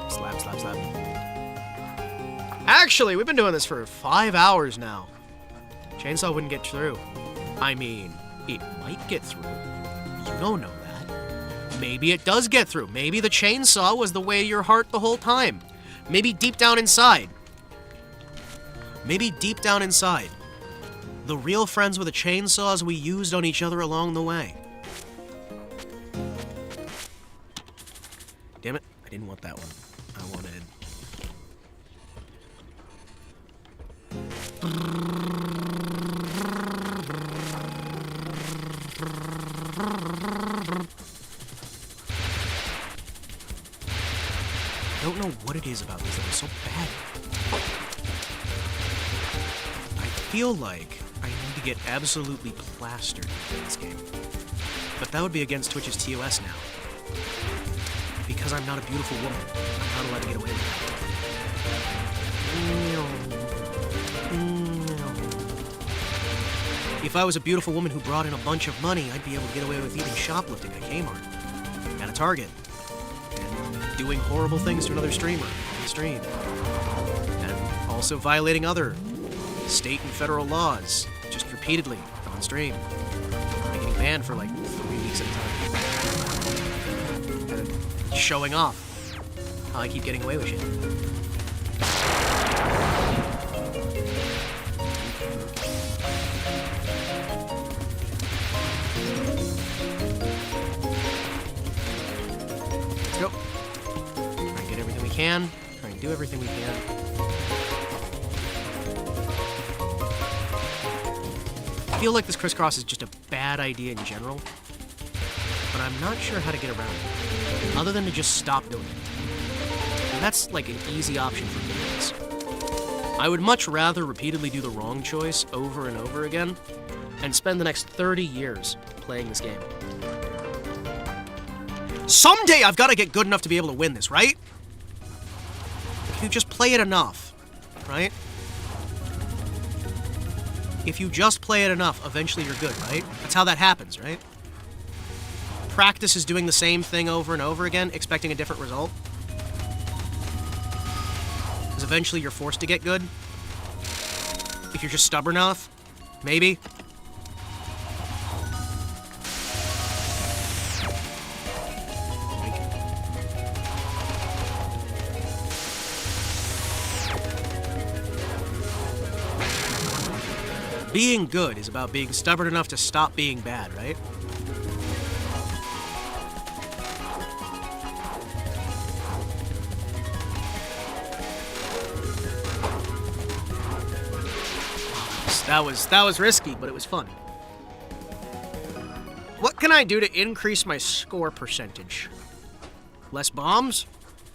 Speaker 2: Slap, slap, slap. Actually, we've been doing this for 5 hours now. Chainsaw wouldn't get through. I mean, it might get through. You don't know that. Maybe it does get through. Maybe the chainsaw was the way to your heart the whole time. Maybe deep down inside. Maybe deep down inside. The real friends were the chainsaws we used on each other along the way. Damn it, I didn't want that one. I wanted... I don't know what it is about this that is so bad. I feel like I need to get absolutely plastered in this game. But that would be against Twitch's TOS now. Because I'm not a beautiful woman, I'm not allowed to get away with it. If I was a beautiful woman who brought in a bunch of money, I'd be able to get away with even shoplifting at Kmart, at a Target, and doing horrible things to another streamer on the stream, and also violating other state and federal laws, just repeatedly on stream, and getting banned for like 3 weeks at a time, and showing off how I keep getting away with shit. Let's go. Try and get everything we can. Try and do everything we can. I feel like this crisscross is just a bad idea in general, but I'm not sure how to get around it, other than to just stop doing it. And that's like an easy option for beginners. I would much rather repeatedly do the wrong choice over and over again, and spend the next 30 years playing this game. Someday I've got to get good enough to be able to win this, right? If you just play it enough, right? If you just play it enough, eventually you're good, right? That's how that happens, right? Practice is doing the same thing over and over again, expecting a different result. Because eventually you're forced to get good. If you're just stubborn enough, maybe. Being good is about being stubborn enough to stop being bad, right? That was risky, but it was fun. What can I do to increase my score percentage? Less bombs?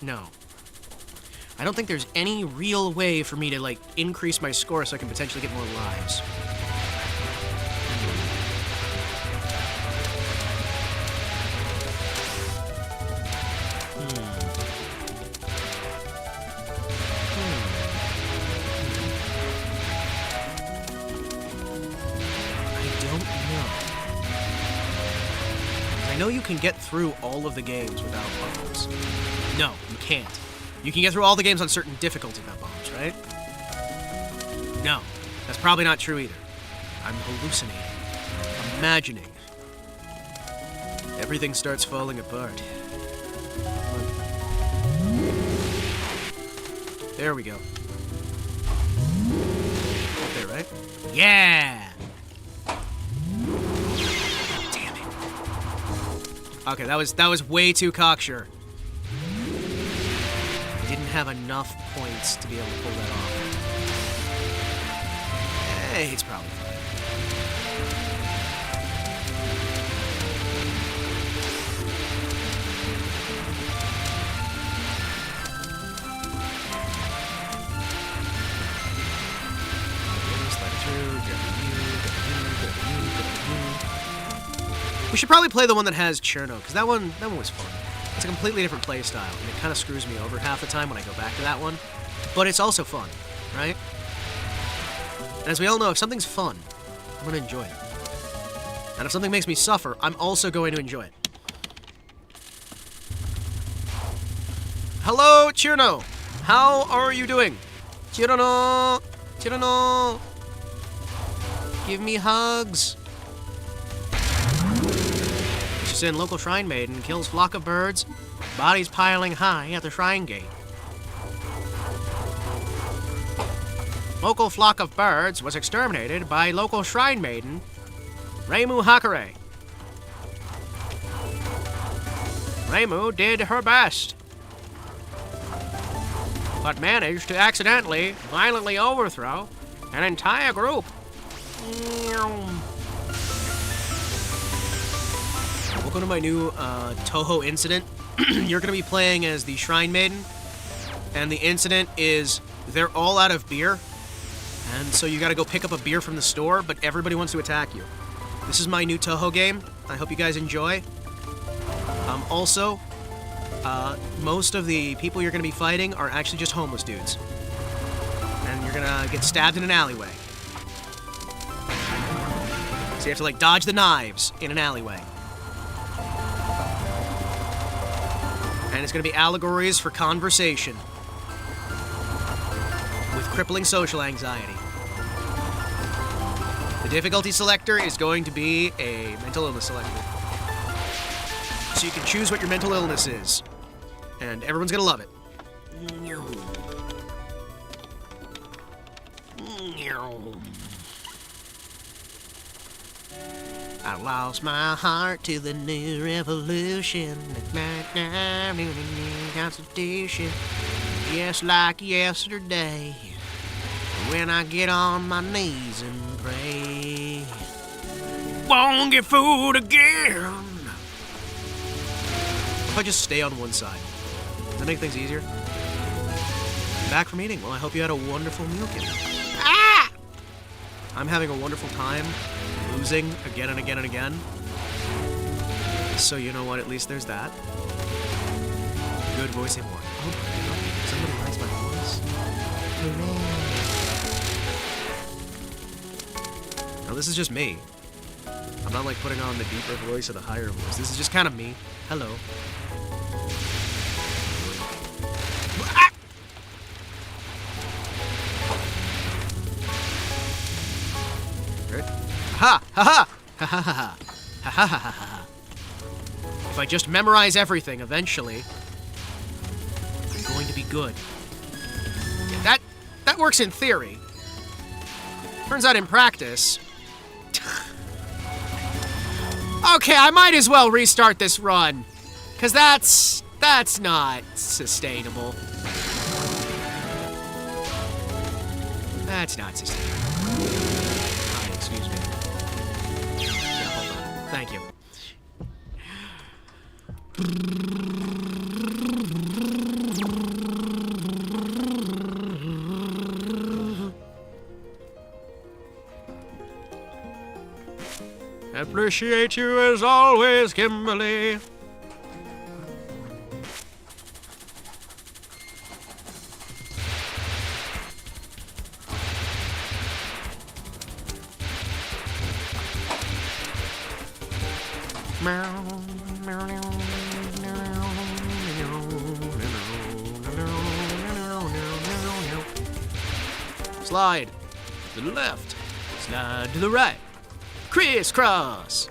Speaker 2: No. I don't think there's any real way for me to, like, increase my score so I can potentially get more lives. I know you can get through all of the games without bombs. No, you can't. You can get through all the games on certain difficulty without bombs, right? No, that's probably not true either. I'm hallucinating. Imagining. Everything starts falling apart. There we go. Up there, right? Yeah! Damn it. Okay, that was way too cocksure. I didn't have enough points to be able to pull that off. Hey, it's probably fine. We should probably play the one that has Cherno, because that one was fun. It's a completely different play style, and it kind of screws me over half the time when I go back to that one. But it's also fun, right? And as we all know, if something's fun, I'm going to enjoy it. And if something makes me suffer, I'm also going to enjoy it. Hello, Cherno! How are you doing? Cherno! Cherno! Give me hugs! She's in local shrine maiden, kills flock of birds, bodies piling high at the shrine gate. Local flock of birds was exterminated by local shrine maiden, Reimu Hakare. Reimu did her best, but managed to accidentally, violently overthrow an entire group. Welcome to my new Touhou incident. You're going to be playing as the Shrine Maiden, and the incident is they're all out of beer, and so you got to go pick up a beer from the store, but everybody wants to attack you. This is my new Touhou game. I hope you guys enjoy. Also, most of the people you're going to be fighting are actually just homeless dudes, and you're going to get stabbed in an alleyway. So you have to, like, dodge the knives in an alleyway. And it's going to be allegories for conversation with crippling social anxiety. The difficulty selector is going to be a mental illness selector. So you can choose what your mental illness is. And everyone's going to love it. I lost my heart to the new revolution, the new constitution, just like yesterday, when I get on my knees and pray. Won't get fooled again. If I just stay on one side, does that make things easier? Back from eating. Well, I hope you had a wonderful meal, kid. Ah! I'm having a wonderful time losing again and again and again. So you know what? At least there's that. Good voice anymore. Oh, somebody likes my voice. Now this is just me. I'm not like putting on the deeper voice or the higher voice. This is just kind of me. Hello. Ha ha ha ha ha ha ha ha ha ha. If I just memorize everything, eventually, I'm going to be good. Yeah, that works in theory. Turns out in practice. Okay, I might as well restart this run, cause that's not sustainable. That's not sustainable. Excuse me. Yeah, hold on. Thank you. Appreciate you as always, Kimberly. Slide to the left. Slide to the right. Crisscross.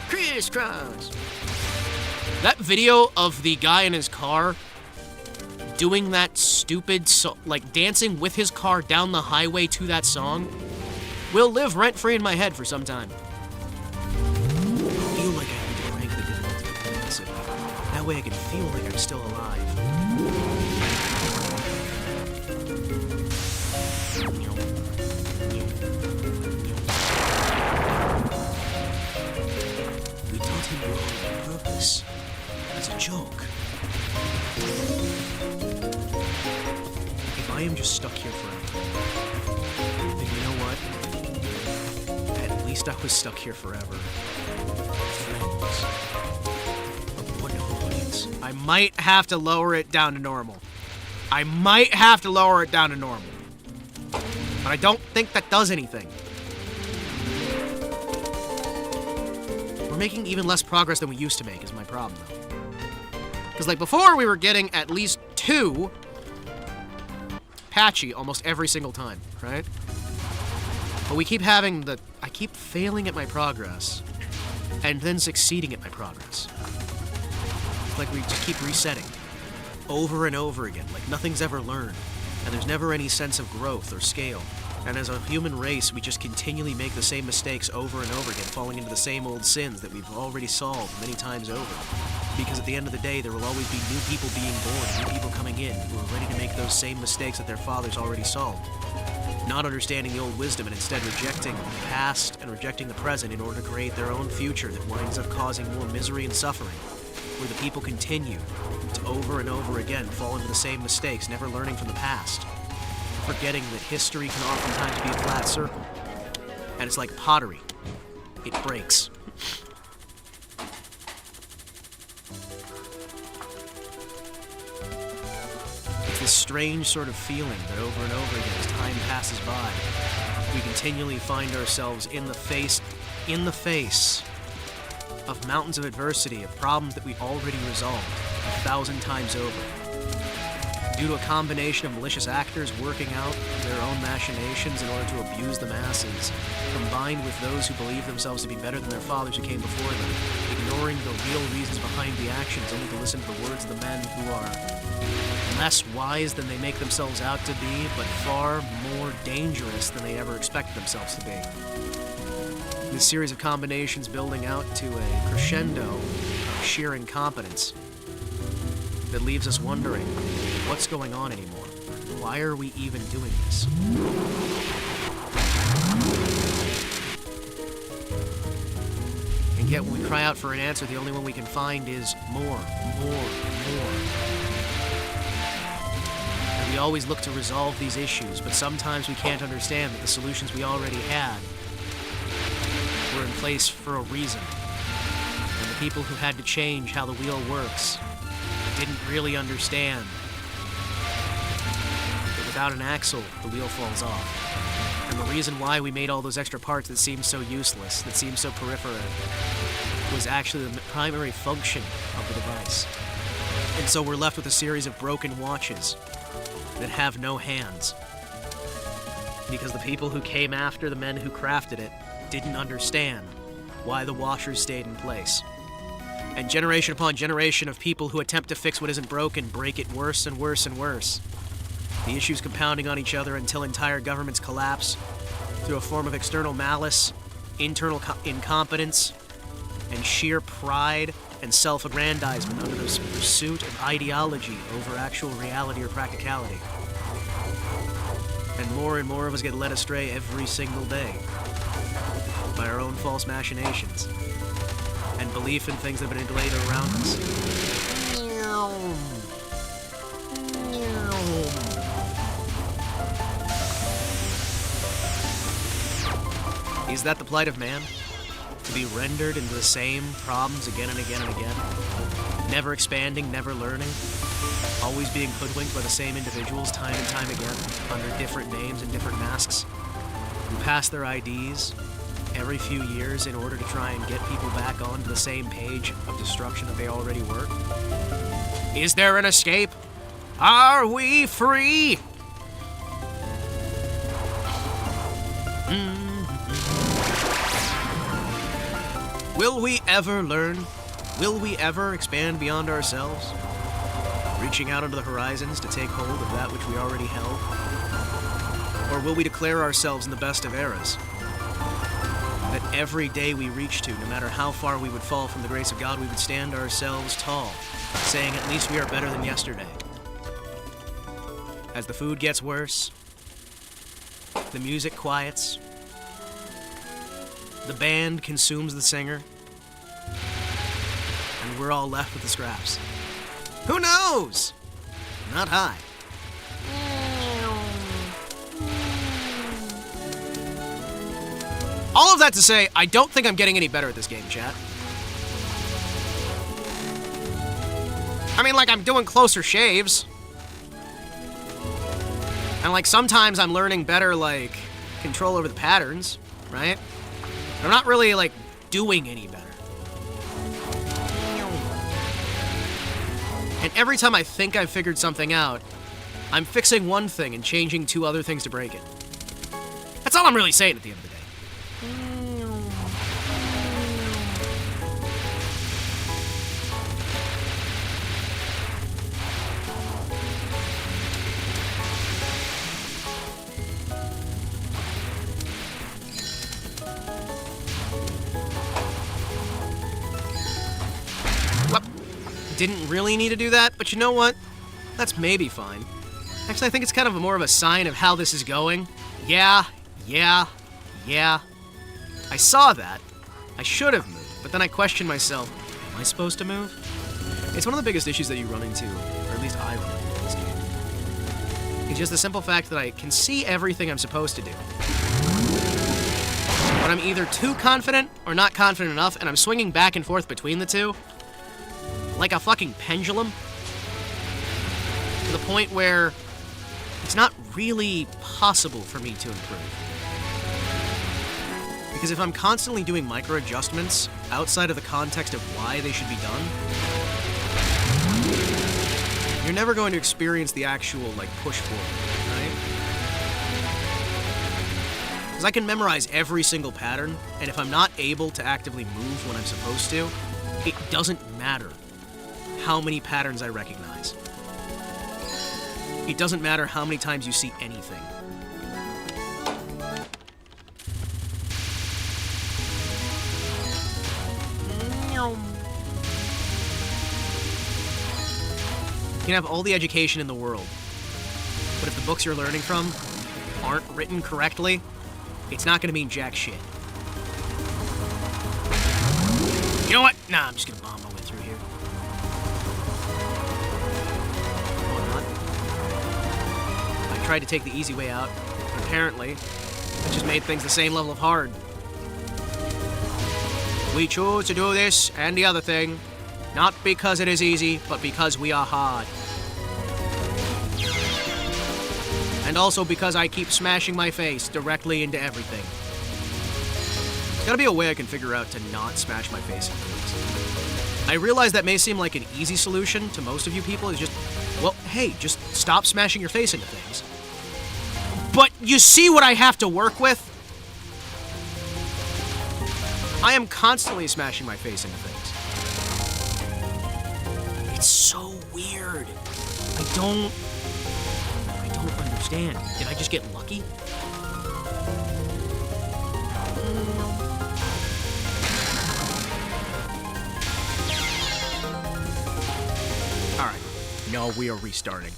Speaker 2: Crisscross. That video of the guy in his car doing that stupid, like dancing with his car down the highway to that song will live rent-free in my head for some time. I feel like I need to crank the difficulty massively. That way I can feel like I'm still alive. We taught him wrong on purpose. As a joke. If I am just stuck here forever, then you know what? At least I was stuck here forever. Friends. What an audience. I might have to lower it down to normal. I might have to lower it down to normal. But I don't think that does anything. We're making even less progress than we used to make is my problem, though. Because, like, before we were getting at least 2 patchy almost every single time, right? But we keep having I keep failing at my progress and then succeeding at my progress. It's like we just keep resetting over and over again, like nothing's ever learned, and there's never any sense of growth or scale. And as a human race, we just continually make the same mistakes over and over again, falling into the same old sins that we've already solved many times over. Because at the end of the day, there will always be new people being born, new people coming in, who are ready to make those same mistakes that their fathers already solved. Not understanding the old wisdom and instead rejecting the past and rejecting the present in order to create their own future that winds up causing more misery and suffering, where the people continue to over and over again fall into the same mistakes, never learning from the past, forgetting that history can oftentimes be a flat circle. And it's like pottery. It breaks. It's this strange sort of feeling that over and over again, as time passes by, we continually find ourselves in the face of mountains of adversity, of problems that we already resolved 1,000 times over. Due to a combination of malicious actors working out their own machinations in order to abuse the masses, combined with those who believe themselves to be better than their fathers who came before them, ignoring the real reasons behind the actions only to listen to the words of the men who are less wise than they make themselves out to be, but far more dangerous than they ever expected themselves to be. This series of combinations building out to a crescendo of sheer incompetence that leaves us wondering, what's going on anymore? Why are we even doing this? And yet when we cry out for an answer, the only one we can find is more. And we always look to resolve these issues, but sometimes we can't understand that the solutions we already had were in place for a reason. And the people who had to change how the wheel works didn't really understand that without an axle, the wheel falls off. And the reason why we made all those extra parts that seemed so useless, that seemed so peripheral, was actually the primary function of the device. And so we're left with a series of broken watches that have no hands. Because the people who came after the men who crafted it didn't understand why the washers stayed in place. And generation upon generation of people who attempt to fix what isn't broken break it worse and worse and worse. The issues compounding on each other until entire governments collapse through a form of external malice, internal incompetence, and sheer pride and self-aggrandizement under the pursuit of ideology over actual reality or practicality. And more of us get led astray every single day by our own false machinations and belief in things that have been laid around us. Is that the plight of man? To be rendered into the same problems again and again and again? Never expanding, never learning? Always being hoodwinked by the same individuals time and time again, under different names and different masks, who pass their IDs every few years in order to try and get people back onto the same page of destruction that they already were? Is there an escape? Are we free? Will we ever learn? Will we ever expand beyond ourselves? Reaching out into the horizons to take hold of that which we already held? Or will we declare ourselves in the best of eras? That every day we reach to, no matter how far we would fall from the grace of God, we would stand ourselves tall, saying at least we are better than yesterday. As the food gets worse, the music quiets, the band consumes the singer, and we're all left with the scraps. Who knows? Not high. All of that to say, I don't think I'm getting any better at this game, chat. I mean, like, I'm doing closer shaves. And, like, sometimes I'm learning better, like, control over the patterns, right? I'm not really, like, doing any better. And every time I think I've figured something out, I'm fixing one thing and changing 2 other things to break it. That's all I'm really saying at the end of the day. Didn't really need to do that, but you know what? That's maybe fine. Actually, I think it's kind of more of a sign of how this is going. Yeah. I saw that. I should have moved, but then I questioned myself, am I supposed to move? It's one of the biggest issues that you run into, or at least I run into in this game. It's just the simple fact that I can see everything I'm supposed to do. But I'm either too confident or not confident enough, and I'm swinging back and forth between the two. Like a fucking pendulum, to the point where it's not really possible for me to improve. Because if I'm constantly doing micro adjustments outside of the context of why they should be done, you're never going to experience the actual, like, push forward, right? Because I can memorize every single pattern, and if I'm not able to actively move when I'm supposed to, it doesn't matter how many patterns I recognize. It doesn't matter how many times you see anything. You can have all the education in the world, but if the books you're learning from aren't written correctly, it's not going to mean jack shit. You know what? Nah, I'm just going to bomb my way through here. I tried to take the easy way out, but apparently, it just made things the same level of hard. We choose to do this and the other thing, not because it is easy, but because we are hard. And also because I keep smashing my face directly into everything. There's gotta be a way I can figure out to not smash my face into things. I realize that may seem like an easy solution to most of you people, is just, well, hey, just stop smashing your face into things. But you see what I have to work with? I am constantly smashing my face into things. It's so weird. I don't understand. Did I just get lucky? Alright. No, we are restarting.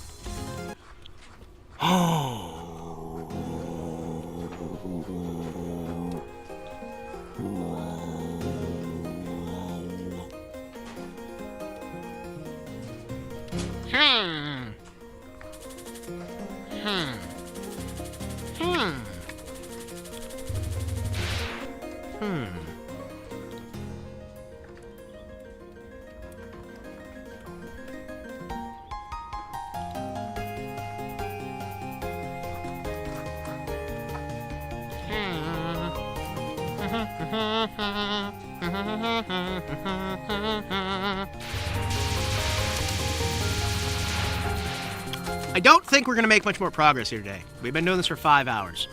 Speaker 2: I don't think we're going to make much more progress here today. We've been doing this for 5 hours.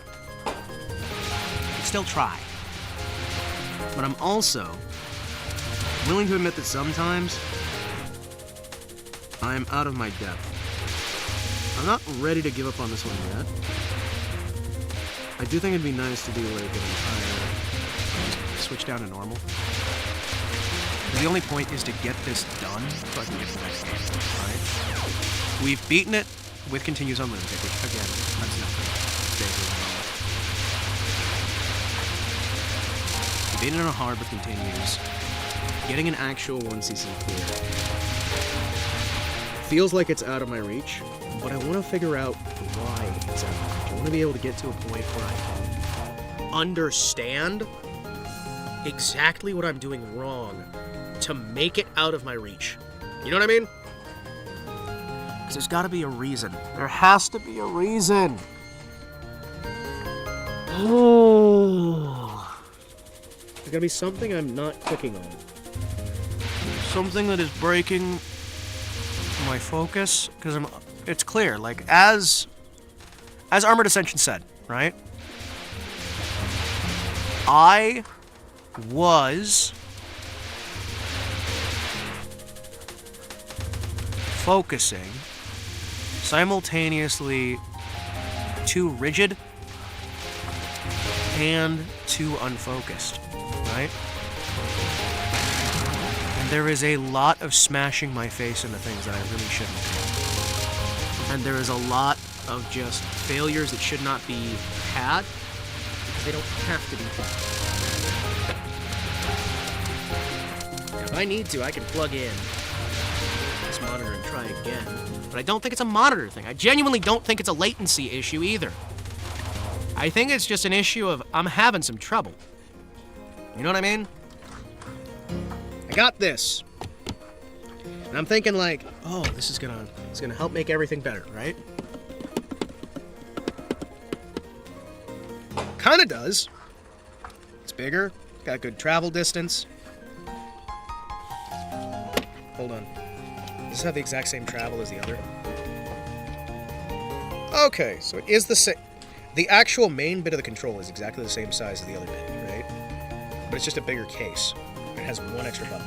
Speaker 2: still try. But I'm also willing to admit that sometimes I'm out of my depth. I'm not ready to give up on this one yet. I do think it'd be nice to do like an entire switch down to normal. The only point is to get this done so I can get to the next game, right? We've beaten it with continues unlimited, which again, that's nothing. We've beaten it on hard with continues. Getting an actual 1cc clear feels like it's out of my reach, but I want to figure out why it's out of my reach. I want to be able to get to a point where I can understand exactly what I'm doing wrong to make it out of my reach. You know what I mean? Because there's got to be a reason. There has to be a reason. Oh. There's got to be something I'm not clicking on. Something that is breaking my focus. Because it's clear, like, as Armored Ascension said, right? I was focusing simultaneously too rigid and too unfocused, right? And there is a lot of smashing my face into things that I really shouldn't do. And there is a lot of just failures that should not be had because they don't have to be had. If I need to, I can plug in this monitor and try again. But I don't think it's a monitor thing. I genuinely don't think it's a latency issue either. I think it's just an issue of I'm having some trouble. You know what I mean? I got this. And I'm thinking like, oh, this is gonna help make everything better, right? Kinda does. It's bigger, got good travel distance. Hold on. Does this have the exact same travel as the other? Okay, so it is the same. The actual main bit of the control is exactly the same size as the other bit, right? But it's just a bigger case. It has one extra button.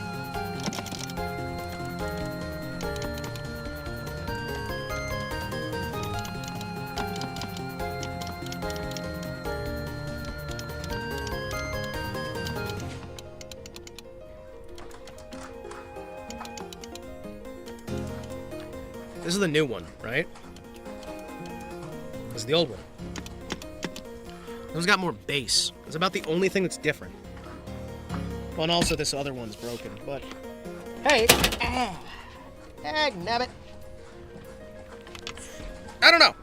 Speaker 2: This is the new one, right? This is the old one. This one's got more bass. It's about the only thing that's different. Well, and also this other one's broken, but... Hey! Nabbit! I don't know!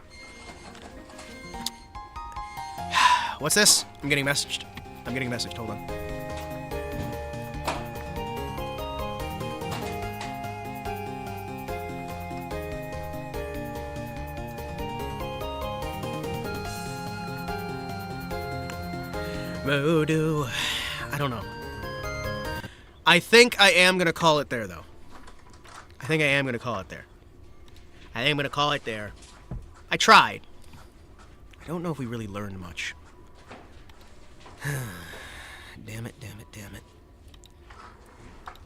Speaker 2: What's this? I'm getting messaged. Hold on. Voodoo. I don't know. I think I am going to call it there, though. I tried. I don't know if we really learned much. Damn it.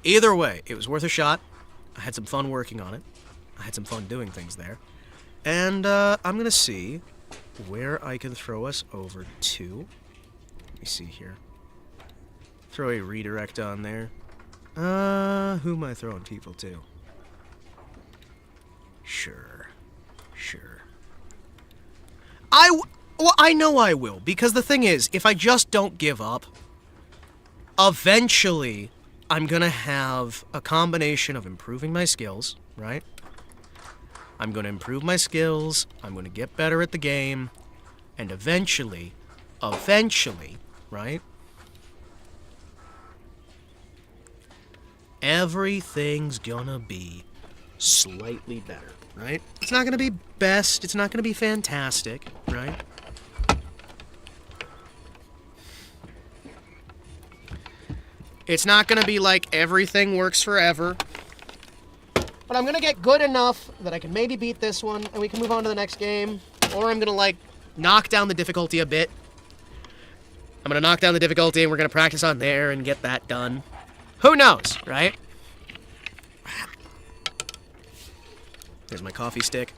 Speaker 2: Either way, it was worth a shot. I had some fun working on it. I had some fun doing things there. And I'm going to see where I can throw us over to. Let me see here. Throw a redirect on there. Who am I throwing people to? Sure. I know I will, because the thing is, if I just don't give up, eventually I'm gonna have a combination of improving my skills, right? I'm gonna improve my skills, I'm gonna get better at the game, and eventually, right? Everything's gonna be slightly better, right? It's not gonna be best, it's not gonna be fantastic, right? It's not gonna be like everything works forever. But I'm gonna get good enough that I can maybe beat this one and we can move on to the next game. Or I'm gonna like knock down the difficulty a bit. I'm gonna knock down the difficulty and we're gonna practice on there and get that done. Who knows, right? There's my coffee stick.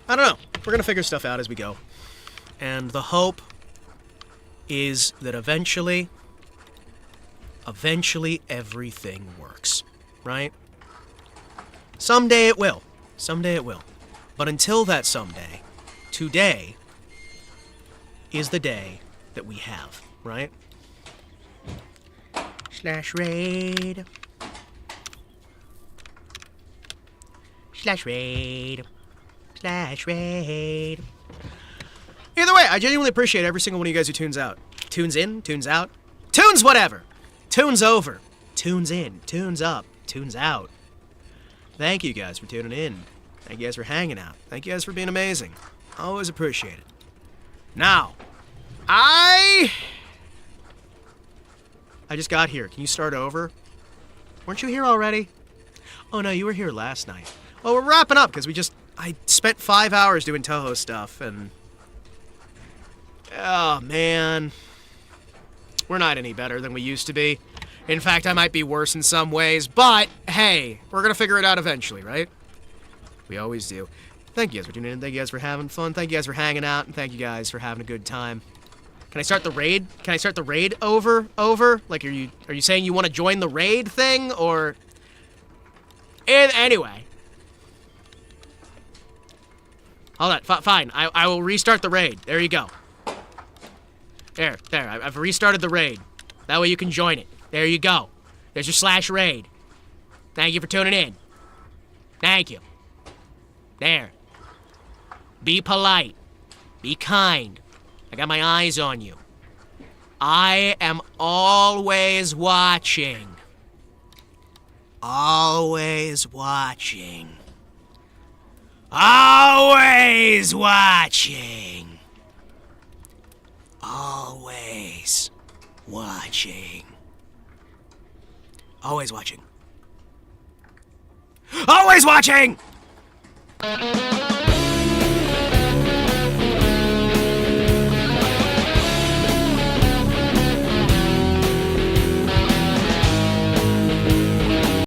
Speaker 2: I don't know. We're gonna figure stuff out as we go. And the hope is that eventually everything works, right? Someday it will. Someday it will. But until that someday, today is the day that we have, right? /raid. /raid. /raid. Either way, I genuinely appreciate every single one of you guys who tunes out. Tunes in, tunes out, tunes whatever. Tunes over, tunes in, tunes up, tunes out. Thank you guys for tuning in. Thank you guys for hanging out. Thank you guys for being amazing. Always appreciate it. Now, I just got here. Can you start over? Weren't you here already? Oh no, you were here last night. Well, we're wrapping up because I spent 5 hours doing Touhou stuff and... Oh, man. We're not any better than we used to be. In fact, I might be worse in some ways, but hey, we're gonna figure it out eventually, right? We always do. Thank you guys for tuning in, thank you guys for having fun, thank you guys for hanging out, and thank you guys for having a good time. Can I start the raid? Can I start the raid over? Like, are you saying you want to join the raid thing, or... Anyway. Hold on, fine, I will restart the raid. There you go. There, I've restarted the raid. That way you can join it. There you go. There's your /raid. Thank you for tuning in. Thank you. There. Be polite. Be kind. I got my eyes on you. I am always watching. Always watching. Always watching. Always watching. Always watching. Always watching!